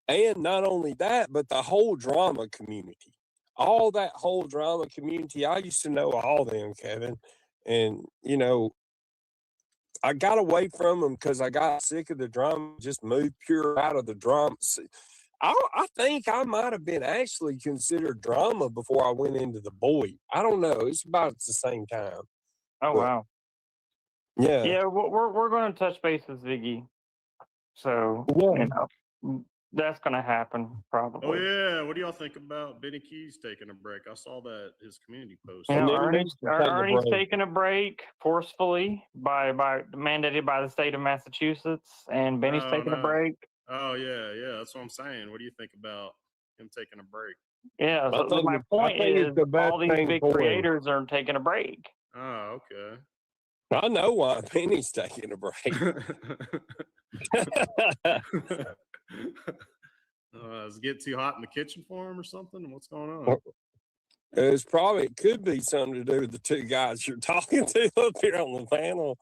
and not only that, but the whole drama community. All that whole drama community, I used to know all them, Kevin. And, I got away from them because I got sick of the drama, just moved pure out of the drama. I think I might have been actually considered drama before I went into the boy. I don't know. It's about the same time. Oh, wow. Yeah. Yeah, we're going to touch base with Ziggy. So, that's going to happen, probably. Oh, yeah. What do y'all think about Benny Keys taking a break? I saw that his community post. Ernie's taking a break forcefully mandated by the state of Massachusetts, and Benny's taking a break. Oh, yeah. That's what I'm saying. What do you think about him taking a break? Yeah, so my point is all these big creators are taking a break. Oh, okay. I know why Benny's taking a break. Does it get too hot in the kitchen for him or something? What's going on? It could be something to do with the two guys you're talking to up here on the panel.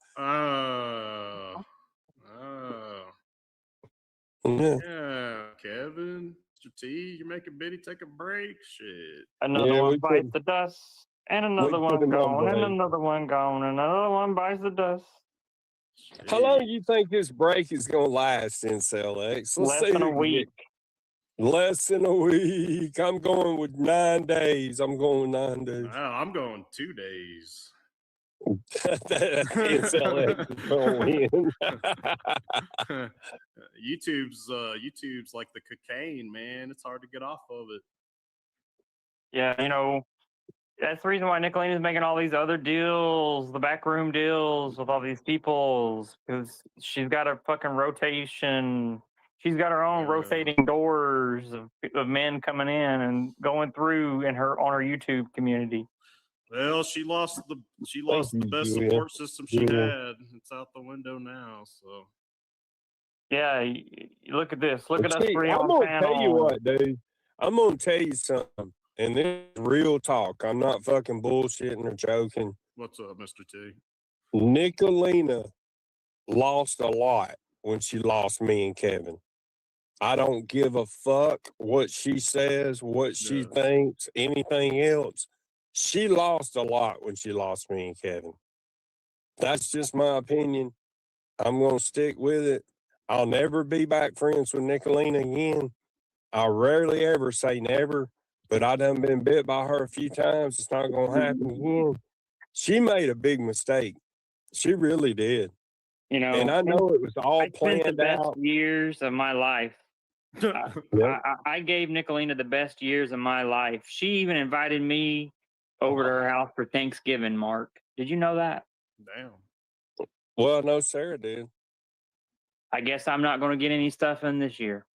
Yeah, Kevin, Mr. T, you're making Benny take a break. Shit. Another one bites the dust, and another one gone, and another one gone, and another one bites the dust. How long do you think this break is going to last in CLX? Less than a week. Less than a week. I'm going with 9 days. I'm going with 9 days. Oh, I'm going 2 days. YouTube's like the cocaine, man. It's hard to get off of it. Yeah, that's the reason why Nicolene is making all these other deals, the backroom deals with all these people, because she's got a fucking rotation. She's got her own rotating doors of men coming in and going through on her YouTube community. Well, she lost the best support system she had. It's out the window now. So yeah, look at this. Look at us three on I'm panel. Tell you what, dude. I'm gonna tell you something, and this is real talk. I'm not fucking bullshitting or joking. What's up, Mr. T? Nicolena lost a lot when she lost me and Kevin. I don't give a fuck what she says, what she thinks, anything else. She lost a lot when she lost me and Kevin. That's just my opinion. I'm going to stick with it. I'll never be back friends with Nicolena again. I rarely ever say never, but I done been bit by her a few times. It's not going to happen again. She made a big mistake. She really did. And I know it was all planned the best out. Years of my life. I gave Nicolena the best years of my life. She even invited me over to her house for Thanksgiving, Mark. Did you know that? Damn. Well, I know Sarah did. I guess I'm not going to get any stuff in this year.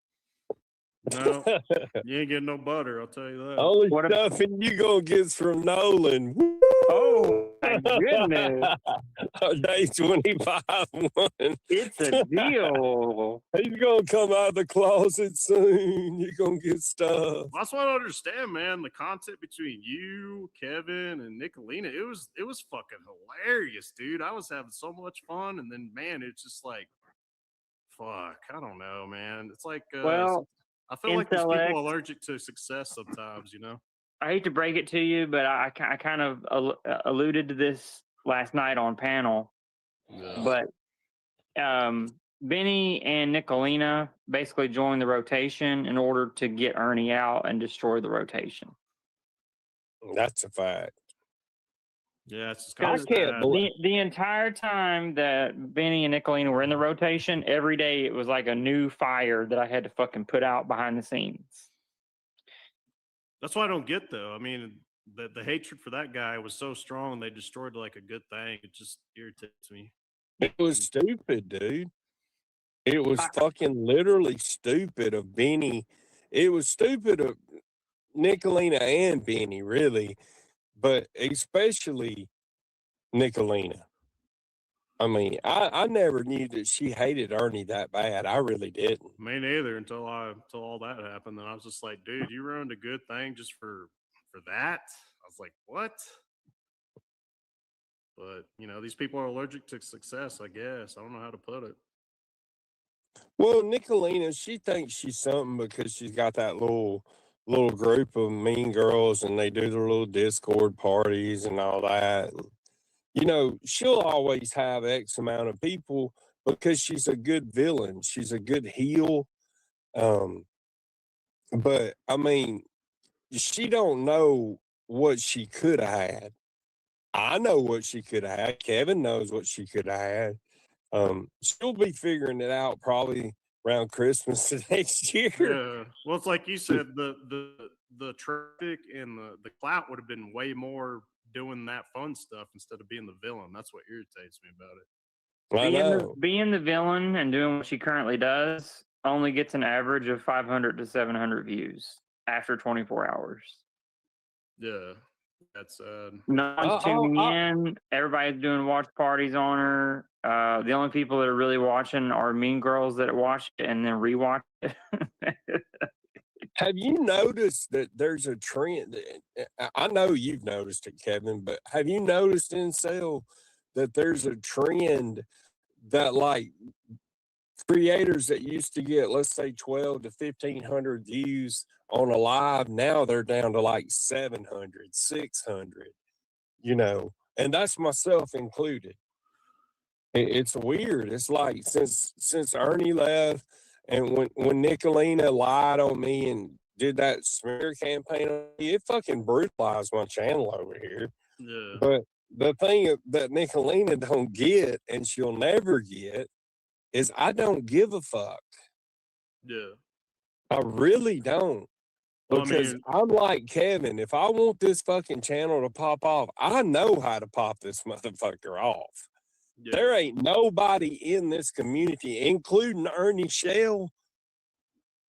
No, you ain't getting no butter, I'll tell you that. Only stuff you going to get is from Nolan. Woo! Oh, hey, my goodness. Day 25 one. It's a deal. He's gonna come out of the closet soon. You're gonna get stuff. That's what I don't understand, man. The content between you, Kevin, and Nicolina, it was fucking hilarious, dude. I was having so much fun, and then man, it's just like, fuck, I don't know, man. It's like, Well, I feel like these people intellect- are allergic to success sometimes, you know. I hate to break it to you, but I kind of alluded to this last night on panel. Yeah. But Benny and Nicolina basically joined the rotation in order to get Ernie out and destroy the rotation. That's a fact. Yeah, it's just I kind of can't believe The entire time that Benny and Nicolina were in the rotation, every day it was like a new fire that I had to fucking put out behind the scenes. That's what I don't get though. I mean, the hatred for that guy was so strong. They destroyed like a good thing. It just irritates me. It was stupid, dude. It was fucking literally stupid of Benny. It was stupid of Nicolina and Benny, really, but especially Nicolina. I mean, I never knew that she hated Ernie that bad. I really didn't. Me neither until all that happened. Then I was just like, dude, you ruined a good thing just for that. I was like, what? But you know, these people are allergic to success, I guess. I don't know how to put it. Well, Nicolina, she thinks she's something because she's got that little group of mean girls and they do their little Discord parties and all that. You know, she'll always have X amount of people because she's a good villain. She's a good heel. But I mean, she don't know what she could have had. I know what she could have had. Kevin knows what she could have had. She'll be figuring it out probably around Christmas next year. Yeah. Well, it's like you said, the traffic and the clout would have been way more doing that fun stuff instead of being the villain. That's what irritates me about it. Being the villain and doing what she currently does only gets an average of 500 to 700 views after 24 hours. Yeah, that's sad. No one's tuning in. Everybody's doing watch parties on her. The only people that are really watching are mean girls that watch it and then rewatch it. Have you noticed that there's a trend? I know you've noticed it, Kevin, but have you noticed in Cell that there's a trend that like creators that used to get, let's say 12 to 1500 views on a live, now they're down to like 700, 600, you know, and that's myself included. It's weird. It's like since Ernie left, and when Nicolina lied on me and did that smear campaign on me, it fucking brutalized my channel over here. Yeah. But the thing that Nicolina don't get, and she'll never get, is I don't give a fuck. Yeah. I really don't. Because I'm like Kevin, if I want this fucking channel to pop off, I know how to pop this motherfucker off. Yeah. There ain't nobody in this community, including Ernie Shell,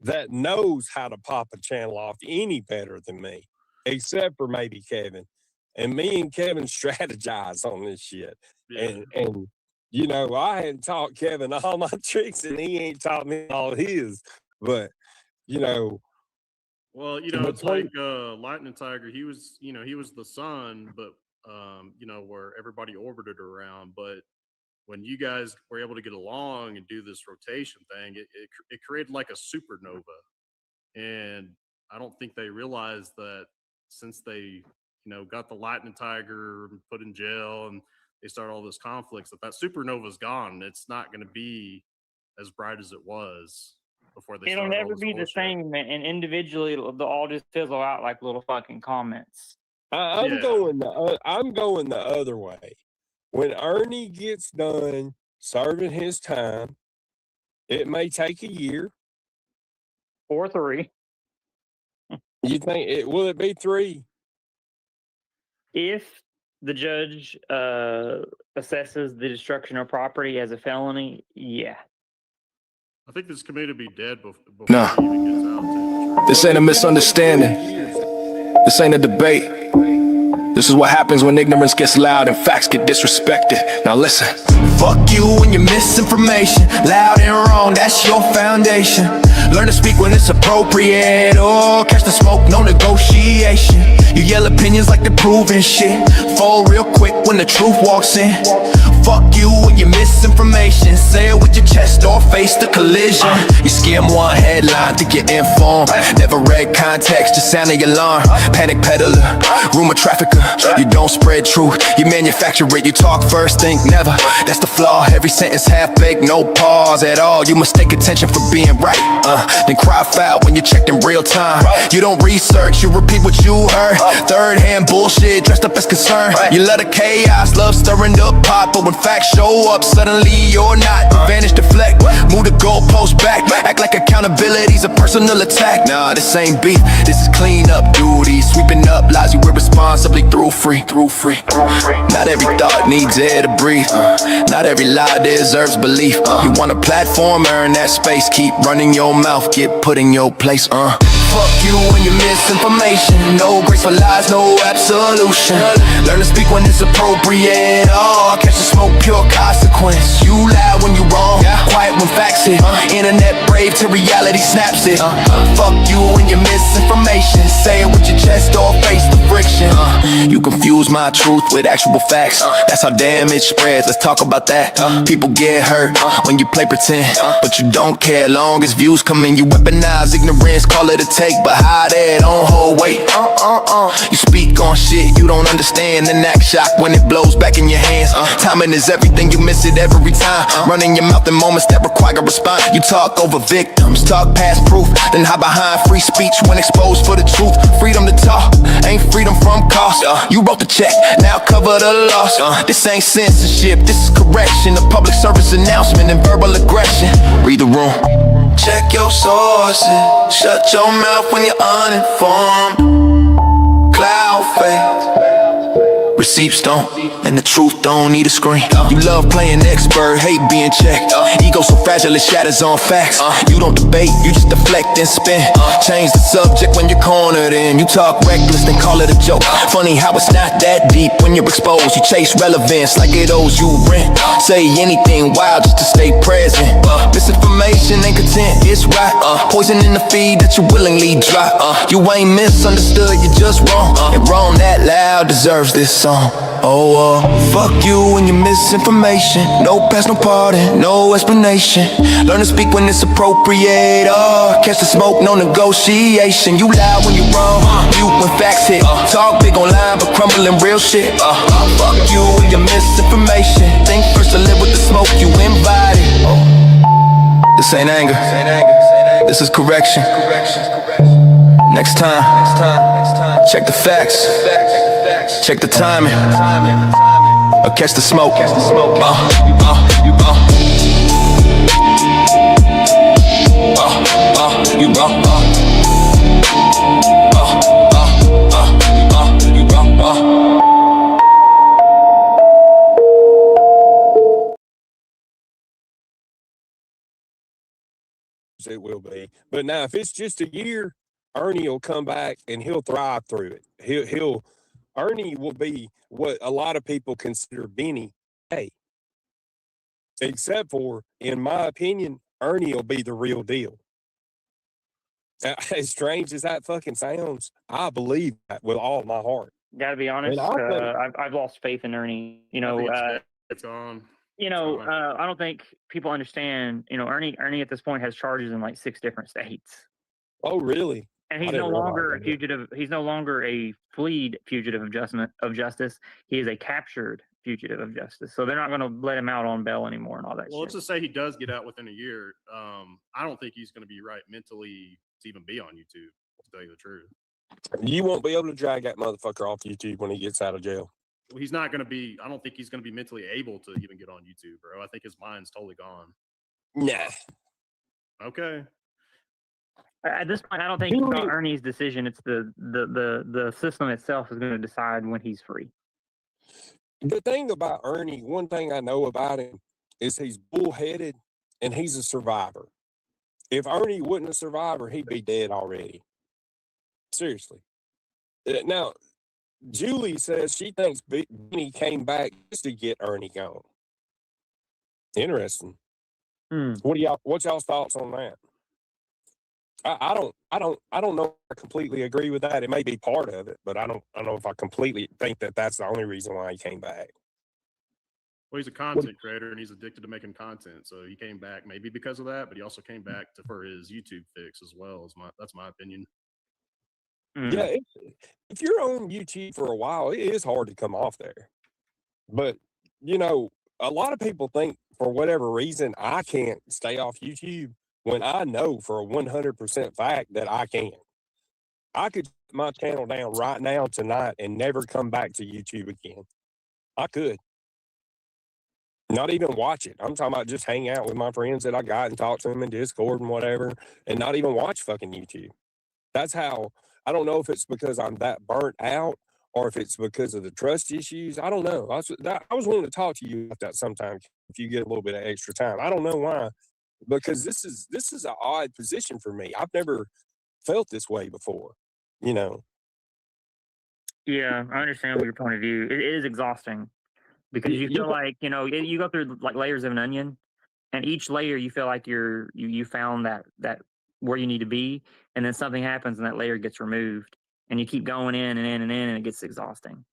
that knows how to pop a channel off any better than me, except for maybe Kevin. And me and Kevin strategize on this shit. Yeah. And you know, I hadn't taught Kevin all my tricks, and he ain't taught me all his. But you know, well, you know, it's like Lightning Tiger. He was the sun, but you know, where everybody orbited around. But when you guys were able to get along and do this rotation thing, it created like a supernova. And I don't think they realized that since they, you know, got the Lightning Tiger put in jail and they started all this conflicts, that supernova's gone. It's not going to be as bright as it was before they. It'll never be the same, and individually, they'll all just fizzle out like little fucking comments. I'm going the other way. When Ernie gets done serving his time, it may take a year or 3. You think will it be 3? If the judge assesses the destruction of property as a felony, yeah. I think this committee will be dead before Nah. he even gets out. This ain't a misunderstanding. This ain't a debate. This is what happens when ignorance gets loud and facts get disrespected. Now listen. Fuck you and your misinformation. Loud and wrong, that's your foundation. Learn to speak when it's appropriate. Oh, catch the smoke, no negotiation. You yell opinions like they're proving shit. Fold real quick when the truth walks in. Fuck you and your misinformation. Say it with your chest or face the collision. You skim one headline, think you're informed. Never read context, just sound the alarm. Panic peddler, rumor trafficker. You don't spread truth, you manufacture it. You talk first, think never. That's the flaw, every sentence half-baked, no pause at all. You mistake attention for being right, then cry foul when you checked in real time. You don't research, you repeat what you heard. Third-hand bullshit dressed up as concern. You let the chaos, love stirring the pot. But when facts show up, suddenly you're not. Vanish, deflect, move the goalpost back. Act like accountability's a personal attack. Nah, this ain't beef, this is clean up duty. Sweeping up lies you irresponsibly through free. Not every thought needs air to breathe. Not every lie deserves belief. You want a platform, earn that space. Keep running your mouth, get put in your place. Fuck you and your misinformation. No grace for lies, no absolution. Learn to speak when it's appropriate. Oh, catch the smoke, pure consequence. You loud when you wrong, quiet when facts hit. Internet brave till reality snaps it. Fuck you and your misinformation. Say it with your chest or face the friction. You confuse my truth with actual facts. That's how damage spreads, let's talk about that. People get hurt when you play pretend, but you don't care long as views come in. You weaponize ignorance, call it a take, but hide it, don't hold weight. You speak on shit you don't understand and act shocked when it blows back in your hands. Timing is everything, you miss it every time. Running your mouth in moments that require a response. You talk over victims, talk past proof, then hide behind free speech when exposed for the truth. Freedom to talk, ain't freedom from cost. You wrote the check, now cover the loss. This ain't censorship, this is correction. A public service announcement and verbal aggression. Read the room. Check your sources. Shut your mouth when you're uninformed. Cloud fades. Receipts don't, and the truth don't need a screen. You love playing expert, hate being checked. Ego so fragile it shatters on facts. You don't debate, you just deflect and spin. Change the subject when you're cornered in. You talk reckless, then call it a joke. Funny how it's not that deep when you're exposed. You chase relevance like it owes you rent. Say anything wild just to stay present. Misinformation ain't content, it's right. Poison in the feed that you willingly drop. You ain't misunderstood, you're just wrong. And wrong that loud deserves this song. Fuck you and your misinformation. No past, no pardon, no explanation. Learn to speak when it's appropriate. Catch the smoke, no negotiation. You lie when you're wrong, mute when facts hit. Talk big online but crumble in real shit. Fuck you and your misinformation. Think first to live with the smoke you invited. This ain't anger, this is correction. Next time, check the facts. Check the timing, or catch the smoke. You wrong. It will be, but now if it's just a year, Ernie will come back and he'll thrive through it. Ernie will be what a lot of people consider Benny. Hey, except for, in my opinion, Ernie will be the real deal. As strange as that fucking sounds, I believe that with all my heart. Gotta be honest, I've lost faith in Ernie. It's gone. I don't think people understand. Ernie at this point has charges in like 6 different states. Oh, really? And he's no longer a fugitive. He's no longer a fleed fugitive of justice. He is a captured fugitive of justice. So they're not going to let him out on bail anymore and all that. Well, let's just say he does get out within a year. I don't think he's going to be right mentally to even be on YouTube. To tell you the truth, you won't be able to drag that motherfucker off YouTube when he gets out of jail. Well, he's not going to be. I don't think he's going to be mentally able to even get on YouTube, bro. I think his mind's totally gone. Nah. Okay. At this point, I don't think it's about Ernie's decision. It's the system itself is going to decide when he's free. The thing about Ernie, one thing I know about him is he's bullheaded and he's a survivor. If Ernie wasn't a survivor, he'd be dead already. Seriously. Now, Julie says she thinks Benny came back just to get Ernie gone. Interesting. What's y'all's thoughts on that? I don't know if I completely agree with that. It may be part of it, but I don't know if I completely think that that's the only reason why he came back. Well, he's a content creator and he's addicted to making content. So he came back maybe because of that, but he also came back for his YouTube fix as well. That's my opinion. Yeah, if you're on YouTube for a while, it is hard to come off there. But, you know, a lot of people think for whatever reason I can't stay off YouTube when I know for a 100% fact that I can. I could shut my channel down right now tonight and never come back to YouTube again. I could. Not even watch it. I'm talking about just hang out with my friends that I got and talk to them in Discord and whatever, and not even watch fucking YouTube. That's how. I don't know if it's because I'm that burnt out or if it's because of the trust issues. I don't know. I was willing to talk to you about that sometime if you get a little bit of extra time. I don't know why, because this is an odd position for me. I've never felt this way before, you know. Yeah, I understand your point of view. It is exhausting because you feel like, you know, you go through like layers of an onion, and each layer you feel like you found that where you need to be, and then something happens and that layer gets removed, and you keep going in and in and in, and it gets exhausting.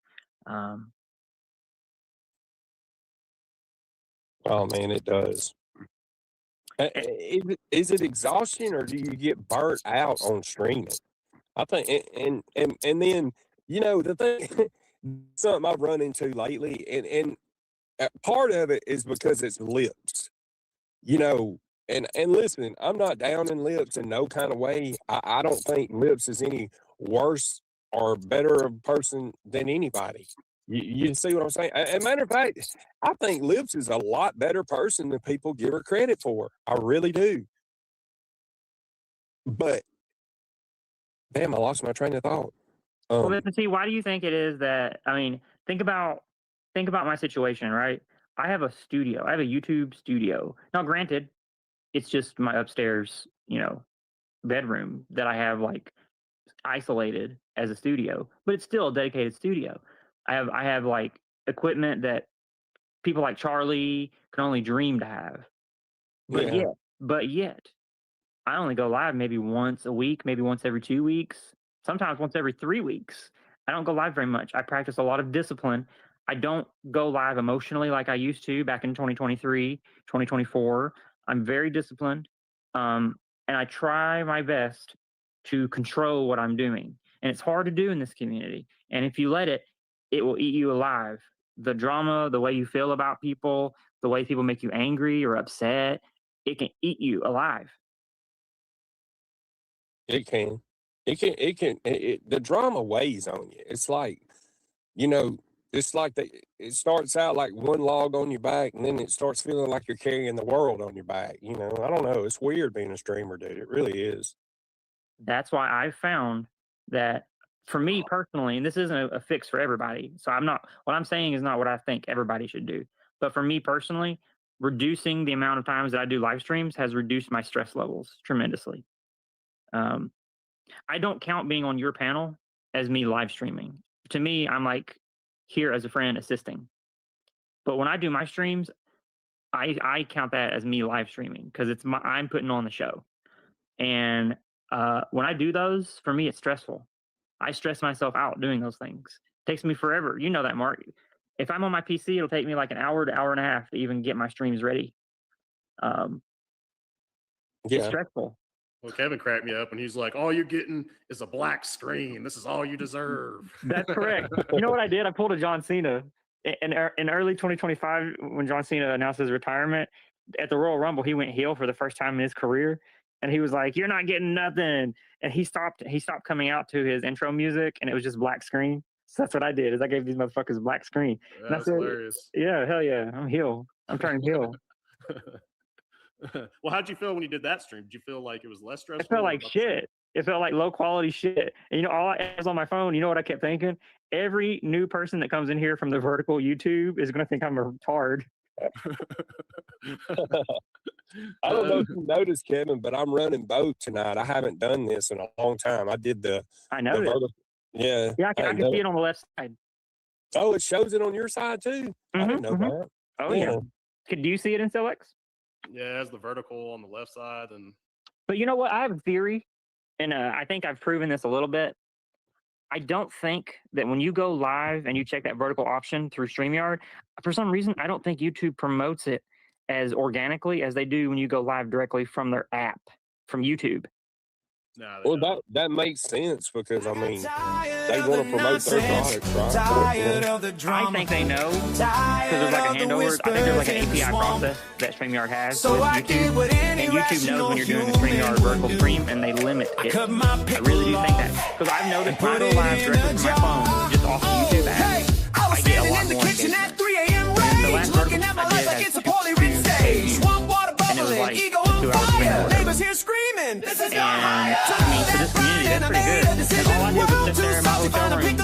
Oh man, it does. Is it exhaustion, or do you get burnt out on streaming? I think, and then, you know, the thing, something I've run into lately, and part of it is because it's lips, you know. And listen, I'm not down in lips in no kind of way. I don't think lips is any worse or better of a person than anybody. You see what I'm saying? As a matter of fact, I think lips is a lot better person than people give her credit for. I really do. But damn, I lost my train of thought. Well, then, see, why do you think it is that? I mean, think about my situation, right? I have a studio. I have a YouTube studio. Now, granted, it's just my upstairs, you know, bedroom that I have like isolated as a studio, but it's still a dedicated studio. I have like equipment that people like Charlie can only dream to have. But yet, I only go live maybe once a week, maybe once every 2 weeks, sometimes once every 3 weeks. I don't go live very much. I practice a lot of discipline. I don't go live emotionally like I used to back in 2023, 2024. I'm very disciplined, and I try my best to control what I'm doing. And it's hard to do in this community. And if you let it, it will eat you alive. The drama, the way you feel about people, the way people make you angry or upset, it can eat you alive. It can. The drama weighs on you. It's like, you know, it's like it starts out like one log on your back, and then it starts feeling like you're carrying the world on your back. You know, I don't know. It's weird being a streamer, dude. It really is. That's why I found that for me personally, and this isn't a fix for everybody. So what I'm saying is not what I think everybody should do. But for me personally, reducing the amount of times that I do live streams has reduced my stress levels tremendously. I don't count being on your panel as me live streaming. To me, I'm like here as a friend assisting. But when I do my streams, I count that as me live streaming because I'm putting on the show. And when I do those, for me, it's stressful. I stress myself out doing those things. It takes me forever. You know that, Mark. If I'm on my PC, it'll take me like an hour to hour and a half to even get my streams ready. It's stressful. Well, Kevin cracked me up and he's like, all you're getting is a black screen. This is all you deserve. That's correct. You know what I did? I pulled a John Cena in early 2025 when John Cena announced his retirement. At the Royal Rumble, he went heel for the first time in his career. And he was like, you're not getting nothing. And he stopped coming out to his intro music, and it was just black screen. So that's what I did, is I gave these motherfuckers black screen. That's hilarious. Yeah, hell yeah. I'm heel. I'm turning heel. Well, how'd you feel when you did that stream? Did you feel like it was less stressful? It felt like shit. It felt like low quality shit. And you know, all I was on my phone, you know what I kept thinking? Every new person that comes in here from the vertical YouTube is going to think I'm a retard. I don't know if you noticed, Kevin, but I'm running both tonight. I haven't done this in a long time. I did the Yeah. Yeah, I can see it on the left side. Oh, it shows it on your side too. I didn't know that. Oh yeah. Do you see it in Celex? Yeah, it has the vertical on the left side, and But you know what? I have a theory, and I think I've proven this a little bit. I don't think that when you go live and you check that vertical option through StreamYard, for some reason, I don't think YouTube promotes it as organically as they do when you go live directly from their app, from YouTube. Well, that makes sense because I mean they want to promote their products, right? I think they know because there's like a handover. I think there's like an API process that StreamYard has with YouTube, and YouTube knows when you're doing a StreamYard vertical stream, and they limit it. I really do think that because I've noticed when I go live directly from my phone, just off the YouTube app, I get a lot more engagement. And the last vertical I did has 2 pages, and it was like 2 hours stream or whatever. And I mean, for this community, that's pretty good. And all I did was sit there in my hotel room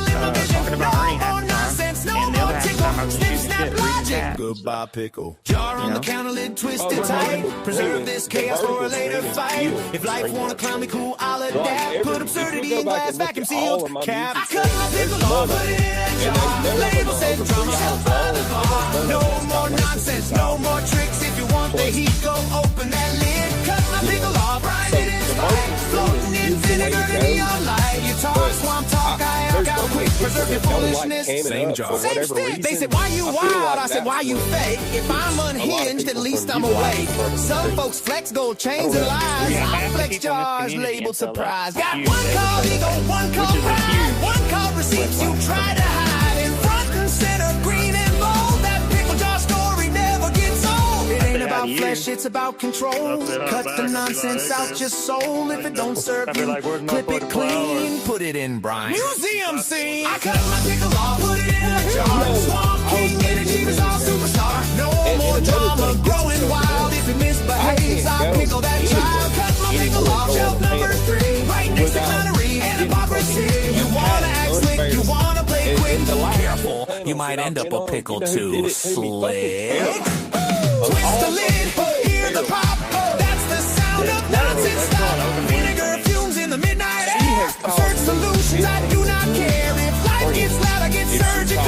talking about Ernie half the time, and the other half the time I was just shooting shit, reading chat. Goodbye, pickle. Jar on the counter, lid twisted tight. Preserve this chaos for a later fight. If life wanna clown me, cool, I'll adapt. Put absurdity in glass, vacuum sealed cap. I cut my pickle off, put it in a jar. Label said drama, held by the bar. No more nonsense, no more tricks. If you want the heat, go open that lid. Cut my pickle off, grind it in spite. Floating in vinegar to neon light. You talk swamp talk, I out quick. Preserve your foolishness. Same job. Same stick. They said, why you wild? I said, why you fake? If I'm unhinged, at least I'm awake. Some folks flex gold chains and lies. I flex jars labeled surprise. Got one called ego, one called pride, one called receipts you try to hide. In front and center, green and bold. That pickle jar story never gets old. It ain't about flesh, it's about control. Cut the nonsense out your soul. If it don't serve you, clip it clean, put it in brine. Museum scene. I cut my pickle off, put it in a jar. Swamp King energy was all superstar. No more drama, growing wild. If it misbehaves, I'll pickle that child. Cut my pickle off, shelf number 3. Right next to clownery and hypocrisy. You wanna act slick, you wanna play quick. Careful, you might end up a pickle too slick. Twist the lid, hear the pop. That's the sound of nonsense stop. Vinegar fumes in the midnight air. Absurd solutions, I do not care. If life gets loud, I get surgical.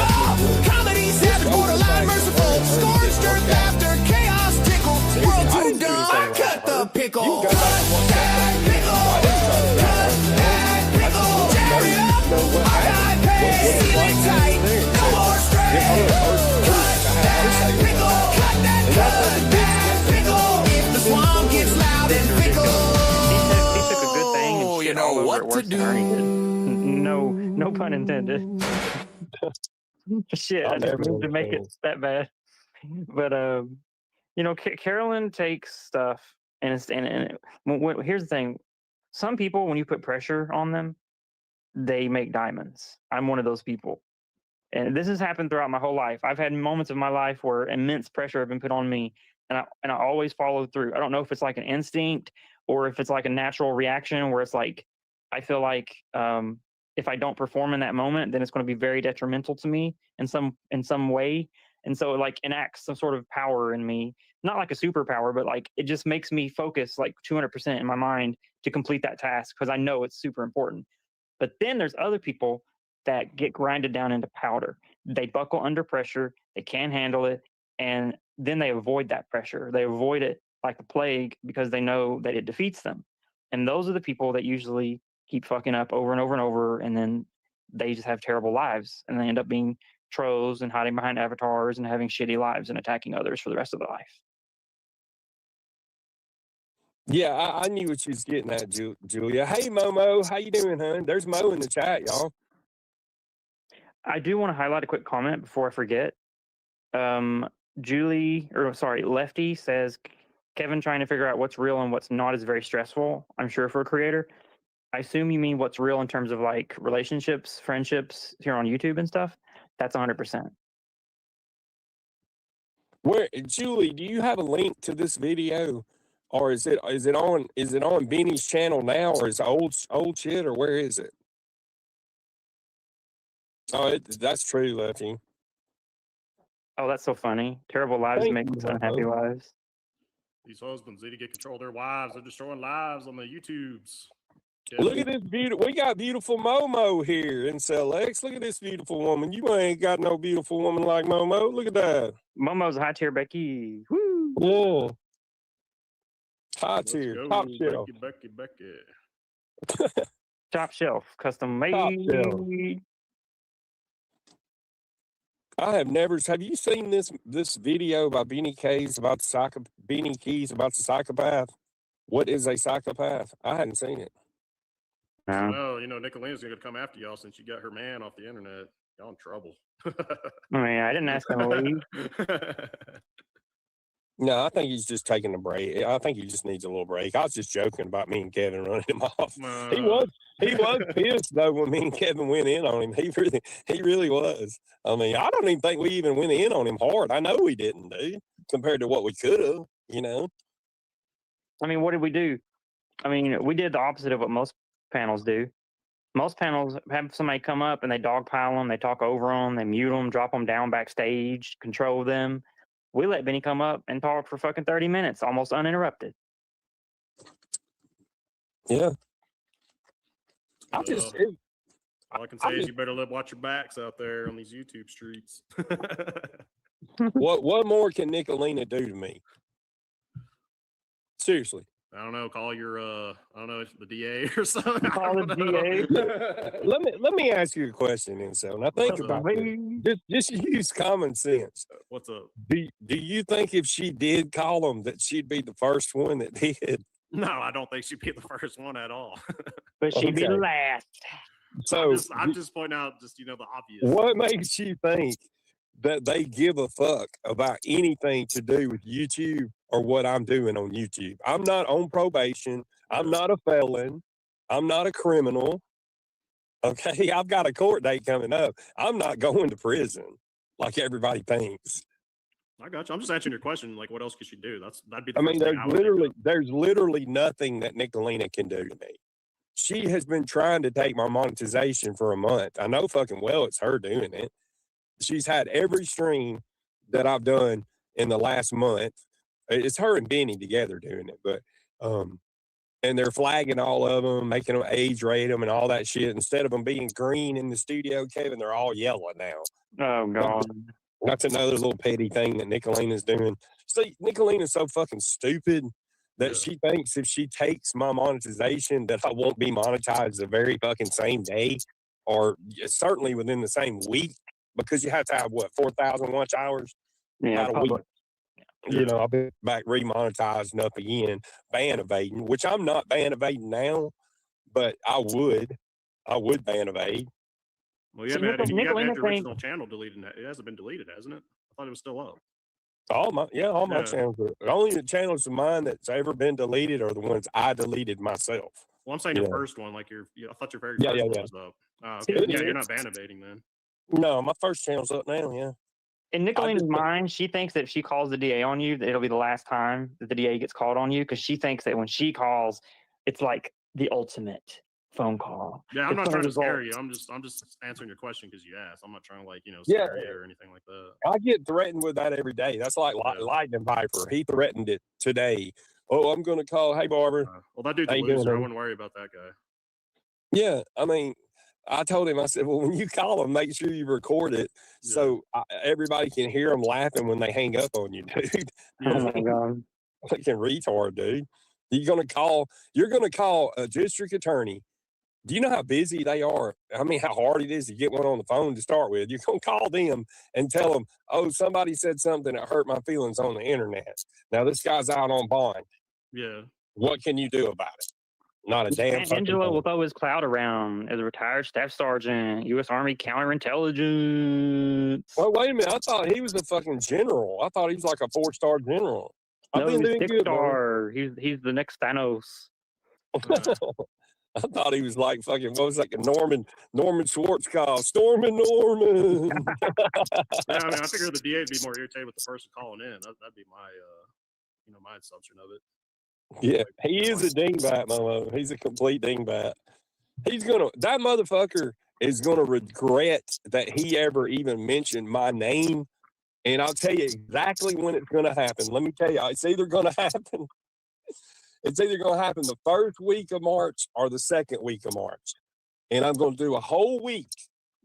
Comedy savage, borderline merciful. Scorched earth laughter, chaos tickle. World too dumb, cut the pickle. Cut that pickle. Cut that pickle. Tear it up. I pay. Seal it tight. No more stray. Cut that pickle. Cut that pickle. If the swamp gets loud and fickle. He took a good thing and shit all over what it worse to than Ernie did. No pun intended. Shit, I didn't mean to make it that bad. But Carolyn takes stuff and here's the thing: some people, when you put pressure on them, they make diamonds. I'm one of those people, and this has happened throughout my whole life. I've had moments of my life where immense pressure has been put on me, and I always follow through. I don't know if it's like an instinct or if it's like a natural reaction where it's like I feel like if I don't perform in that moment, then it's going to be very detrimental to me in some way. And so it like enacts some sort of power in me, not like a superpower, but like it just makes me focus like 200% in my mind to complete that task because I know it's super important. But then there's other people that get grinded down into powder. They buckle under pressure, they can't handle it, and then they avoid that pressure. They avoid it like a plague because they know that it defeats them. And those are the people that usually keep fucking up over and over and over, and then they just have terrible lives, and they end up being trolls and hiding behind avatars and having shitty lives and attacking others for the rest of their life. Yeah, I knew what you was getting at, Julia. Hey, Momo, how you doing, hon? There's Mo in the chat, y'all. I do want to highlight a quick comment before I forget. Lefty says, Kevin trying to figure out what's real and what's not is very stressful, I'm sure, for a creator. I assume you mean what's real in terms of like relationships, friendships here on YouTube and stuff. That's 100%. Where, Julie, do you have a link to this video, or is it on Benny's channel now, or is it old shit, or where is it? Oh, that's true, Lefty. Oh, that's so funny. Terrible lives make unhappy lives. These husbands need to get control of their wives. They're destroying lives on the YouTubes. Yeah, Look at this beautiful. We got beautiful Momo here in Lex. Look at this beautiful woman. You ain't got no beautiful woman like Momo. Look at that. Momo's a high tier Becky. Woo. Yeah. High let's tier, go, top shelf. Becky. Top shelf, custom Top made. shelf. I have never. Have you seen this video by Beanie Keys about the psychopath? What is a psychopath? I hadn't seen it. No. Well, you know, Nicolina's gonna come after y'all since you got her man off the internet. Y'all in trouble. I mean, I didn't ask him to leave. No, I think he's just taking a break. I think he just needs a little break. I was just joking about me and Kevin running him off. He was pissed though when me and Kevin went in on him. He really was. I mean, I don't even think we even went in on him hard. I know we didn't, dude, compared to what we could have, you know. I mean, what did we do? I mean, we did the opposite of what most panels do. Most panels have somebody come up and they dogpile them, they talk over them, they mute them, drop them down backstage, control them. We let Benny come up and talk for fucking 30 minutes, almost uninterrupted. Yeah. All I can say is you better watch your backs out there on these YouTube streets. What more can Nicolina do to me? Seriously. I don't know. Call your I don't know, the DA or something. Call the DA. let me ask you a question, Incel. Now think about this. Just use common sense. What's up? Do you think if she did call them that she'd be the first one that did? No, I don't think she'd be the first one at all. But she'd be last. So I'm just pointing out just, you know, the obvious. What makes you think that they give a fuck about anything to do with YouTube or what I'm doing on YouTube? I'm not on probation. I'm not a felon. I'm not a criminal. Okay, I've got a court date coming up. I'm not going to prison like everybody thinks. I got you. I'm just answering your question. Like, what else could she do? That'd be. I mean, there's literally nothing that Nicolina can do to me. She has been trying to take my monetization for a month. I know fucking well it's her doing it. She's had every stream that I've done in the last month. It's her and Benny together doing it, but and they're flagging all of them, making them age rate them and all that shit. Instead of them being green in the studio, Kevin, they're all yellow now. Oh God. That's another little petty thing that Nicolina's doing. See, Nicolina's so fucking stupid that she thinks if she takes my monetization that I won't be monetized the very fucking same day or certainly within the same week, because you have to have, what, 4,000 watch hours? Yeah, a week. You know, I'll be back remonetized up again, ban evading, which I'm not ban evading now, but I would ban evade. Well, you haven't had your original channel deleted. It hasn't been deleted, hasn't it? I thought it was still up. All my channels are. The only channels of mine that's ever been deleted are the ones I deleted myself. Well, I'm saying your first one, like I thought your very first one was up. Okay. Yeah, you're not ban evading then. No, my first channel's up now, yeah. In Nicolina's mind, she thinks that if she calls the DA on you, that it'll be the last time that the DA gets called on you, because she thinks that when she calls, it's like the ultimate phone call. Yeah, I'm not trying to scare you. I'm just answering your question because you asked. I'm not trying to scare you or anything like that. I get threatened with that every day. That's like Lightning Viper. He threatened it today. Oh, I'm going to call. Hey, Barber. Well, that dude's a loser. I wouldn't worry about that guy. Yeah, I mean, I told him, I said, well, when you call them, make sure you record it so everybody can hear them laughing when they hang up on you, dude. Oh my God. Fucking retard, dude. You're going to call a district attorney. Do you know how busy they are? I mean, how hard it is to get one on the phone to start with. You're going to call them and tell them, oh, somebody said something that hurt my feelings on the internet. Now, this guy's out on bond. Yeah. What can you do about it? Not a damn thing. Angelo will throw his clout around as a retired staff sergeant, U.S. Army counterintelligence. Well, wait a minute. I thought he was a fucking general. I thought he was like a 4-star general. No, he's 6-star. He's the next Thanos. I thought he was like fucking, what was like a Norman Schwarzkopf, Stormin' Norman. Yeah, I mean, I figured the DA would be more irritated with the person calling in. That'd be my, my assumption of it. Yeah, he is a dingbat, Momo. He's a complete dingbat. That motherfucker is gonna regret that he ever even mentioned my name. And I'll tell you exactly when it's gonna happen. Let me tell you, it's either gonna happen. It's either going to happen the first week of March or the second week of March. And I'm going to do a whole week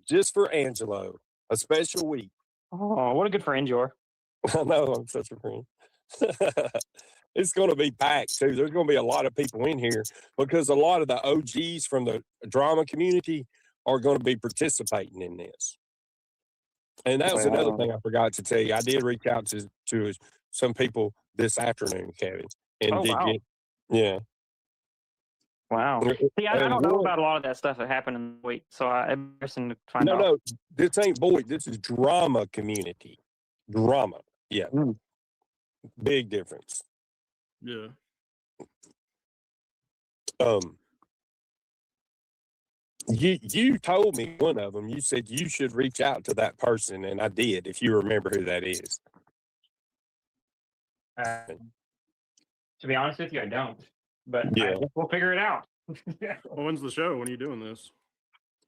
just for Angelo, a special week. Oh, what a good friend you are. I know, I'm such a friend. It's going to be packed too. There's going to be a lot of people in here because a lot of the OGs from the drama community are going to be participating in this. And that was another thing I forgot to tell you. I did reach out to some people this afternoon, Kevin. And yeah. Wow. See, I don't know about a lot of that stuff that happened in the week, so I'm interested to find out. No, this ain't Boyd. This is drama community. Drama. Yeah. Big difference. Yeah. You told me one of them. You said you should reach out to that person, and I did. If you remember who that is. To be honest with you, I don't. But yeah, we'll figure it out. Well, when's the show? When are you doing this?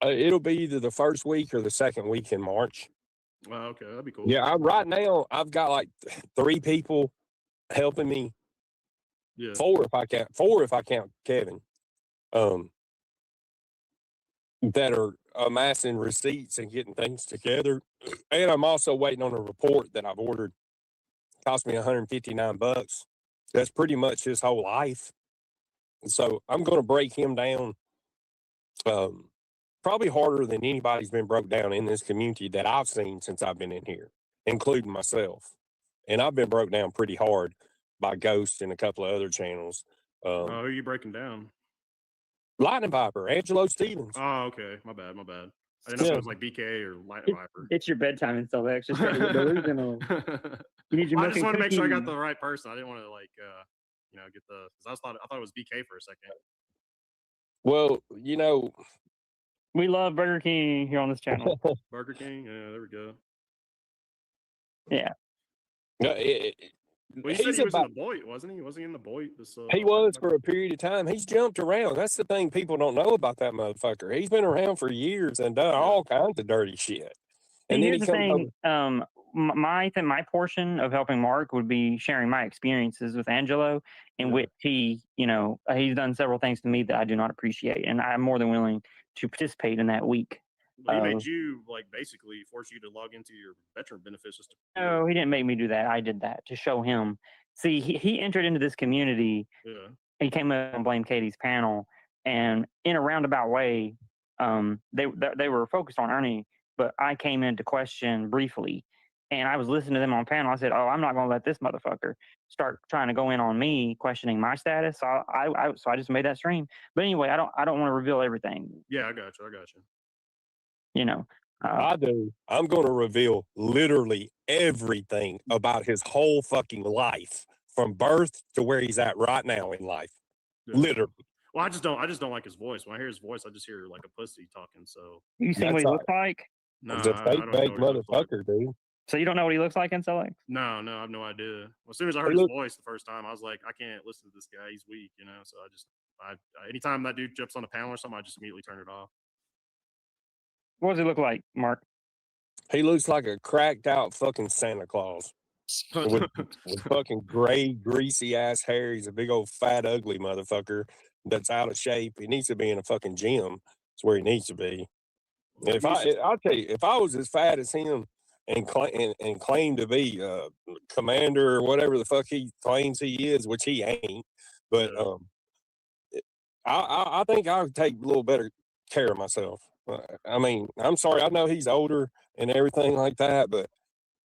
It'll be either the first week or the second week in March. Oh, okay, that'd be cool. Yeah, right now I've got like 3 people helping me. Yeah, 4 if I count Kevin. That are amassing receipts and getting things together. And I'm also waiting on a report that I've ordered. Cost me $159. That's pretty much his whole life. So I'm going to break him down probably harder than anybody's been broke down in this community that I've seen since I've been in here, including myself. And I've been broke down pretty hard by Ghost and a couple of other channels. who are you breaking down? Lightning Viper, Angelo Stevens. Oh, okay. My bad. I didn't know if it was like BK or Lightning Viper. It's your bedtime and stuff. Actually, you need your I just want to make sure I got cookie. the right person. I didn't want to get the. Cause I thought it was BK for a second. Well, we love Burger King here on this channel. Burger King. Yeah, there we go. Yeah. Well, he said he was in the Boyd, wasn't he? Wasn't he in the Boyd? He was for a period of time. He's jumped around. That's the thing people don't know about that motherfucker. He's been around for years and done all kinds of dirty shit. And then here's the thing. My portion of helping Mark would be sharing my experiences with Angelo, in which he's done several things to me that I do not appreciate, and I'm more than willing to participate in that week. He made you basically force you to log into your veteran benefits system. No, he didn't make me do that. I did that to show him. See, he entered into this community. Yeah. He came up and blamed Katie's panel, and in a roundabout way, they were focused on earning, but I came in to question briefly, and I was listening to them on panel. I said, "Oh, I'm not going to let this motherfucker start trying to go in on me, questioning my status." So I just made that stream. But anyway, I don't want to reveal everything. Yeah, I got you. I do. I'm going to reveal literally everything about his whole fucking life, from birth to where he's at right now in life. Yeah. Literally. Well, I just don't like his voice. When I hear his voice, I just hear like a pussy talking. So you see what he looks like? No, a fake motherfucker, dude. So you don't know what he looks like in Select? No, I have no idea. Well, as soon as I heard his voice the first time, I was like, I can't listen to this guy. He's weak, So I anytime that dude jumps on a panel or something, I just immediately turn it off. What does he look like, Mark? He looks like a cracked out fucking Santa Claus with fucking gray, greasy ass hair. He's a big old fat, ugly motherfucker that's out of shape. He needs to be in a fucking gym. That's where he needs to be. And I'll tell you, if I was as fat as him and claimed to be a commander or whatever the fuck he claims he is, which he ain't, but I think I would take a little better care of myself. I mean, I'm sorry. I know he's older and everything like that, but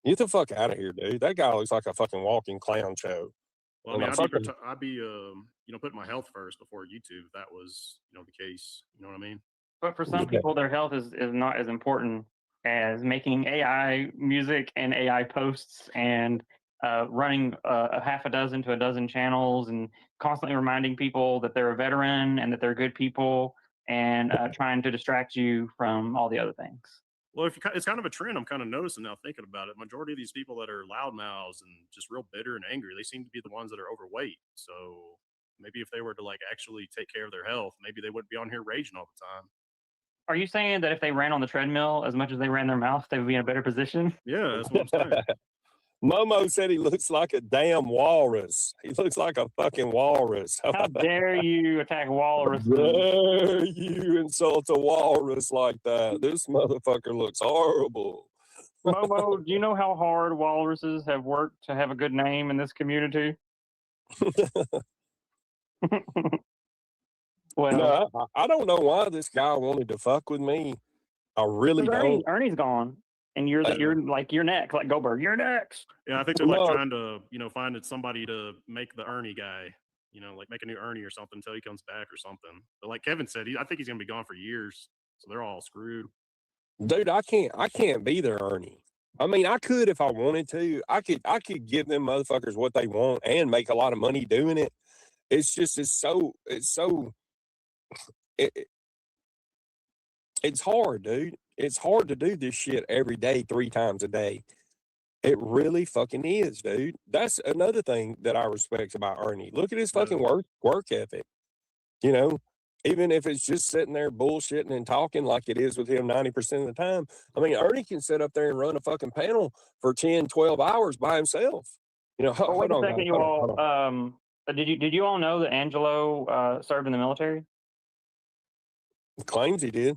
get the fuck out of here, dude. That guy looks like a fucking walking clown show. Well, I mean, I'd be putting my health first before YouTube. If that was, the case. You know what I mean? But for some people, their health is not as important as making AI music and AI posts and running a half a dozen to a dozen channels and constantly reminding people that they're a veteran and that they're good people and trying to distract you from all the other things. Well, it's kind of a trend I'm kind of noticing now thinking about it. Majority of these people that are loudmouths and just real bitter and angry, they seem to be the ones that are overweight. So maybe if they were to actually take care of their health, maybe they wouldn't be on here raging all the time. Are you saying that if they ran on the treadmill as much as they ran their mouth, they would be in a better position? Yeah, that's what I'm saying. Momo said he looks like a damn walrus. He looks like a fucking walrus. How dare you attack walruses? Dare you insult a walrus like that? This motherfucker looks horrible. Momo, do you know how hard walruses have worked to have a good name in this community? Well, No, I don't know why this guy wanted to fuck with me. I really don't. Ernie's gone, and you're next, like Goldberg. You're next. Yeah, I think they're like No. trying to, find somebody to make the Ernie guy, like make a new Ernie or something until he comes back or something. But like Kevin said, I think he's gonna be gone for years, so they're all screwed. Dude, I can't be their Ernie. I mean, I could if I wanted to. I could give them motherfuckers what they want and make a lot of money doing it. It's just it's hard, dude. It's hard to do this shit every day, 3 times a day. It really fucking is, dude. That's another thing that I respect about Ernie. Look at his fucking work ethic. Even if it's just sitting there bullshitting and talking like it is with him 90% of the time. I mean, Ernie can sit up there and run a fucking panel for 10, 12 hours by himself. Hold on a second, you all. Did you all know that Angelo served in the military? Claims he did.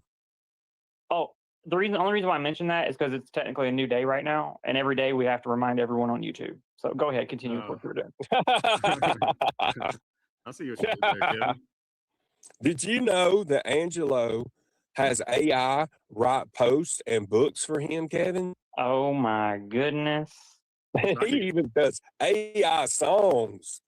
Oh, the only reason why I mentioned that is because it's technically a new day right now, and every day we have to remind everyone on YouTube. So go ahead, continue with what you were doing. I see what you did there, Kevin. Did you know that Angelo has AI write posts and books for him, Kevin? Oh my goodness. He even does AI songs.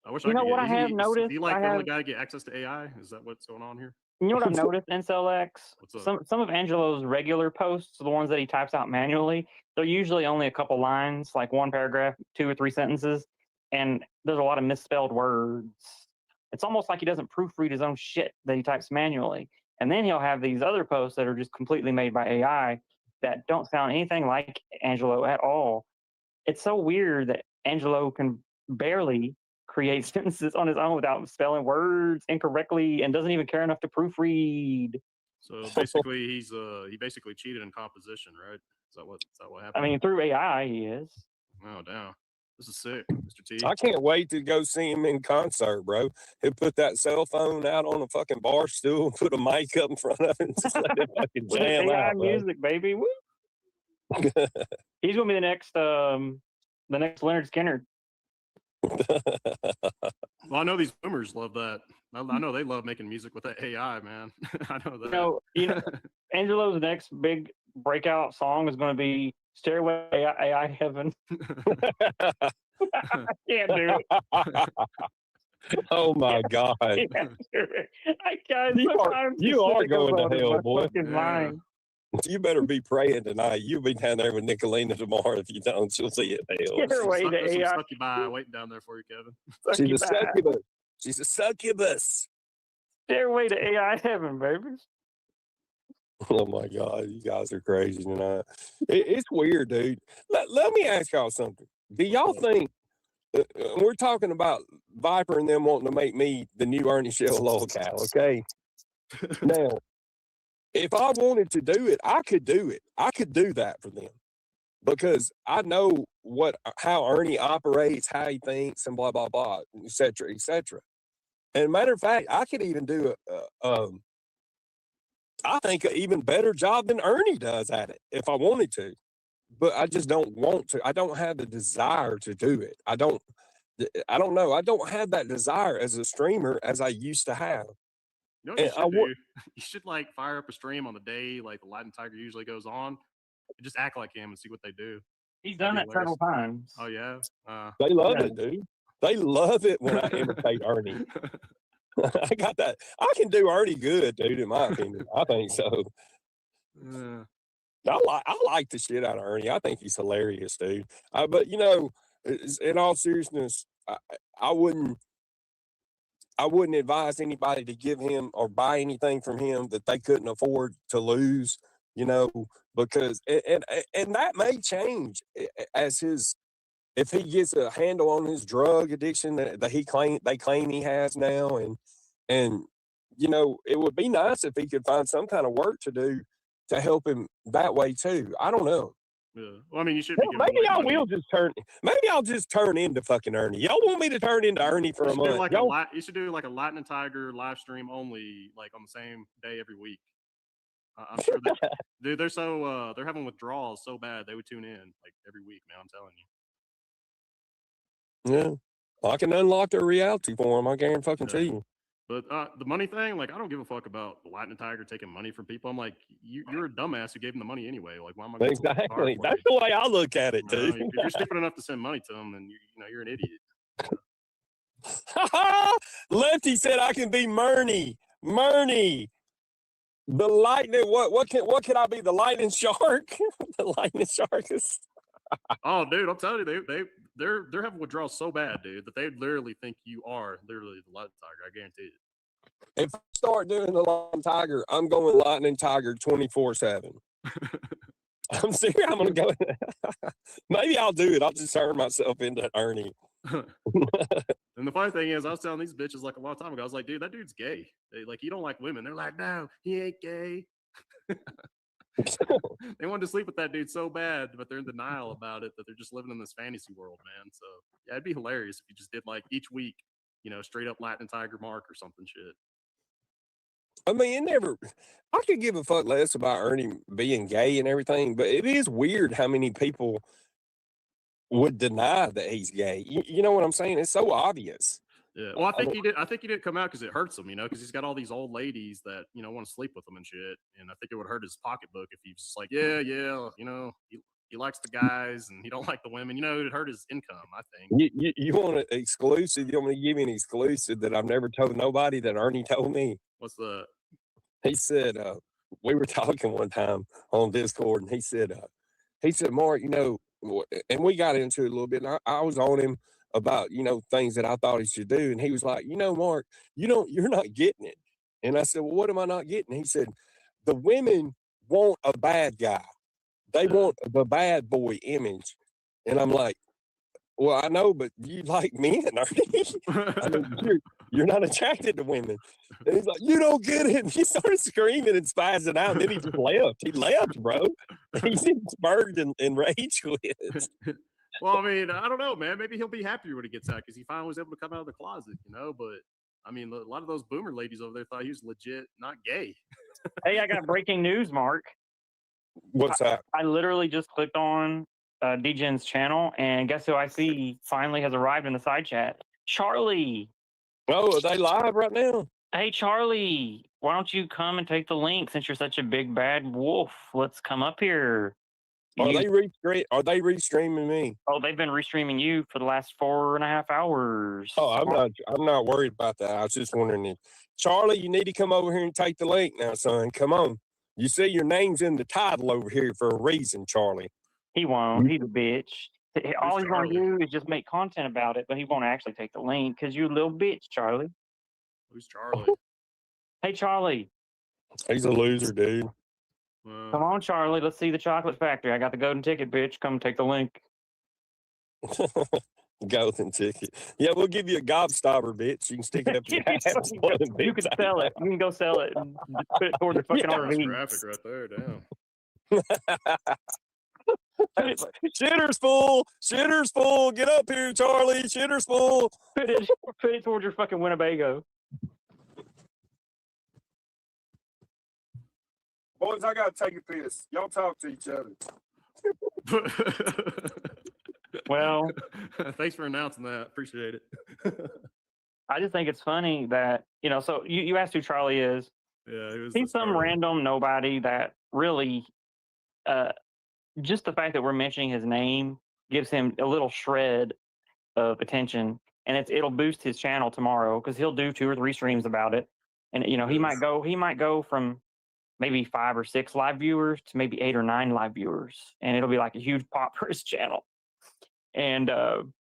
I wish I have noticed? Do you like the only guy to get access to AI? Is that what's going on here? You know what I've noticed, NCLX? What's up? Some of Angelo's regular posts, the ones that he types out manually, they're usually only a couple lines, like one paragraph, 2 or 3 sentences, and there's a lot of misspelled words. It's almost like he doesn't proofread his own shit that he types manually. And then he'll have these other posts that are just completely made by AI that don't sound anything like Angelo at all. It's so weird that Angelo can barely create sentences on his own without spelling words incorrectly and doesn't even care enough to proofread. So basically, he basically cheated in composition, right? Is that what happened? I mean, through AI, he is. Oh, damn. This is sick, Mr. T. I can't wait to go see him in concert, bro. He'll put that cell phone out on a fucking bar stool, put a mic up in front of it, and just let it fucking jam AI out, bro. music, baby. Woo. He's gonna be the next Leonard Skinner. Well, I know these boomers love that. I know they love making music with that AI, man. I know that. You know, Angelo's next big breakout song is going to be "Stairway to AI Heaven." I can't do it. Oh my God! I can't. You are going to hell, boy. Mind. You better be praying tonight. You'll be down there with Nicolina tomorrow. If you don't, she'll see it hell. Stairway to There's some AI. succubi waiting down there for you, Kevin. She's a succubus. She's a succubus. Stairway to AI Heaven, baby. Oh my God, you guys are crazy tonight. It's weird, dude. Let me ask y'all something. Do y'all think we're talking about Viper and them wanting to make me the new Ernie Shell lolcat? Okay. Now, if I wanted to do it, I could do it. I could do that for them because I know how Ernie operates, how he thinks, and blah blah blah, et cetera, et cetera. And matter of fact, I could even do I think an even better job than Ernie does at it if I wanted to, but I just don't want to. I don't have the desire to do it. I don't know. I don't have that desire as a streamer as I used to have. You know what you should do? You should like fire up a stream on the day like the Latin Tiger usually goes on, and just act like him and see what they do. He's done that several times. Oh yeah, they love it, dude. They love it when I imitate Ernie. I got that. I can do Ernie good, dude. In my opinion, I think so. I like the shit out of Ernie. I think he's hilarious, dude. But in all seriousness, I wouldn't advise anybody to give him or buy anything from him that they couldn't afford to lose, because and that may change as if he gets a handle on his drug addiction that they claim he has now, and it would be nice if he could find some kind of work to do to help him that way too. I don't know. Yeah. Well, I mean, you should be Well, giving maybe away I money. will just turn. Maybe I'll just turn into fucking Ernie. Y'all want me to turn into Ernie for You a should do month? like Y'all, you should do like a Latin and Tiger live stream only, like on the same day every week. I'm sure that dude, they're so they're having withdrawals so bad they would tune in like every week, man. I'm telling you. yeah, I can unlock their reality for them. I guarantee you. But the money thing, like, I don't give a fuck about the Latin and Tiger taking money from people. I'm like, you're a dumbass who gave them the money anyway. Like, why am I going to Exactly. That's the way I look at it, you know, dude. if you're stupid enough to send money to them, then you're an idiot. Lefty said I can be Murney. The lightning. What can I be? The lightning shark. The lightning shark is. Oh, dude, I'm telling you, they're having withdrawals so bad, dude, that they literally think you are literally the Latin Tiger. I guarantee it. If I start doing the Lightning Tiger, I'm going Lightning Tiger 24/7. I'm serious. I'm gonna go. Maybe I'll do it. I'll just turn myself into Ernie. And the funny thing is, I was telling these bitches like a long time ago. I was like, dude, that dude's gay. Like, you don't like women. They're like, no, he ain't gay. They wanted to sleep with that dude so bad, but they're in denial about it, that they're just living in this fantasy world, man. So yeah, it'd be hilarious if you just did like each week, straight up Latin Tiger Mark or something shit. I mean, I could give a fuck less about Ernie being gay and everything, but it is weird how many people would deny that he's gay. You know what I'm saying? It's so obvious. Yeah. Well, I think he did. I think he didn't come out because it hurts him, because he's got all these old ladies that want to sleep with him and shit. And I think it would hurt his pocketbook if he was just like, yeah, he likes the guys and he don't like the women. It'd hurt his income. I think. You want an exclusive? You want me to give me an exclusive that I've never told nobody that Ernie told me? What's the? He said, we were talking one time on Discord, and he said, Mark, and we got into it a little bit, and I was on him about, things that I thought he should do. And he was like, Mark, you're not getting it. And I said, well, what am I not getting? He said, the women want a bad guy. They want the bad boy image. And I'm like, well, I know, but you like men, Ernie. I mean, you're not attracted to women. And he's like, you don't get it. And he started screaming and spazzing out. And then he just left. He left, bro. He's inspired and rage quit. Well, I mean, I don't know, man. Maybe he'll be happier when he gets out because he finally was able to come out of the closet, But I mean, a lot of those boomer ladies over there thought he was legit not gay. Hey, I got breaking news, Mark. What's that? I literally just clicked on Degen's channel, and guess who I see finally has arrived in the side chat? Charlie. Oh, are they live right now? Hey, Charlie, why don't you come and take the link since you're such a big bad wolf? Let's come up here. Are they restreaming me? Oh, they've been restreaming you for the last 4.5 hours. Oh, I'm not worried about that. I was just wondering if Charlie, you need to come over here and take the link now, son. Come on. You see your name's in the title over here for a reason, Charlie. He won't. He's a bitch. All he's going to do is just make content about it, but he won't actually take the link because you're a little bitch, Charlie. Who's Charlie? Hey, Charlie. He's a loser, dude. Come on, Charlie. Let's see the chocolate factory. I got the golden ticket, bitch. Come take the link. Golden ticket. Yeah, we'll give you a gobstopper, bitch. You can stick it up your ass. You can sell it. You can go sell it and put it toward the fucking RV. Graphic right there, damn. Shitter's full. Get up here, Charlie. Shitter's full. Put it towards your fucking Winnebago. Boys, I gotta take a piss. Y'all talk to each other. Well, thanks for announcing that. Appreciate it. I just think it's funny that, so you asked who Charlie is. Yeah, he's some random nobody that really, just the fact that we're mentioning his name gives him a little shred of attention, and it'll boost his channel tomorrow because he'll do 2 or 3 streams about it, and he might go from maybe 5 or 6 live viewers to maybe 8 or 9 live viewers, and it'll be like a huge pop for his channel. And well,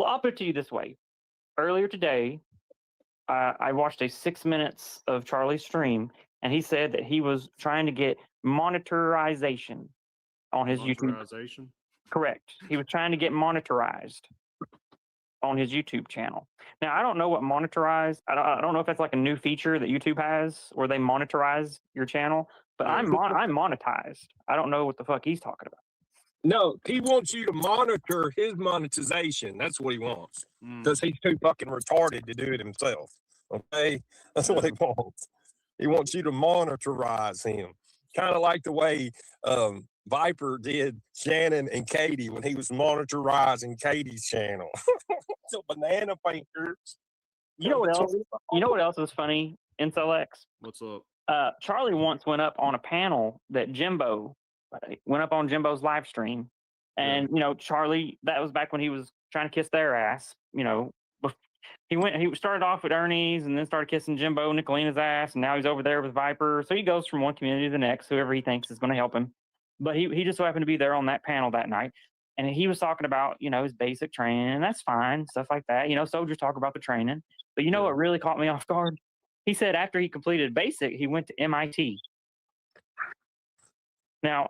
I'll put it to you this way: earlier today, I watched a 6 minutes of Charlie's stream, and he said that he was trying to get monetization on his YouTube. Correct. He was trying to get monetized on his YouTube channel. Now, I don't know what monetize. I don't know if that's like a new feature that YouTube has where they monetize your channel, but I'm monetized. I don't know what the fuck he's talking about. No, he wants you to monitor his monetization. That's what he wants. Because he's too fucking retarded to do it himself. Okay? That's what he wants. He wants you to monitorize him. Kind of like the way Viper did Shannon and Katie when he was monitorizing Katie's channel. So banana painters. You know what else? You know what else is funny? Incelex. What's up? Charlie once went up on a panel that Jimbo went up on Jimbo's live stream, and you know, Charlie, that was back when he was trying to kiss their ass. You know, he started off with Ernie's and then started kissing Jimbo Nicolina's ass, and now he's over there with Viper. So he goes from one community to the next, whoever he thinks is going to help him. But he just so happened to be there on that panel that night, and he was talking about, you know, his basic training, and that's fine, stuff like that. You know, soldiers talk about the training, but you know what really caught me off guard? He said after he completed basic, he went to MIT. Now,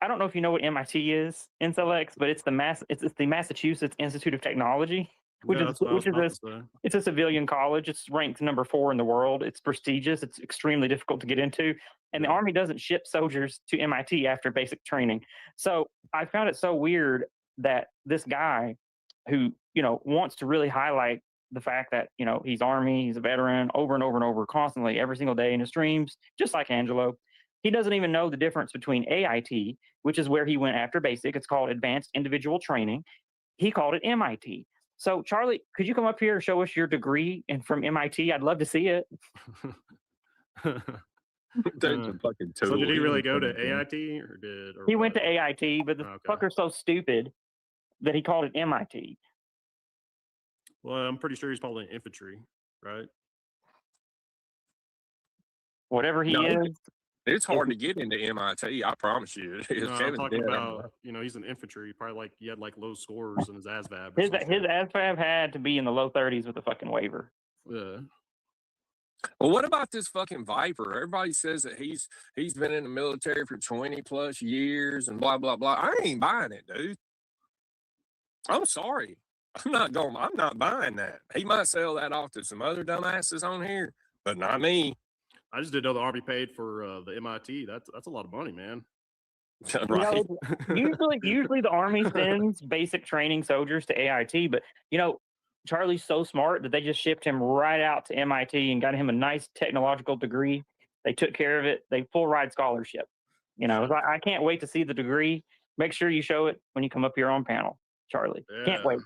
I don't know if you know what MIT is, Incelex, but it's the Massachusetts Institute of Technology, which it's a civilian college. It's ranked number 4 in the world. It's prestigious. It's extremely difficult to get into, and the Army doesn't ship soldiers to MIT after basic training. So I found it so weird that this guy, who, you know, wants to really highlight the fact that, you know, he's Army, he's a veteran, over and over and over, constantly, every single day in his streams, just like Angelo. He doesn't even know the difference between AIT, which is where he went after basic. It's called Advanced Individual Training. He called it MIT. So, Charlie, could you come up here and show us your degree from MIT? I'd love to see it. So did he really go to AIT or he went to AIT, but the fucker's so stupid that he called it MIT. Well, I'm pretty sure he's probably infantry, right? Whatever he is. It's hard to get into MIT, I promise you. No, I'm talking about, you know, he's an infantry. Probably he had low scores in his ASVAB. His ASVAB had to be in the low 30s with a fucking waiver. Yeah. Well, what about this fucking Viper? Everybody says that he's been in the military for 20 plus years and blah blah blah. I ain't buying it, dude. I'm sorry. I'm not buying that. He might sell that off to some other dumbasses on here, but not me. I just didn't know the Army paid for the MIT. That's a lot of money, man. Right. You know, usually the Army sends basic training soldiers to AIT, but you know, Charlie's so smart that they just shipped him right out to MIT and got him a nice technological degree. They took care of it. They full ride scholarship. You know, I can't wait to see the degree. Make sure you show it when you come up here on panel, Charlie. Yeah. Can't wait.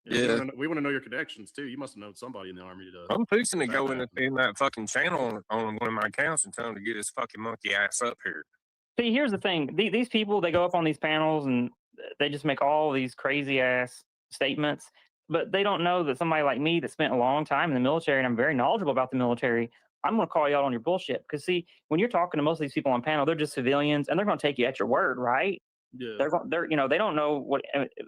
Yeah. We want to know your connections too. You must have known somebody in the Army. I'm fixing to go in that fucking channel on one of my accounts and tell him to get his fucking monkey ass up here. See, here's the thing. These people, they go up on these panels and they just make all these crazy ass statements, but they don't know that somebody like me that spent a long time in the military and I'm very knowledgeable about the military, I'm going to call you out on your bullshit. Because see, when you're talking to most of these people on panel, they're just civilians and they're going to take you at your word, right? Yeah. They're you know, they don't know what,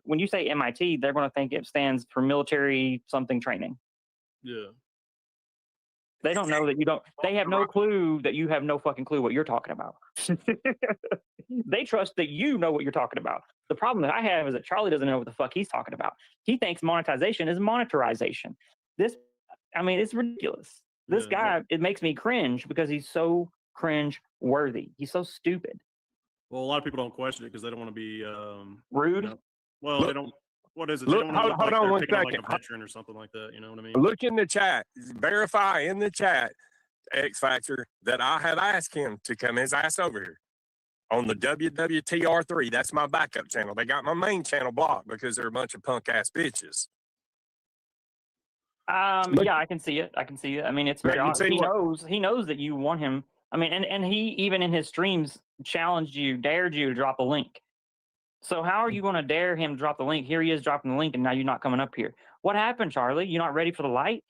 when you say MIT, they're going to think it stands for military something training. Yeah. They don't know that you don't, they have no clue that you have no fucking clue what you're talking about. They trust that you know what you're talking about. The problem that I have is that Charlie doesn't know what the fuck he's talking about. He thinks monetization is monetarization. I mean, it's ridiculous. This guy, it makes me cringe because he's so cringe worthy. He's so stupid. Well, a lot of people don't question it because they don't want to be rude. You know, well, they don't. What is it? Look, hold on one second. Like a veteran or something like that. You know what I mean? Look in the chat. Verify in the chat, X Factor, that I have asked him to come his ass over here on the WWTR3. That's my backup channel. They got my main channel blocked because they're a bunch of punk ass bitches. Yeah, I can see it. I mean, it's very honest. He knows that you want him. I mean, and he even in his streams challenged you, dared you to drop a link. So how are you going to dare him to drop the link? Here he is dropping the link, and now you're not coming up here. What happened, Charlie? You're not ready for the light?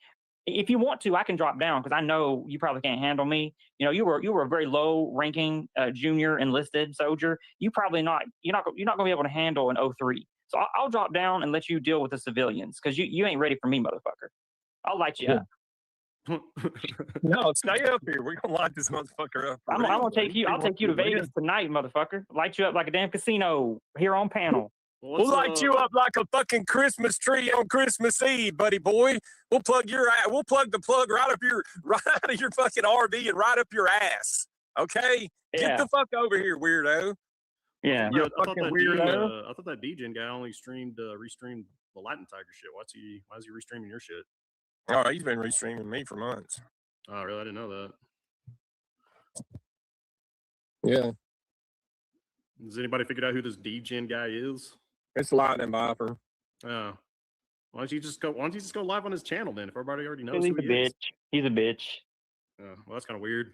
If you want to, I can drop down because I know you probably can't handle me. You know, you were a very low ranking junior enlisted soldier. You're not going to be able to handle an 03. So I'll drop down and let you deal with the civilians because you ain't ready for me, motherfucker. I'll light you up. No, stay up here. We're gonna light this motherfucker up. I'm gonna take you. I'll take you to Vegas tonight, motherfucker. Light you up like a damn casino here on panel. We'll light you up like a fucking Christmas tree on Christmas Eve, buddy boy. We'll plug the plug right out of your fucking RV and right up your ass. Okay, get the fuck over here, weirdo. Yeah. You're a I thought fucking that weirdo. I thought that Degen guy only restreamed the Latin Tiger shit. Why is he restreaming your shit? Oh, he's been restreaming me for months. Oh, really? I didn't know that. Yeah. Has anybody figured out who this Degen guy is? It's Lightning Viper. Oh. Why don't you just go live on his channel then if everybody already knows He's who a he bitch. is? He's a bitch. Well, that's kind of weird.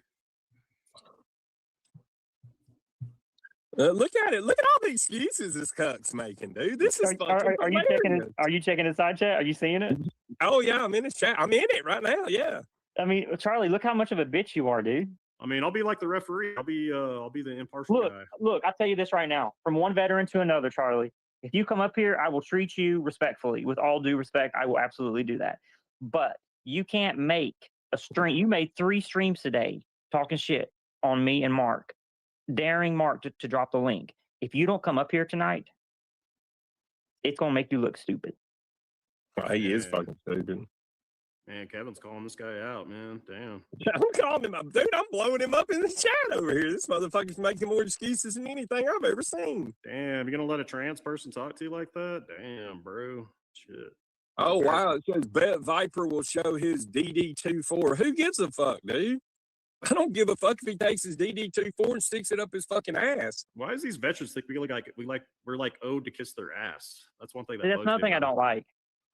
Look at it. Look at all the excuses this cuck's making, dude. This is fucking Are you checking hilarious. Are you checking his side chat? Are you seeing it? Oh yeah, I'm in his chat. I'm in it right now. Yeah. I mean, Charlie, look how much of a bitch you are, dude. I mean, I'll be like the referee. I'll be the impartial guy. Look, I'll tell you this right now. From one veteran to another, Charlie, if you come up here, I will treat you respectfully. With all due respect, I will absolutely do that. But you can't make a stream. You made 3 streams today talking shit on me and Mark, daring Mark to drop the link. If you don't come up here tonight, it's going to make you look stupid. He is fucking stupid. Man, Kevin's calling this guy out, man. Damn. I'm calling him up, dude. I'm blowing him up in the chat over here. This motherfucker's making more excuses than anything I've ever seen. Damn, you gonna let a trans person talk to you like that? Damn, bro. Shit. Oh, wow. It says Bet Viper will show his DD24. Who gives a fuck, dude? I don't give a fuck if he takes his DD24 and sticks it up his fucking ass. Why does these veterans think we're like owed to kiss their ass? That's one thing that That's bugs another me thing I about don't like.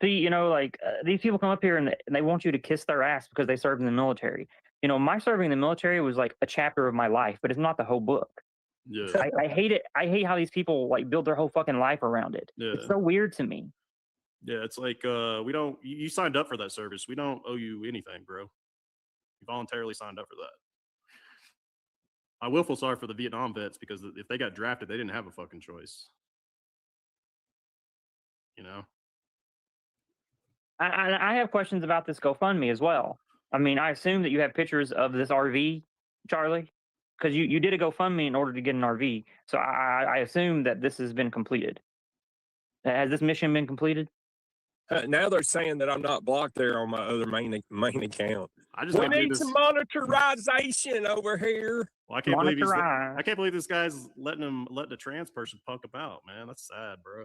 See, you know, like these people come up here and they want you to kiss their ass because they served in the military. You know, my serving in the military was like a chapter of my life, but it's not the whole book. Yeah. I hate it. I hate how these people like build their whole fucking life around it. Yeah. It's so weird to me. Yeah, it's like we don't. You signed up for that service. We don't owe you anything, bro. You voluntarily signed up for that. I will feel sorry for the Vietnam vets because if they got drafted, they didn't have a fucking choice. You know. I have questions about this GoFundMe as well. I mean, I assume that you have pictures of this RV, Charlie, because you did a GoFundMe in order to get an RV. So I assume that this has been completed. Has this mission been completed? Now they're saying that I'm not blocked there on my other main account. We need some monetization over here. Well, I can't believe this guy's letting a trans person punk about, man. That's sad, bro.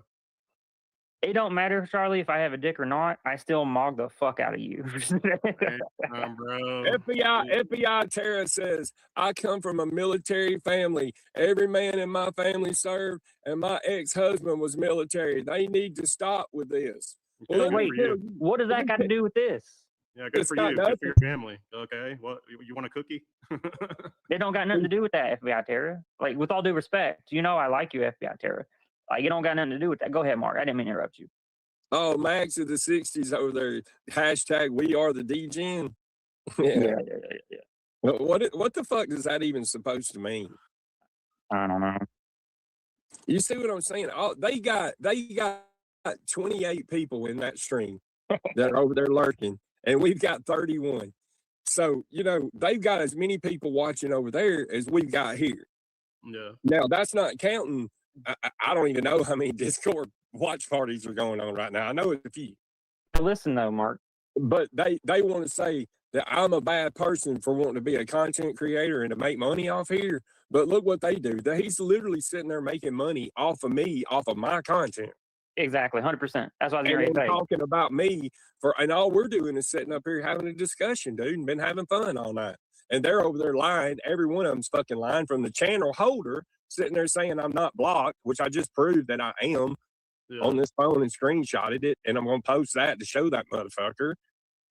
It don't matter, Charlie, if I have a dick or not. I still mog the fuck out of you. Damn, bro. FBI Tara says, I come from a military family. Every man in my family served, and my ex-husband was military. They need to stop with this. Well, wait, what does that got to do with this? Yeah, good for you. Good for your family. Okay, what you want a cookie? It don't got nothing to do with that, FBI Tara. Like, with all due respect, you know I like you, FBI Tara. Like, it don't got nothing to do with that. Go ahead, Mark. I didn't mean to interrupt you. Oh, Max of the 60s over there. Hashtag we are the DGen. Yeah. What the fuck is that even supposed to mean? I don't know. You see what I'm saying? Oh, they got 28 people in that stream that are over there lurking, and we've got 31. So, you know, they've got as many people watching over there as we've got here. Yeah. Now, that's not counting. I don't even know how many Discord watch parties are going on right now. I know it's a few. Listen, though, Mark. But they want to say that I'm a bad person for wanting to be a content creator and to make money off here. But look what they do. He's literally sitting there making money off of me, off of my content. Exactly, 100%. That's what I was going to say. Talking about me and all we're doing is sitting up here having a discussion, dude, and been having fun all night. And they're over there lying. Every one of them's fucking lying, from the channel holder sitting there saying I'm not blocked, which I just proved that I am on this phone and screenshotted it. And I'm going to post that to show that motherfucker.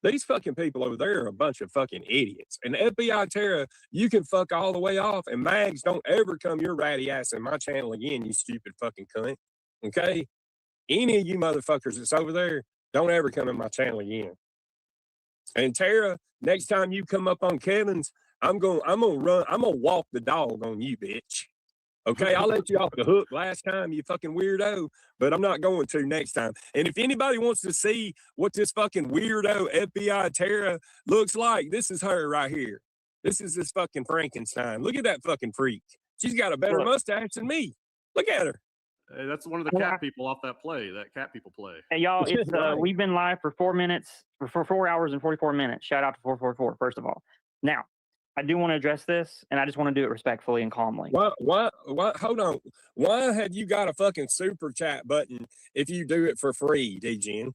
These fucking people over there are a bunch of fucking idiots. And FBI Terra, you can fuck all the way off. And Mags, don't ever come your ratty ass in my channel again, you stupid fucking cunt. Okay? Any of you motherfuckers that's over there, don't ever come in my channel again. And Tara, next time you come up on Kevin's, I'm gonna walk the dog on you, bitch. Okay, I let you off the hook last time, you fucking weirdo, but I'm not going to next time. And if anybody wants to see what this fucking weirdo FBI Tara looks like, this is her right here. This is this fucking Frankenstein. Look at that fucking freak. She's got a better mustache than me. Look at her. Hey, that's one of the cat people off that cat people play. Hey, y'all, it's we've been live for 4 minutes, for 4 hours and 44 minutes. Shout out to 444, first of all. Now, I do want to address this, and I just want to do it respectfully and calmly. What? Hold on. Why have you got a fucking super chat button if you do it for free, DGen?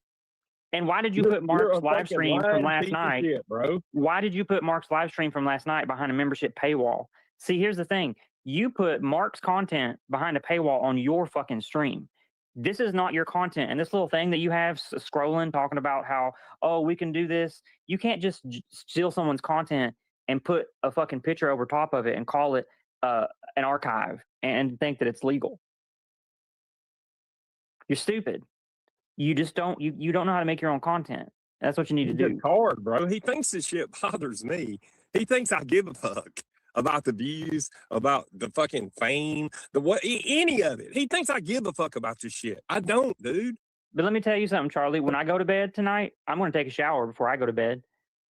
And why did you put Mark's live stream from last night, shit, bro? Why did you put Mark's live stream from last night behind a membership paywall? See, here's the thing. You put Mark's content behind a paywall on your fucking stream. This is not your content. And this little thing that you have scrolling, talking about how, oh, we can do this. You can't just steal someone's content and put a fucking picture over top of it and call it an archive and think that it's legal. You're stupid. You just don't you don't know how to make your own content. That's what you need to do. It's hard, bro. He thinks this shit bothers me. He thinks I give a fuck about the views, about the fucking fame, any of it. He thinks I give a fuck about this shit. I don't, dude. But let me tell you something, Charlie. When I go to bed tonight, I'm going to take a shower before I go to bed.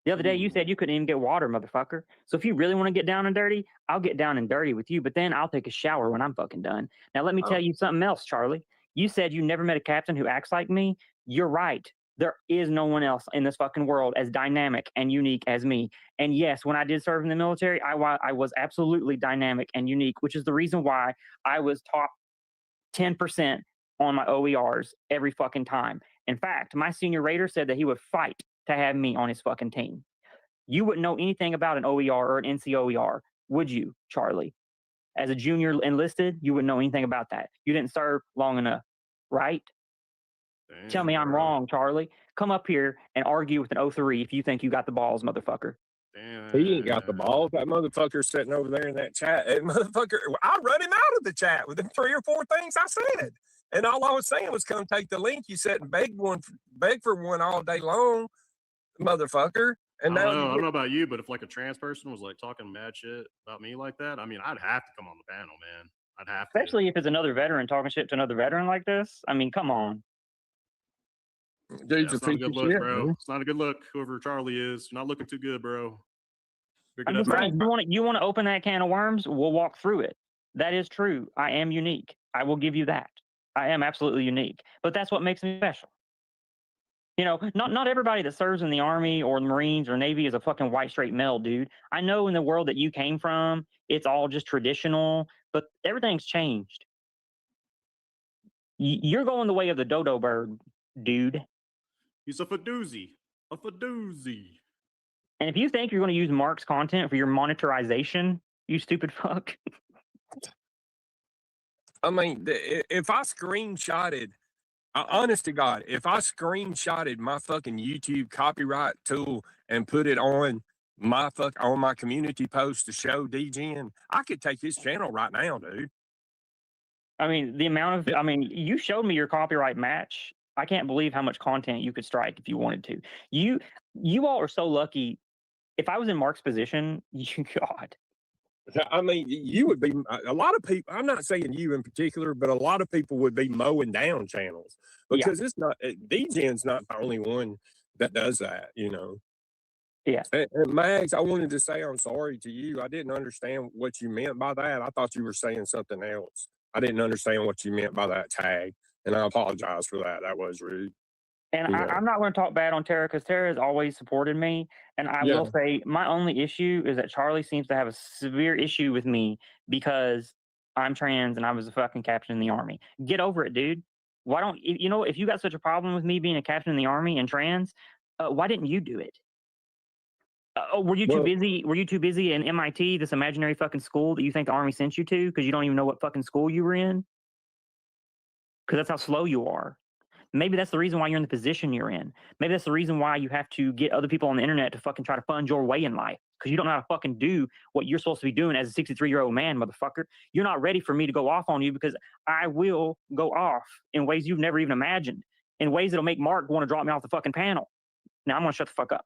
The other day, you said you couldn't even get water, motherfucker. So if you really want to get down and dirty, I'll get down and dirty with you. But then I'll take a shower when I'm fucking done. Now, let me tell you something else, Charlie. You said you never met a captain who acts like me. You're right. There is no one else in this fucking world as dynamic and unique as me. And yes, when I did serve in the military, I was absolutely dynamic and unique, which is the reason why I was top 10% on my OERs every fucking time. In fact, my senior raider said that he would fight to have me on his fucking team. You wouldn't know anything about an OER or an NCOER, would you, Charlie? As a junior enlisted, you wouldn't know anything about that. You didn't serve long enough, right? Damn, Tell me I'm wrong, Charlie. Come up here and argue with an 03 if you think you got the balls, motherfucker. Damn. He ain't got the balls. That motherfucker's sitting over there in that chat. That motherfucker, I run him out of the chat with the 3 or 4 things I said. And all I was saying was come take the link you said and beg for one all day long, motherfucker. And I now don't know about you, but if like a trans person was like talking mad shit about me like that, I mean, I'd have to come on the panel, man. I'd have to. Especially if it's another veteran talking shit to another veteran like this. I mean, come on. Dude's It's not a good look, bro. It's not a good look. Whoever Charlie is, you're not looking too good, bro. I'm just saying, you want to open that can of worms? We'll walk through it. That is true. I am unique. I will give you that. I am absolutely unique. But that's what makes me special. You know, not everybody that serves in the Army or the Marines or Navy is a fucking white straight male, dude. I know in the world that you came from, it's all just traditional, but everything's changed. You're going the way of the dodo bird, dude. He's a fadoozy. A fadoozy. And if you think you're going to use Mark's content for your monetization, you stupid fuck. I mean, if I screenshotted, honest to God, if I screenshotted my fucking YouTube copyright tool and put it on my community post to show DGen, I could take his channel right now, dude. I mean, you showed me your copyright match. I can't believe how much content you could strike if you wanted to. You all are so lucky. If I was in Mark's position, God. I mean, you would be, a lot of people, I'm not saying you in particular, but a lot of people would be mowing down channels because it's not, DGen's not the only one that does that, you know? Yeah. And Mags, I wanted to say I'm sorry to you. I didn't understand what you meant by that. I thought you were saying something else. I didn't understand what you meant by that tag, and I apologize for that. That was rude. And I'm not going to talk bad on Tara because Tara has always supported me. And I will say my only issue is that Charlie seems to have a severe issue with me because I'm trans and I was a fucking captain in the Army. Get over it, dude. Why don't you know if you got such a problem with me being a captain in the Army and trans, why didn't you do it? Were you too busy? Were you too busy in MIT, this imaginary fucking school that you think the Army sent you to because you don't even know what fucking school you were in? Because that's how slow you are. Maybe that's the reason why you're in the position you're in. Maybe that's the reason why you have to get other people on the internet to fucking try to fund your way in life. Because you don't know how to fucking do what you're supposed to be doing as a 63-year-old man, motherfucker. You're not ready for me to go off on you because I will go off in ways you've never even imagined. In ways that'll make Mark want to drop me off the fucking panel. Now I'm going to shut the fuck up.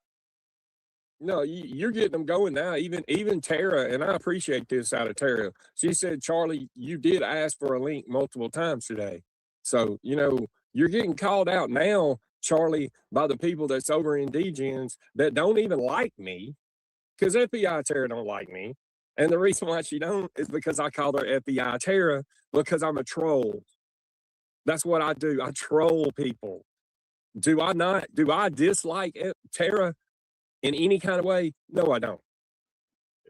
No, you're getting them going now. Even Tara, and I appreciate this out of Tara. She said, Charlie, you did ask for a link multiple times today. So, you know, you're getting called out now, Charlie, by the people that's over in DGens that don't even like me, because FBI Tara don't like me. And the reason why she don't is because I call her FBI Tara because I'm a troll. That's what I do. I troll people. Do I dislike Tara in any kind of way? No, I don't.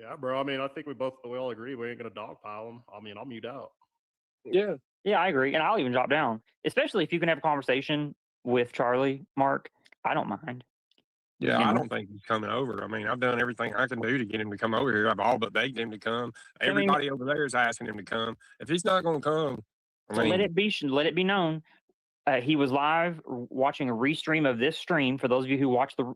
Yeah, bro. I mean, I think we all agree we ain't gonna dogpile them. I mean, I'll mute out. Yeah. Yeah, I agree, and I'll even drop down, especially if you can have a conversation with Charlie, Mark. I don't mind. Yeah, You I know? don't think he's coming over. I mean, I've done everything I can do to get him to come over here. I've all but begged him to come. Everybody over there is asking him to come. If he's not going to come, So let it be known. He was live watching a restream of this stream. For those of you who watch the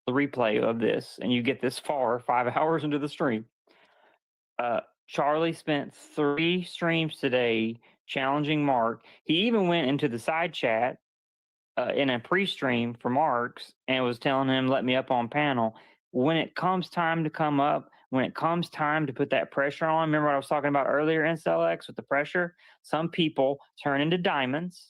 replay of this, and you get this far, 5 hours into the stream. Charlie spent 3 streams today challenging Mark. He even went into the side chat in a pre-stream for Mark's and was telling him, let me up on panel. When it comes time to come up, when it comes time to put that pressure on, remember what I was talking about earlier in CellX with the pressure? Some people turn into diamonds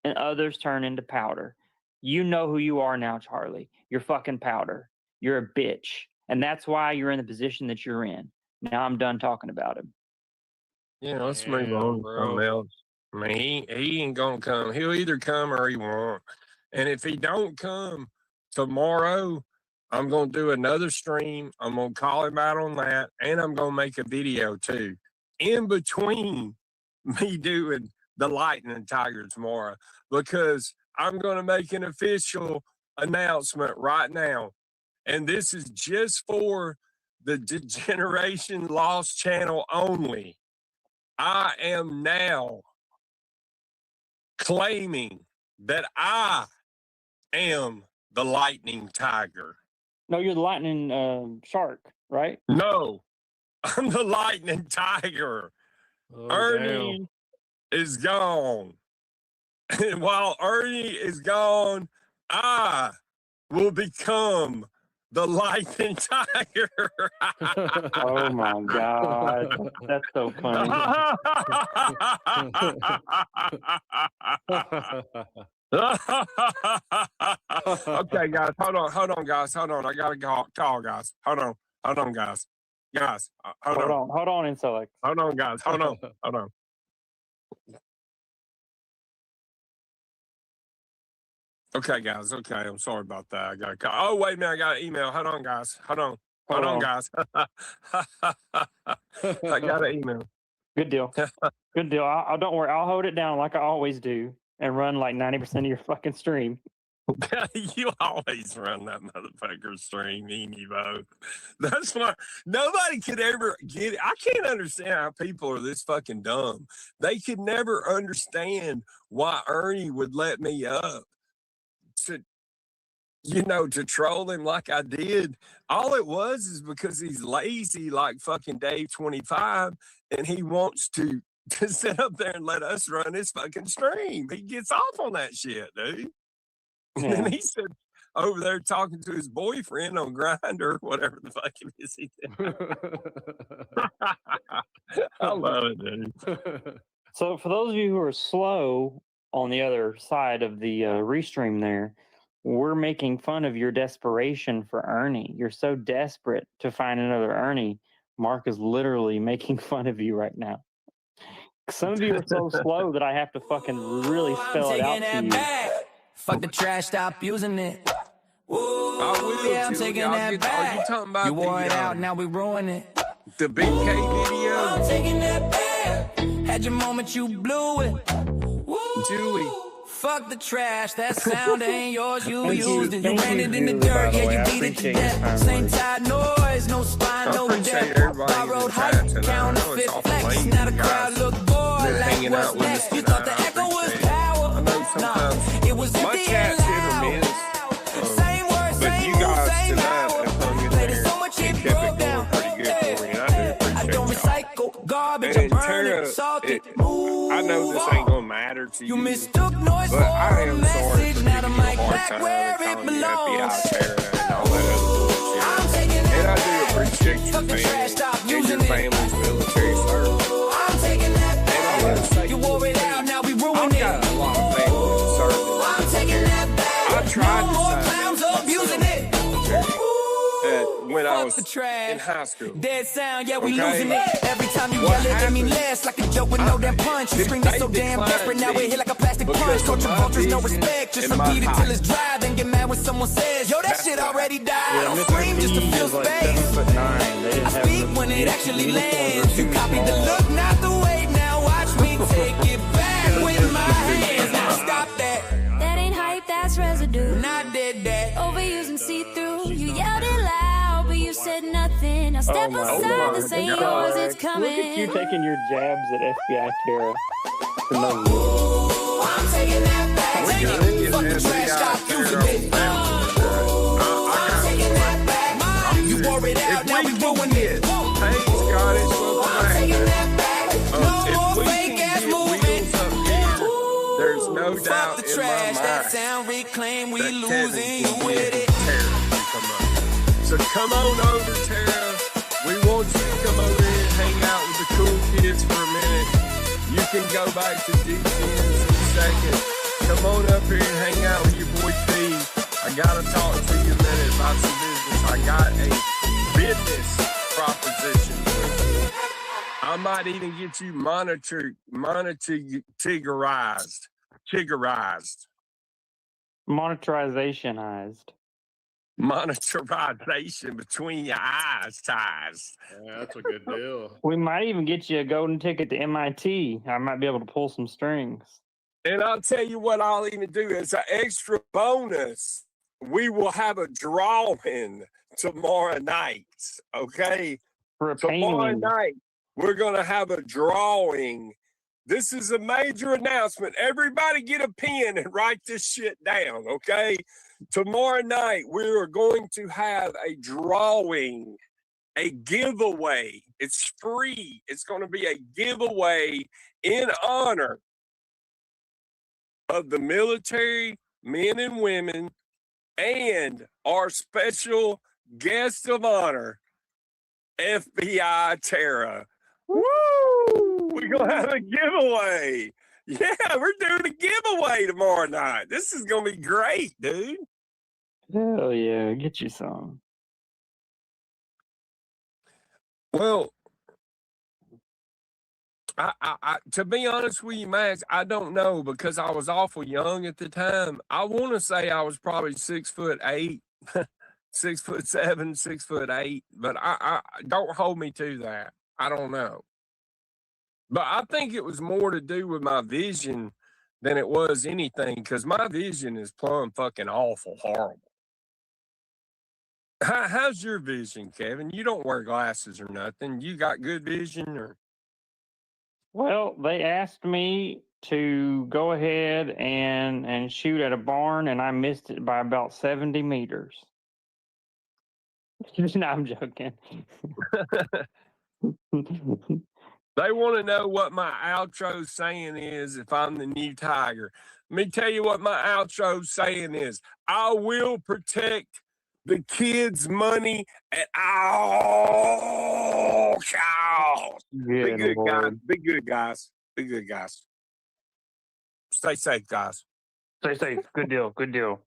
and others turn into powder. You know who you are now, Charlie. You're fucking powder. You're a bitch. And that's why you're in the position that you're in. Now I'm done talking about him. Yeah, let's move on to something else. I mean, he ain't gonna come. He'll either come or he won't. And if he don't come tomorrow, I'm gonna do another stream. I'm gonna call him out on that, and I'm gonna make a video too. In between me doing the lightning tiger tomorrow, because I'm gonna make an official announcement right now. And this is just for the Degeneration Lost channel only. I am now claiming that I am the lightning tiger. No, you're the lightning shark, right? No, I'm the lightning tiger. Oh, Ernie is gone. And while Ernie is gone, I will become the lightning tiger. Oh my God. That's so funny. Okay, guys, hold on, guys. Hold on. I gotta call, guys. Hold on, guys. Guys, hold on, Intellex. Hold on, guys. Hold on. Okay, guys. Okay, I'm sorry about that. I got to call. Oh, wait a minute. I got an email. Hold on, guys. Hold on, guys. I got an email. Good deal. Good deal. Don't worry. I'll hold it down like I always do and run like 90% of your fucking stream. You always run that motherfucker stream, Evo. That's why nobody could ever get it. I can't understand how people are this fucking dumb. They could never understand why Ernie would let me up to troll him like I did. All it was is because he's lazy like fucking Dave 25 and he wants to sit up there and let us run his fucking stream. He gets off on that shit, dude. And then he said over there talking to his boyfriend on Grindr, whatever the fuck it is he did. I love it, dude. So for those of you who are slow on the other side of the restream there, we're making fun of your desperation for Ernie. You're so desperate to find another Ernie. Mark is literally making fun of you right now. Some of you are so slow that I have to fucking really spell it out to you. Fuck the trash, stop using it. Yeah, I'm taking that back. Are you talking about you wore it out, now we ruin it. The Big K video? I'm taking that back. Had your moment, you blew it. Julie. Fuck the trash, that sound ain't yours, you used it. You ran it in the dirt, yeah, you beat it to death. Same tide noise, no spine, no depth. Borrowed height, counterfeit flex. Now the crowd look bored, like what's next? You thought the echo was power. No, it was empty and loud. Same word, same move, same hour. Played it so much it broke down. I don't recycle garbage, I burn it, salt it. I know this ain't gonna matter to you. You mistook noise for a message. Now the mic back where it belongs. I'm taking and I do appreciate your family and your family's military service. I'm taking that back. You wore it out, now we ruin it. I've got a lot of family in service. I'm taking that back. I tried no more clowns abusing it. When I was in high school. Dead sound, yeah, we losing it. Every time you yell it, I mean less. Like a joke with no damn punch. You scream it so damn desperate. Now we're here like a plastic the punch, Because of culture my vultures, no vision respect. Just and my repeat it till height. it's dry, then get mad when someone says, yo, that That's shit right. already died. Yeah, Don't Mr. scream just to P feel is like space. 7'9". They didn't I have speak the when it actually uniforms are lands. You too copied the small. look, not the way. Now watch me take it back with my hands. Now stop that. That ain't hype, that's residue. When I did that, Overused and see-through. You yelled it loud, but you said nothing. Now step my aside, God. this ain't God. yours, it's Look at you coming. taking your jabs at FBI Tara. For no reason. ooh, I'm taking that back. We Take gotta it. get Fuck the trash, stop using it. I'm taking that back. You wore it out, now we doing it. Thanks, God, it's welcome I'm taking back. that back. No If more we fake can ass get movement. wheels up here, there's no Fuck doubt the in trash, my that mind sound reclaim, we that Kevin losing you can with get it. Tara to come up. So come on over, Tara. We want you to come over here and hang out with the cool kids for a minute. You can go back to DC in a second. Come on up here and hang out with your boy P. I gotta talk to you a minute about some business. I got a business proposition for you. I might even get you Monetarizationized. monetarization between your eyes ties. Yeah, that's a good deal. We might even get you a golden ticket to MIT. I might be able to pull some strings. And I'll tell you what I'll even do as an extra bonus. We will have a drawing tomorrow night. Okay. For a Tomorrow painting. night, we're going to have a drawing. This is a major announcement. Everybody get a pen and write this shit down, okay? Tomorrow night, we are going to have a drawing, a giveaway. It's free. It's going to be a giveaway in honor of the military men and women and our special guest of honor, FBI Tara. Woo! We're going to have a giveaway. Yeah, we're doing a giveaway tomorrow night. This is going to be great, dude. Hell yeah, get you some. Well, I to be honest with you, Max, I don't know because I was awful young at the time. I want to say I was probably 6'8", 6'7", 6'8", but I don't hold me to that. I don't know. But I think it was more to do with my vision than it was anything because my vision is plumb fucking awful, horrible. How's your vision, Kevin? You don't wear glasses or nothing. You got good vision or? Well, they asked me to go ahead and shoot at a barn, and I missed it by about 70 meters. No, I'm joking. They want to know what my outro saying is if I'm the new tiger. Let me tell you what my outro saying is. I will protect the kids' money at all costs. Be good, guys. Be good, guys. Be good, guys. Stay safe, guys. Stay safe. Good deal. Good deal.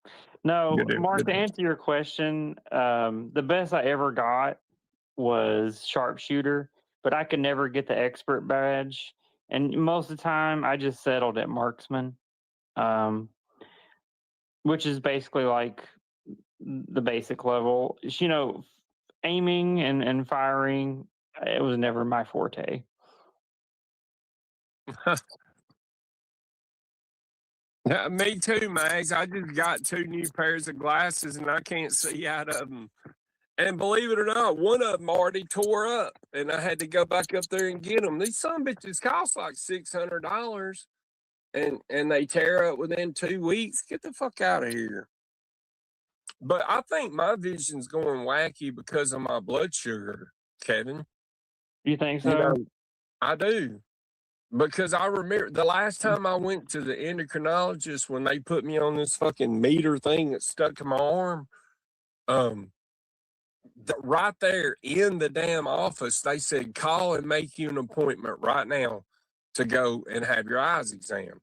No, Good deal, Mark, good to deal. answer your question, the best I ever got was sharpshooter, but I could never get the expert badge. And most of the time, I just settled at marksman, which is basically like the basic level. You know, aiming and firing, it was never my forte. Yeah, me too, Mags. I just got 2 new pairs of glasses and I can't see out of them. And believe it or not, one of them already tore up and I had to go back up there and get them. These some bitches cost like $600 and they tear up within 2 weeks. Get the fuck out of here. But I think my vision's going wacky because of my blood sugar, Kevin. You think so? You know, I do. Because I remember the last time I went to the endocrinologist when they put me on this fucking meter thing that stuck to my arm, right there in the damn office, they said, call and make you an appointment right now to go and have your eyes examined.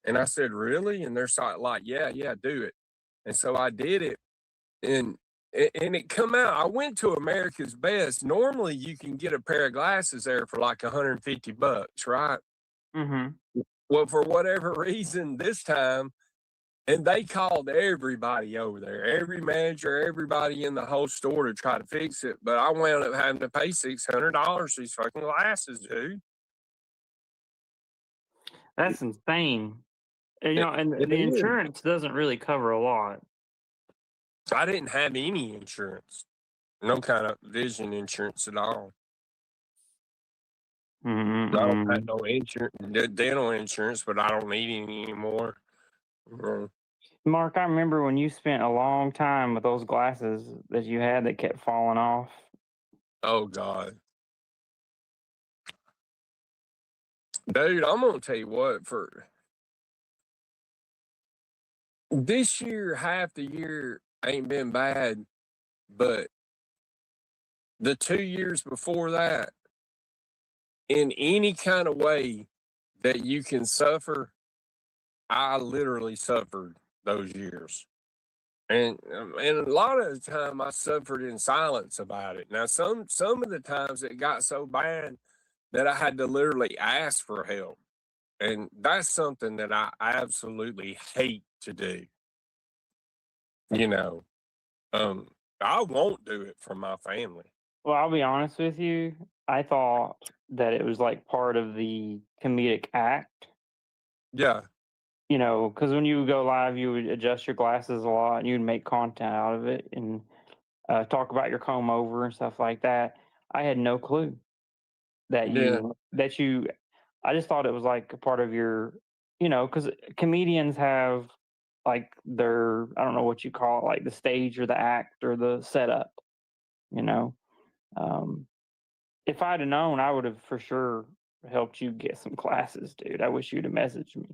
And I said, really? And they're like, yeah, do it. And so I did it. And it come out. I went to America's Best. Normally, you can get a pair of glasses there for like $150, right? Mm-hmm. Well, for whatever reason, this time, and they called everybody over there, every manager, everybody in the whole store to try to fix it. But I wound up having to pay $600 for these fucking glasses, dude. That's insane. And, you know, and It the is. insurance doesn't really cover a lot. I didn't have any insurance, no kind of vision insurance at all. I don't have no insurance, dental insurance, but I don't need any anymore. Mark, I remember when you spent a long time with those glasses that you had that kept falling off. Oh, God. Dude, I'm going to tell you what, for this year, half the year ain't been bad, but the 2 years before that, in any kind of way that you can suffer, I literally suffered those years. And a lot of the time I suffered in silence about it. Now, some of the times it got so bad that I had to literally ask for help. And that's something that I absolutely hate to do. You know, I won't do it for my family. Well, I'll be honest with you. I thought that it was like part of the comedic act. Yeah. You know, because when you would go live, you would adjust your glasses a lot and you'd make content out of it and talk about your comb over and stuff like that. I had no clue that I just thought it was like a part of your, you know, because comedians have like their, I don't know what you call it, like the stage or the act or the setup, you know. If I'd have known, I would have for sure helped you get some classes, dude. I wish you'd have messaged me.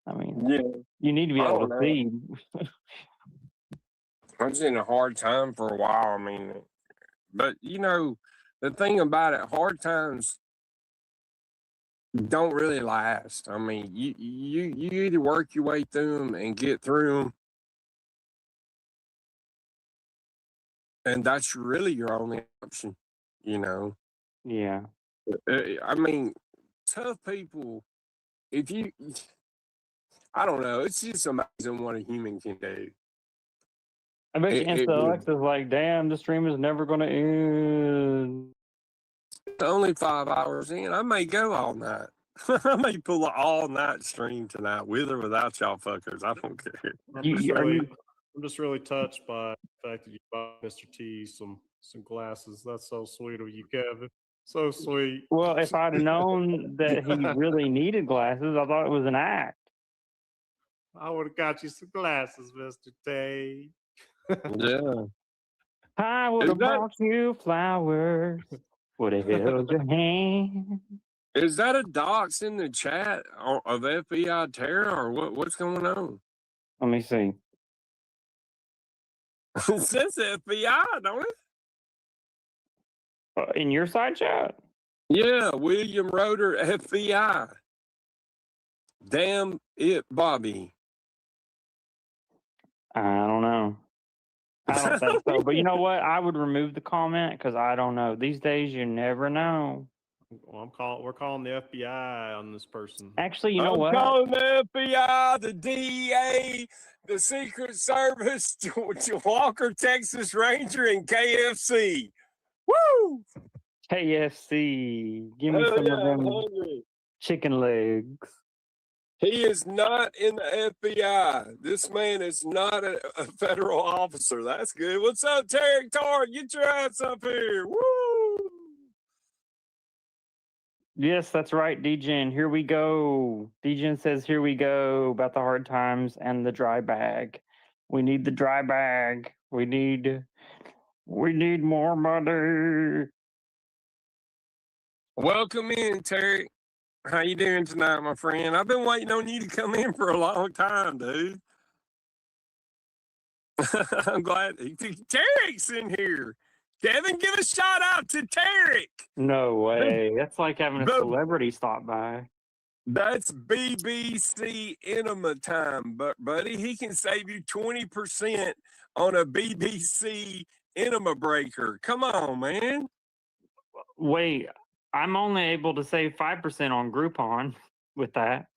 I mean, you need to be able to see. I was in a hard time for a while. I mean, but you know, the thing about it, hard times don't really last. I mean, you either work your way through them and get through them, and that's really your only option, you know. Yeah. I mean, tough people, if you, I don't know, it's just amazing what a human can do. I bet you Insta Alexa's like, damn, the stream is never going to end. It's only 5 hours in. I may go all night. I may pull an all-night stream tonight, with or without y'all fuckers. I don't care. I'm just really touched by the fact that you bought Mr. T some glasses. That's so sweet of you, Kevin. So sweet. Well, if I'd have known that he really needed glasses, I thought it was an act. I would have got you some glasses, Mr. T. Yeah. I would have brought you flowers. Would have held your hand. Is that a dox in the chat of FBI terror or what's going on? Let me see. It says FBI, don't it? In your side chat? Yeah, William Roeder, FBI. Damn it, Bobby. I don't know. I don't think so. But you know what? I would remove the comment because I don't know. These days, you never know. Well, we're calling the FBI on this person. Actually, you know I'm what? calling the FBI, the DEA, the Secret Service, Walker, Texas Ranger, and KFC. Woo! KFC. Give me some of them chicken legs. He is not in the FBI. This man is not a federal officer. That's good. What's up, Tarek Tar? Get your ass up here. Woo! Yes, that's right, Degen. Here we go. Degen says, here we go, about the hard times and the dry bag. We need the dry bag. We need more money. Welcome in, Tarek. How you doing tonight, my friend? I've been waiting on you to come in for a long time, dude. I'm glad Tarek's in here. Kevin, give a shout out to Tarek. No way. That's like having a celebrity stop by. That's BBC Enema time, buddy. He can save you 20% on a BBC Enema breaker. Come on, man. Wait, I'm only able to save 5% on Groupon. with that.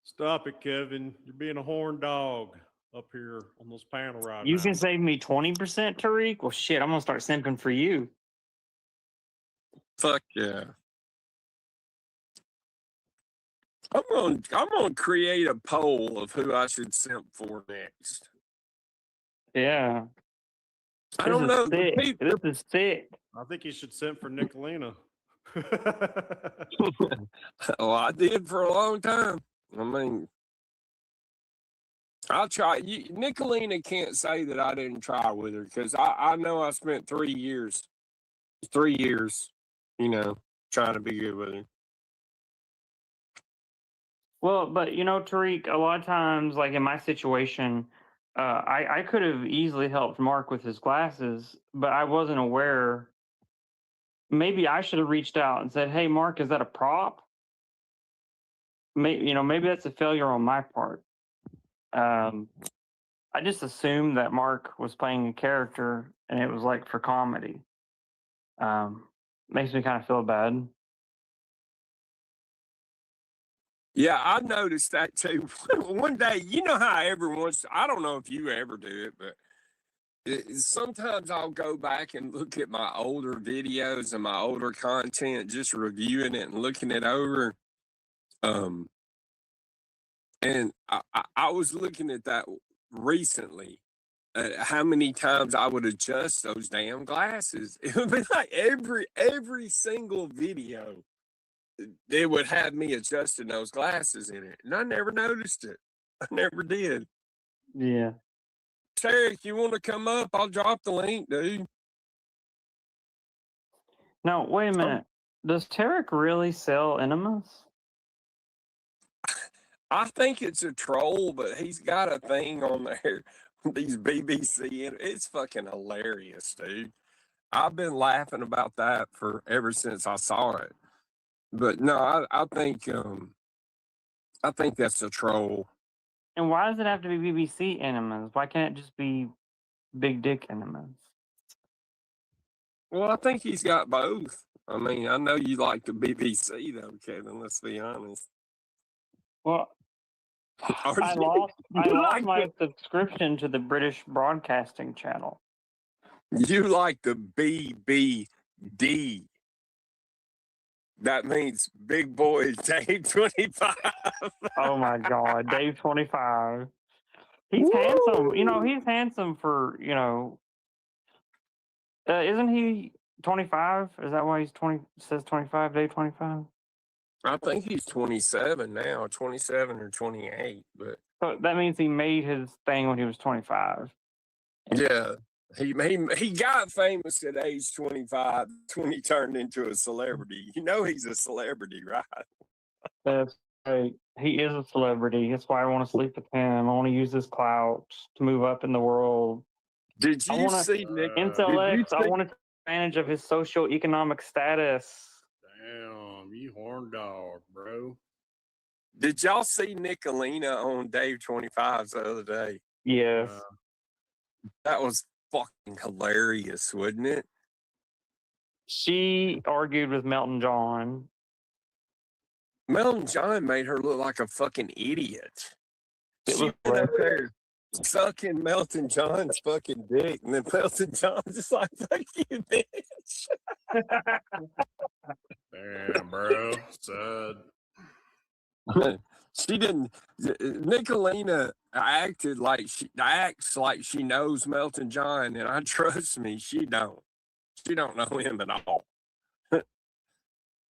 Stop it, Kevin. You're being a horn dog up here on this panel right You now. can save me 20%, Tariq? Well, shit, I'm going to start simping for you. Fuck yeah. I'm gonna create a poll of who I should simp for next. Yeah. I don't know. Sick. This is sick. I think you should send for Nicolina. Oh, I did for a long time. I mean, I'll try. Nicolina can't say that I didn't try with her because I know I spent 3 years, you know, trying to be good with her. Well, but you know, Tariq, a lot of times, like in my situation, I could have easily helped Mark with his glasses, but I wasn't aware. Maybe I should have reached out and said, "Hey, Mark, is that a prop?" Maybe that's a failure on my part. I just assumed that Mark was playing a character and it was like for comedy. Makes me kind of feel bad. Yeah, I noticed that too. One day, you know how everyone's, I don't know if you ever do it, but sometimes I'll go back and look at my older videos and my older content, just reviewing it and looking it over. And I was looking at that recently, how many times I would adjust those damn glasses. It would be like every single video, they would have me adjusting those glasses in it. And I never noticed it. I never did. Yeah. Tarek, you want to come up? I'll drop the link, dude. Now, wait a minute. Does Tarek really sell enemas? I think it's a troll, but he's got a thing on there. These BBC, it's fucking hilarious, dude. I've been laughing about that for ever since I saw it. But no, I think that's a troll. And why does it have to be BBC enemas? Why can't it just be big dick enemas? Well, I think he's got both. I mean, I know you like the BBC though, Kevin. Let's be honest. Well, I lost my subscription to the British Broadcasting Channel. You like the BBD. That means Big Boy Dave 25. Oh my God, Dave 25. He's handsome. You know, he's handsome for, you know, isn't he 25? Is that why he's 20? Says 25, Dave 25? I think he's 27 now, 27 or 28. But so that means he made his thing when he was 25. Yeah. He got famous at age 25 when he turned into a celebrity. You know he's a celebrity, right? That's right. He is a celebrity. That's why I want to sleep with him. I want to use his clout to move up in the world. Did you see Nick? Intellect, I want to take advantage of his socioeconomic status. Damn, you horn dog, bro. Did y'all see Nicolina on Dave 25's the other day? Yes. That was fucking hilarious, wasn't it? She argued with Melton John. Melton John made her look like a fucking idiot. She went up there sucking Melton John's fucking dick, and then Melton John just like, fuck you, bitch. Damn, bro. Sad. She didn't. Nicolina acts like she knows Melton John, and I trust me, she don't. She don't know him at all.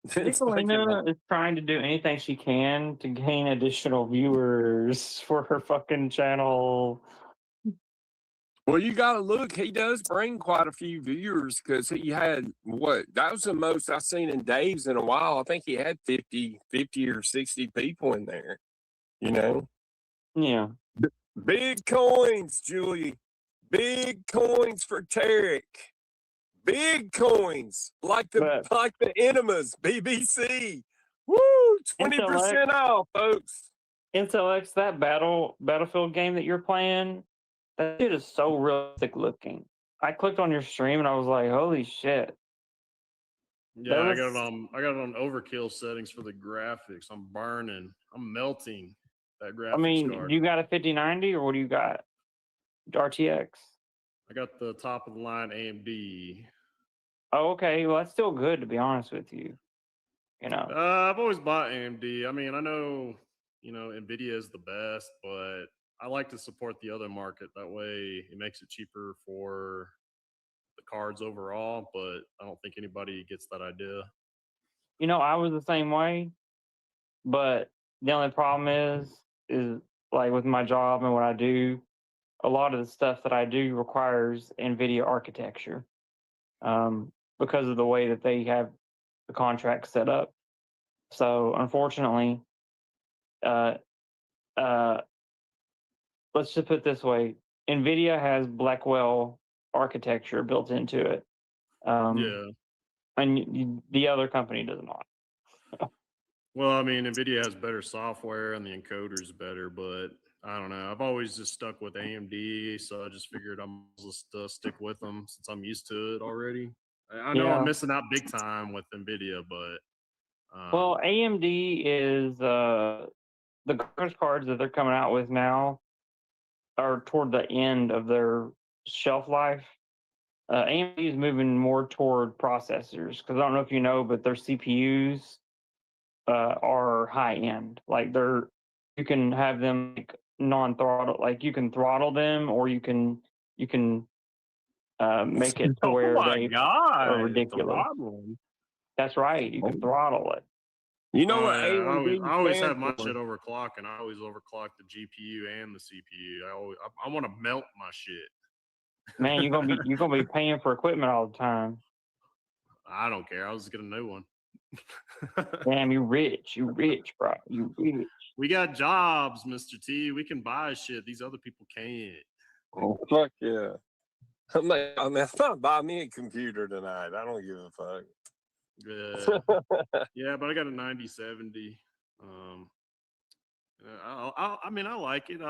Nicolina is trying to do anything she can to gain additional viewers for her fucking channel. Well, you got to look. He does bring quite a few viewers because he had that was the most I've seen in Dave's in a while. I think he had 50 or 60 people in there, you know? Yeah. Big coins, Julie. Big coins for Tarek. Big coins like the enemas, BBC. Woo! 20% off, folks. Intellect, that Battlefield game that you're playing, that shit is so realistic looking. I clicked on your stream and I was like, holy shit. Yeah, I got it on. I got it on overkill settings for the graphics. I'm burning. I'm melting that graphics I mean, card. do you got a 5090 or what do you got? RTX. I got the top of the line AMD. Oh, okay. Well, that's still good to be honest with you. You know. I've always bought AMD. I mean, I know, Nvidia is the best, but I like to support the other market. That way, it makes it cheaper for the cards overall. But I don't think anybody gets that idea. You know, I was the same way, but the only problem is like with my job and what I do, a lot of the stuff that I do requires NVIDIA architecture, because of the way that they have the contract set up. So unfortunately, let's just put it this way: NVIDIA has Blackwell architecture built into it, Yeah. and the other company does not. Well, I mean, Nvidia has better software and the encoder's better, but I don't know. I've always just stuck with AMD, so I just figured I'm just stick with them since I'm used to it already. I know I'm missing out big time with Nvidia, but well, AMD is the graphics cards that they're coming out with now are toward the end of their shelf life. AMD is moving more toward processors because I don't know if you know, but their CPUs are high end. Like you can have them like non-throttle, like you can throttle them, or you can make it to where they are ridiculous. That's right, you can throttle it. You know what? I always have my for? shit overclock, and I always overclock the GPU and the CPU. I want to melt my shit. Man, you're gonna be paying for equipment all the time. I don't care. I was just gonna know one. Damn, you rich, bro. You rich. We got jobs, Mr. T. We can buy shit. These other people can't. Oh, fuck yeah. I mean, I'm not buying me a computer tonight. I don't give a fuck. Yeah, yeah, but I got a 9070. I mean, I like it.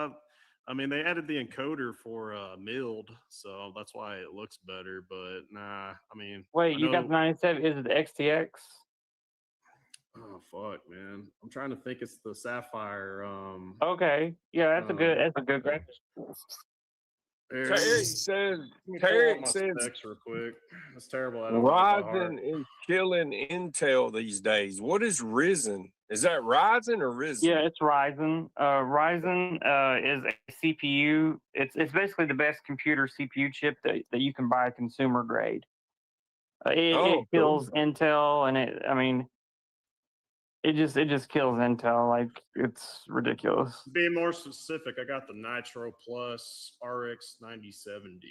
I mean, they added the encoder for milled, so that's why it looks better. But nah, I mean, wait, you got the 97? Is it the XTX? Oh fuck, man! I'm trying to think. It's the Sapphire. Okay, yeah, that's a good graphics. Tarek says specs real quick. That's terrible. Ryzen is killing Intel these days. What is Ryzen? Is that Ryzen or Ryzen? Yeah, it's Ryzen. Ryzen is a CPU. It's basically the best computer CPU chip that you can buy consumer grade. It kills Intel, and it just kills Intel. Like, it's ridiculous. Being more specific, I got the Nitro Plus RX 9070.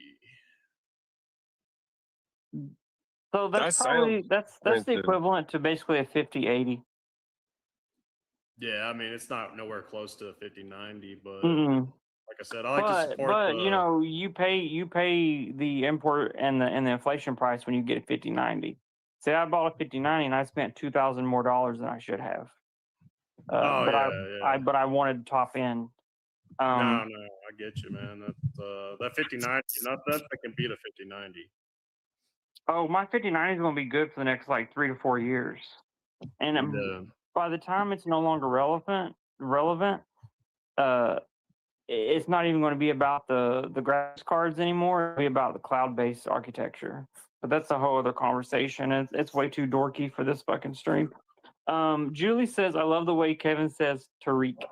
So that's the equivalent to basically a 5080. Yeah, I mean, it's not nowhere close to a 5090, but like I said, I like to support. But you pay the import and the inflation price when you get a 5090. Say I bought a 5090 and I spent $2,000 more than I should have. But I wanted to top end. No, I get you, man. That 5090, nothing can beat a 5090. Oh, my 5090 is going to be good for the next like 3 to 4 years, and by the time it's no longer relevant, it's not even going to be about the graphics cards anymore. It'll be about the cloud-based architecture. But that's a whole other conversation. It's way too dorky for this fucking stream. Julie says, I love the way Kevin says Tariq.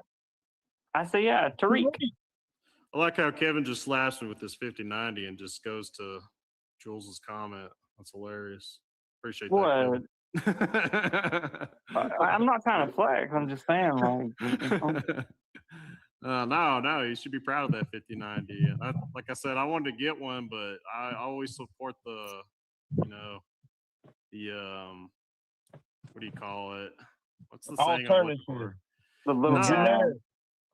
I say, yeah, Tariq. I like how Kevin just slaps me with this 5090 and just goes to Jules's comment. That's hilarious. Appreciate that. I'm not trying to flex. I'm just saying, like. No, you should be proud of that 5090. Like I said, I wanted to get one, but I always support the what do you call it? What's the saying? Alternative. The little guy.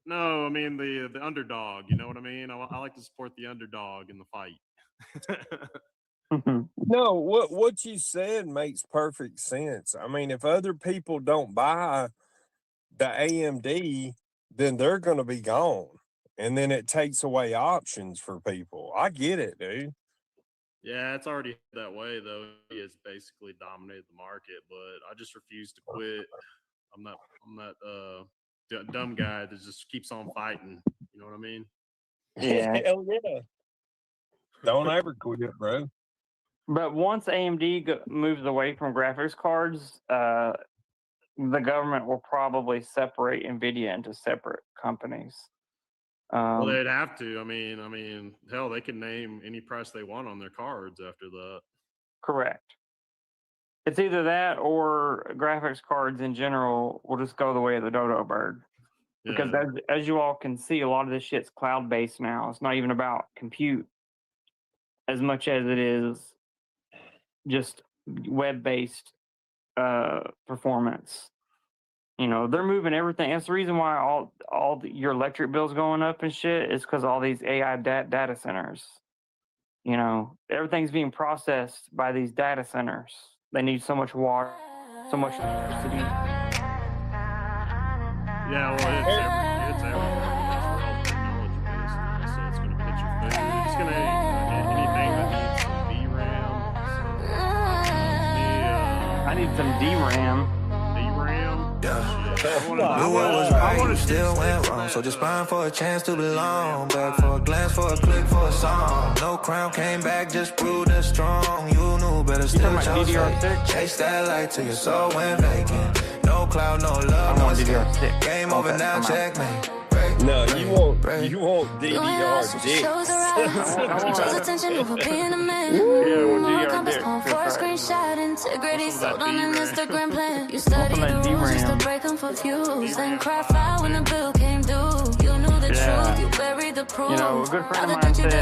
No, I mean the underdog. You know what I mean? I like to support the underdog in the fight. No, what you said makes perfect sense. I mean, if other people don't buy the AMD, then they're going to be gone, and then it takes away options for people. I get it, dude. Yeah, it's already that way though. He has basically dominated the market, but I just refuse to quit. I'm that dumb guy that just keeps on fighting. You know what I mean? Yeah. Hell yeah. Don't ever quit, bro. But once AMD moves away from graphics cards, the government will probably separate NVIDIA into separate companies. Well, they'd have to. I mean, hell, they can name any price they want on their cards after that. Correct. It's either that or graphics cards in general will just go the way of the dodo bird. Because as you all can see, a lot of this shit's cloud based now. It's not even about compute as much as it is just web based performance. You know, they're moving everything. That's the reason why your electric bills going up and shit is because all these AI data centers. You know, everything's being processed by these data centers. They need so much water, so much electricity. Yeah, well, it's everywhere. It's all technology based, so it's going to hit your food. It's going to hit anything that needs some VRAM. I need some DRAM. Knew what was right, you still went wrong. So just spine for a chance to belong. Back for a glance, for a click, for a song. No crown came back, just proved us strong. You knew better, still chose fate. Chase that light till your soul went vacant. No cloud, no love, no escape. Game over now, checkmate. No, you want DDR dick. Chose attention over being a man. Compass on for a screenshot. Integrity sold on an Instagram plan. You studied the rules just to break them for views. Then cry foul when the bill came due. You knew the truth, you buried the proof. You know, a good friend of mine said, if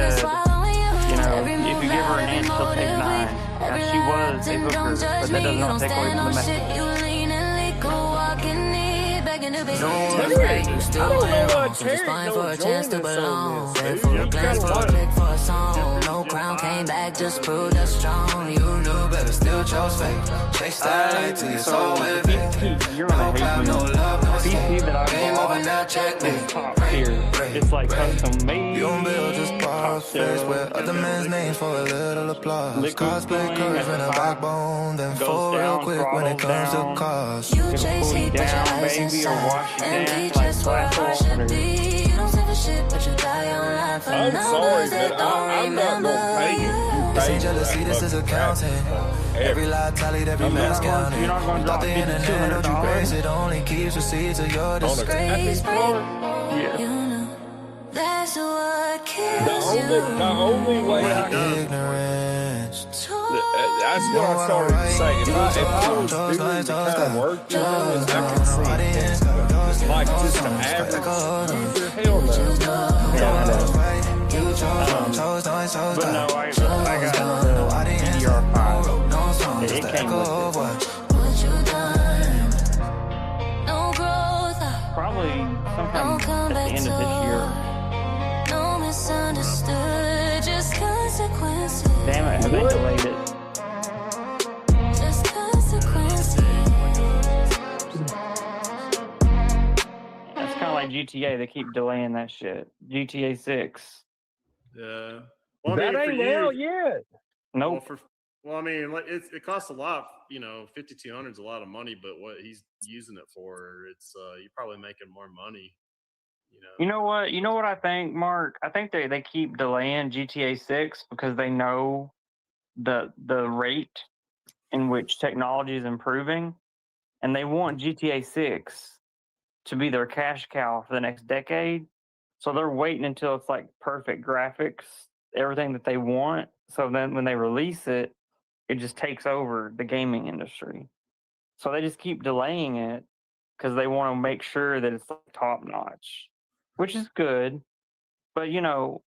you give her an inch, she'll take 9. Now, she was a hooker, but that does not take away from the message. No crown came back, just proved us strong. You knew better, still chose fate. Chase that light till your soul went vacant. You're gonna hate me. PC that I bought is top tier. It's like custom made. You don't build just perfect with other men's names for a little applause. Cosplay curves and a backbone, then fall real quick when it comes to cost. You chase heat, but your eyes inside. And be just where I should be. You don't say for shit, but you die on life. I'm sorry, but I'm not gonna pay you. This ain't jealousy, this is accounting. Every lie tallied, every mass counted. You're not gonna Thought drop the internet, don't you grace it, only keeps receipts of your disgrace. Yeah. That's what kills The only way Ignorance. that's what I started to say. If I was doing the kind of work you're doing, I could see like just an average. Hell no. But no, I got the DDR5. It came with it. Probably sometime at the end of this year. Damn it, have they delayed it? That's kind of like GTA. They keep delaying that shit. GTA 6. Yeah. Well, That ain't out yet. Nope. Well, I mean, like it costs a lot. You know, 5,200 is a lot of money, but what he's using it for, it's you're probably making more money. You know what? You know what I think, Mark? I think they keep delaying GTA 6 because they know the rate in which technology is improving, and they want GTA 6 to be their cash cow for the next decade. So they're waiting until it's like perfect graphics, everything that they want. So then when they release it, it just takes over the gaming industry. So they just keep delaying it because they want to make sure that it's top notch, which is good. But, you know,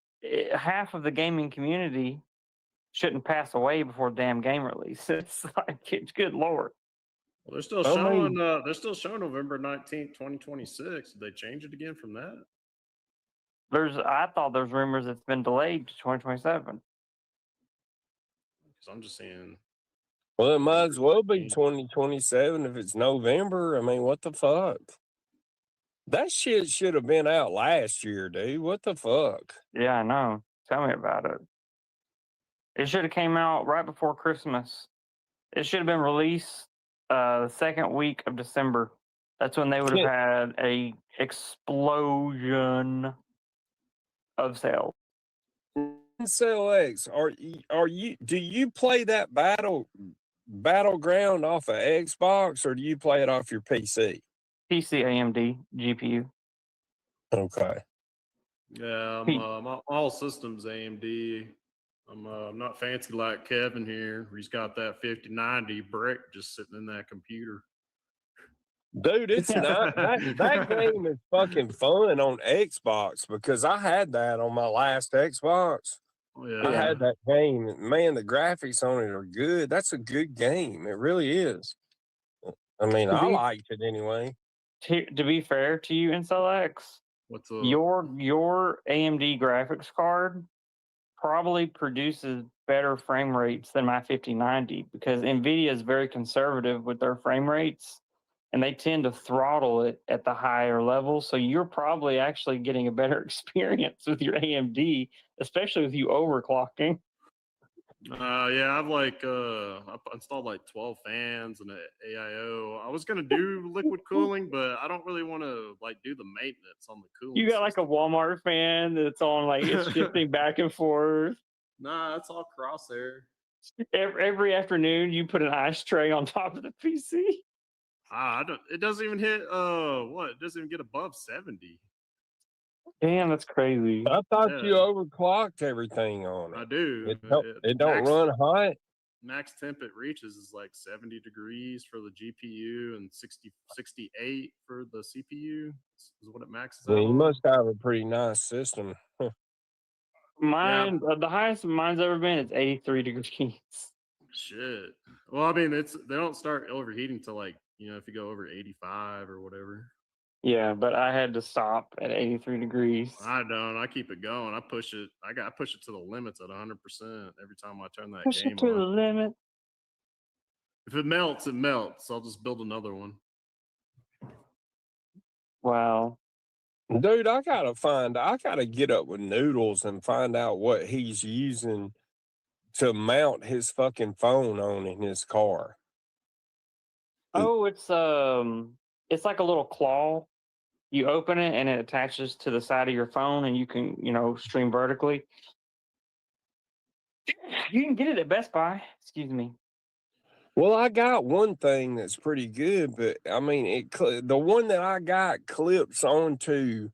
half of the gaming community shouldn't pass away before damn game release. It's like, it's good Lord. Well, they're still showing. They're still showing November 19th, 2026. Did they change it again from that? I thought there's rumors it's been delayed to 2027. Because I'm just saying. Well, it might as well be 2027 if it's November. I mean, what the fuck? That shit should have been out last year, dude. What the fuck? Yeah, I know. Tell me about it. It should have came out right before Christmas. It should have been released the second week of December. That's when they would have had a explosion of sales. SLX, do you play that Battleground off of Xbox, or do you play it off your PC? PC AMD GPU. Okay. Yeah, my all systems AMD. I'm not fancy like Kevin here. He's got that 5090 brick just sitting in that computer. Dude, it's not that game is fucking fun on Xbox, because I had that on my last Xbox. Yeah. I had that game. Man, the graphics on it are good. That's a good game. It really is. I mean, I liked it anyway. To be fair to you, IncelX, what's up? Your AMD graphics card probably produces better frame rates than my 5090, because NVIDIA is very conservative with their frame rates, and they tend to throttle it at the higher level. So you're probably actually getting a better experience with your AMD, especially with you overclocking. Yeah, I've installed like 12 fans and an AIO. I was gonna do liquid cooling, but I don't really want to like do the maintenance on the cooling. You got like a Walmart fan that's on, like, it's shifting back and forth. Nah, it's all crosshair. Every afternoon, you put an ice tray on top of the PC. It doesn't even hit. It doesn't even get above 70. Damn, that's crazy. I thought you overclocked everything on it. I do. It don't run hot. Max temp it reaches is like 70 degrees for the GPU and 68 for the CPU is what it maxes out. You must have a pretty nice system. Mine, the highest mine's ever been is 83 degrees. Shit. Well, I mean, they don't start overheating till like, if you go over 85 or whatever. Yeah, but I had to stop at 83 degrees. I don't. I keep it going. I push it to the limits at 100% every time I turn that Push game it to on. the limit. If it melts, it melts. I'll just build another one. Wow. Dude, I gotta get up with Noodles and find out what he's using to mount his fucking phone on in his car. Oh, it's like a little claw. You open it and it attaches to the side of your phone, and you can, stream vertically. You can get it at Best Buy. Excuse me. Well, I got one thing that's pretty good, but I mean, the one that I got clips onto,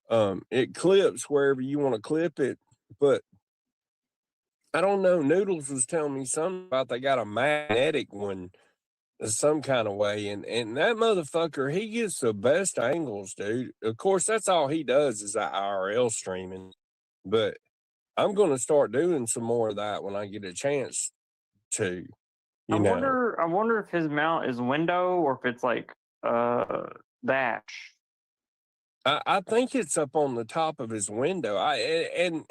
it clips wherever you want to clip it, but I don't know. Noodles was telling me something about they got a magnetic one some kind of way, and that motherfucker, he gets the best angles, dude. Of course, that's all he does is that IRL streaming, but I'm going to start doing some more of that when I get a chance to. I wonder if his mount is window or if it's like dash. I think it's up on the top of his window. And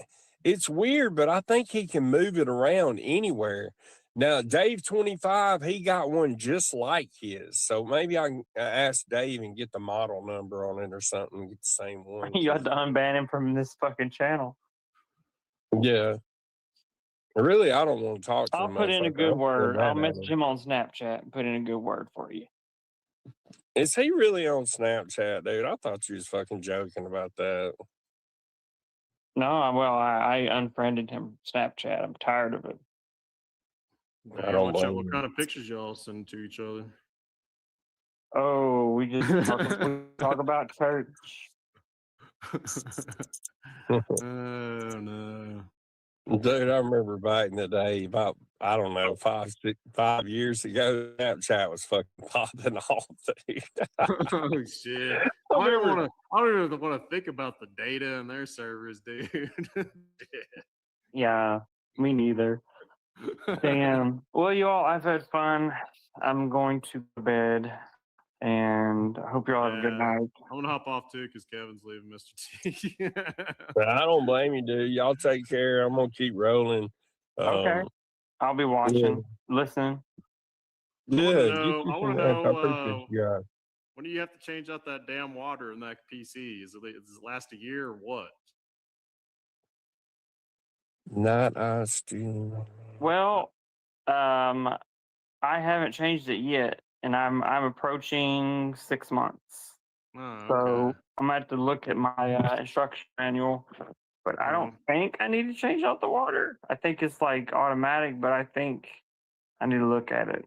it's weird, but I think he can move it around anywhere. Now, Dave 25, he got one just like his. So maybe I can ask Dave and get the model number on it or something and get the same one. You have to unban him from this fucking channel. Yeah. Really, I don't want to talk to him. I'll put in a good word. I'll message him on Snapchat and put in a good word for you. Is he really on Snapchat, dude? I thought you was fucking joking about that. No, well, I unfriended him from Snapchat. I'm tired of it. I don't Watch out blame what you. kind of pictures y'all send to each other. Oh, we just talk about church. Oh no. Dude, I remember back in the day, about, I don't know, 5 years ago, Snapchat was fucking popping off, dude. Oh shit! I don't even want to think about the data in their servers, dude. Yeah, me neither. Damn. Well, you all, I've had fun. I'm going to bed, and I hope you all have a good night. I'm gonna hop off too because Kevin's leaving Mr. T. But I don't blame you, dude. Y'all take care. I'm gonna keep rolling. Okay. I'll be watching, listening. Yeah. I want to know. I appreciate you guys. When do you have to change out that damn water in that PC? Does it last a year or what? Not I still. Well, I haven't changed it yet, and I'm approaching 6 months. Oh, So okay. I'm gonna have to look at my instruction manual. But I don't Well, think I need to change out the water. I think it's like automatic, but I think I need to look at it.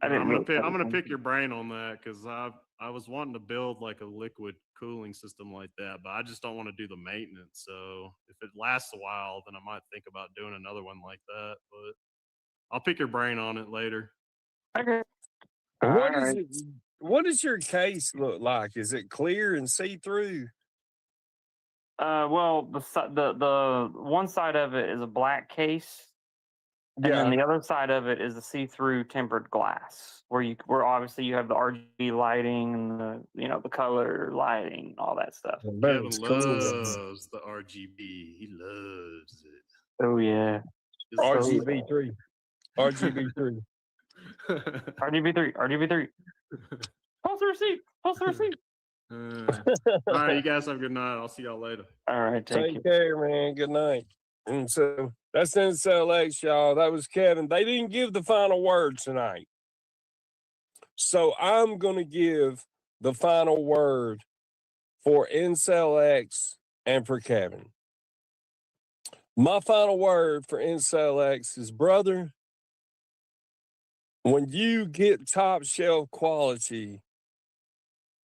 I I'm didn't gonna look pick. at I'm it. gonna pick your brain on that because I was wanting to build like a liquid cooling system like that, but I just don't want to do the maintenance. So if it lasts a while, then I might think about doing another one like that. But I'll pick your brain on it later. Okay. What is Alright. it? What does your case look like? Is it clear and see through? Well, the one side of it is a black case, and then Yeah. the other side of it is a see-through tempered glass, where obviously you have the RGB lighting and the color lighting, all that stuff. But Kevin it's cool. loves the RGB. He loves it. Oh yeah. It's RGB3. RGB3. RGB3. Post the receipt. Post the receipt. All right, you guys have a good night. I'll see y'all later. All right, take Take care. care, man. Good night. And so that's NCLX, y'all. That was Kevin. They didn't give the final word tonight. So I'm going to give the final word for NCLX and for Kevin. My final word for NCLX is, brother, when you get top shelf quality,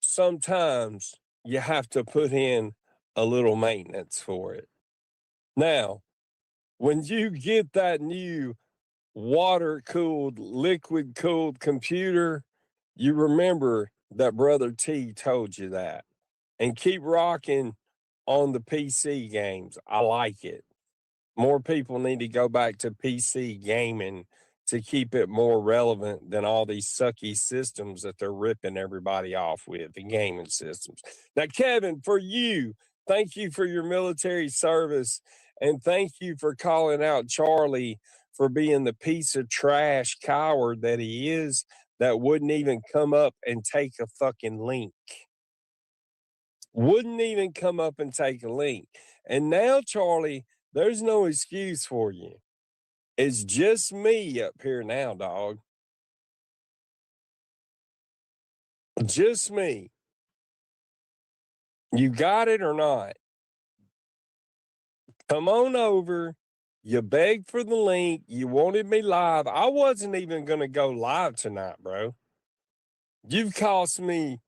sometimes you have to put in a little maintenance for it. Now, when you get that new water-cooled, liquid-cooled computer, you remember that Brother T told you that. And keep rocking on the PC games. I like it. More people need to go back to PC gaming to keep it more relevant than all these sucky systems that they're ripping everybody off with, the gaming systems. Now, Kevin, for you, thank you for your military service, and thank you for calling out Charlie for being the piece of trash coward that he is, that wouldn't even come up and take a fucking link. Wouldn't even come up and take a link. And now, Charlie, there's no excuse for you. It's just me up here now, dog. Just me. You got it or not? Come on over. You begged for the link. You wanted me live. I wasn't even going to go live tonight, bro. You've cost me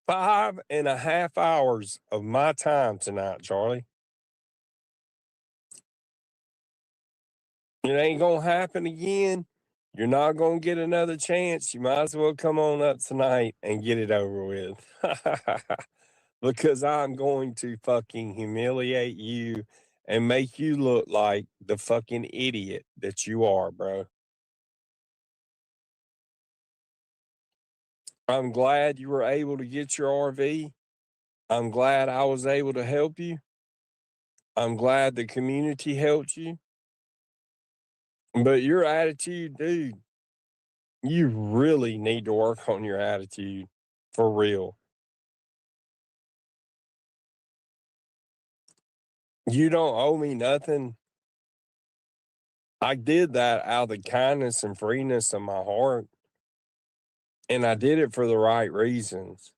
5.5 hours of my time tonight, Charlie. It ain't going to happen again. You're not going to get another chance. You might as well come on up tonight and get it over with. Because I'm going to fucking humiliate you and make you look like the fucking idiot that you are, bro. I'm glad you were able to get your RV. I'm glad I was able to help you. I'm glad the community helped you. But your attitude, dude, you really need to work on your attitude for real. You don't owe me nothing. I did that out of the kindness and freeness of my heart. And I did it for the right reasons.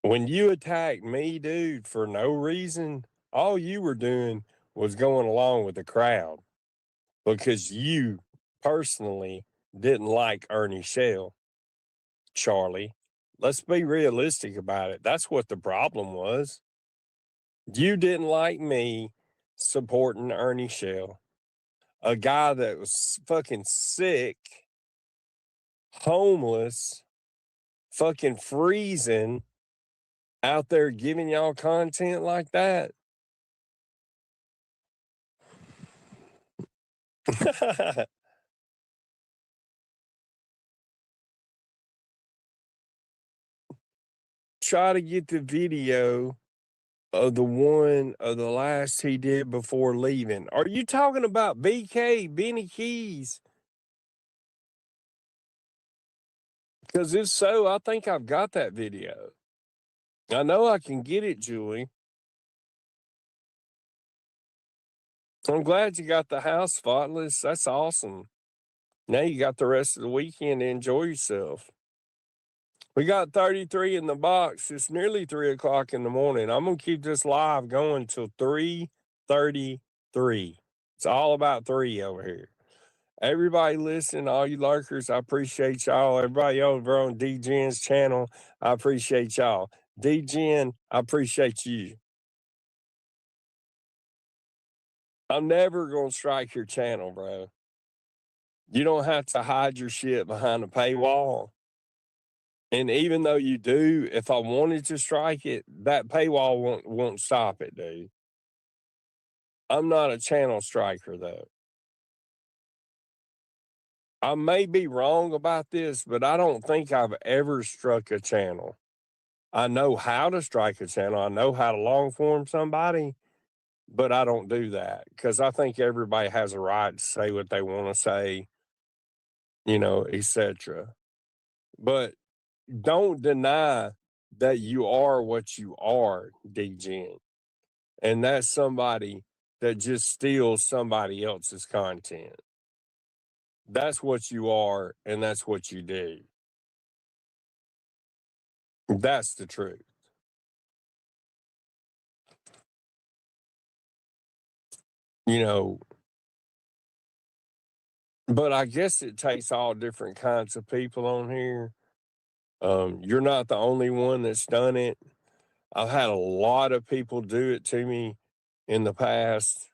When you attacked me, dude, for no reason, all you were doing was going along with the crowd because you personally didn't like Ernie Shell, Charlie. Let's be realistic about it. That's what the problem was. You didn't like me supporting Ernie Shell, a guy that was fucking sick, homeless, fucking freezing, out there giving y'all content like that. Try to get the video of the one of the last he did before leaving. Are you talking about BK, Benny Keys? Because if so, I think I've got that video. I know I can get it, Julie. I'm glad you got the house spotless. That's awesome. Now you got the rest of the weekend to enjoy yourself. We got 33 in the box. It's nearly 3 o'clock in the morning. I'm going to keep this live going till 3:33. It's all about 3 over here. Everybody listen, all you lurkers, I appreciate y'all. Everybody over on D-Gen's channel, I appreciate y'all. D-Gen, I appreciate you. I'm never going to strike your channel, bro. You don't have to hide your shit behind a paywall. And even though you do, if I wanted to strike it, that paywall won't stop it, dude. I'm not a channel striker, though. I may be wrong about this, but I don't think I've ever struck a channel. I know how to strike a channel. I know how to long form somebody, but I don't do that because I think everybody has a right to say what they want to say, etc. But don't deny that you are what you are, D-Gen. And that's somebody that just steals somebody else's content. That's what you are, and that's what you do. That's the truth. But I guess it takes all different kinds of people on here. You're not the only one that's done it. I've had a lot of people do it to me in the past.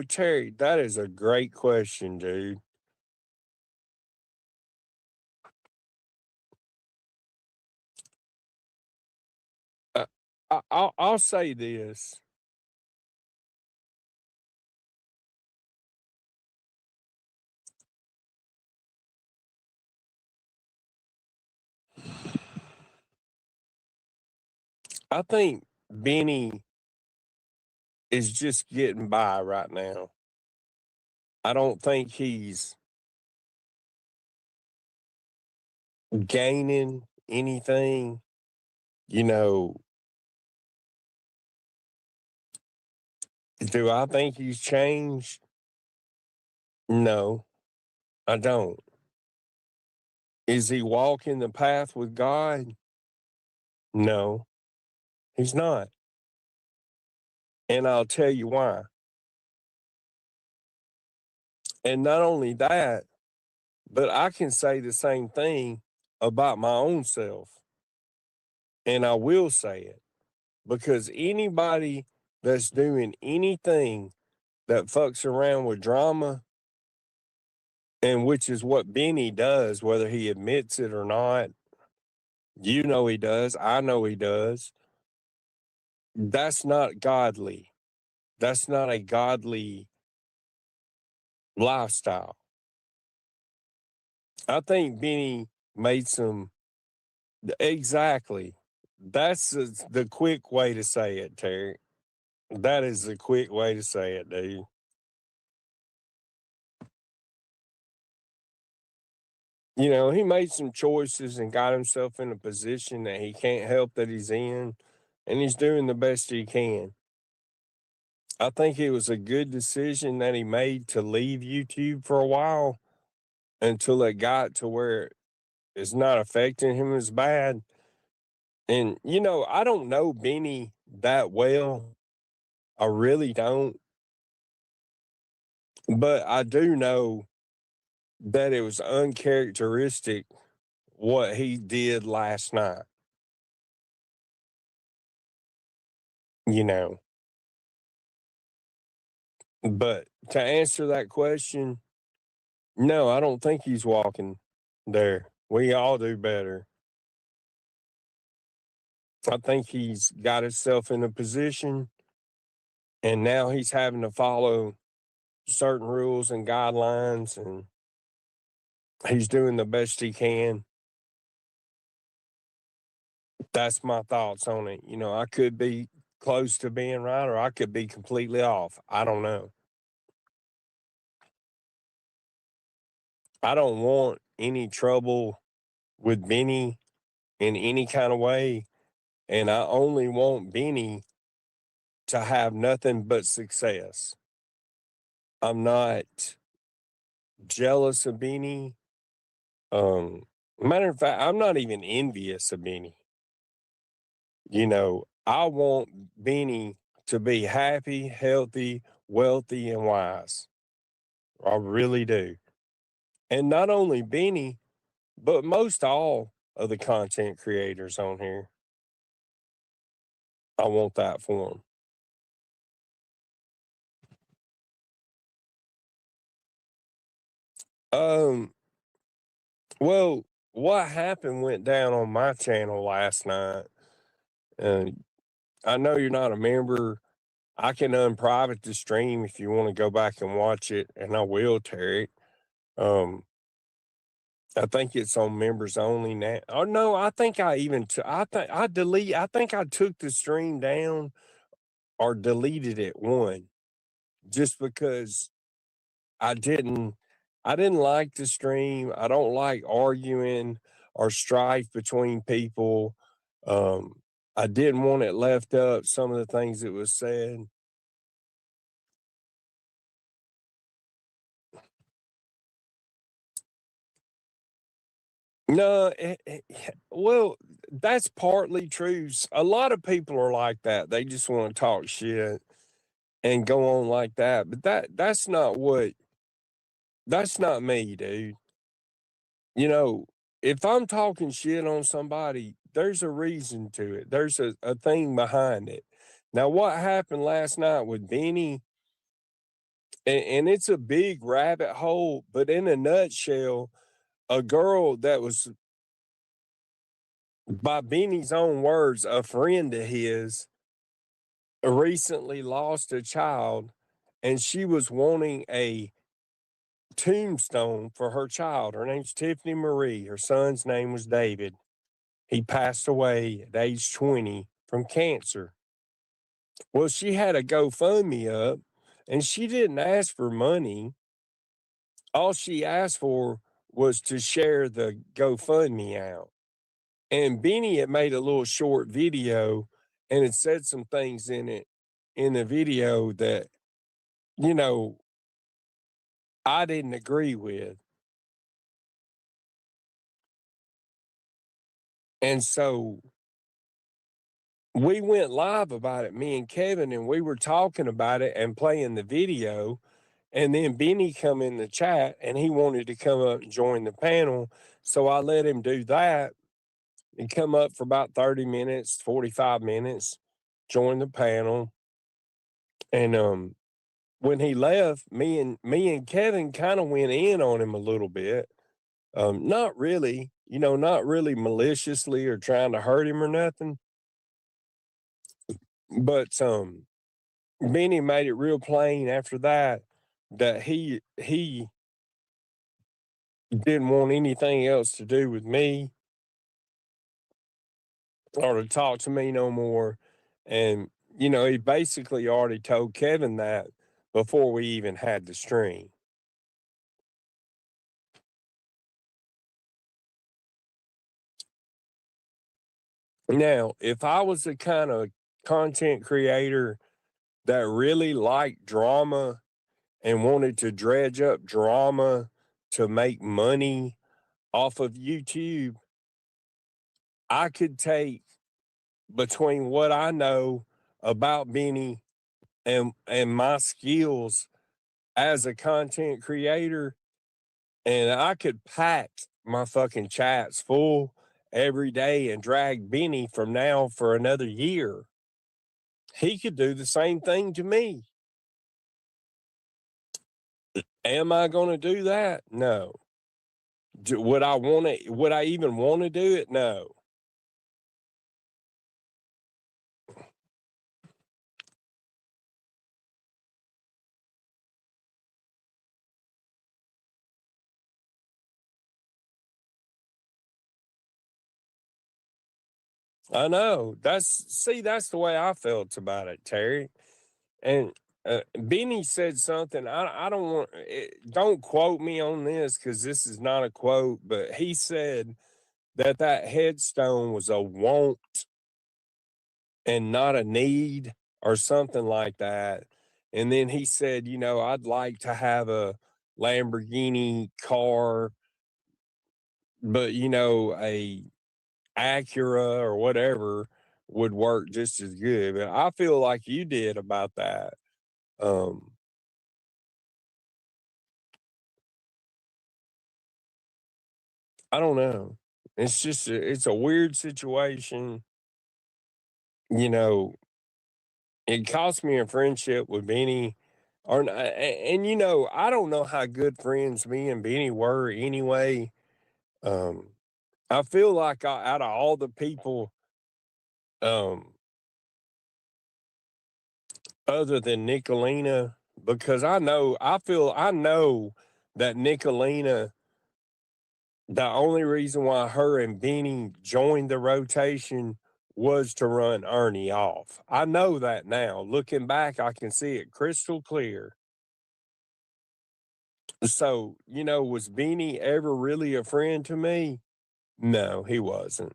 Terry, that is a great question, dude. I'll say this. I think Benny is just getting by right now. I don't think he's gaining anything. Do I think he's changed? No, I don't. Is he walking the path with God? No, he's not. And I'll tell you why. And not only that, but I can say the same thing about my own self. And I will say it because anybody that's doing anything that fucks around with drama, and which is what Benny does, whether he admits it or not, he does, I know he does. That's not godly. That's not a godly lifestyle. I think Benny made some. Exactly. That's the quick way to say it, Terry. That is the quick way to say it, dude. He made some choices and got himself in a position that he can't help that he's in, and he's doing the best he can. I think it was a good decision that he made to leave YouTube for a while until it got to where it's not affecting him as bad. And, I don't know Benny that well. I really don't. But I do know that it was uncharacteristic what he did last night. But to answer that question, no, I don't think he's walking there. We all do better. I think he's got himself in a position and now he's having to follow certain rules and guidelines, and he's doing the best he can. That's my thoughts on it. I could be close to being right or I could be completely off. I don't know. I don't want any trouble with Benny in any kind of way. And I only want Benny to have nothing but success. I'm not jealous of Benny. Matter of fact, I'm not even envious of Benny. You know, I want Benny to be happy, healthy, wealthy, and wise. I really do. And not only Benny, but most all of the content creators on here. I want that for them. Well, what happened went down on my channel last night. And I know you're not a member. I can unprivate the stream if you want to go back and watch it, and I will, Terry. I think it's on members only now. Oh no, I think I even I think I took the stream down or deleted it just because I didn't like the stream. I don't like arguing or strife between people. I didn't want it left up, some of the things that was said. No, well, that's partly true. A lot of people are like that. They just want to talk shit and go on like that. But that's not me, dude. You know, if I'm talking shit on somebody, there's a reason to it. There's a thing behind it. Now, what happened last night with Benny, and it's a big rabbit hole, but in a nutshell, a girl that was, by Benny's own words, a friend of his, recently lost a child, and she was wanting a tombstone for her child. Her name's Tiffany Marie. Her son's name was David. He passed away at age 20 from cancer. Well, she had a GoFundMe up, and she didn't ask for money. All she asked for was to share the GoFundMe out. And Benny had made a little short video and had said some things in the video that, you know, I didn't agree with. And so we went live about it, me and Kevin, and we were talking about it and playing the video. And then Benny come in the chat and he wanted to come up and join the panel. So I let him do that and come up for about 30 minutes, 45 minutes, join the panel. And when he left, me and Kevin kind of went in on him a little bit. Not really, not really maliciously or trying to hurt him or nothing. But Benny made it real plain after that he didn't want anything else to do with me or to talk to me no more. And, he basically already told Kevin that before we even had the stream. Now, if I was the kind of content creator that really liked drama and wanted to dredge up drama to make money off of YouTube, I could take between what I know about Benny and my skills as a content creator, and I could pack my fucking chats full every day and drag Benny from now for another year. He could do the same thing to me. Am I going to do that? No. Would I even want to do it? No. I know. That's the way I felt about it, Terry. And Benny said something. I don't quote me on this because this is not a quote, but he said that headstone was a want and not a need or something like that. And then he said, you know, I'd like to have a Lamborghini car, but you know, a Acura or whatever would work just as good. But I feel like you did about that. I don't know. It's just it's a weird situation. You know, it cost me a friendship with Benny. And you know, I don't know how good friends me and Benny were anyway. Um, I feel like out of all the people, um, other than Nicolina, because I know that Nicolina, the only reason why her and Benny joined the rotation was to run Ernie off. I know that now. Looking back, I can see it crystal clear. So, you know, was Benny ever really a friend to me? No, he wasn't.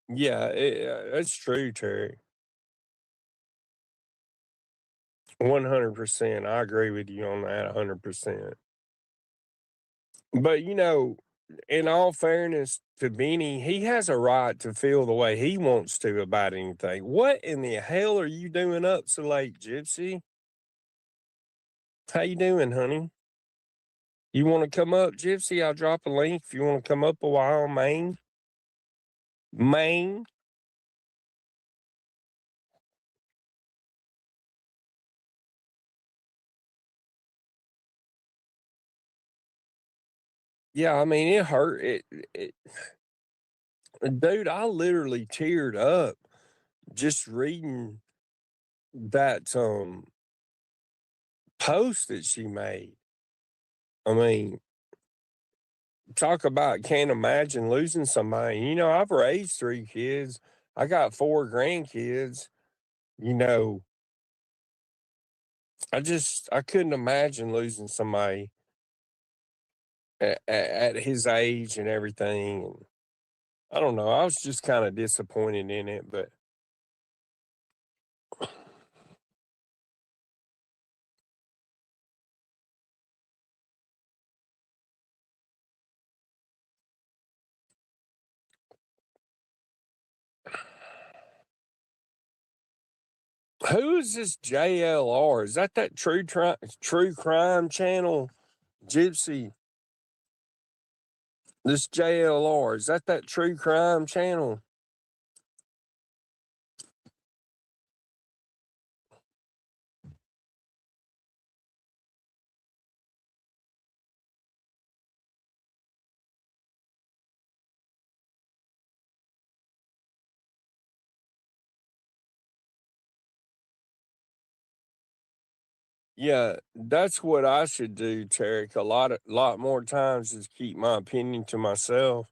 Yeah, that's true, Terry. 100%. I agree with you on that 100%. But, you know, in all fairness to Benny, he has a right to feel the way he wants to about anything. What in the hell are you doing up so late, Gypsy? How you doing, honey? You want to come up, Gypsy? I'll drop a link if you want to come up a while, Maine. Maine. Yeah, I mean, it hurt. Dude, I literally teared up just reading that post that she made. I mean, talk about can't imagine losing somebody. You know, I've raised 3 kids. I got 4 grandkids. You know, I couldn't imagine losing somebody at his age and everything. And I don't know. I was just kind of disappointed in it, but who is this JLR? Is that true crime channel, Gypsy? This JLR, is that true crime channel? Yeah, that's what I should do, Tarek. A lot more times is keep my opinion to myself.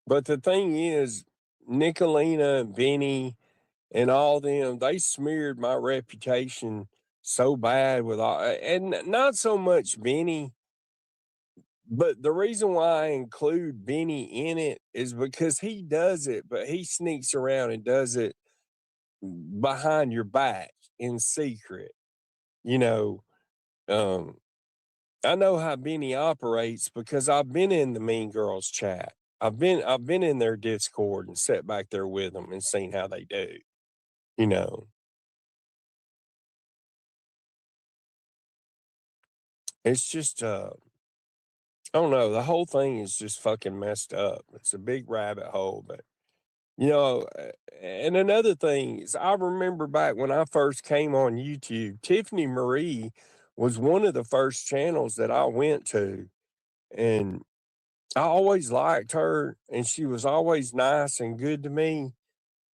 But the thing is, Nicolina and Benny and all them, they smeared my reputation so bad with all, and not so much Benny, but the reason why I include Benny in it is because he does it, but he sneaks around and does it behind your back in secret. You know, um, I know how Benny operates because I've been in the Mean Girls chat. I've been in their Discord and sat back there with them and seen how they do. You know, it's just I don't know. The whole thing is just fucking messed up. It's a big rabbit hole, but you know, and another thing is, I remember back when I first came on YouTube, Tiffany Marie was one of the first channels that I went to, and I always liked her, and she was always nice and good to me,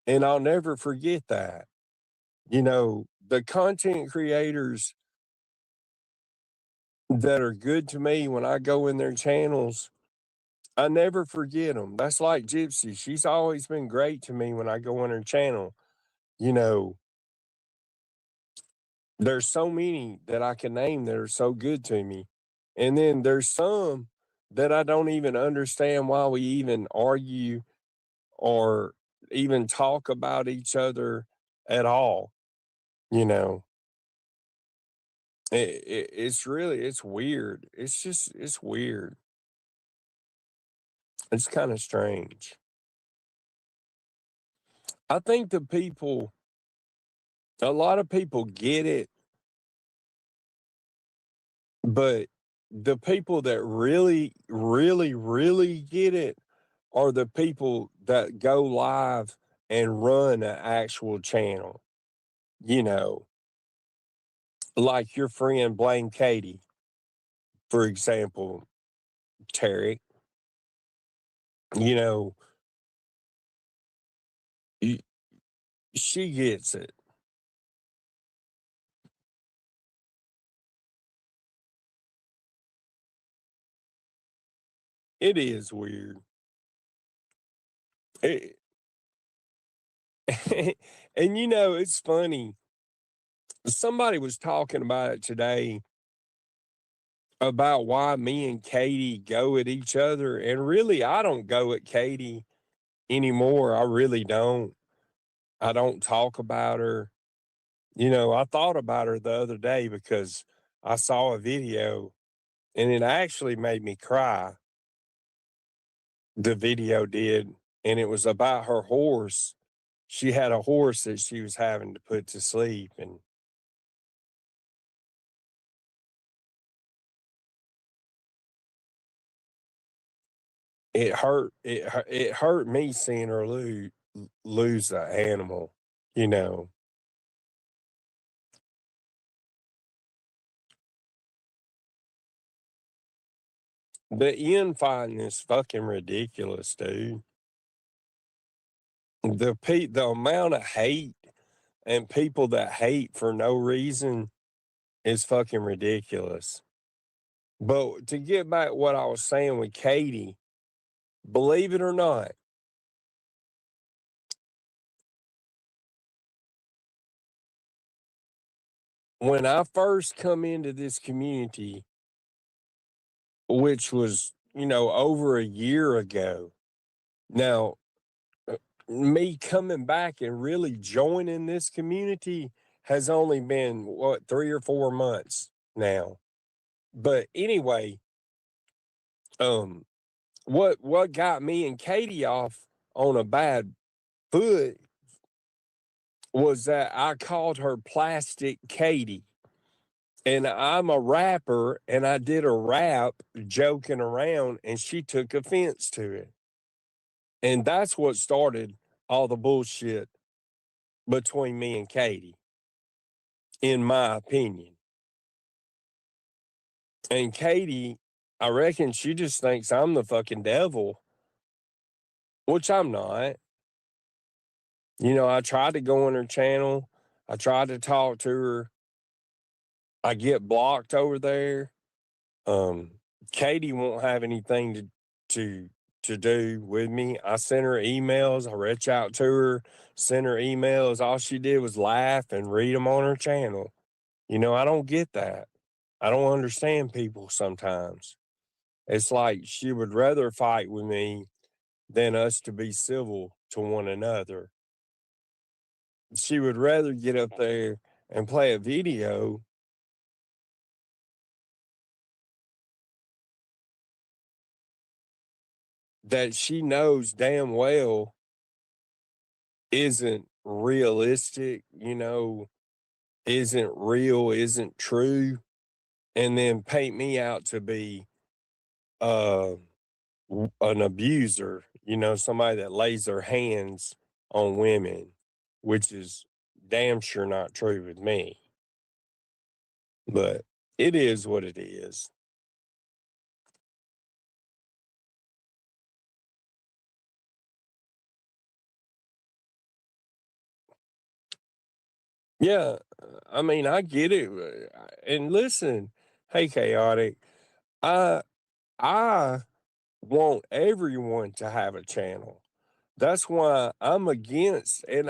and I'll never forget that. You know, the content creators that are good to me when I go in their channels, I never forget them. That's like Gypsy. She's always been great to me when I go on her channel. you know, there's so many that I can name that are so good to me. And then there's some that I don't even understand why we even argue or even talk about each other at all. You know, it's really, it's weird. It's weird. It's kind of strange. I think a lot of people get it, but the people that really, really, really get it are the people that go live and run an actual channel. You know, like your friend Blame Katie, for example, Terry. You know, she gets it. It is weird. It, and you know, it's funny. Somebody was talking about it today about why me and Katie go at each other. And really, I don't go at Katie anymore. I really don't. I don't talk about her. You know, I thought about her the other day because I saw a video and it actually made me cry. The video did. And it was about her horse. She had a horse that she was having to put to sleep. And it hurt me seeing her lose the animal, you know. The infighting is fucking ridiculous, dude. The amount of hate and people that hate for no reason is fucking ridiculous. But to get back what I was saying with Katie, believe it or not, when I first come into this community, which was, you know, over a year ago, now me coming back and really joining this community has only been what 3 or 4 months now. But anyway, what got me and Katie off on a bad foot was that I called her Plastic Katie. And I'm a rapper and I did a rap joking around and she took offense to it. And that's what started all the bullshit between me and Katie, in my opinion. And Katie, I reckon she just thinks I'm the fucking devil, which I'm not. You know, I tried to go on her channel. I tried to talk to her. I get blocked over there. Katie won't have anything to do with me. I sent her emails. I reach out to her, sent her emails. All she did was laugh and read them on her channel. You know, I don't get that. I don't understand people sometimes. It's like she would rather fight with me than us to be civil to one another. She would rather get up there and play a video that she knows damn well isn't realistic, you know, isn't real, isn't true, and then paint me out to be uh an abuser, you know, somebody that lays their hands on women, which is damn sure not true with me. But it is what it is. Yeah, I mean, I get it. And listen, hey, chaotic, I I want everyone to have a channel. That's why I'm against. And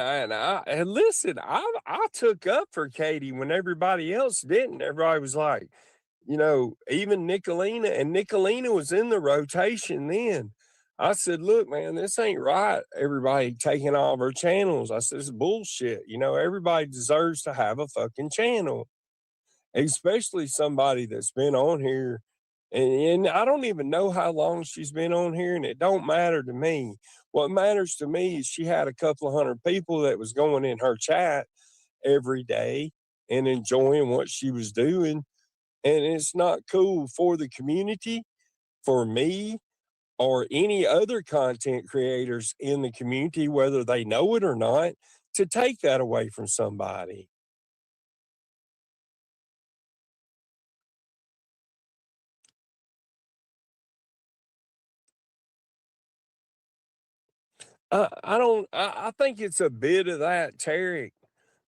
listen, I took up for Katie when everybody else didn't. Everybody was like, even Nicolina, and Nicolina was in the rotation then. I said, look, man, this ain't right. Everybody taking all of our channels. I said, it's bullshit. Everybody deserves to have a fucking channel, especially somebody that's been on here. And I don't even know how long she's been on here, and it don't matter to me. What matters to me is she had a couple of hundred people that was going in her chat every day and enjoying what she was doing. And it's not cool for the community, for me, or any other content creators in the community, whether they know it or not, to take that away from somebody. I think it's a bit of that, Tarek.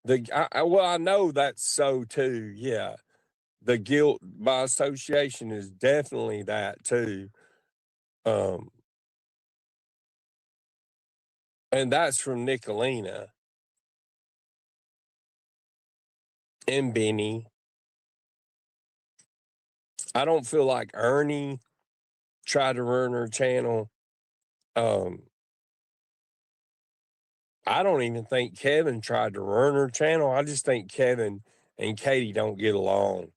I know that's so too. Yeah. The guilt by association is definitely that too. And that's from Nicolina and Benny. I don't feel like Ernie tried to run her channel. I don't even think Kevin tried to run her channel. I just think Kevin and Katie don't get along.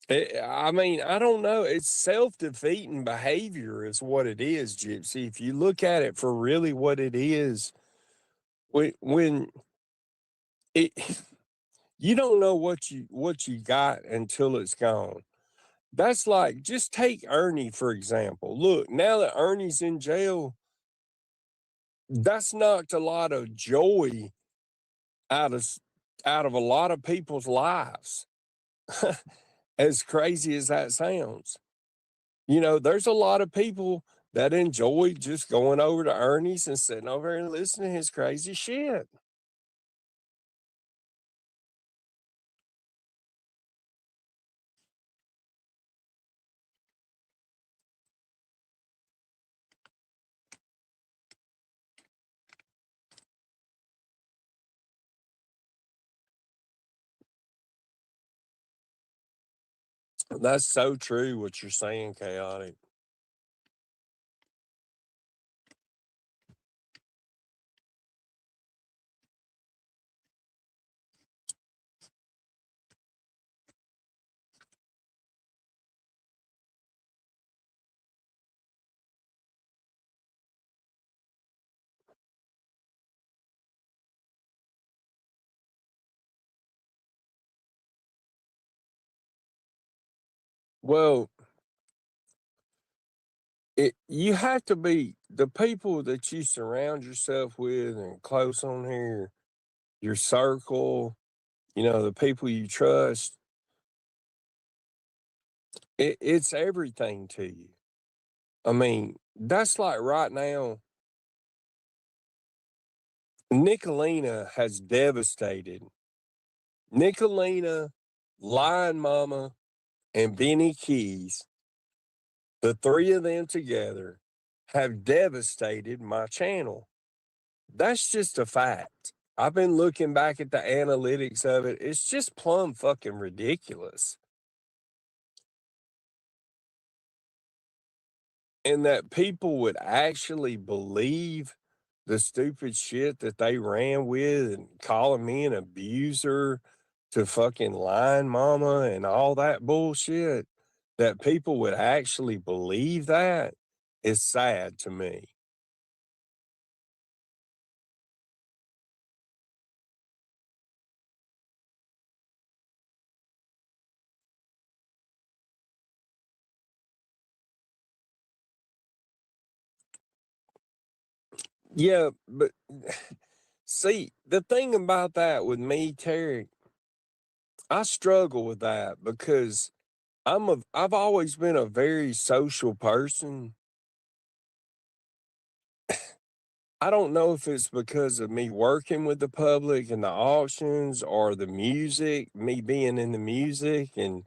I mean, I don't know. It's self-defeating behavior is what it is, Gypsy. If you look at it for really what it is, when it you don't know what you got until it's gone. That's like, just take Ernie, for example. Look, now that Ernie's in jail, that's knocked a lot of joy out of a lot of people's lives. As crazy as that sounds. There's a lot of people that enjoy just going over to Ernie's and sitting over and listening to his crazy shit. That's so true what you're saying, Chaotic. Well, you have to be the people that you surround yourself with and close on here, your circle, the people you trust. It's everything to you. I mean, that's like right now, Nicolina has devastated. Nicolina, Lion Mama, and Benny Keys, the three of them together, have devastated my channel. That's just a fact. I've been looking back at the analytics of it. It's just plumb fucking ridiculous. And that people would actually believe the stupid shit that they ran with and calling me an abuser to fucking Lion Mama and all that bullshit, that people would actually believe that is sad to me. Yeah, but see, the thing about that with me, Terry, I struggle with that because I've always been a very social person. I don't know if it's because of me working with the public and the auctions or the music, me being in the music and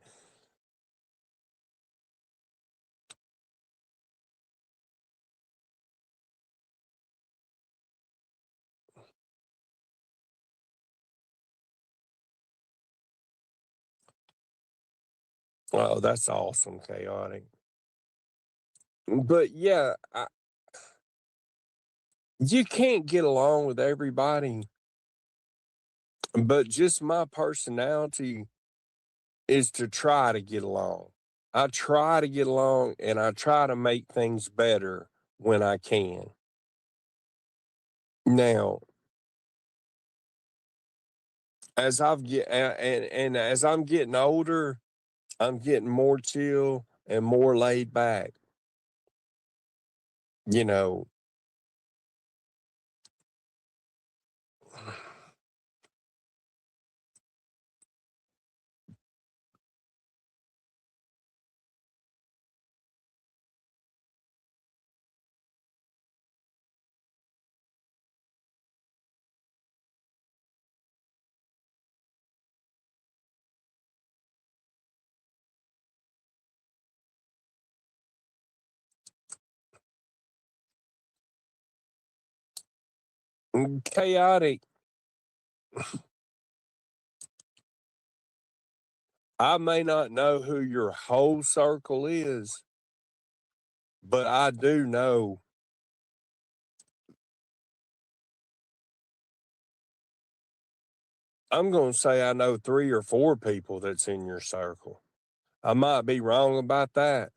oh, that's awesome, chaotic. But yeah, you can't get along with everybody, but just my personality is to try to get along. I try to get along and I try to make things better when I can. Now, as I've get and as I'm getting older, I'm getting more chill and more laid back. You know, chaotic. I may not know who your whole circle is, but I do know I'm going to say I know 3 or 4 people that's in your circle. I might be wrong about that,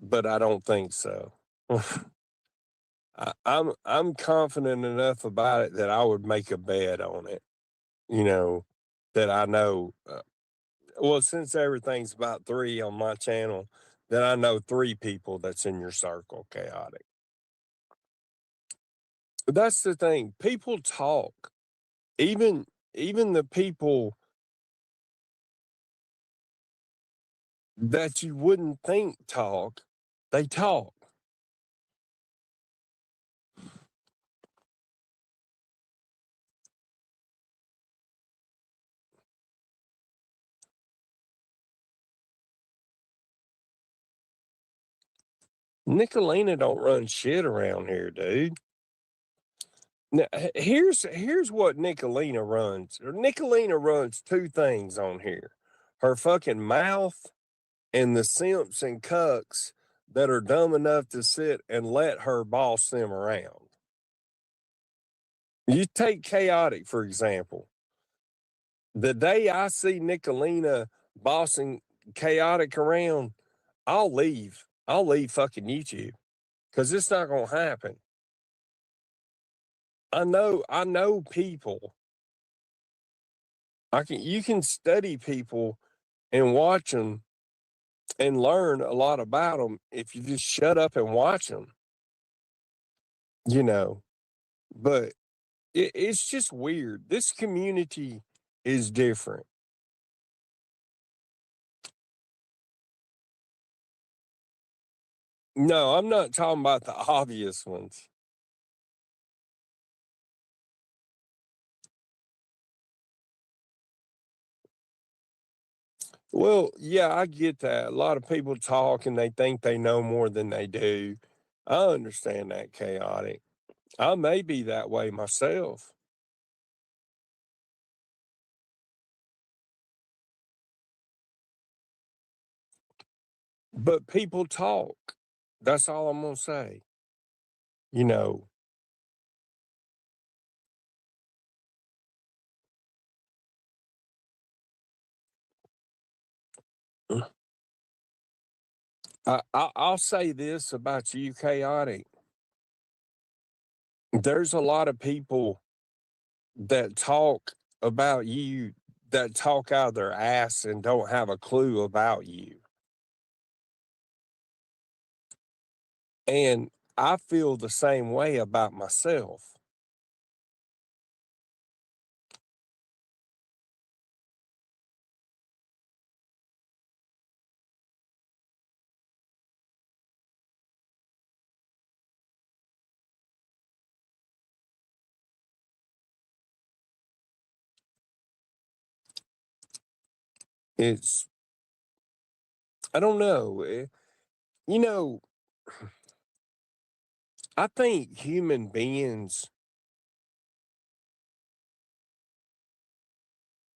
but I don't think so. I'm confident enough about it that I would make a bet on it. You know, that I know. Well, since everything's about 3 on my channel, then I know 3 people that's in your circle, chaotic. That's the thing. People talk. Even the people that you wouldn't think talk, they talk. Nicolina don't run shit around here, dude. Now, here's what Nicolina runs. Nicolina runs 2 things on here: her fucking mouth and the simps and cucks that are dumb enough to sit and let her boss them around. You take chaotic for example. The day I see Nicolina bossing chaotic around, I'll leave. I'll leave fucking YouTube because it's not gonna happen. I know people. You can study people and watch them and learn a lot about them if you just shut up and watch them. You know, but it's just weird. This community is different. No, I'm not talking about the obvious ones. Well, yeah, I get that. A lot of people talk and they think they know more than they do. I understand that, chaotic. I may be that way myself. But people talk. That's all I'm gonna say. You know, I'll say this about you, chaotic. There's a lot of people that talk about you that talk out of their ass and don't have a clue about you. And I feel the same way about myself. It's, I don't know. You know, I think human beings,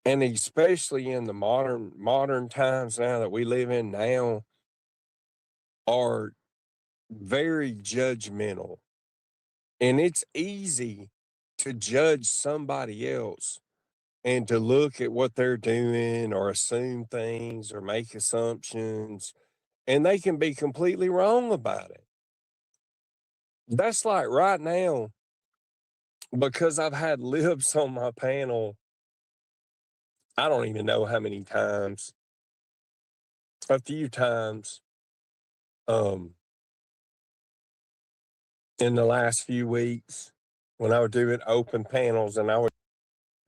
and especially in the modern times now that we live in now, are very judgmental. And it's easy to judge somebody else and to look at what they're doing or assume things or make assumptions, and they can be completely wrong about it. That's like right now, because I've had lips on my panel, I don't even know how many times, a few times, um, in the last few weeks when I would do it open panels and I would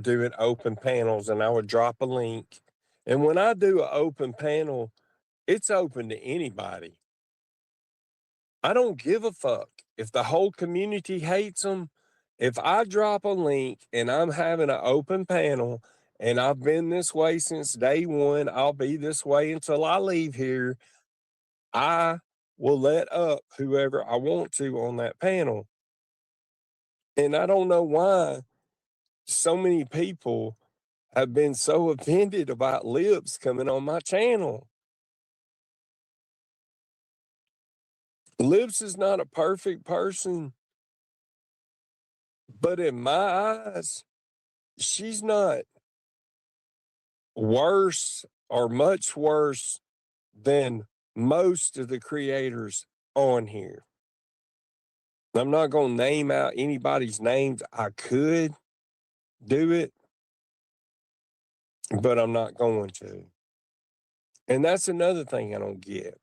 do it open panels and I would drop a link. And when I do an open panel, it's open to anybody. I don't give a fuck if the whole community hates them. If I drop a link and I'm having an open panel and I've been this way since day one, I'll be this way until I leave here. I will let up whoever I want to on that panel. And I don't know why so many people have been so offended about lips coming on my channel. Lips is not a perfect person, but in my eyes, she's not worse or much worse than most of the creators on here. I'm not going to name out anybody's names. I could do it, but I'm not going to. And that's another thing I don't get.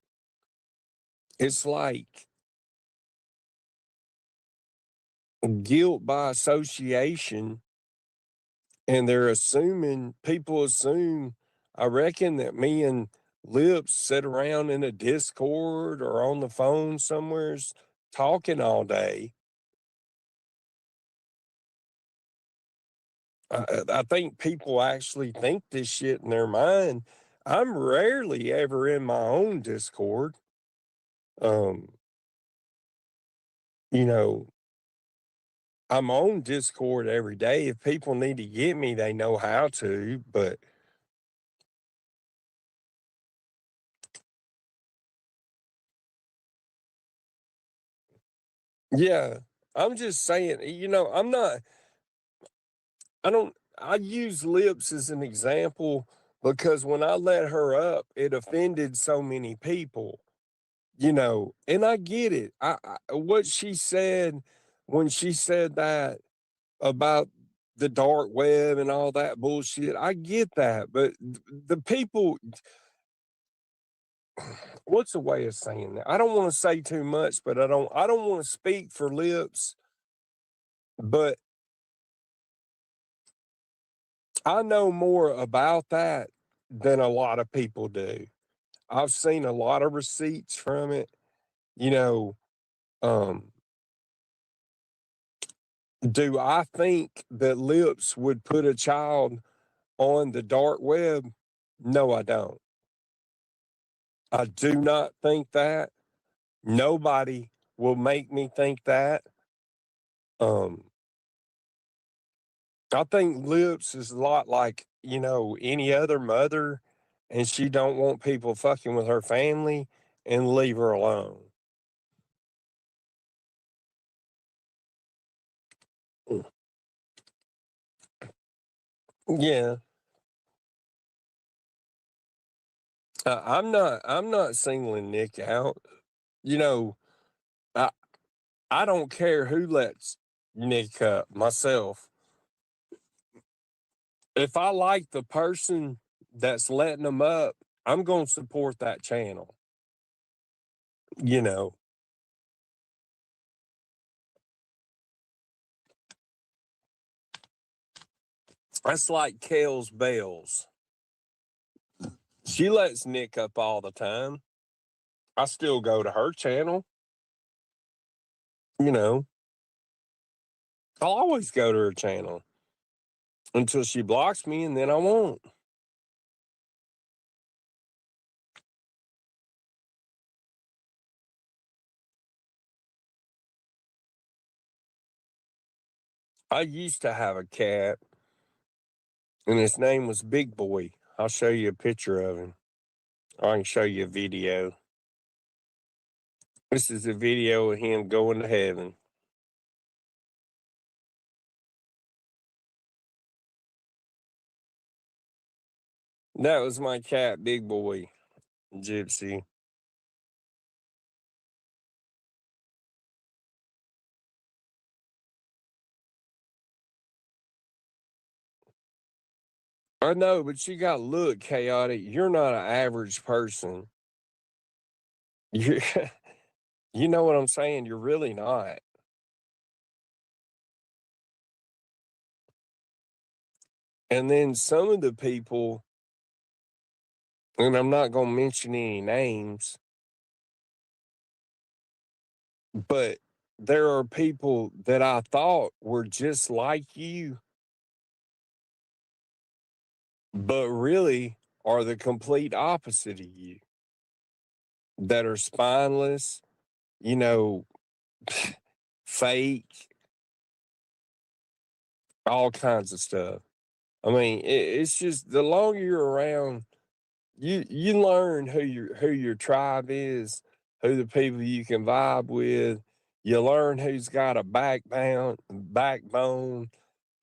It's like guilt by association, and people assume, I reckon, that me and Lips sit around in a Discord or on the phone somewheres talking all day. I think people actually think this shit in their mind. I'm rarely ever in my own Discord. You know, I'm on Discord every day. If people need to get me, they know how to, but yeah, I'm just saying, I use Lips as an example because when I let her up, it offended so many people, and I get it. What she said when she said that about the dark web and all that bullshit, I get that. But the people, what's the way of saying that? I don't want to say too much, but I don't want to speak for Lips, but I know more about that than a lot of people do. I've seen a lot of receipts from it. You know, um, do I think that Lips would put a child on the dark web? No, I don't. I do not think that. Nobody will make me think that. Um, I think Lips is a lot like, any other mother, and she don't want people fucking with her family, and leave her alone. Yeah. I'm not singling Nick out. You know, I I don't care who lets Nick up myself. If I like the person that's letting them up, I'm going to support that channel. You know, that's like Kels Bells. She lets Nick up all the time. I still go to her channel. You know, I'll always go to her channel until she blocks me, and then I won't. I used to have a cat, and his name was Big Boy. I'll show you a picture of him. Or I can show you a video. This is a video of him going to heaven. That was my cat, Big Boy, Gypsy. I know, but you got to look chaotic. You're not an average person. You, you know what I'm saying? You're really not. And then some of the people, and I'm not going to mention any names, but there are people that I thought were just like you, but really are the complete opposite of you, that are spineless, you know, fake, all kinds of stuff. I mean, it's just the longer you're around, you learn who your tribe is, who the people you can vibe with. You learn who's got a backbone,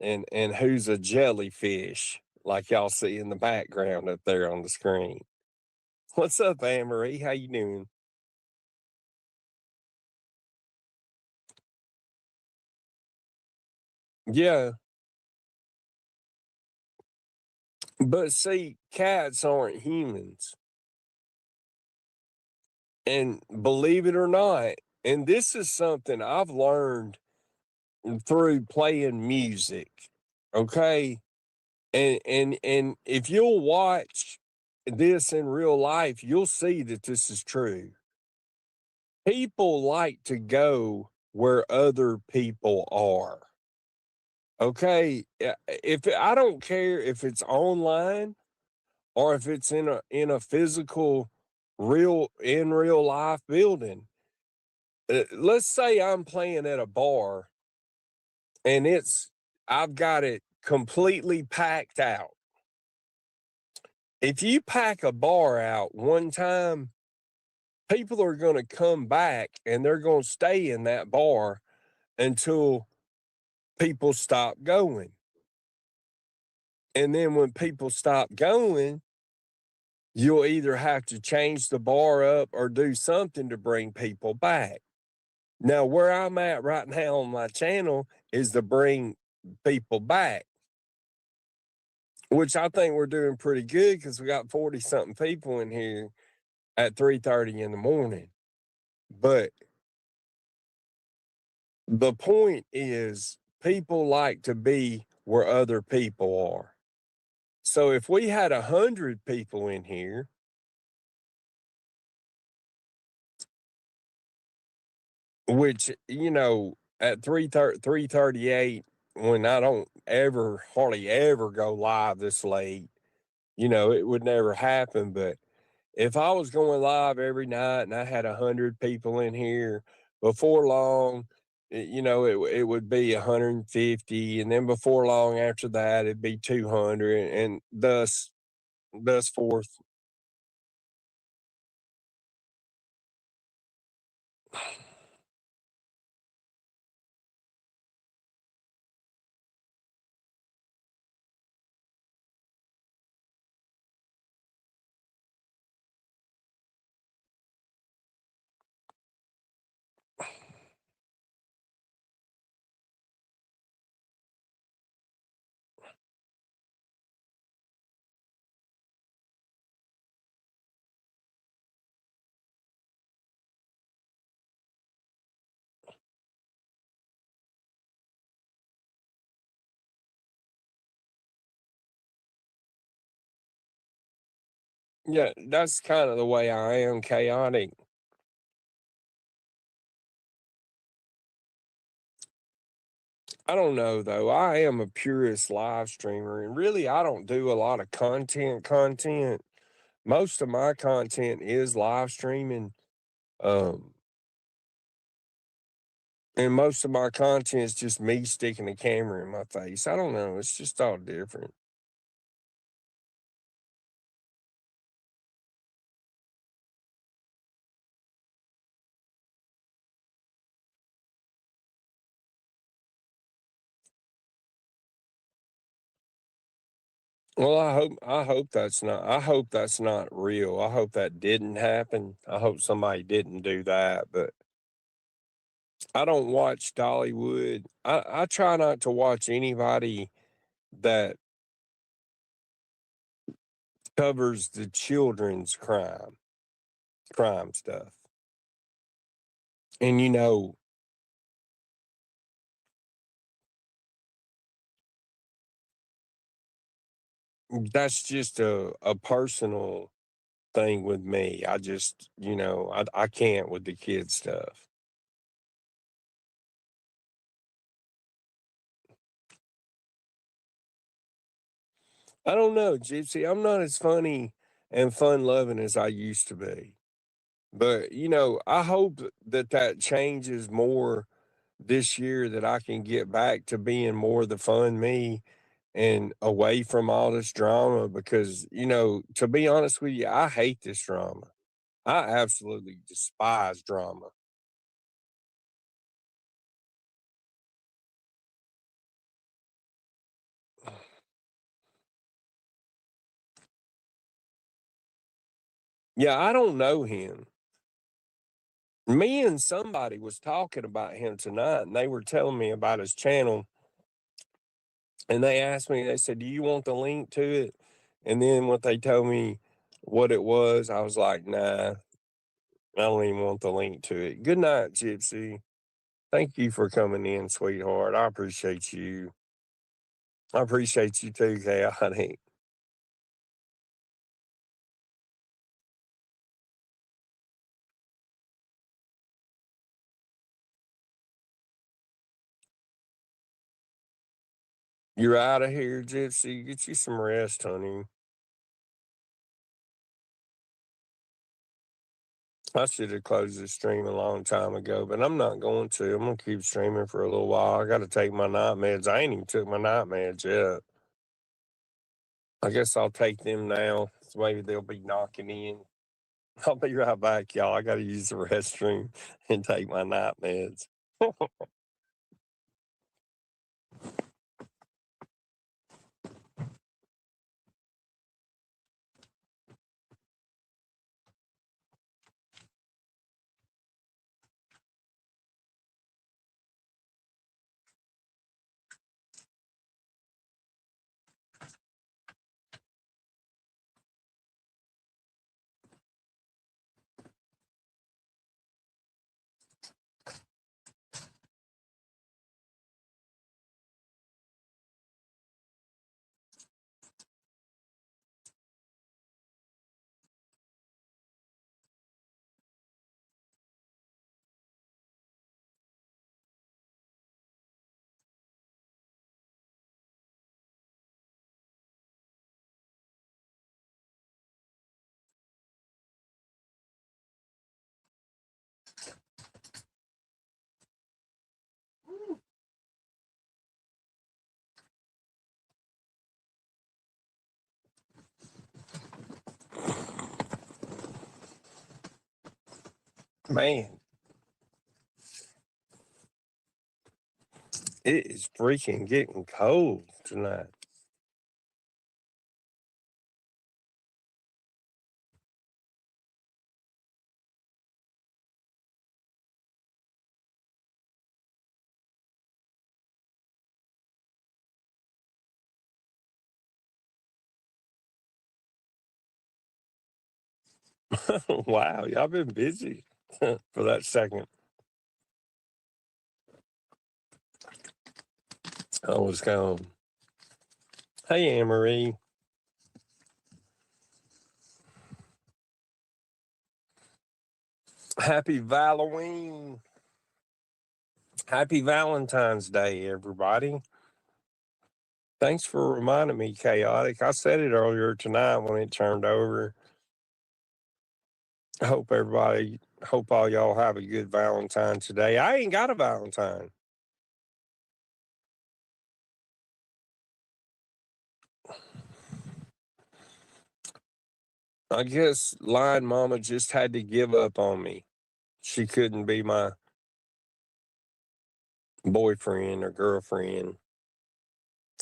and who's a jellyfish, like y'all see in the background up there on the screen. What's up, Anne-Marie? How you doing? Yeah, but see, cats aren't humans. And believe it or not, and this is something I've learned through playing music. Okay. And if you'll watch this in real life, you'll see that this is true. People like to go where other people are. Okay. If I don't care if it's online or if it's in a physical real life building. Let's say I'm playing at a bar and I've got it completely packed out. If you pack a bar out one time, people are going to come back and they're going to stay in that bar until people stop going. And then when people stop going, you'll either have to change the bar up or do something to bring people back. Now, where I'm at right now on my channel is to bring people back, which I think we're doing pretty good because we got 40 something people in here at 3:30 in the morning. But the point is, people like to be where other people are. So if we had 100 people in here, which, you know, at 3:38, when I don't hardly ever go live this late, you know, it would never happen. But if I was going live every night and I had 100 people in here, before long, you know, it would be 150, and then before long after that, it'd be 200, and thus forth. Yeah, that's kind of the way I am, chaotic. I don't know though. I am a purist live streamer, and really, I don't do a lot of content. Most of my content is live streaming. Um, And most of my content is just me sticking a camera in my face. I don't know. It's just all different. Well, I hope that's not real. I hope that didn't happen. I hope somebody didn't do that, but I don't watch Dollywood. I try not to watch anybody that covers the children's crime stuff. And that's just a personal thing with me. I just, I can't with the kids stuff. I don't know, Gypsy. I'm not as funny and fun loving as I used to be. But, I hope that changes more this year, that I can get back to being more the fun me and away from all this drama because, to be honest with you, I hate this drama. I absolutely despise drama. Yeah, I don't know him. Me and somebody was talking about him tonight, and they were telling me about his channel. And they asked me, they said, "Do you want the link to it?" And then what they told me what it was, I was like, "Nah, I don't even want the link to it." Good night, Gypsy. Thank you for coming in, sweetheart. I appreciate you. I appreciate you too, Chaotic. You're out of here, Gypsy. Get you some rest, honey. I should have closed the stream a long time ago, but I'm not going to. I'm going to keep streaming for a little while. I got to take my night meds. I ain't even took my night meds yet. I guess I'll take them now. So maybe they'll be knocking in. I'll be right back, y'all. I got to use the restroom and take my night meds. Man, it is freaking getting cold tonight. Wow, y'all been busy for that second. I was going, hey, Anne-Marie. Happy Halloween. Happy Valentine's Day, everybody. Thanks for reminding me, Chaotic. I said it earlier tonight when it turned over. I hope everybody Hope all y'all have a good Valentine today. I ain't got a Valentine. I guess Lion Mama just had to give up on me. She couldn't be my boyfriend or girlfriend.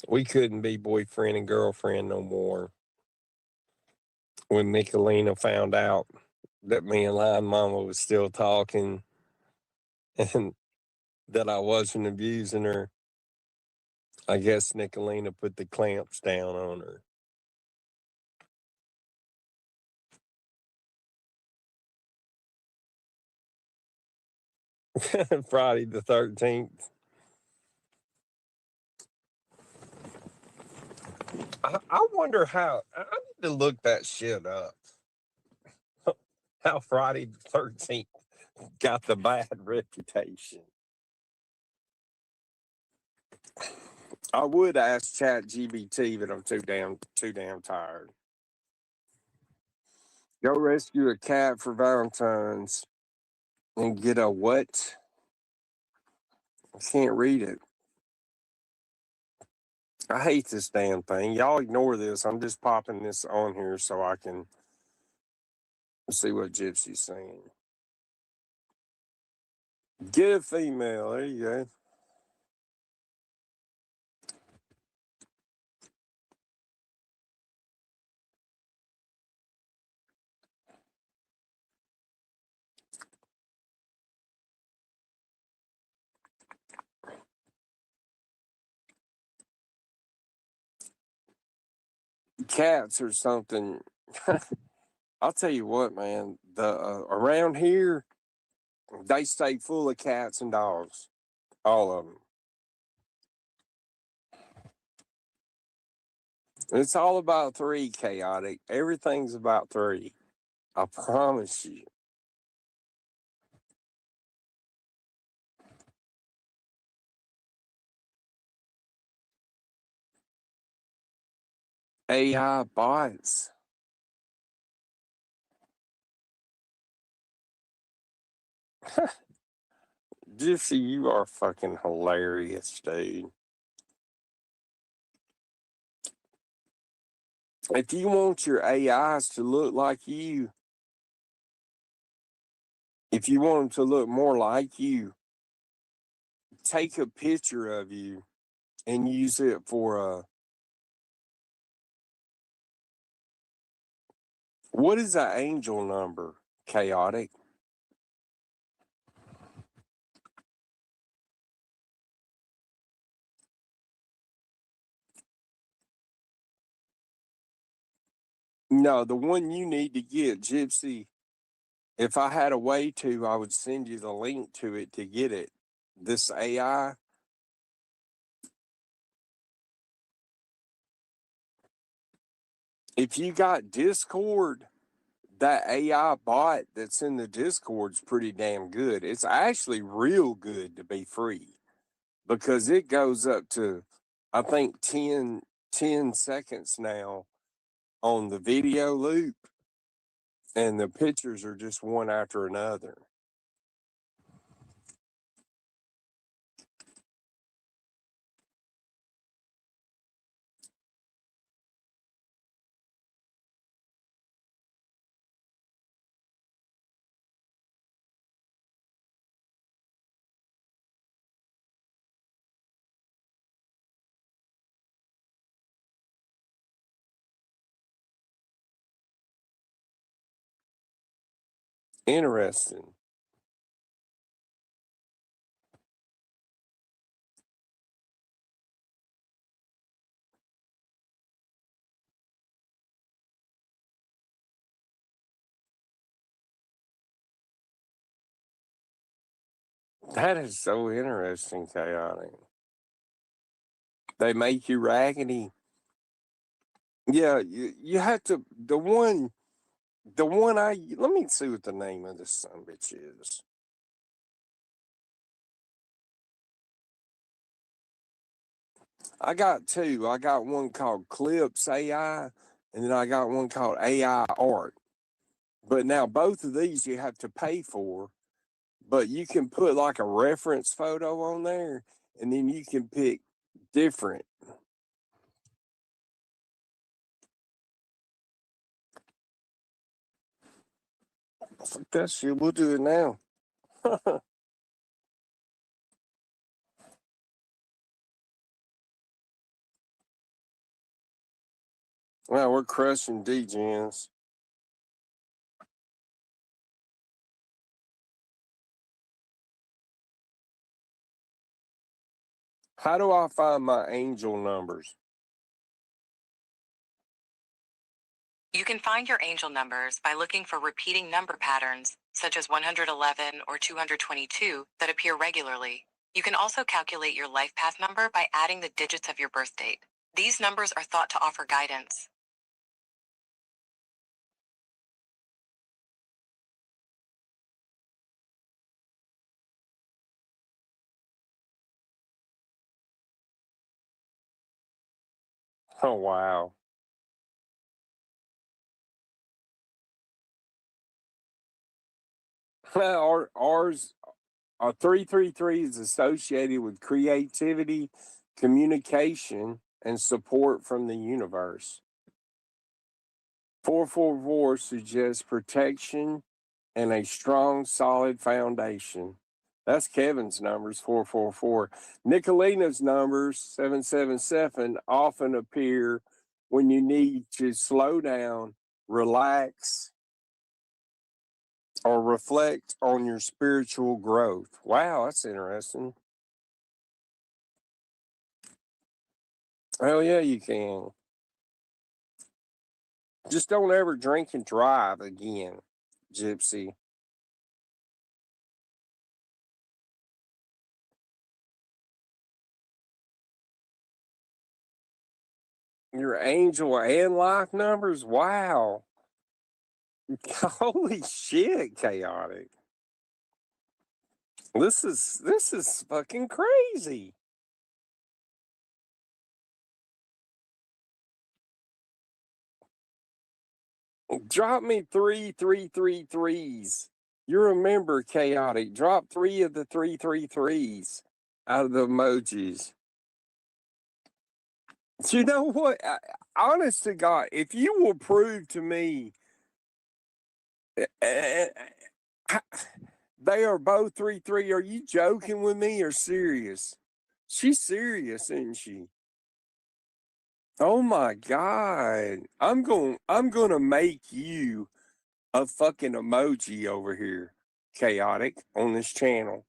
We couldn't be boyfriend and girlfriend no more. When Nicolina found out that me and Lion Mama was still talking and that I wasn't abusing her, I guess Nicolina put the clamps down on her. Friday the 13th. I wonder how, I need to look that shit up. How Friday the 13th got the bad reputation. I would ask ChatGPT, but I'm too damn tired. Go rescue a cat for Valentine's and get a what? I can't read it. I hate this damn thing. Y'all ignore this. I'm just popping this on here so I can see what Gypsy's saying. Get a female. There you go. Cats or something. I'll tell you what, man. The around here, they stay full of cats and dogs. All of them. It's all about three, chaotic. Everything's about three. I promise you. AI bots. Gypsy, you are fucking hilarious, dude. If you want your AIs to look like you, if you want them to look more like you, take a picture of you and use it for what is that angel number, chaotic? No, the one you need to get, Gypsy. If I had a way to, I would send you the link to it to get it. This AI. If you got Discord, that AI bot that's in the Discord's pretty damn good. It's actually real good to be free because it goes up to, I think, 10 seconds now on the video loop, and the pictures are just one after another. Interesting. That is so interesting, chaotic. They make you raggedy. Yeah, you have to, the one let me see what the name of this son of a bitch is. I got two. I got one called Clips AI, and then I got one called AI Art. But now both of these you have to pay for, but you can put like a reference photo on there, and then you can pick different. Fuck that shit, we'll do it now. Wow, we're crushing Degens. How do I find my angel numbers? You can find your angel numbers by looking for repeating number patterns, such as 111 or 222, that appear regularly. You can also calculate your life path number by adding the digits of your birth date. These numbers are thought to offer guidance. Oh, wow. Ours, 333 is associated with creativity, communication, and support from the universe. 444 suggests protection and a strong, solid foundation. That's Kevin's numbers, 444. Nicolina's numbers, 777, often appear when you need to slow down, relax, or reflect on your spiritual growth. Wow, that's interesting. Hell yeah, you can. Just don't ever drink and drive again, Gypsy. Your angel and life numbers? Wow. Holy shit, chaotic. This is fucking crazy. Drop me 3 3 3 3s. You remember, chaotic. Drop 3 of the 3 3 3s out of the emojis. You know what? Honest to God, if you will prove to me they are both 3 3, are you joking with me or serious? She's serious, isn't she? Oh my God. I'm gonna make you a fucking emoji over here, chaotic, on this channel.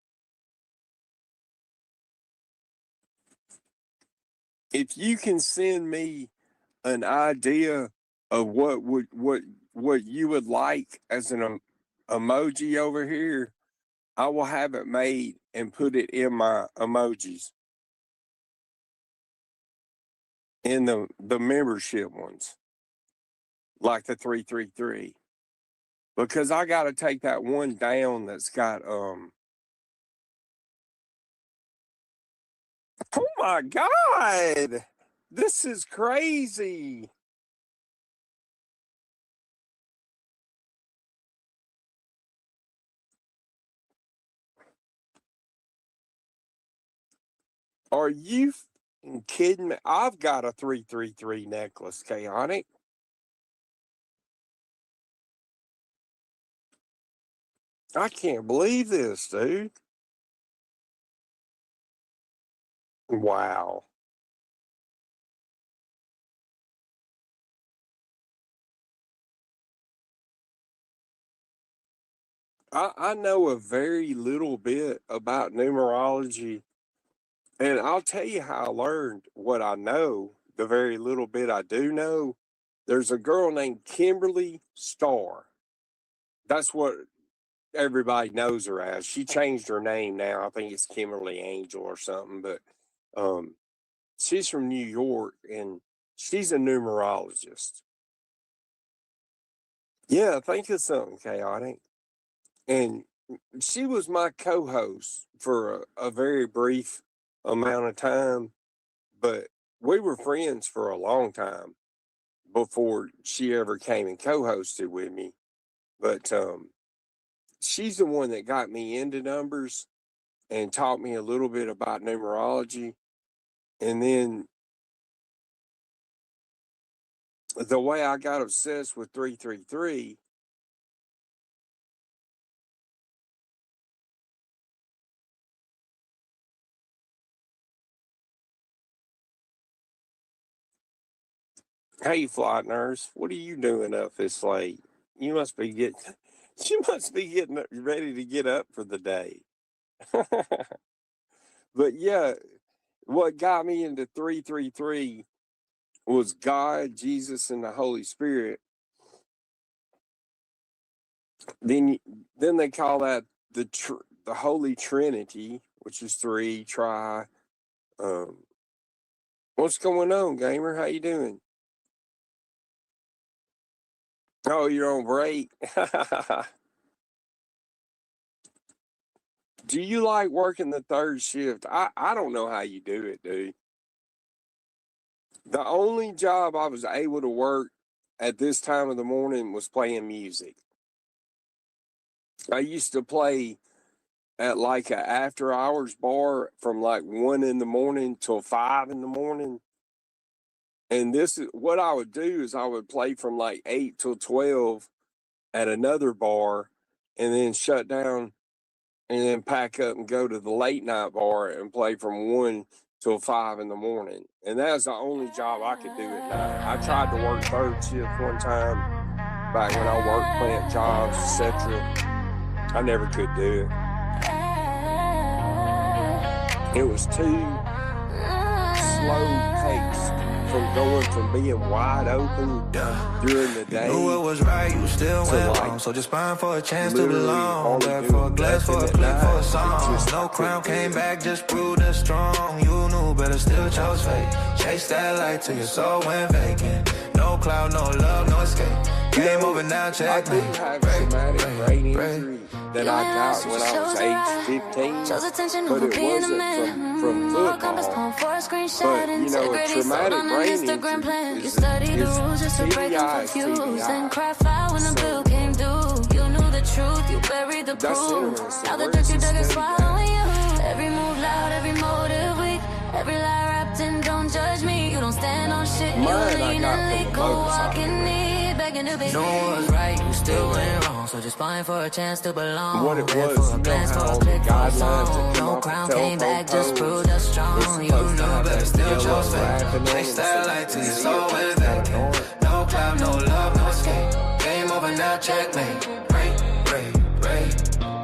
If you can send me an idea of what you would like as an emoji over here, I will have it made and put it in my emojis. In the membership ones, like the 333, because I got to take that one down that's got oh my God, this is crazy. Are you kidding me? I've got a 333 necklace, chaotic. I can't believe this, dude. Wow. I know a very little bit about numerology, and I'll tell you how I learned what I know, the very little bit I do know. There's a girl named Kimberly Starr. That's what everybody knows her as. She changed her name now. I think it's Kimberly Angel or something, but she's from New York, and she's a numerologist. Yeah, think of something, chaotic. And she was my co-host for a very brief amount of time, but we were friends for a long time before she ever came and co-hosted with me. But she's the one that got me into numbers and taught me a little bit about numerology. And then the way I got obsessed with 333, hey, flight nurse, what are you doing up this late? You must be getting ready to get up for the day. But yeah, what got me into 333 was God, Jesus, and the Holy Spirit. Then they call that the Holy Trinity, which is three, tri. What's going on, gamer? How you doing? Oh, you're on break. Do you like working the third shift? I don't know how you do it, dude. The only job I was able to work at this time of the morning was playing music. I used to play at like a after hours bar from like 1 in the morning till 5 in the morning. And this is what I would do is I would play from like 8 till 12 at another bar and then shut down and then pack up and go to the late night bar and play from 1 till 5 in the morning. And that was the only job I could do at night. I tried to work third shift one time back when I worked plant jobs, etc. I never could do it. It was too slow paced from going from being wide open during the day. You knew it was right, you still went wrong. So just buying for a chance to belong. Back for a glass, for a click, for a song. No crown came back, just proved us strong. You knew better, still chose fate. Chase that light till your soul went vacant. No cloud, no love, no escape. Game over now, check me. I do have traumatic brain injury that I got when I was age 15, but it wasn't from football. But, you know, a traumatic brain injury is TBI, so that's interesting. Now the dirt you dug is swallowing you. Every move loud, every motive weak. Every lie wrapped in, don't judge me. You don't stand on shit. You lean and let go, walking need, begging to be. No one's right, you still went wrong. So just buying for a chance to belong. What it was, you know how the guidelines that come no off crown the came back, telephone just poles proved us strong. is You supposed to know have better, that still yellow chose wrapping on fate. it Chase so that you light till can your see soul it went instead of vacant. dark. No cloud, no love, no escape. Game over now, checkmate. Break.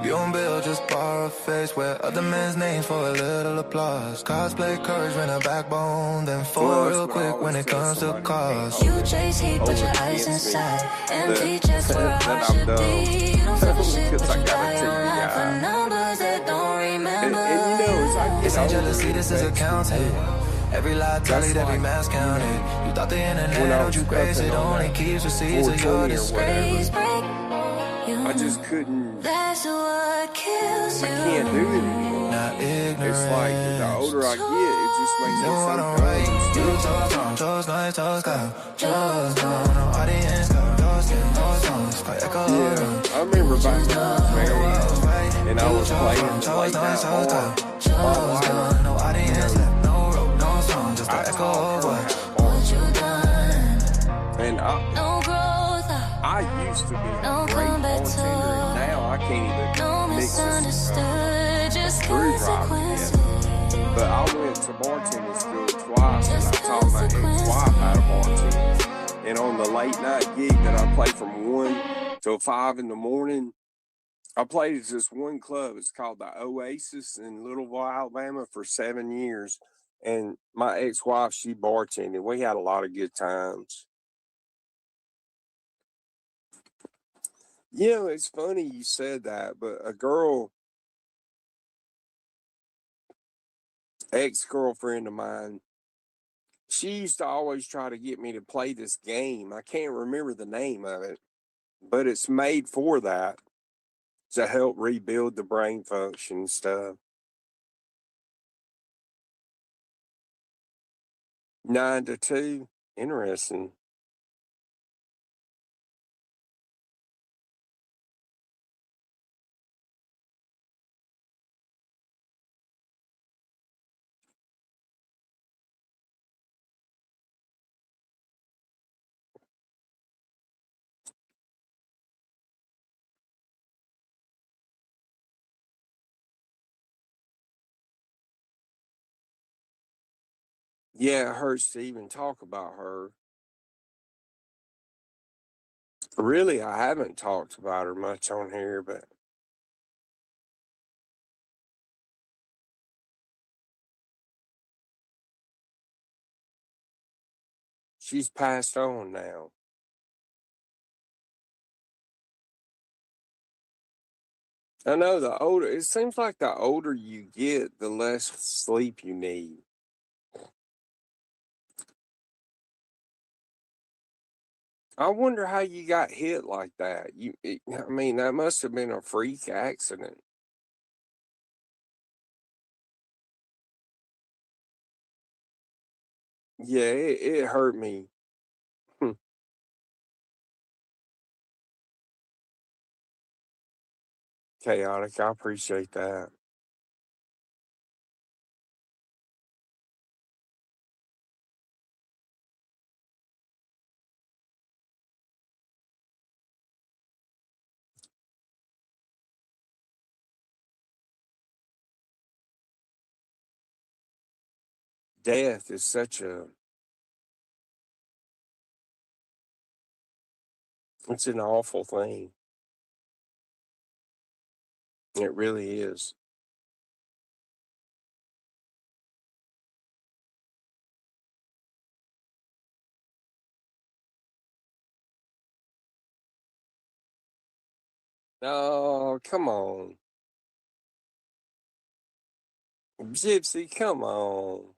You don't build, just borrow a face. Wear other men's names for a little applause. Cosplay courage, win a backbone. Then fall real quick when it comes to cause. You chase heat, put your eyes inside. Empty chest where heart should be. You don't suffer shit, but you die your life for numbers that don't remember. And you know, as I This get ain't older, jealousy, this is accounting. Every lie tallied, every mask counted. You thought the internet held you grace, it only keeps receipts of your disgrace. I just couldn't. That's what kills you. I can't do it anymore. Not ignorant. It's like the older I get, it just makes me so dumb. You chose wrong, chose nice, chose loud. Chose wrong, no audience, no skin, no songs. Quite echo. Yeah, I remember back when I was married and I was playing the late night bar. My wife, no audience, no rope, no song, just the echo of what you done. And No growth, I used to be a no great comeback bartender, and now I can't no even mix misunderstood, just screwdriver consequences. yet. But I went to bartending school twice, and I taught my ex-wife how to bartend. And on the late night gig that I played from 1 till 5 in the morning, I played at this one club. It's called the Oasis in Littleville, Alabama, for 7 years. And my ex-wife, she bartended. We had a lot of good times. You know, it's funny you said that, but a girl, ex-girlfriend of mine, she used to always try to get me to play this game. I can't remember the name of it, but it's made for that to help rebuild the brain function and stuff. 9 to 2. Interesting. Yeah, it hurts to even talk about her. Really, I haven't talked about her much on here, but she's passed on now. I know it seems like the older you get, the less sleep you need. I wonder how you got hit like that. I mean, that must have been a freak accident. Yeah, it hurt me. Hmm. Chaotic. I appreciate that. Death is it's an awful thing. It really is. Oh, come on. Gypsy, come on.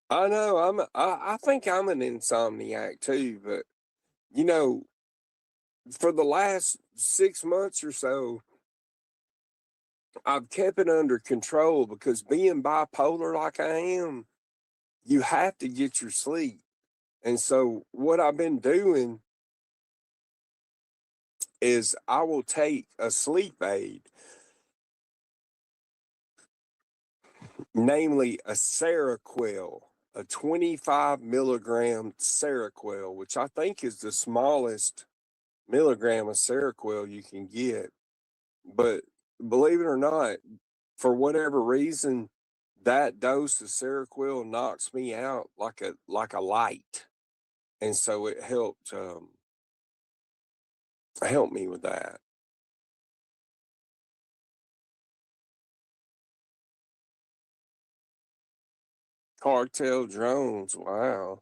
I know I think I'm an insomniac too, but you know, for the last 6 months or so, I've kept it under control because being bipolar like I am, you have to get your sleep. And so what I've been doing is I will take a sleep aid, namely a Seroquel, a 25 milligram Seroquel, which I think is the smallest milligram of Seroquel you can get. But believe it or not, for whatever reason, that dose of Seroquel knocks me out like a light, and so it helped me with that. Cartel drones, wow.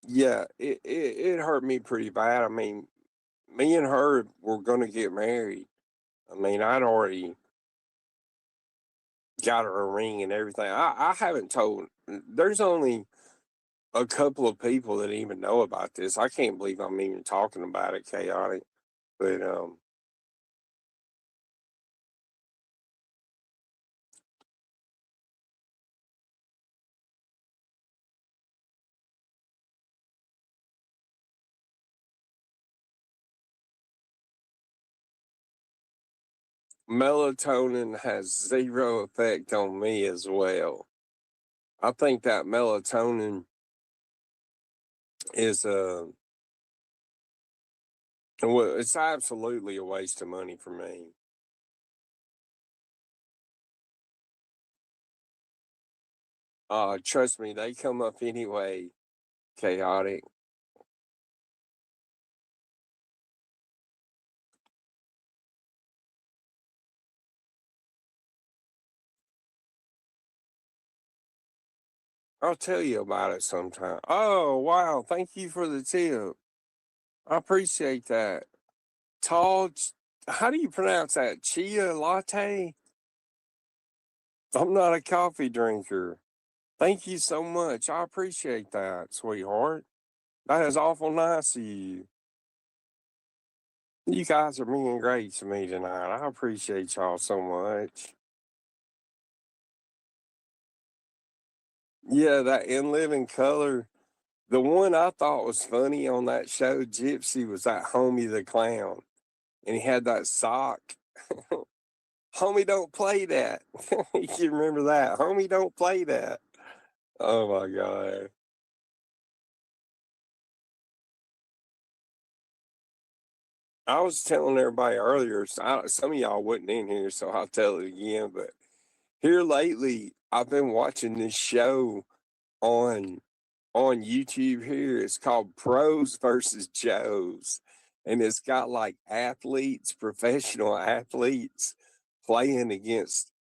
Yeah, it hurt me pretty bad. I mean, me and her were gonna get married. I mean, I'd already got her a ring and everything. I haven't told. There's only a couple of people that even know about this. I can't believe I'm even talking about it, chaotic. But melatonin has zero effect on me as well. I think that melatonin is well, it's absolutely a waste of money for me. Trust me, they come up anyway, chaotic. I'll tell you about it sometime. Oh, wow. Thank you for the tip. I appreciate that. Tall, how do you pronounce that? Chia latte? I'm not a coffee drinker. Thank you so much. I appreciate that, sweetheart. That is awful nice of you. You guys are being great to me tonight. I appreciate y'all so much. Yeah, that In Living Color. The one I thought was funny on that show, Gypsy, was that Homie the Clown. And he had that sock. Homie, don't play that. You remember that? Homie, don't play that. Oh my God. I was telling everybody earlier, some of y'all wasn't in here, so I'll tell it again. But here lately, I've been watching this show on YouTube here. It's called Pros versus Joes. And it's got like athletes, professional athletes playing against,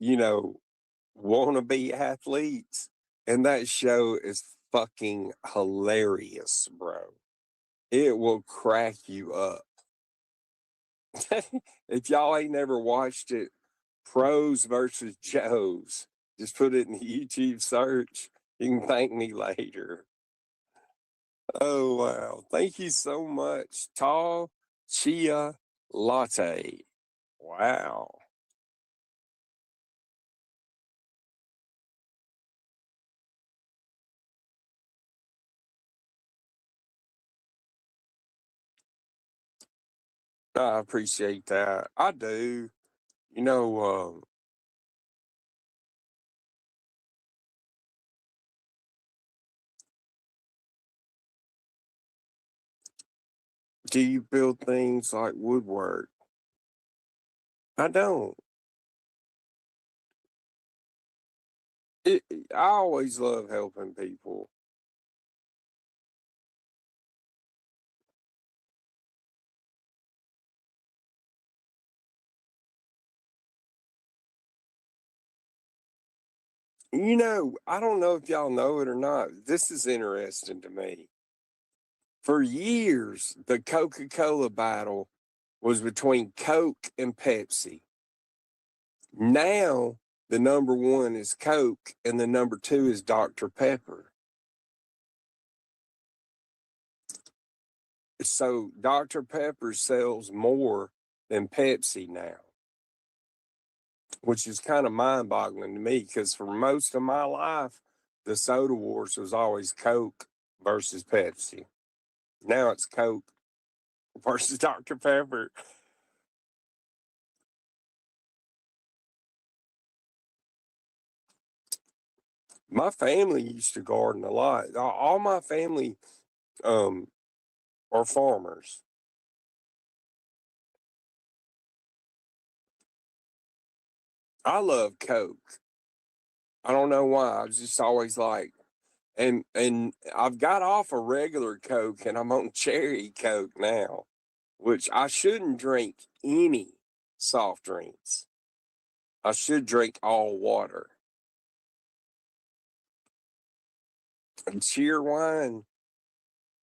wannabe athletes. And that show is fucking hilarious, bro. It will crack you up. If y'all ain't never watched it, Pros versus Joes, just put it in the YouTube search. You can thank me later. Oh, wow. Thank you so much. Tall Chia Latte. Wow. I appreciate that. I do. You know, do you build things like woodwork? I don't. I always love helping people. I don't know if y'all know it or not. This is interesting to me. For years, the Coca-Cola battle was between Coke and Pepsi. Now, the number one is Coke and the number two is Dr. Pepper. So Dr. Pepper sells more than Pepsi now, which is kind of mind-boggling to me because for most of my life, the soda wars was always Coke versus Pepsi. Now it's Coke versus Dr. Pepper. My family used to garden a lot. All my family are farmers. I love Coke. I don't know why. I was just always like, and I've got off a regular Coke and I'm on cherry Coke now, which I shouldn't drink any soft drinks. I should drink all water. And cheer wine,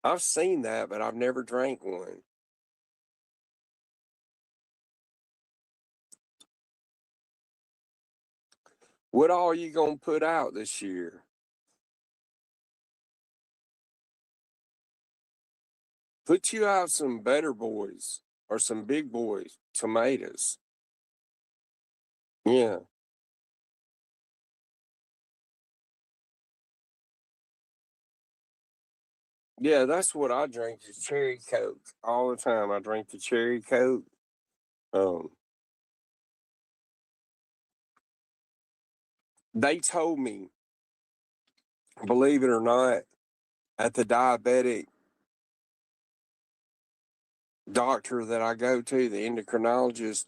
I've seen that, but I've never drank one. What all are you gonna put out this year? Put you out some better boys or some big boys tomatoes. Yeah. Yeah, that's what I drink is cherry Coke all the time. I drink the cherry Coke. Um, they told me, believe it or not, at the diabetic doctor that I go to, the endocrinologist,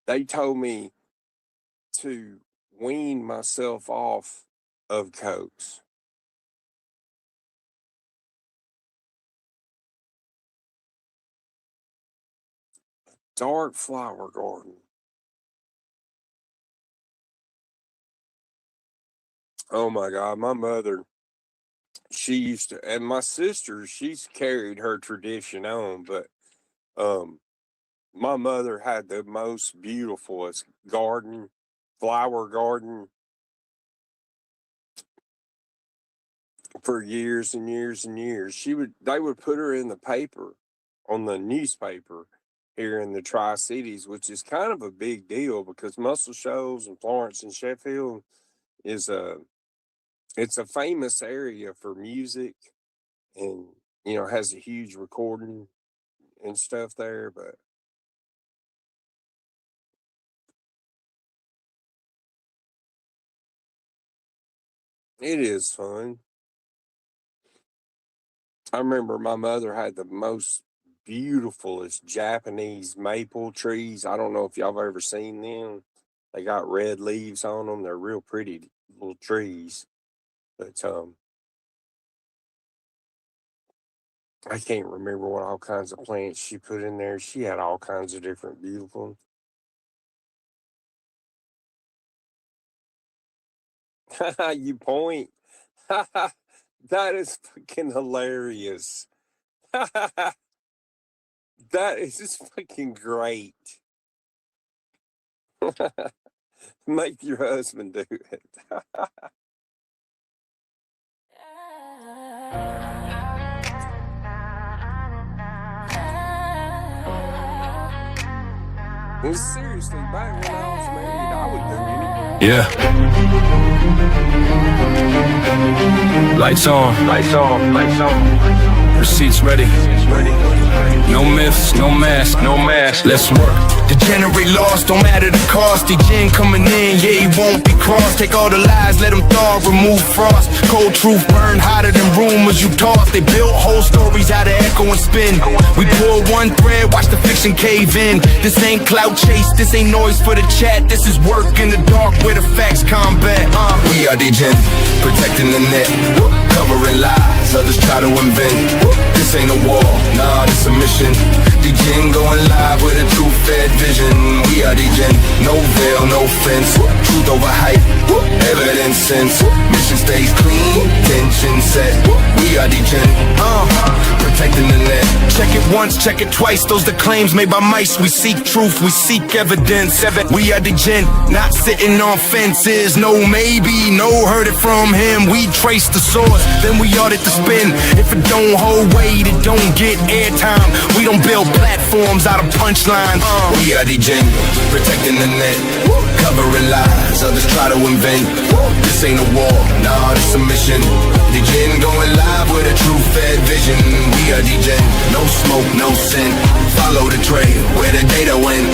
they told me to wean myself off of Cokes. Dark flower garden. Oh my God, my mother, she used to, and my sister, she's carried her tradition on, but my mother had the most beautifulest garden, flower garden for years and years and years. They would put her in the paper, on the newspaper here in the Tri-Cities, which is kind of a big deal because Muscle Shoals and Florence and Sheffield is it's a famous area for music and, has a huge recording and stuff there, but it is fun. I remember my mother had the most beautiful. It's Japanese maple trees. I don't know if y'all have ever seen them. They got red leaves on them. They're real pretty little trees. But I can't remember what all kinds of plants she put in there. She had all kinds of different beautiful. You point. That is fucking hilarious. That is just fucking great. Make your husband do it. Well, seriously, back when I was married, I would do anything. Yeah. Lights on. Lights on. Lights on. Receipts ready. No myths, no mask, no mask. Let's work. Degenerate lost, don't matter the cost. The gin coming in, yeah, he won't be crossed. Take all the lies, let them thaw, remove frost. Cold truth burn hotter than rumors you toss. They built whole stories out of echo and spin. We pull one thread, watch the fiction cave in. This ain't clout chase, this ain't noise for the chat. This is work in the dark where the facts combat. We are Degen, protecting the net, covering lies, others try to invent. This ain't a war, nah, this a mission. Degen going live with a true-fed vision. We are Degen, no veil, no fence. Truth over hype, evidence sense. Mission stays clean, tension set. We are Degen, protecting the net. Check it once, check it twice. Those the claims made by mice. We seek truth, we seek evidence. We are Degen, not sitting on fences. No maybe, no heard it from him. We trace the source, then we audit the spin. If it don't hold weight, it don't get airtime. We don't build platforms out of punchlines. We are Degen, protecting the net, covering lies, others try to invent. This ain't a war, nah, this a mission. Degen going live with a true fed vision. We are Degen, no smoke, no scent. Follow the trail where the data went.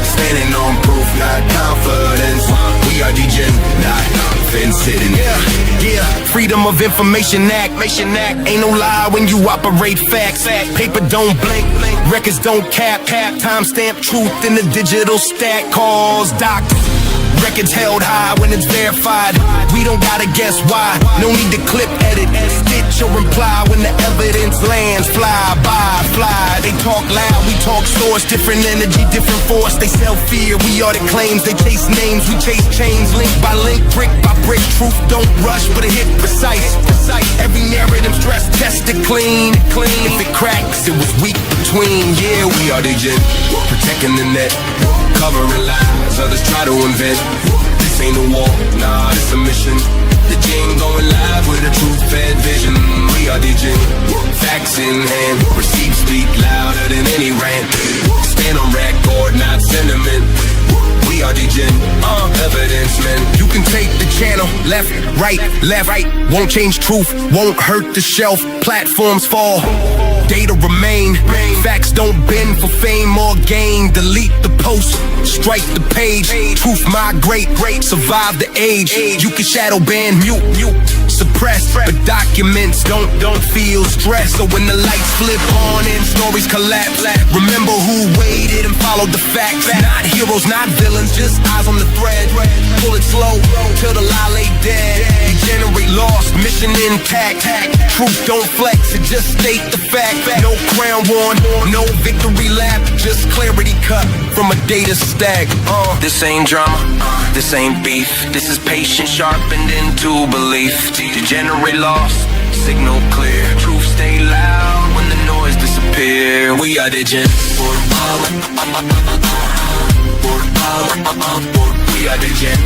Standing on proof, not confidence. We are Degen, not fence sitting. Yeah, Freedom of Information Act. Ain't no lie when you operate facts. Paper don't blink, records don't cap. Timestamp truth in the digital stack. Calls doctors. Records held high when it's verified. We don't gotta guess why. No need to clip, edit, stitch or imply. When the evidence lands, fly by, fly. They talk loud, we talk source. Different energy, different force. They sell fear, we audit claims. They chase names, we chase chains. Link by link, brick by brick. Truth don't rush, but it hit precise. Every narrative stress tested clean. If it cracks, it was weak between. Yeah, we are Degen, protecting the net, covering lies, others try to invent. This ain't a war, nah, it's a mission. Degen going live with a true-fed vision. We are Degen, facts in hand. Receipts speak louder than any rant. Stand on record, not sentiment. We are Degen, evidence men. You can take the channel, left, right, won't change truth, won't hurt the shelf. Platforms fall, data remain. Facts don't bend for fame or gain. Delete the post, strike the page. Truth migrate, survive the age. You can shadow ban, mute, suppress, but documents don't feel stress. So when the lights flip on and stories collapse, remember who waited and followed the facts. Not heroes, not villains, just eyes on the thread. Pull it slow till the lie lay dead. Degenerate lost, mission intact. Truth don't flex, it just state the fact. No crown worn, no victory lap, just clarity cut from a data stack. This ain't drama, this ain't beef. This is patience sharpened into belief. Degenerate lost, signal clear. Truth stay loud when the noise disappear. We are Degen. We are Degen.